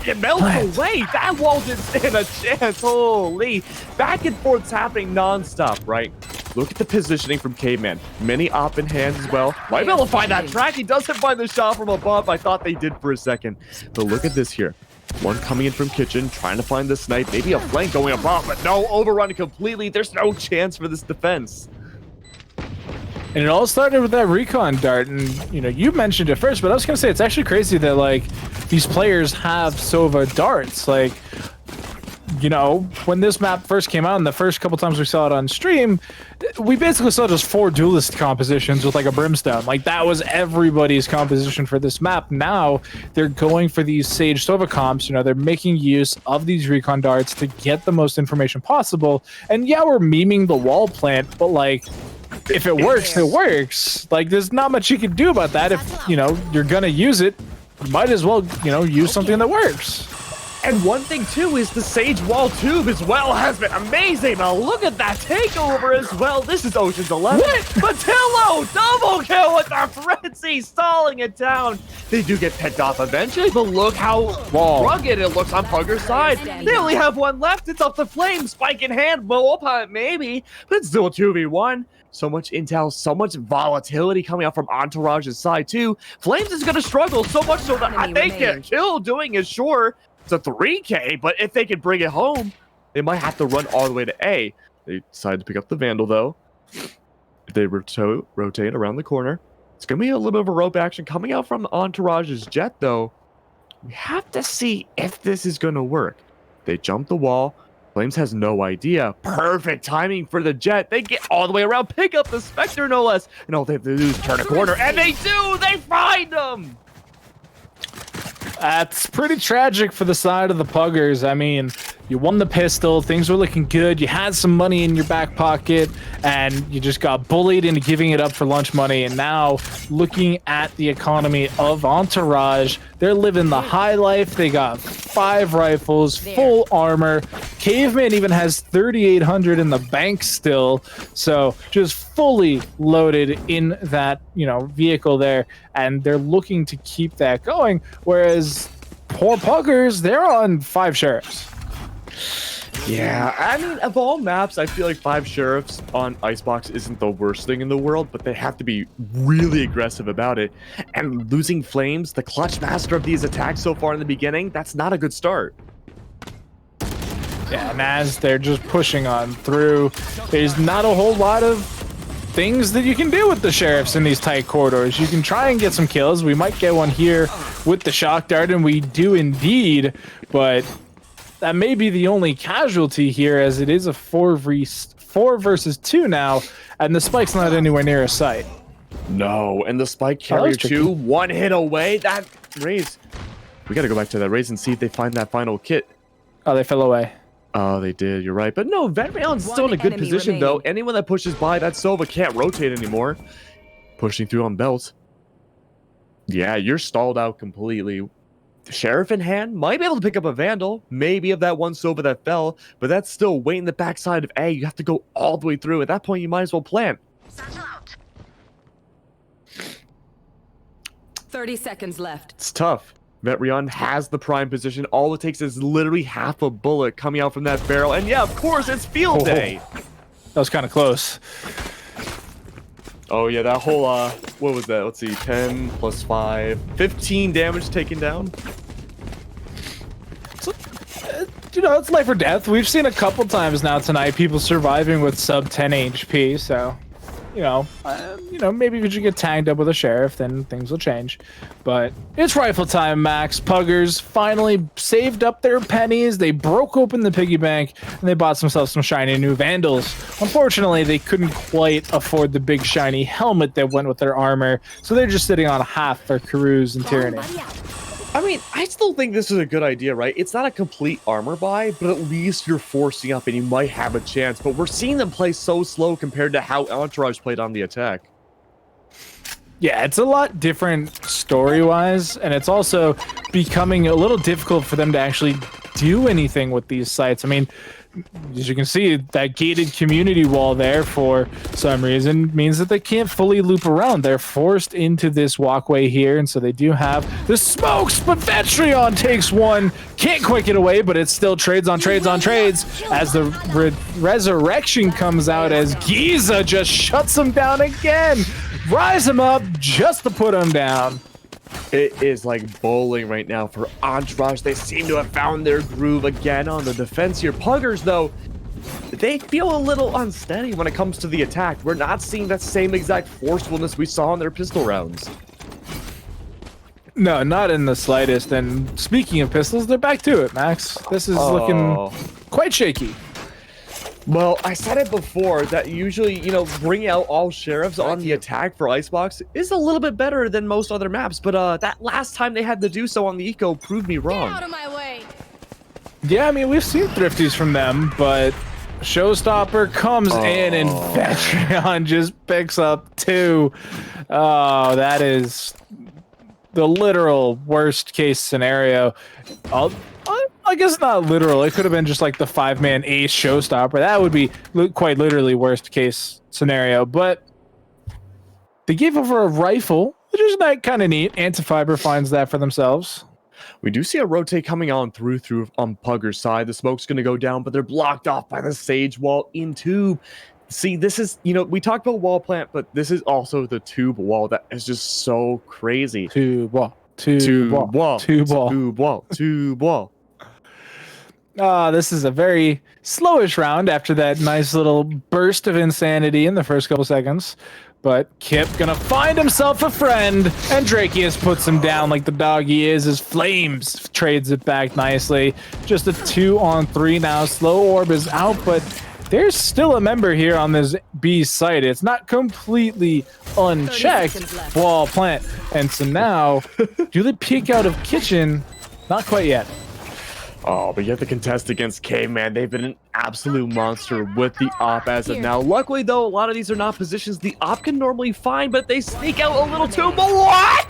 It melts away. That wall didn't stand a chance. Holy. Back and forth's happening nonstop, right? Look at the positioning from Caveman. Many op in hands as well. Might be able to find that track. He doesn't find the shot from above. I thought they did for a second. But look at this here. One coming in from kitchen, trying to find the snipe. Maybe a flank going above, but no, overrun completely. There's no chance for this defense. And it all started with that recon dart. And, you know, you mentioned it first, but I was going to say it's actually crazy that, like, these players have Sova darts. Like, you know, when this map first came out and the first couple times we saw it on stream, we basically saw just 4 duelist compositions with like a brimstone. Like that was everybody's composition for this map. Now they're going for these Sage Sova comps. You know, they're making use of these recon darts to get the most information possible. And yeah, we're memeing the wall plant, but like if it works, it works. Like there's not much you can do about that. If, you know, you're gonna use it, you might as well, you know, use something that works. And one thing, too, is the Sage Wall Tube as well has been amazing. Now, look at that takeover as well. This is Ocean's 11. What? Patillo, double kill with the frenzy, stalling it down. They do get picked off eventually, but look how rugged it looks on Pugger's side. They only have one left. It's up the flame, spike in hand, blow up on it maybe, but it's still a 2v1. So much intel, so much volatility coming out from Entourage's side, too. Flames is going to struggle so much so that they get killed doing it, sure. It's a 3K, but if they can bring it home, they might have to run all the way to A. They decided to pick up the Vandal, though. If they rotate around the corner, it's going to be a little bit of a rope action coming out from Entourage's jet, though. We have to see if this is going to work. They jump the wall. Flames has no idea. Perfect timing for the jet. They get all the way around, pick up the Spectre, no less. And all they have to do is turn a corner, and they do! They find them! That's pretty tragic for the side of the Puggers. I mean, you won the pistol, things were looking good, you had some money in your back pocket, and you just got bullied into giving it up for lunch money. And now, looking at the economy of Entourage, they're living the high life. They got 5 rifles, full armor. Caveman even has 3,800 in the bank still, so just fully loaded in that, you know, vehicle there, and they're looking to keep that going. Whereas poor Puggers, they're on 5 sheriffs. Yeah, I mean, of all maps, I feel like 5 sheriffs on Icebox isn't the worst thing in the world, but they have to be really aggressive about it. And losing Flames, the clutch master of these attacks so far in the beginning, that's not a good start. Yeah, and as they're just pushing on through, there's not a whole lot of things that you can do with the sheriffs in these tight corridors. You can try and get some kills. We might get one here with the shock dart, and we do indeed, but that may be the only casualty here, as it is a 4 versus 2 now, and the spike's not anywhere near a sight. No, and the spike carrier too, 1 hit away. That Raze, we got to go back to that Raze and see if they find that final kit. Oh, they fell away. Oh, they did. You're right. But no, Vetrion's still in a good position, though. Anyone that pushes by that Sova can't rotate anymore. Pushing through on Belt. Yeah, you're stalled out completely. Sheriff in hand might be able to pick up a Vandal. Maybe of that one Sova that fell. But that's still way in the backside of A. You have to go all the way through. At that point, you might as well plant. 30 seconds left. It's tough. Vetrion has the prime position. All it takes is literally half a bullet coming out from that barrel. And yeah, of course, it's field day. That was kind of close. Oh yeah, that whole, what was that? Let's see, 10 plus 5, 15 damage taken down. So, you know, it's life or death. We've seen a couple times now tonight people surviving with sub 10 HP, so... You know, maybe if you should get tagged up with a sheriff, then things will change. But it's rifle time, Max. Puggers finally saved up their pennies. They broke open the piggy bank, and they bought themselves some shiny new Vandals. Unfortunately, they couldn't quite afford the big shiny helmet that went with their armor, so they're just sitting on half their Karuz and Tyranny. I mean, I still think this is a good idea, right? It's not a complete armor buy, but at least you're forcing up and you might have a chance. But we're seeing them play so slow compared to how Entourage played on the attack. Yeah, it's a lot different story-wise, and it's also becoming a little difficult for them to actually do anything with these sites. I mean, as you can see, that gated community wall there, for some reason, means that they can't fully loop around. They're forced into this walkway here, and so they do have the smokes, but Vetrion takes one. Can't quite get away, but it still trades on trades on trades as the resurrection comes out, as Giza just shuts him down again. Rise him up just to put him down. It is like bowling right now for Entourage. They seem to have found their groove again on the defense here. Puggers, though, they feel a little unsteady when it comes to the attack. We're not seeing that same exact forcefulness we saw in their pistol rounds. No, not in the slightest. And speaking of pistols, they're back to it, Max. This is looking quite shaky. Well, I said it before that usually, you know, bringing out all sheriffs on the attack for Icebox is a little bit better than most other maps, but that last time they had to do so on the Eco proved me wrong. Get out of my way. Yeah, I mean, we've seen thrifties from them, but Showstopper comes in and Vetrion just picks up 2. Oh, that is the literal worst case scenario. I guess not literal. It could have been just like the 5-man ace Showstopper. That would be quite literally worst case scenario. But they gave over a rifle, which is kind of neat. Antifiber finds that for themselves. We do see a rotate coming on through on Pugger's side. The smoke's going to go down, but they're blocked off by the Sage wall in tube. See, this is, you know, we talked about wall plant, but this is also the tube wall that is just so crazy. Tube wall. Tube wall. Tube wall. Tube wall. Tube wall. This is a very slowish round after that nice little burst of insanity in the first couple seconds. But Kip gonna find himself a friend, and Drakius puts him down like the dog he is, as Flames trades it back nicely. Just a 2-on-3 now. Slow Orb is out, but there's still a member here on this B site. It's not completely unchecked. Wall plant. And so now, do they peek out of kitchen? Not quite yet. Oh, but you have to contest against Caveman. They've been an absolute monster with the op as of now. Luckily, though, a lot of these are not positions the op can normally find, but they sneak out a little too. But what?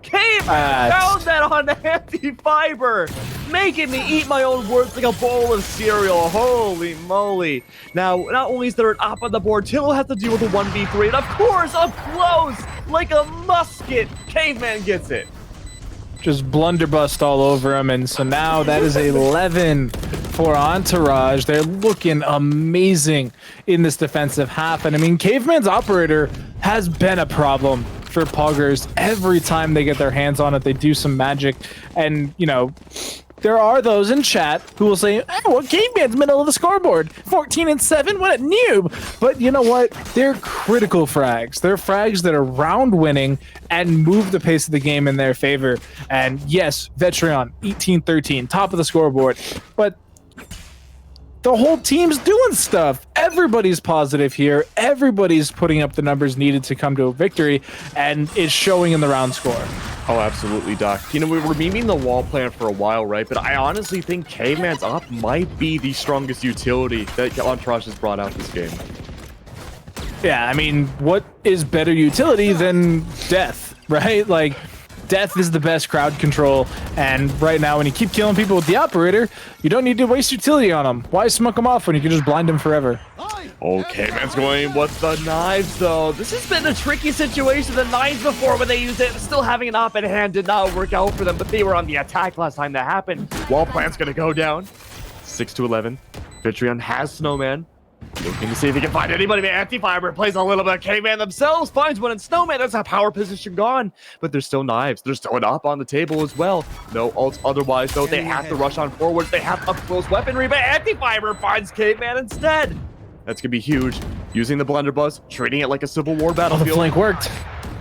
Caveman found that on anti-fiber, making me eat my own words like a bowl of cereal. Holy moly. Now, not only is there an op on the board, Tillo has to deal with a 1v3, and of course, up close, like a musket, Caveman gets it. Just blunderbussed all over him, and so now that is 11 for Entourage. They're looking amazing in this defensive half. And I mean, Caveman's Operator has been a problem for Puggers. Every time they get their hands on it, they do some magic. And, you know, there are those in chat who will say, oh, well, Caveman's middle of the scoreboard. 14-7, what a noob. But you know what? They're critical frags. They're frags that are round winning and move the pace of the game in their favor. And yes, Vetreon, 18-13, top of the scoreboard. But the whole team's doing stuff. Everybody's positive here. Everybody's putting up the numbers needed to come to a victory, and it's showing in the round score. Oh, absolutely, Doc. You know, we were memeing the wall plan for a while, right? But I honestly think Caveman's Op might be the strongest utility that Entourage has brought out this game. Yeah, I mean, what is better utility than death, right? Like, death is the best crowd control, and right now when you keep killing people with the operator, you don't need to waste utility on them. Why smoke them off when you can just blind them forever? Okay, man's going with the knives, though. This has been a tricky situation. The knives before, when they used it, still having an op in hand did not work out for them, but they were on the attack last time that happened. Wall plan's gonna go down. 6-11. Vitreon has Snowman. Looking to see if he can find anybody. Anti-Fiber plays a little bit. Caveman themselves finds one, and Snowman has that power position gone. But there's still knives. There's still an op on the table as well. No ults otherwise, though. They have to rush on forward. They have up close weaponry, but Anti-Fiber finds Caveman instead. That's going to be huge. Using the blunderbuss, treating it like a Civil War battlefield. The flank worked.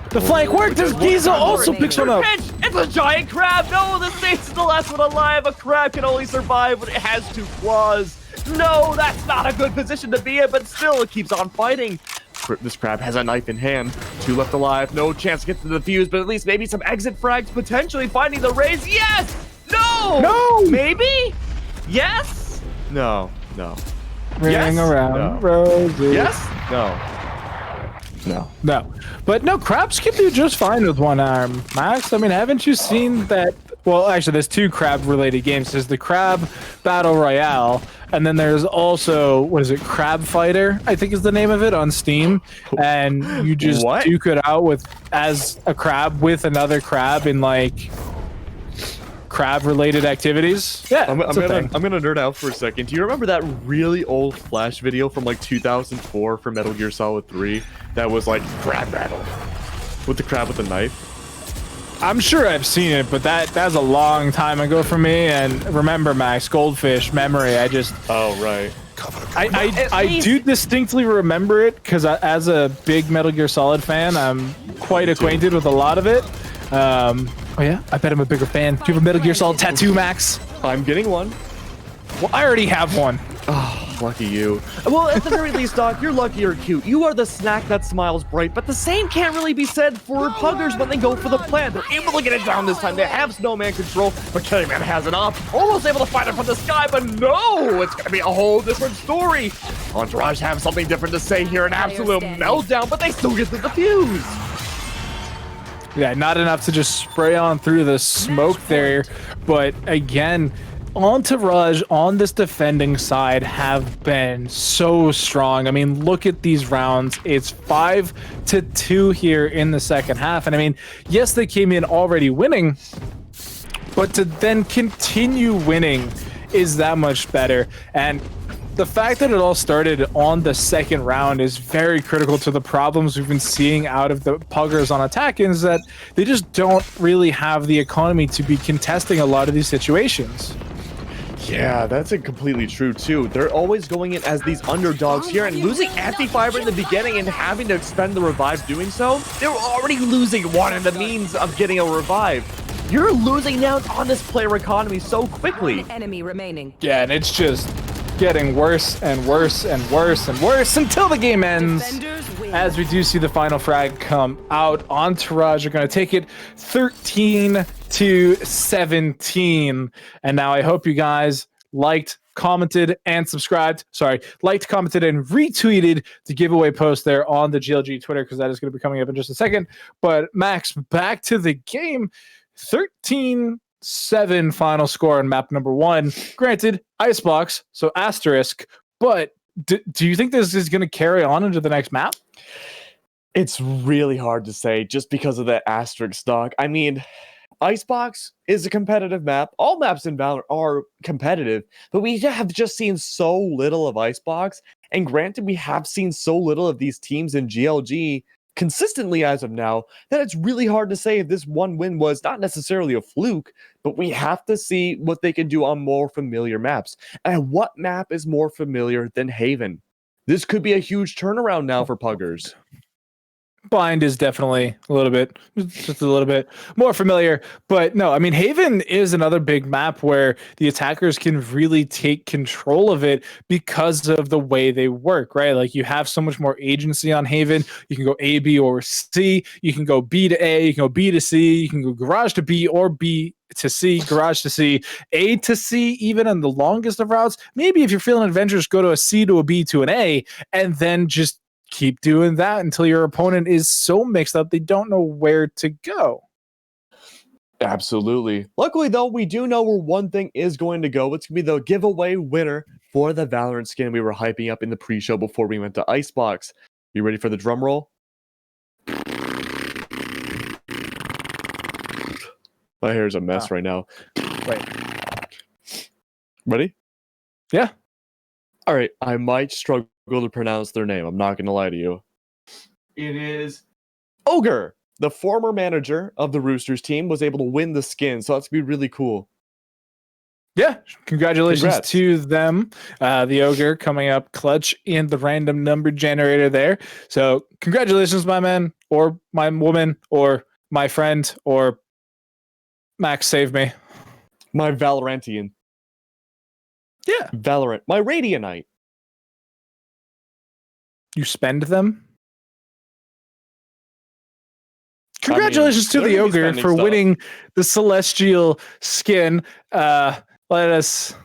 The flank worked as Giza also picks one up. It's a giant crab. No, the State's the last one alive. A crab can only survive when it has 2 claws. No, that's not a good position to be in, but still it keeps on fighting. This crab has a knife in hand. 2 left alive. No chance to get to the fuse, but at least maybe some exit frags potentially finding the raise. Yes! No! No! Maybe? Yes? No. No. Ring around roses. Yes? No. No. No. But no, crabs can do just fine with one arm, Max. I mean, haven't you seen that? Well, actually, there's 2 crab-related games. There's the Crab Battle Royale, and then there's also, what is it, Crab Fighter, I think is the name of it, on Steam. And you just duke it out with as a crab with another crab in, like, crab-related activities. Yeah, I'm gonna nerd out for a second. Do you remember that really old Flash video from, like, 2004 for Metal Gear Solid 3 that was, like, Crab Battle with the crab with the knife? I'm sure I've seen it, but that's a long time ago for me. And remember, Max, Goldfish memory. I just right. I do distinctly remember it because as a big Metal Gear Solid fan, I'm quite acquainted with a lot of it. Oh yeah, I bet I'm a bigger fan. Do you have a Metal Gear Solid tattoo, Max? I'm getting one. Well, I already have one. Oh, lucky you. Well, at the very least, Doc, you're lucky or cute. You are the snack that smiles bright, but the same can't really be said for Puggers when they go for the plant. They're able to get it down this time. They have Snowman control, but Caveman has it up. Almost able to find it from the sky, but no! It's going to be a whole different story. Entourage have something different to say here, an absolute meltdown, but they still get the fuse. Yeah, not enough to just spray on through the smoke there, but again, Entourage on this defending side have been so strong. I mean, look at these rounds. It's 5-2 here in the second half. And I mean, yes, they came in already winning, but to then continue winning is that much better. And the fact that it all started on the second round is very critical to the problems we've been seeing out of the Puggers on attack, is that they just don't really have the economy to be contesting a lot of these situations. Yeah, that's completely true, too. They're always going in as these underdogs here, and losing Anti-Fiber in the beginning and having to expend the revive doing so, they were already losing one in the means of getting a revive. You're losing now on this player economy so quickly. Enemy remaining. Yeah, and it's just getting worse and worse and worse and worse until the game ends. As we do see the final frag come out, Entourage are going to take it 13-17. And now I hope you guys liked, commented, and subscribed. Sorry, liked, commented, and retweeted the giveaway post there on the GLG Twitter, because that is going to be coming up in just a second. But Max, back to the game. 13-7 final score on map number 1. Granted, icebox, so asterisk, but do you think this is going to carry on into the next map? It's really hard to say just because of that asterisk stock. I mean, Icebox is a competitive map. All maps in Valor are competitive, but we have just seen so little of Icebox. And granted, we have seen so little of these teams in GLG consistently as of now that it's really hard to say if this one win was not necessarily a fluke, but we have to see what they can do on more familiar maps. And what map is more familiar than Haven? This could be a huge turnaround now for Puggers. Bind is definitely a little bit, just a little bit more familiar. But no, I mean, Haven is another big map where the attackers can really take control of it because of the way they work, right? Like you have so much more agency on Haven. You can go A, B, or C. You can go B to A. You can go B to C. You can go garage to B or B to C, garage to C, A to C, even on the longest of routes. Maybe if you're feeling adventurous, go to a C to a B to an A, and then just keep doing that until your opponent is so mixed up they don't know where to go. Absolutely. Luckily, though, we do know where one thing is going to go. It's going to be the giveaway winner for the Valorant skin we were hyping up in the pre-show before we went to Icebox. You ready for the drum roll? My hair's a mess right now. Wait. Ready? Yeah. All right. I might struggle to pronounce their name. I'm not going to lie to you. It is Ogre. The former manager of the Roosters team was able to win the skin, so that's going to be really cool. Yeah, congratulations Congrats. to them. The Ogre coming up clutch in the random number generator there. So congratulations, my man, or my woman, or my friend, or Max save me. My Valorantian. Yeah. Valorant. My Radianite. You spend them? Congratulations to they're the gonna be Ogre spending for stuff. winning the Celestial skin. Let us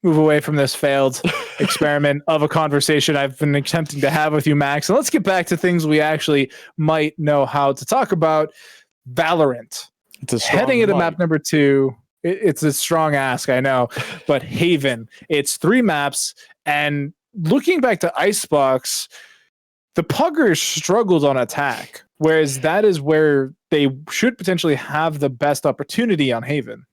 move away from this failed experiment of a conversation I've been attempting to have with you, Max. And let's get back to things we actually might know how to talk about. Valorant. It's a strong Heading into mic. map number 2. It's a strong ask, I know. But Haven. It's 3 maps. And looking back to Icebox, the Puggers struggled on attack, whereas that is where they should potentially have the best opportunity on Haven.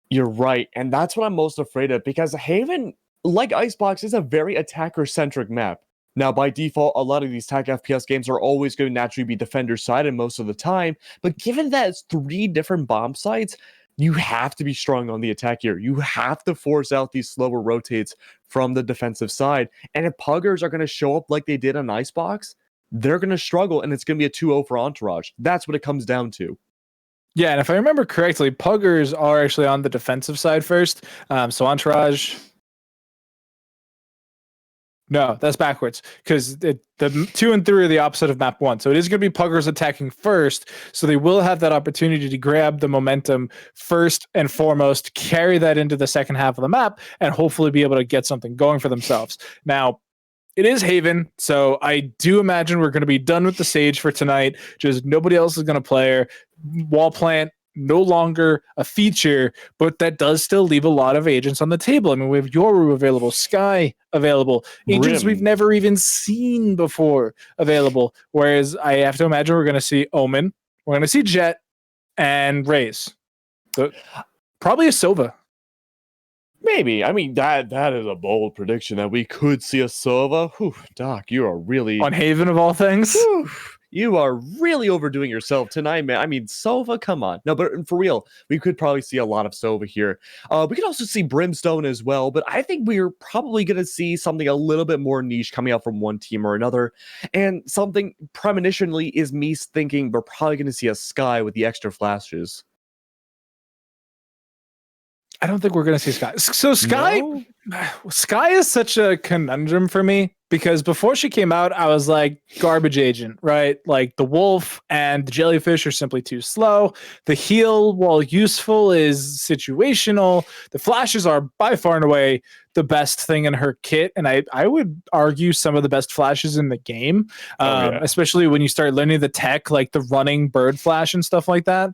You're right, and that's what I'm most afraid of, because Haven, like Icebox, is a very attacker-centric map. Now, by default, a lot of these attack FPS games are always going to naturally be defender-sided most of the time, but given that it's 3 different bomb sites, you have to be strong on the attack here. You have to force out these slower rotates from the defensive side, and if Puggers are going to show up like they did on Icebox, they're going to struggle, and it's going to be a 2-0 for Entourage. That's what it comes down to. Yeah, and if I remember correctly, Puggers are actually on the defensive side first. So Entourage... No, that's backwards, because the 2 and 3 are the opposite of map 1. So it is going to be Puggers attacking first, so they will have that opportunity to grab the momentum first and foremost, carry that into the second half of the map, and hopefully be able to get something going for themselves. Now, it is Haven, so I do imagine we're going to be done with the Sage for tonight. Just nobody else is going to play her. Wall plant, no longer a feature, but that does still leave a lot of agents on the table. I mean, we have Yoru available, Sky available, agents Rim. we've never even seen before available. Whereas I have to imagine we're going to see Omen, we're going to see Jet, and Raze. So, probably a Sova. Maybe. I mean, that is a bold prediction that we could see a Sova. Whew, Doc, you are really... On Haven of all things. Whew, you are really overdoing yourself tonight, man. I mean, Sova, come on. No, but for real, we could probably see a lot of Sova here. We could also see Brimstone as well, but I think we're probably going to see something a little bit more niche coming out from one team or another. And something premonitionally is me thinking we're probably going to see a Sky with the extra flashes. I don't think we're going to see Sky. So Sky, No? Sky is such a conundrum for me because before she came out, I was like garbage agent, right? Like the wolf and the jellyfish are simply too slow. The heal, while useful, is situational. The flashes are by far and away the best thing in her kit. And I would argue some of the best flashes in the game, especially when you start learning the tech, like the running bird flash and stuff like that.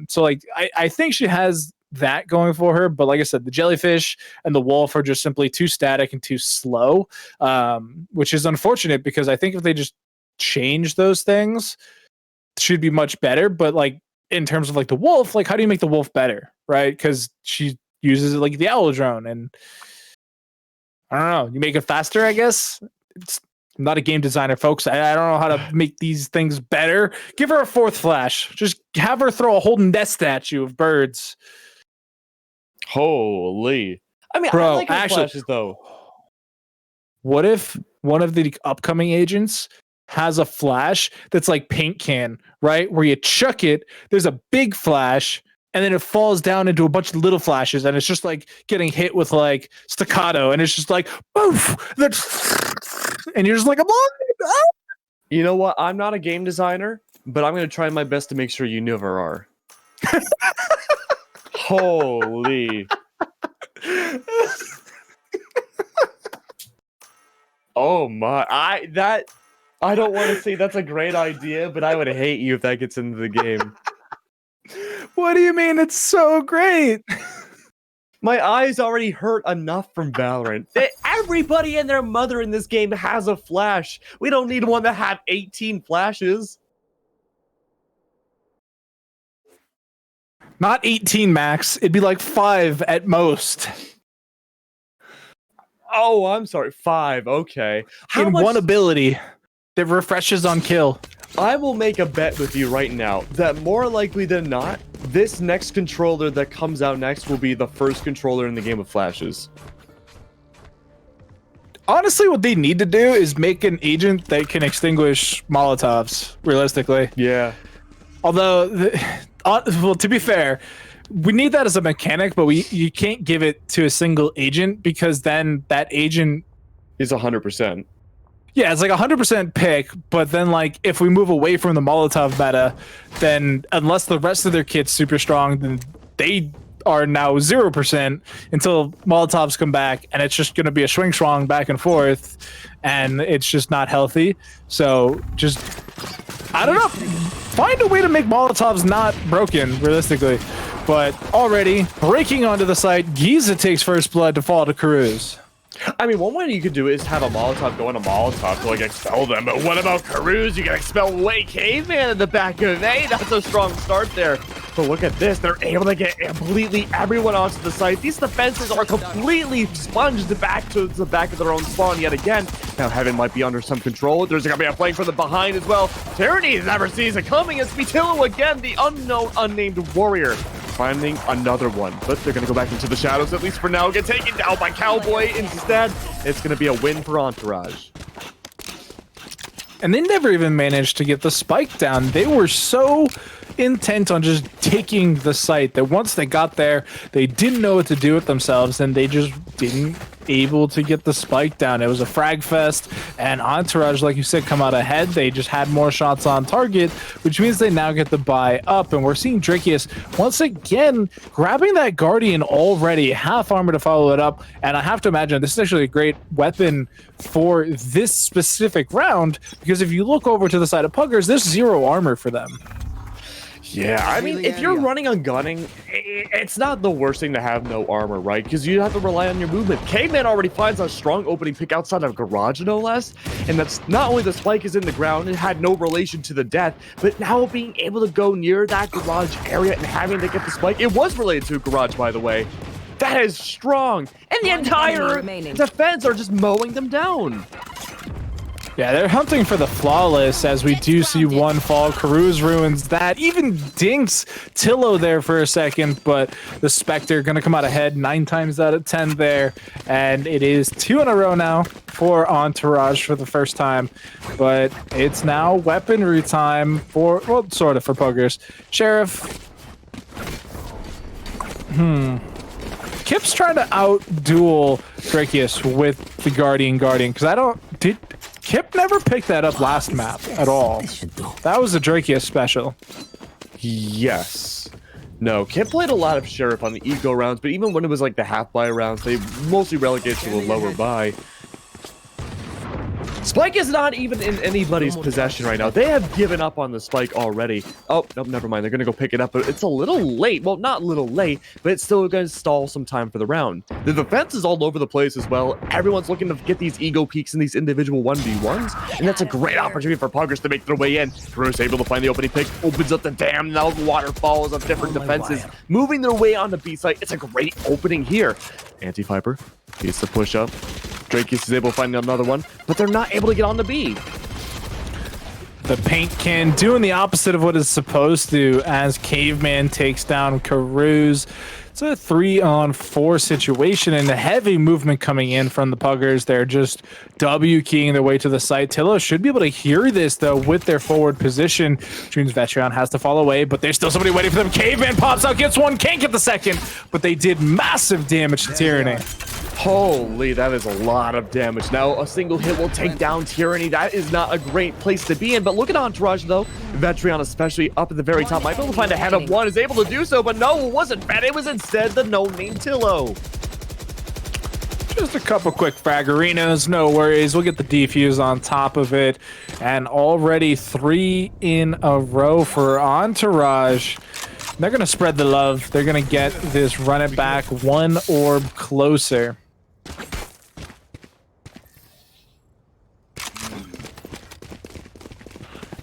So like, I think she has that going for her, but like I said, the jellyfish and the wolf are just simply too static and too slow, which is unfortunate because I think if they just change those things, she'd be much better. But like in terms of like the wolf, like how do you make the wolf better, right? Because she uses it like the owl drone, and I don't know, you make it faster, I guess. I'm not a game designer, folks. I don't know how to make these things better. Give her a fourth flash. Just have her throw a whole nest statue of birds. Holy. I mean, Bro, I like her actually, flashes, though. What if one of the upcoming agents has a flash that's like paint can, right? Where you chuck it, there's a big flash, and then it falls down into a bunch of little flashes, and it's just like getting hit with like staccato, and it's just like poof, and you're just like, I'm on. You know what? I'm not a game designer, but I'm going to try my best to make sure you never are. Holy. Oh my. I don't want to say that's a great idea, but I would hate you if that gets into the game. What do you mean? It's so great. My eyes already hurt enough from Valorant. Everybody and their mother in this game has a flash. We don't need one that have 18 flashes. Not 18 max. It'd be like 5 at most. Oh, I'm sorry. 5. Okay. In one ability that refreshes on kill. I will make a bet with you right now that more likely than not, this next controller that comes out next will be the first controller in the game of flashes. Honestly, what they need to do is make an agent that can extinguish Molotovs, realistically. Yeah. Although, well, to be fair, we need that as a mechanic, but you can't give it to a single agent because then that agent is 100%. Yeah, it's like 100% pick, but then like if we move away from the Molotov meta, then unless the rest of their kit's super strong, then they are now 0% until Molotovs come back, and it's just going to be a swing strong back and forth, and it's just not healthy. So just, I don't know, find a way to make Molotovs not broken, realistically. But already breaking onto the site, Giza takes first blood to fall to Karuz. I mean, one way you could do is have a Molotov go on a Molotov to, like, expel them. But what about Karuz? You can expel Way Caveman in the back of A. That's a strong start there. But look at this. They're able to get completely everyone onto the site. These defenses are completely sponged back to the back of their own spawn yet again. Now, Heaven might be under some control. There's going to be a flank from the behind as well. Tyranny never sees it coming. It's Spitilo again, the unknown, unnamed warrior. Finding another one, but they're going to go back into the shadows, at least for now. Get taken down by Cowboy instead. It's going to be a win for Entourage. And they never even managed to get the spike down. They were so intent on just taking the site that once they got there, they didn't know what to do with themselves, and they just didn't able to get the spike down. It was a frag fest, and Entourage, like you said, come out ahead. They just had more shots on target, which means they now get the buy up, and we're seeing Drakius once again grabbing that Guardian already, half armor to follow it up, and I have to imagine this is actually a great weapon for this specific round, because if you look over to the side of Puggers, there's 0 armor for them. Yeah, I mean, if you're running on gunning, it's not the worst thing to have no armor, right? Because you have to rely on your movement. Caveman already finds a strong opening pick outside of Garage, no less. And that's not only the spike is in the ground, it had no relation to the death, but now being able to go near that Garage area and having to get the spike, it was related to Garage, by the way. That is strong. And the entire defense are just mowing them down. Yeah, they're hunting for the flawless as we do see one fall. Karuz ruins that. Even dinks Tillo there for a second, but the Spectre going to come out ahead 9 times out of 10 there. And it is 2 in a row now for Entourage for the first time. But it's now weaponry time for, well, sort of for Puggers. Sheriff. Kip's trying to out-duel Drakius with the Guardian, because Kip never picked that up last map at all. That was a Drakius special. Yes. No, Kip played a lot of Sheriff on the Ego rounds, but even when it was like the half-buy rounds, they mostly relegated to the lower buy. Spike is not even in anybody's possession right now. They have given up on the Spike already. Oh, no, never mind. They're going to go pick it up, but it's a little late. Well, not a little late, but it's still going to stall some time for the round. The defense is all over the place as well. Everyone's looking to get these ego peaks in these individual 1v1s, and that's a great opportunity for Puggers to make their way in. Cruz able to find the opening pick, opens up the dam. Now waterfalls of different defenses, moving their way on the B site. It's a great opening here. Anti-Viper gets the push up. Drakeus is able to find another one, but they're not able to get on the B. The paint can doing the opposite of what it's supposed to as Caveman takes down Karuz. It's a 3-on-4 situation and a heavy movement coming in from the Puggers. They're just W keying their way to the site. Tillo should be able to hear this though with their forward position, which means Vetreon has to fall away, but there's still somebody waiting for them. Caveman pops out, gets one, can't get the second, but they did massive damage to Tyranny. Holy, that is a lot of damage. Now, a single hit will take down Tyranny. That is not a great place to be in, but look at Entourage, though. Vetreon, especially up at the very top, might be able to find a head of one, is able to do so, but no, it wasn't Vet. It was instead the no-name Tillo. Just a couple quick fraggerinos, no worries. We'll get the defuse on top of it. And already 3 in a row for Entourage. They're going to spread the love. They're going to get this run it back 1 orb closer.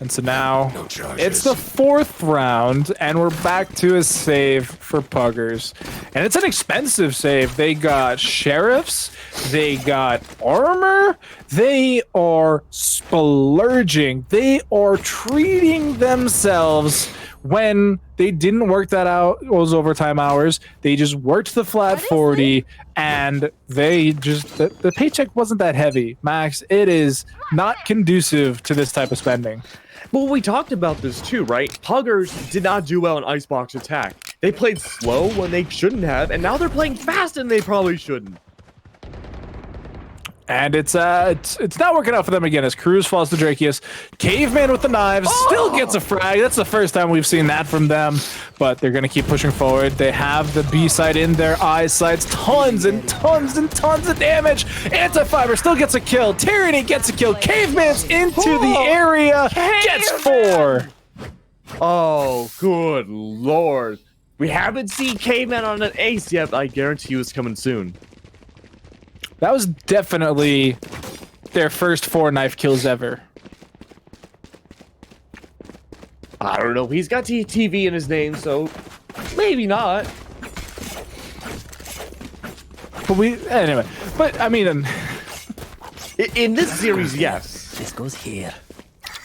And so now it's the 4th round, and we're back to a save for Puggers. And it's an expensive save. They got sheriffs, they got armor, they are splurging, they are treating themselves when they didn't work that out, those overtime hours. They just worked the flat 40, and they just, the paycheck wasn't that heavy. Max, it is not conducive to this type of spending. Well, we talked about this too, right? Puggers did not do well in Icebox attack. They played slow when they shouldn't have, and now they're playing fast and they probably shouldn't. And it's not working out for them again as Cruz falls to Drakeus. Caveman with the knives still gets a frag. That's the first time we've seen that from them, but they're going to keep pushing forward. They have the B side in their eyesights. Tons and tons and tons of damage. Anti-Fiber still gets a kill. Tyranny gets a kill. Caveman's into the area. Gets 4. Oh, good lord. We haven't seen Caveman on an ace yet, but I guarantee you it's coming soon. That was definitely their first 4 knife kills ever. I don't know. He's got TV in his name, so maybe not. But anyway. But I mean, in this series, yes. This goes here.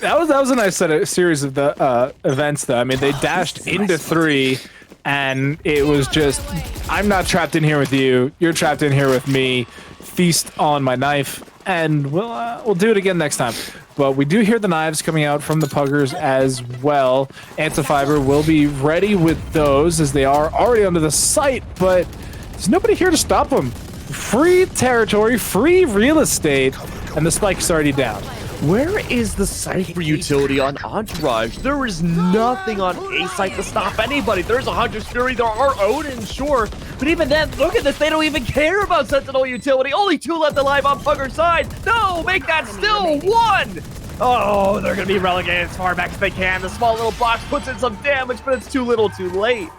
That was a nice series of the events, though. I mean, they dashed into 3, and it was just, I'm not trapped in here with you. You're trapped in here with me. Feast on my knife, and we'll do it again next time. But we do hear the knives coming out from the Puggers as well. Anti-Fiber will be ready with those as they are already under the site, but there's nobody here to stop them. Free territory, free real estate, and the spike's already down. Where is the Cypher utility on Entourage? There is nothing on A site to stop anybody. There's a Hunter's Fury, there are Odin, sure. But even then, look at this, they don't even care about Sentinel utility. Only 2 left alive on Pugger's side. No, make that still 1. Oh, they're gonna be relegated as far back as they can. The small little box puts in some damage, but it's too little too late.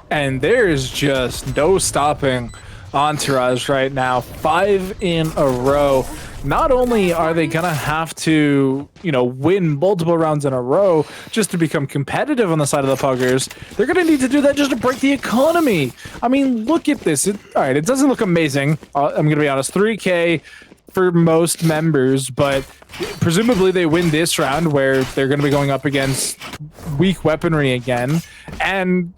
And there's just no stopping Entourage right now. 5 in a row. Not only are they gonna have to, win multiple rounds in a row just to become competitive on the side of the Puggers, they're gonna need to do that just to break the economy. I mean, look at this. All right, it doesn't look amazing. I'm gonna be honest. 3K for most members, but presumably they win this round where they're gonna be going up against weak weaponry again, and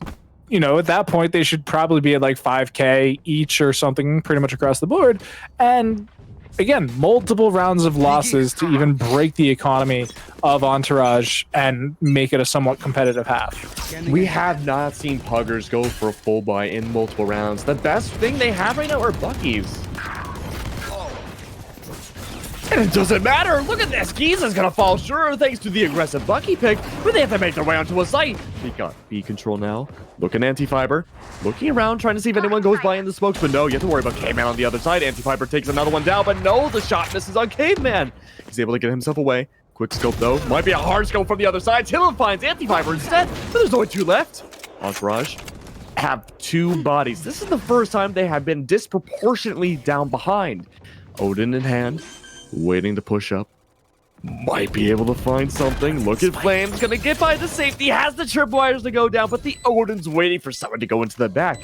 at that point they should probably be at like 5K each or something pretty much across the board. And again, multiple rounds of losses to even break the economy of Entourage and make it a somewhat competitive half. We have not seen Puggers go for a full buy in multiple rounds. The best thing they have right now are Buckies. And it doesn't matter. Look at this. Giza's gonna fall short thanks to the aggressive Bucky pick, but they have to make their way onto a site. They got B control now. Looking Anti-Fiber. Looking around, trying to see if anyone goes by in the smokes, but no, you have to worry about Caveman on the other side. Anti-Fiber takes another one down, but no, the shot misses on Caveman. He's able to get himself away. Quick scope though. Might be a hard scope from the other side. Tillin finds Anti-Fiber instead, but there's only 2 left. Entourage have 2 bodies. This is the first time they have been disproportionately down behind. Odin in hand, waiting to push up. Might be able to find something. Look at Flames, gonna get by the safety, has the tripwires to go down, but the Odin's waiting for someone to go into the back.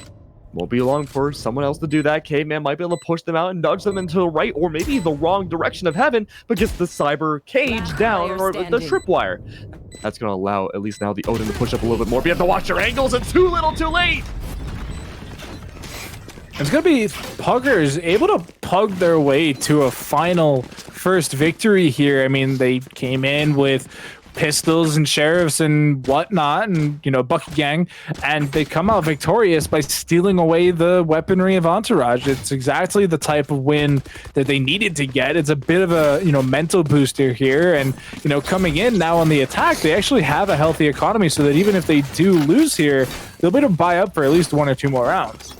Won't be long for someone else to do that. Caveman might be able to push them out and nudge them into the right or maybe the wrong direction of heaven, but gets the cyber cage down or the tripwire. That's gonna allow at least now the Odin to push up a little bit more, but you have to watch your angles and too little too late. It's going to be Puggers able to pug their way to a final first victory here. I mean, they came in with pistols and sheriffs and whatnot and, you know, Bucky Gang, and they come out victorious by stealing away the weaponry of Entourage. It's exactly the type of win that they needed to get. It's a bit of a, you know, mental booster here, and, you know, coming in now on the attack, they actually have a healthy economy so that even if they do lose here, they'll be able to buy up for at least 1 or 2 more rounds.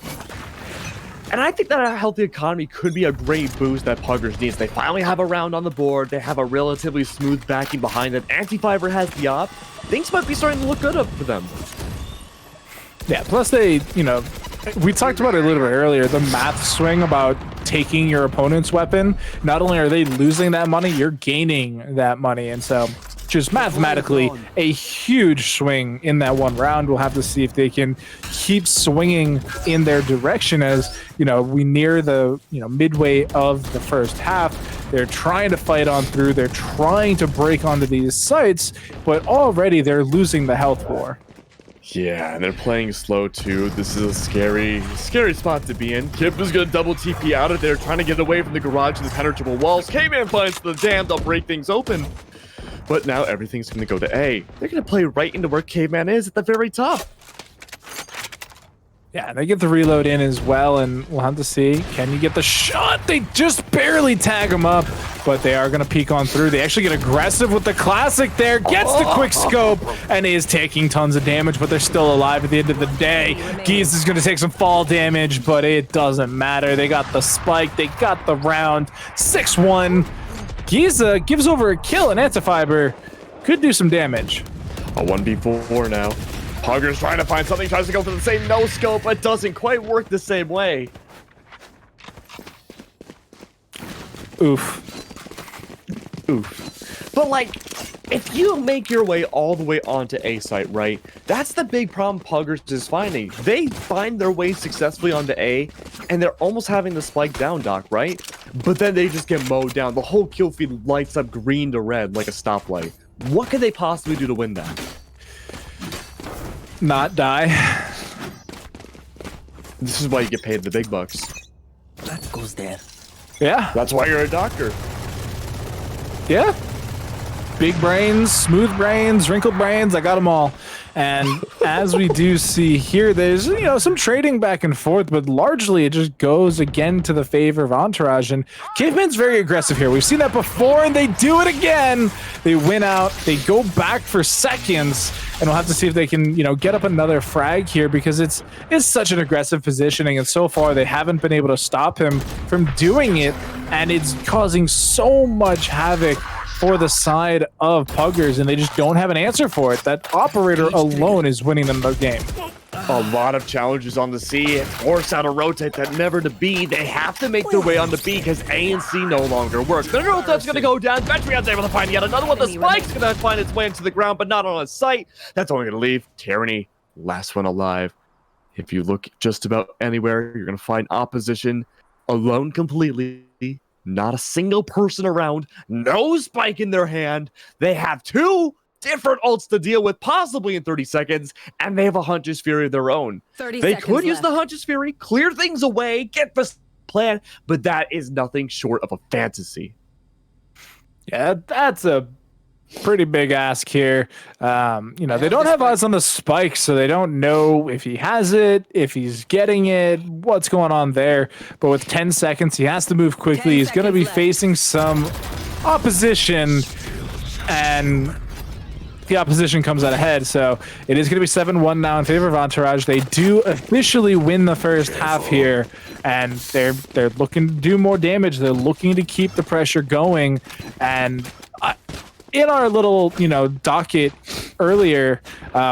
And I think that a healthy economy could be a great boost that Puggers needs. They finally have a round on the board. They have a relatively smooth backing behind them. Anti-Fiber has the op. Things might be starting to look good up for them. Yeah, plus they, you know, we talked about it a little bit earlier, the math swing about taking your opponent's weapon. Not only are they losing that money, you're gaining that money. And so just mathematically a huge swing in that 1 round. We'll have to see if they can keep swinging in their direction as, you know, we near the, you know, midway of the first half. They're trying to fight on through. They're trying to break onto these sites, but already they're losing the health war. Yeah, and they're playing slow too. This is a scary spot to be in. Kip is gonna double TP out of there, trying to get away from the garage and the penetrable walls. K-Man finds the jam, they'll break things open. But now everything's going to go to A. They're going to play right into where Caveman is at the very top. Yeah, they get the reload in as well, and we'll have to see. Can you get the shot? They just barely tag him up, but they are going to peek on through. They actually get aggressive with the classic there. Gets the quick scope, and is taking tons of damage, but they're still alive at the end of the day. Giz is going to take some fall damage, but it doesn't matter. They got the spike. They got the round. 6-1. Giza gives over a kill, and Anti-Fiber could do some damage. A 1v4 now. Puggers trying to find something, tries to go for the same no-scope, but doesn't quite work the same way. Oof. But, like, if you make your way all the way onto A site, right, that's the big problem Puggers is finding. They find their way successfully onto A, and they're almost having the spike down, Doc, right? But then they just get mowed down. The whole kill feed lights up green to red like a stoplight. What could they possibly do to win that? Not die. This is why you get paid the big bucks. That goes there. Yeah. That's why you're a doctor. Yeah. Big brains, smooth brains, wrinkled brains, I got them all. And as we do see here, there's, you know, some trading back and forth, but largely it just goes again to the favor of Entourage. And Caveman's very aggressive here. We've seen that before, and they do it again. They win out. They go back for seconds, and we'll have to see if they can, you know, get up another frag here, because it's such an aggressive positioning, and so far they haven't been able to stop him from doing it, and it's causing so much havoc for the side of Puggers, and they just don't have an answer for it. That operator alone is winning them the game. A lot of challenges on the C, force out a rotate that never to B. They have to make their way on the B because A and C no longer work. The rotate's gonna go down. Vetrian's able to find yet another one. The spike's gonna find its way into the ground, but not on a site. That's only gonna leave Tyranny, last one alive. If you look just about anywhere, you're gonna find opposition alone completely. Not a single person around, no spike in their hand. They have 2 different ults to deal with, possibly in 30 seconds, and they have a Hunter's Fury of their own. They could use the Hunter's Fury, clear things away, get this plan, but that is nothing short of a fantasy. Yeah, that's a pretty big ask here. You know, they don't have eyes on the spike, so they don't know if he has it, if he's getting it, what's going on there. But with 10 seconds, he has to move quickly. He's going to be facing some opposition, and the opposition comes out ahead. So it is going to be 7-1 now in favor of Entourage. They do officially win the first half here, and they're looking to do more damage. They're looking to keep the pressure going, and in our little, docket earlier,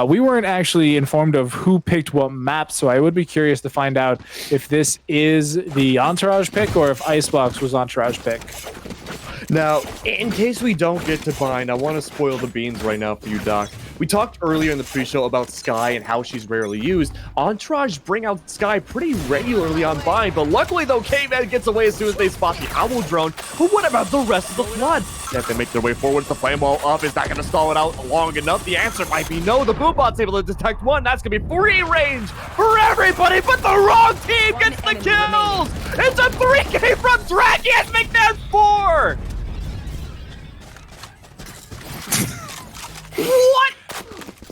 we weren't actually informed of who picked what map, so I would be curious to find out if this is the Entourage pick or if Icebox was Entourage pick. Now, in case we don't get to bind, I want to spoil the beans right now for you, Doc. We talked earlier in the pre-show about Skye and how she's rarely used. Entourage bring out Skye pretty regularly on bind, but luckily, though, K-Man gets away as soon as they spot the Owl Drone. But what about the rest of the Flood? They have to make their way forward. The flame wall up. Is that going to stall it out long enough? The answer might be no. The Boombot's able to detect one. That's going to be free range for everybody, but the wrong team gets the kills! It's a 3K from Draggy and McNair 4! What?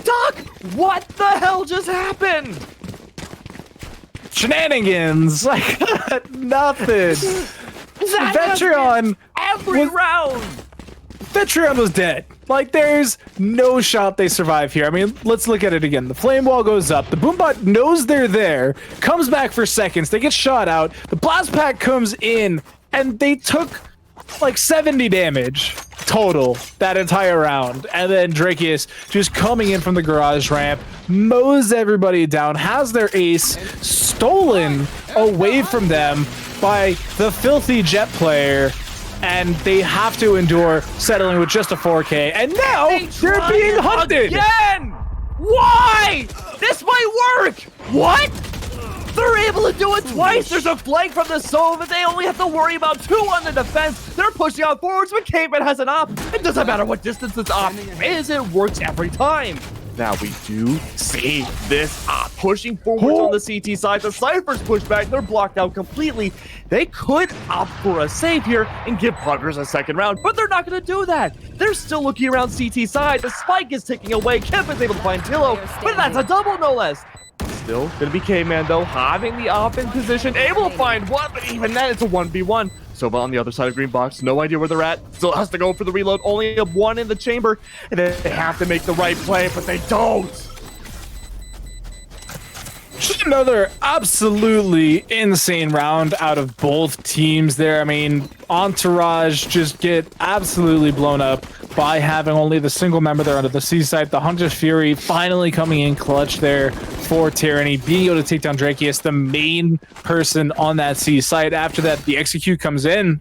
Doc, what the hell just happened? Shenanigans! Like, nothing. Vetreon every round. Vetreon was dead. Like, there's no shot they survive here. I mean, let's look at it again. The flame wall goes up. The Boombot knows they're there, comes back for seconds. They get shot out. The blast pack comes in, and they took like 70 damage total that entire round. And then Drakius just coming in from the garage ramp, mows everybody down, has their ace stolen away from them by the filthy Jet player, and they have to endure settling with just a 4K. And now they're being hunted again. Why? This might work. What? They're able to do it twice. There's a flank from the Sova. They only have to worry about 2 on the defense. They're pushing out forwards, but Caveman has an op. It doesn't matter what distance this op is. It works every time. Now we do see this op pushing forwards on the CT side. The Cypher's pushed back. They're blocked out completely. They could opt for a save here and give Puggers a second round, but they're not going to do that. They're still looking around CT side. The spike is ticking away. Kemp is able to find Tillo, but that's a double no less. Still gonna be K-Man though, having the op in position, able to find one, but even then it's a 1v1. Sova on the other side of green box, no idea where they're at, still has to go for the reload, only a 1 in the chamber, and then they have to make the right play, but they don't. Just another absolutely insane round out of both teams there. I mean, Entourage just get absolutely blown up by having only the single member there under the C site. The Hunter's Fury finally coming in clutch there for Tyranny, being able to take down Drakius, the main person on that C site. After that, the execute comes in.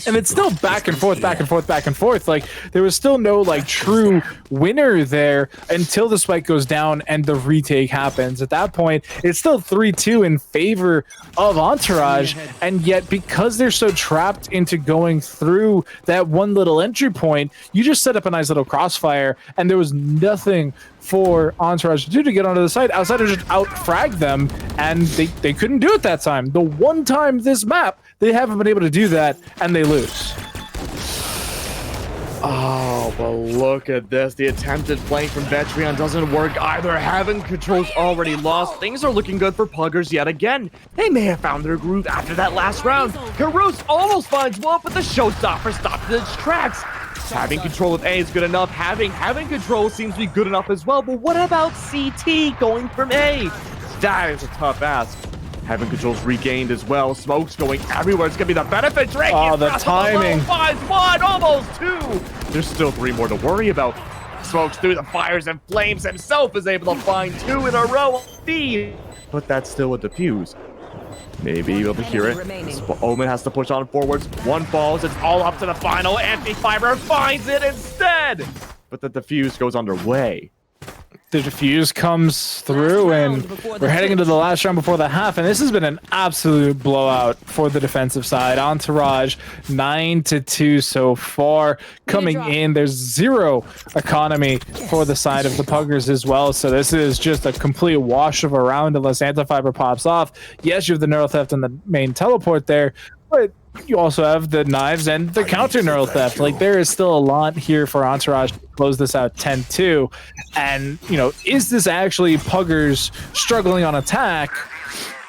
And it's still back and forth, back and forth, back and forth. Like, there was still no, like, true winner there until the spike goes down and the retake happens. At that point, it's still 3-2 in favor of Entourage. And yet, because they're so trapped into going through that one little entry point, you just set up a nice little crossfire, and there was nothing for Entourage to do to get onto the site outside of just out-frag them, and they couldn't do it that time. The one time this map, they haven't been able to do that, and they lose. Oh, but look at this. The attempted flank from Vetreon doesn't work either. Heaven Control's already lost. Things are looking good for Puggers yet again. They may have found their groove after that last round. Carouse almost finds Wolf, but the showstopper stopped in its tracks. Having control of A is good enough. Having control seems to be good enough as well. But what about CT going from A? That is a tough ask. Having controls regained as well. Smoke's going everywhere. It's going to be the benefit. Drake oh, the timing. Finds 1, almost 2. There's still 3 more to worry about. Smokes through the fires and flames himself is able to find 2 in a row. But that's still a defuse. Maybe able to hear it. Omen has to push on forwards. 1 falls. It's all up to the final. Anti-Fiber finds it instead. But the defuse goes underway. The defuse comes through, and we're heading into the last round before the half, and this has been an absolute blowout for the defensive side. Entourage 9-2 so far. Coming in, there's 0 economy for the side of the Puggers as well, so this is just a complete wash of a round unless Anti-Fiber pops off. Yes, you have the Neural Theft and the main teleport there, but you also have the knives and the counter Neural Theft. Like, there is still a lot here for Entourage to close this out 10-2. And, you know, is this actually Puggers struggling on attack,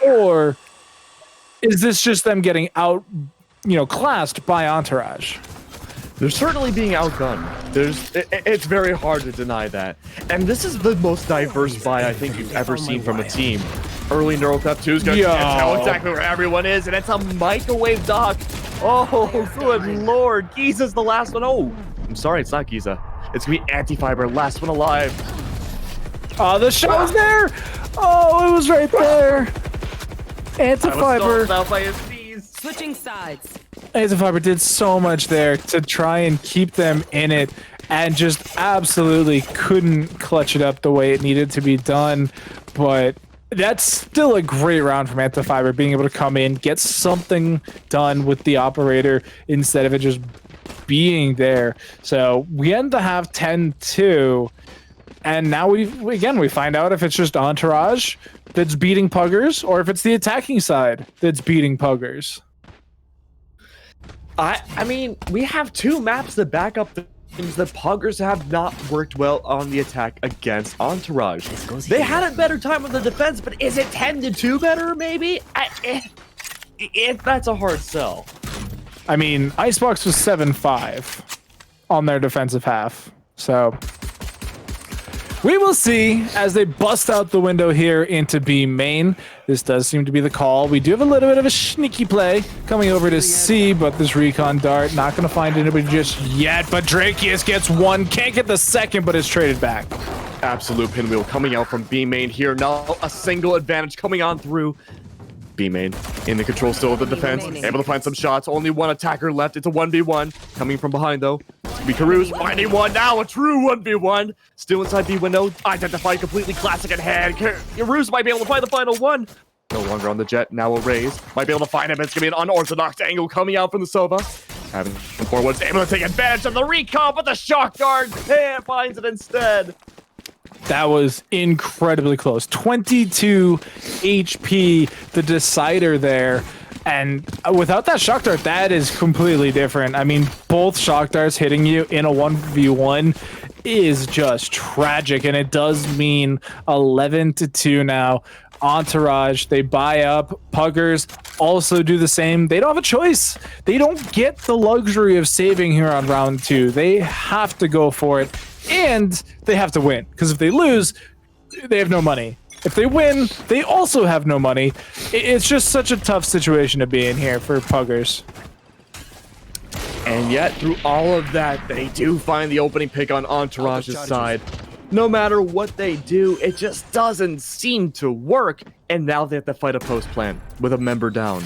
or is this just them getting out, you know, classed by Entourage? They're certainly being outgunned. It's very hard to deny that. And this is the most diverse buy I think you've ever seen from a team. Early Neural Theft 2 is going to tell exactly where everyone is, and it's a microwave dock. Oh, good lord. Giza's the last one. Oh, I'm sorry, it's not Giza. It's going to be Anti-Fiber, last one alive. Oh, the shot was there. Oh, it was right there. Anti-Fiber. Switching sides. Anti-Fiber did so much there to try and keep them in it and just absolutely couldn't clutch it up the way it needed to be done. But that's still a great round from Anti-Fiber, being able to come in, get something done with the operator instead of it just being there. So we end to have 10-2. And now we find out if it's just Entourage that's beating Puggers or if it's the attacking side that's beating Puggers. I mean, we have two maps that back up the things that Puggers have not worked well on the attack against Entourage. They had a better time with the defense, but is it 10-2 better, maybe? That's a hard sell. I mean, Icebox was 7-5 on their defensive half. So we will see as they bust out the window here into B main. This does seem to be the call. We do have a little bit of a sneaky play coming over to C, but this recon dart not going to find anybody just yet. But Drakius gets one, can't get the second, but is traded back. Absolute pinwheel coming out from B main here. Now a single advantage coming on through. B main in the control still of the defense, able to find some shots. Only one attacker left. It's a 1v1 coming from behind though. Karuz finding one now, a true 1v1. Still inside B window, identified completely classic at hand. Karuz might be able to find the final one. No longer on the jet, now a raise. Might be able to find him. It's gonna be an unorthodox angle coming out from the Sova. Having forwards able to take advantage of the recon, but the shock guard finds it instead. That was incredibly close. 22 HP, the decider there. And without that shock dart, that is completely different. I mean, both shock darts hitting you in a 1v1 is just tragic. And it does mean 11-2 now. Entourage, they buy up. Puggers also do the same. They don't have a choice. They don't get the luxury of saving here on round 2. They have to go for it. And they have to win, because if they lose, they have no money. If they win, they also have no money. It's just such a tough situation to be in here for Puggers. And yet, through all of that, they do find the opening pick on Entourage's side. No matter what they do, it just doesn't seem to work. And now they have to fight a post plan with a member down.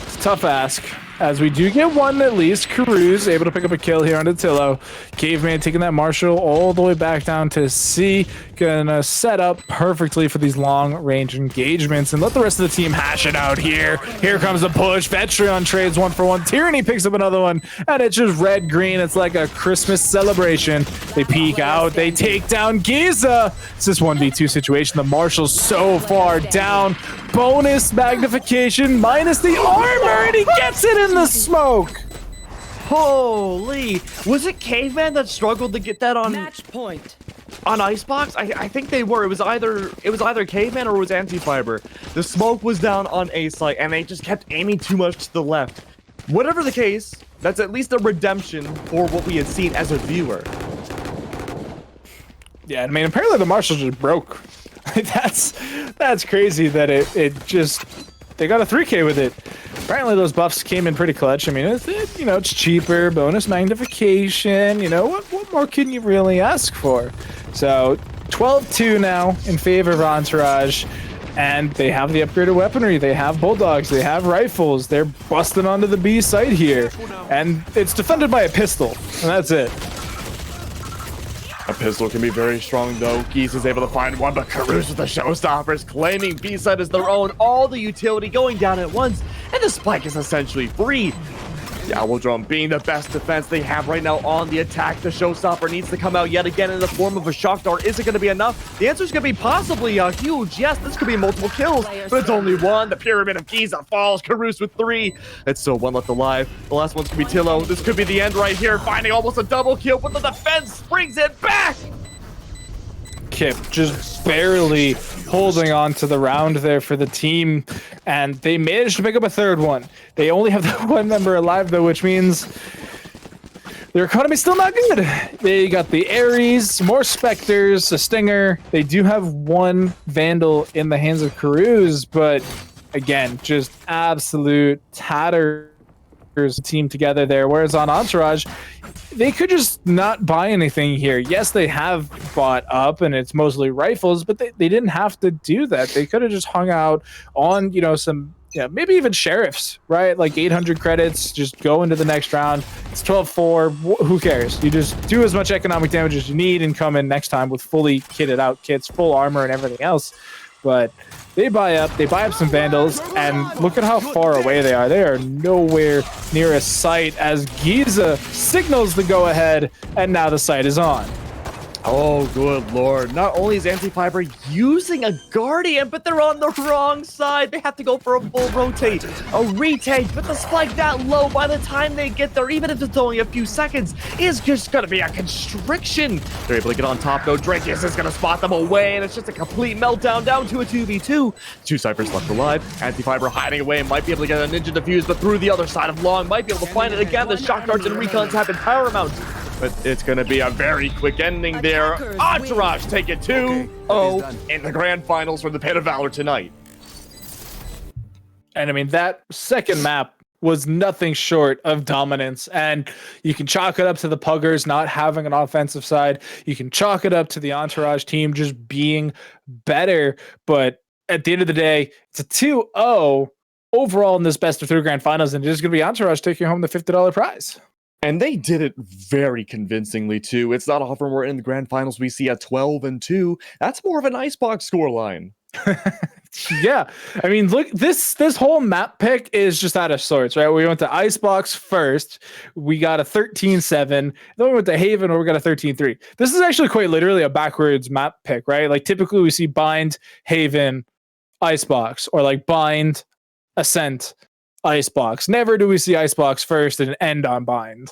It's a tough ask, as we do get one at least. Karuz able to pick up a kill here on Tillo. Caveman taking that Marshall all the way back down to C. Gonna set up perfectly for these long-range engagements and let the rest of the team hash it out here. Here comes the push. Vetreon trades 1-for-1. Tyranny picks up another one, and it's just red-green. It's like a Christmas celebration. They peek out. They take down Giza. It's this 1v2 situation. The Marshall's so far down. Bonus magnification minus the armor, and he gets it in the smoke. Holy! Was it Caveman that struggled to get that on Match point. on Icebox? I think they were. It was either Caveman or it was Anti-Fiber. The smoke was down on A site, and they just kept aiming too much to the left. Whatever the case, that's at least a redemption for what we had seen as a viewer. Yeah, I mean, apparently the Marshall just broke. That's crazy that it just, they got a 3K with it. Apparently those buffs came in pretty clutch. I mean, it's cheaper, bonus magnification. What more can you really ask for? So 12-2 now in favor of Entourage, and they have the upgraded weaponry. They have bulldogs. They have rifles. They're busting onto the B site here, and it's defended by a pistol, and that's it. A pistol can be very strong though. Geese is able to find one, but Karuz with the showstoppers, claiming B-side as their own. All the utility going down at once, and the spike is essentially free. The Owl Drum being the best defense they have right now on the attack. The showstopper needs to come out yet again in the form of a shock dart. Is it going to be enough? The answer is going to be possibly huge. Yes, this could be multiple kills, but it's only one. The Pyramid of Giza falls. Karuz with 3. It's still one left alive. The last one's going to be Tillo. This could be the end right here. Finding almost a double kill, but the defense brings it back. Kip just barely holding on to the round there for the team, and they managed to pick up a third one. They only have the one member alive though, which means their economy's still not good. They got the Ares, more Spectres, a Stinger. They do have one Vandal in the hands of Karuz, but again, just absolute tatters team together there. Whereas on Entourage, they could just not buy anything here. Yes, they have bought up and it's mostly rifles, but they didn't have to do that. They could have just hung out on, some, maybe even sheriffs, right? Like 800 credits, just go into the next round. It's 12-4. Who cares? You just do as much economic damage as you need and come in next time with fully kitted out kits, full armor and everything else. But they buy up some Vandals, and look at how far away they are. They are nowhere near a site as Giza signals the go-ahead, and now the site is on. Oh, good lord. Not only is Anti-Fiber using a Guardian, but they're on the wrong side. They have to go for a full rotate, a retake, but the spike that low by the time they get there, even if it's only a few seconds, is just going to be a constriction. They're able to get on top, though. Drakius is going to spot them away, and it's just a complete meltdown down to a 2v2. 2 Cyphers left alive. Anti-Fiber hiding away and might be able to get a Ninja Defuse, but through the other side of Long, might be able to find it again. The Shock Darts and Recons have been paramount. But it's going to be a very quick ending there. Entourage take it 2-0 in the grand finals for the Pit of Valor tonight. And I mean, that second map was nothing short of dominance. And you can chalk it up to the Puggers not having an offensive side. You can chalk it up to the Entourage team just being better. But at the end of the day, it's a 2-0 overall in this best of 3 grand finals. And it is going to be Entourage taking home the $50 prize. And they did it very convincingly, too. It's not often we're in the grand finals we see a 12-2. That's more of an icebox scoreline. Yeah. I mean, look, this whole map pick is just out of sorts, right? We went to Icebox first. We got a 13-7. Then we went to Haven, where we got a 13-3. This is actually quite literally a backwards map pick, right? Like, typically we see Bind, Haven, Icebox, or like Bind, Ascent, Icebox. Never do we see Icebox first and end on Bind.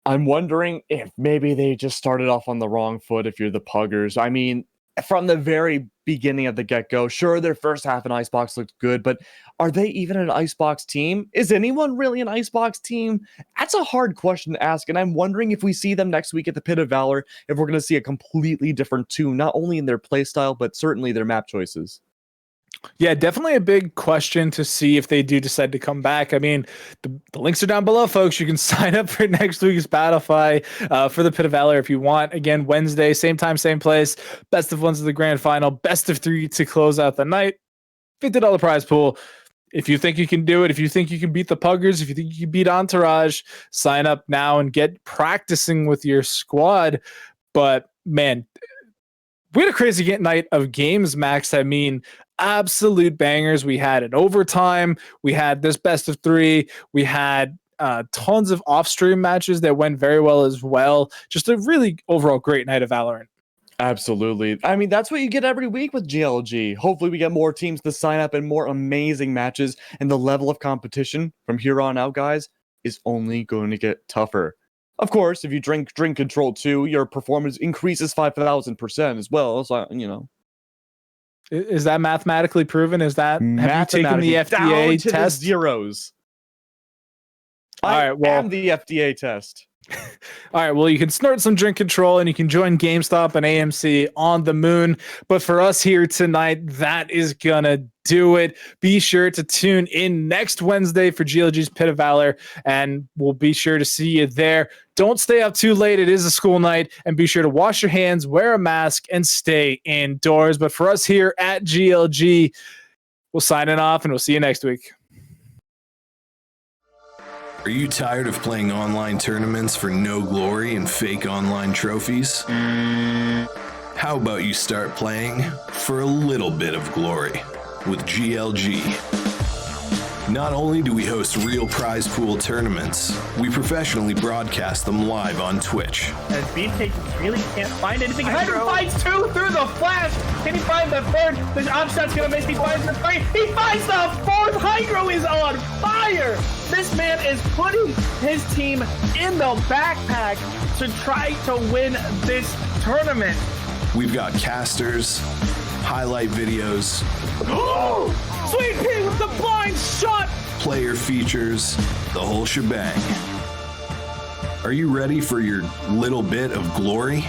I'm wondering if maybe they just started off on the wrong foot if you're the Puggers. I mean, from the very beginning of the get-go, sure, their first half in Icebox looked good, but are they even an Icebox team? Is anyone really an Icebox team? That's a hard question to ask, and I'm wondering if we see them next week at the Pit of Valor, if we're going to see a completely different tune, not only in their playstyle, but certainly their map choices. Yeah, definitely a big question to see if they do decide to come back. I mean, the links are down below, folks. You can sign up for next week's Battlefy for the Pit of Valor if you want. Again, Wednesday, same time, same place. Best of 1s of the grand final. Best of 3 to close out the night. $50 prize pool. If you think you can do it, if you think you can beat the Puggers, if you think you can beat Entourage, sign up now and get practicing with your squad. But, man, we had a crazy night of games, Max. I mean, absolute bangers. We had an overtime. We had this best of 3. We had tons of off-stream matches that went very well as well. Just a really overall great night of Valorant. Absolutely. I mean, that's what you get every week with GLG. Hopefully we get more teams to sign up and more amazing matches. And the level of competition from here on out, guys, is only going to get tougher. Of course, if you drink Control 2, your performance increases 5,000% as well. So, Is that mathematically proven? Is that, have you taken the FDA down to test? The zeros. All right, well, I am the FDA test. All right, well, you can snort some Drink Control and you can join GameStop and AMC on the moon. But for us here tonight, that is going to do it. Be sure to tune in next Wednesday for GLG's Pit of Valor, and we'll be sure to see you there. Don't stay up too late. It is a school night, and be sure to wash your hands, wear a mask, and stay indoors. But for us here at GLG, we'll sign it off, and we'll see you next week. Are you tired of playing online tournaments for no glory and fake online trophies? How about you start playing for a little bit of glory with GLG? Not only do we host real prize pool tournaments, we professionally broadcast them live on Twitch. And Beefcake really can't find anything. Hydro finds 2 through the flash. Can he find the 3rd? The offshot's gonna miss. He finds the 3rd. He finds the 4th. Hydro is on fire. This man is putting his team in the backpack to try to win this tournament. We've got casters, highlight videos, Sweet Pea with the blind shot, player features, the whole shebang. Are you ready for your little bit of glory?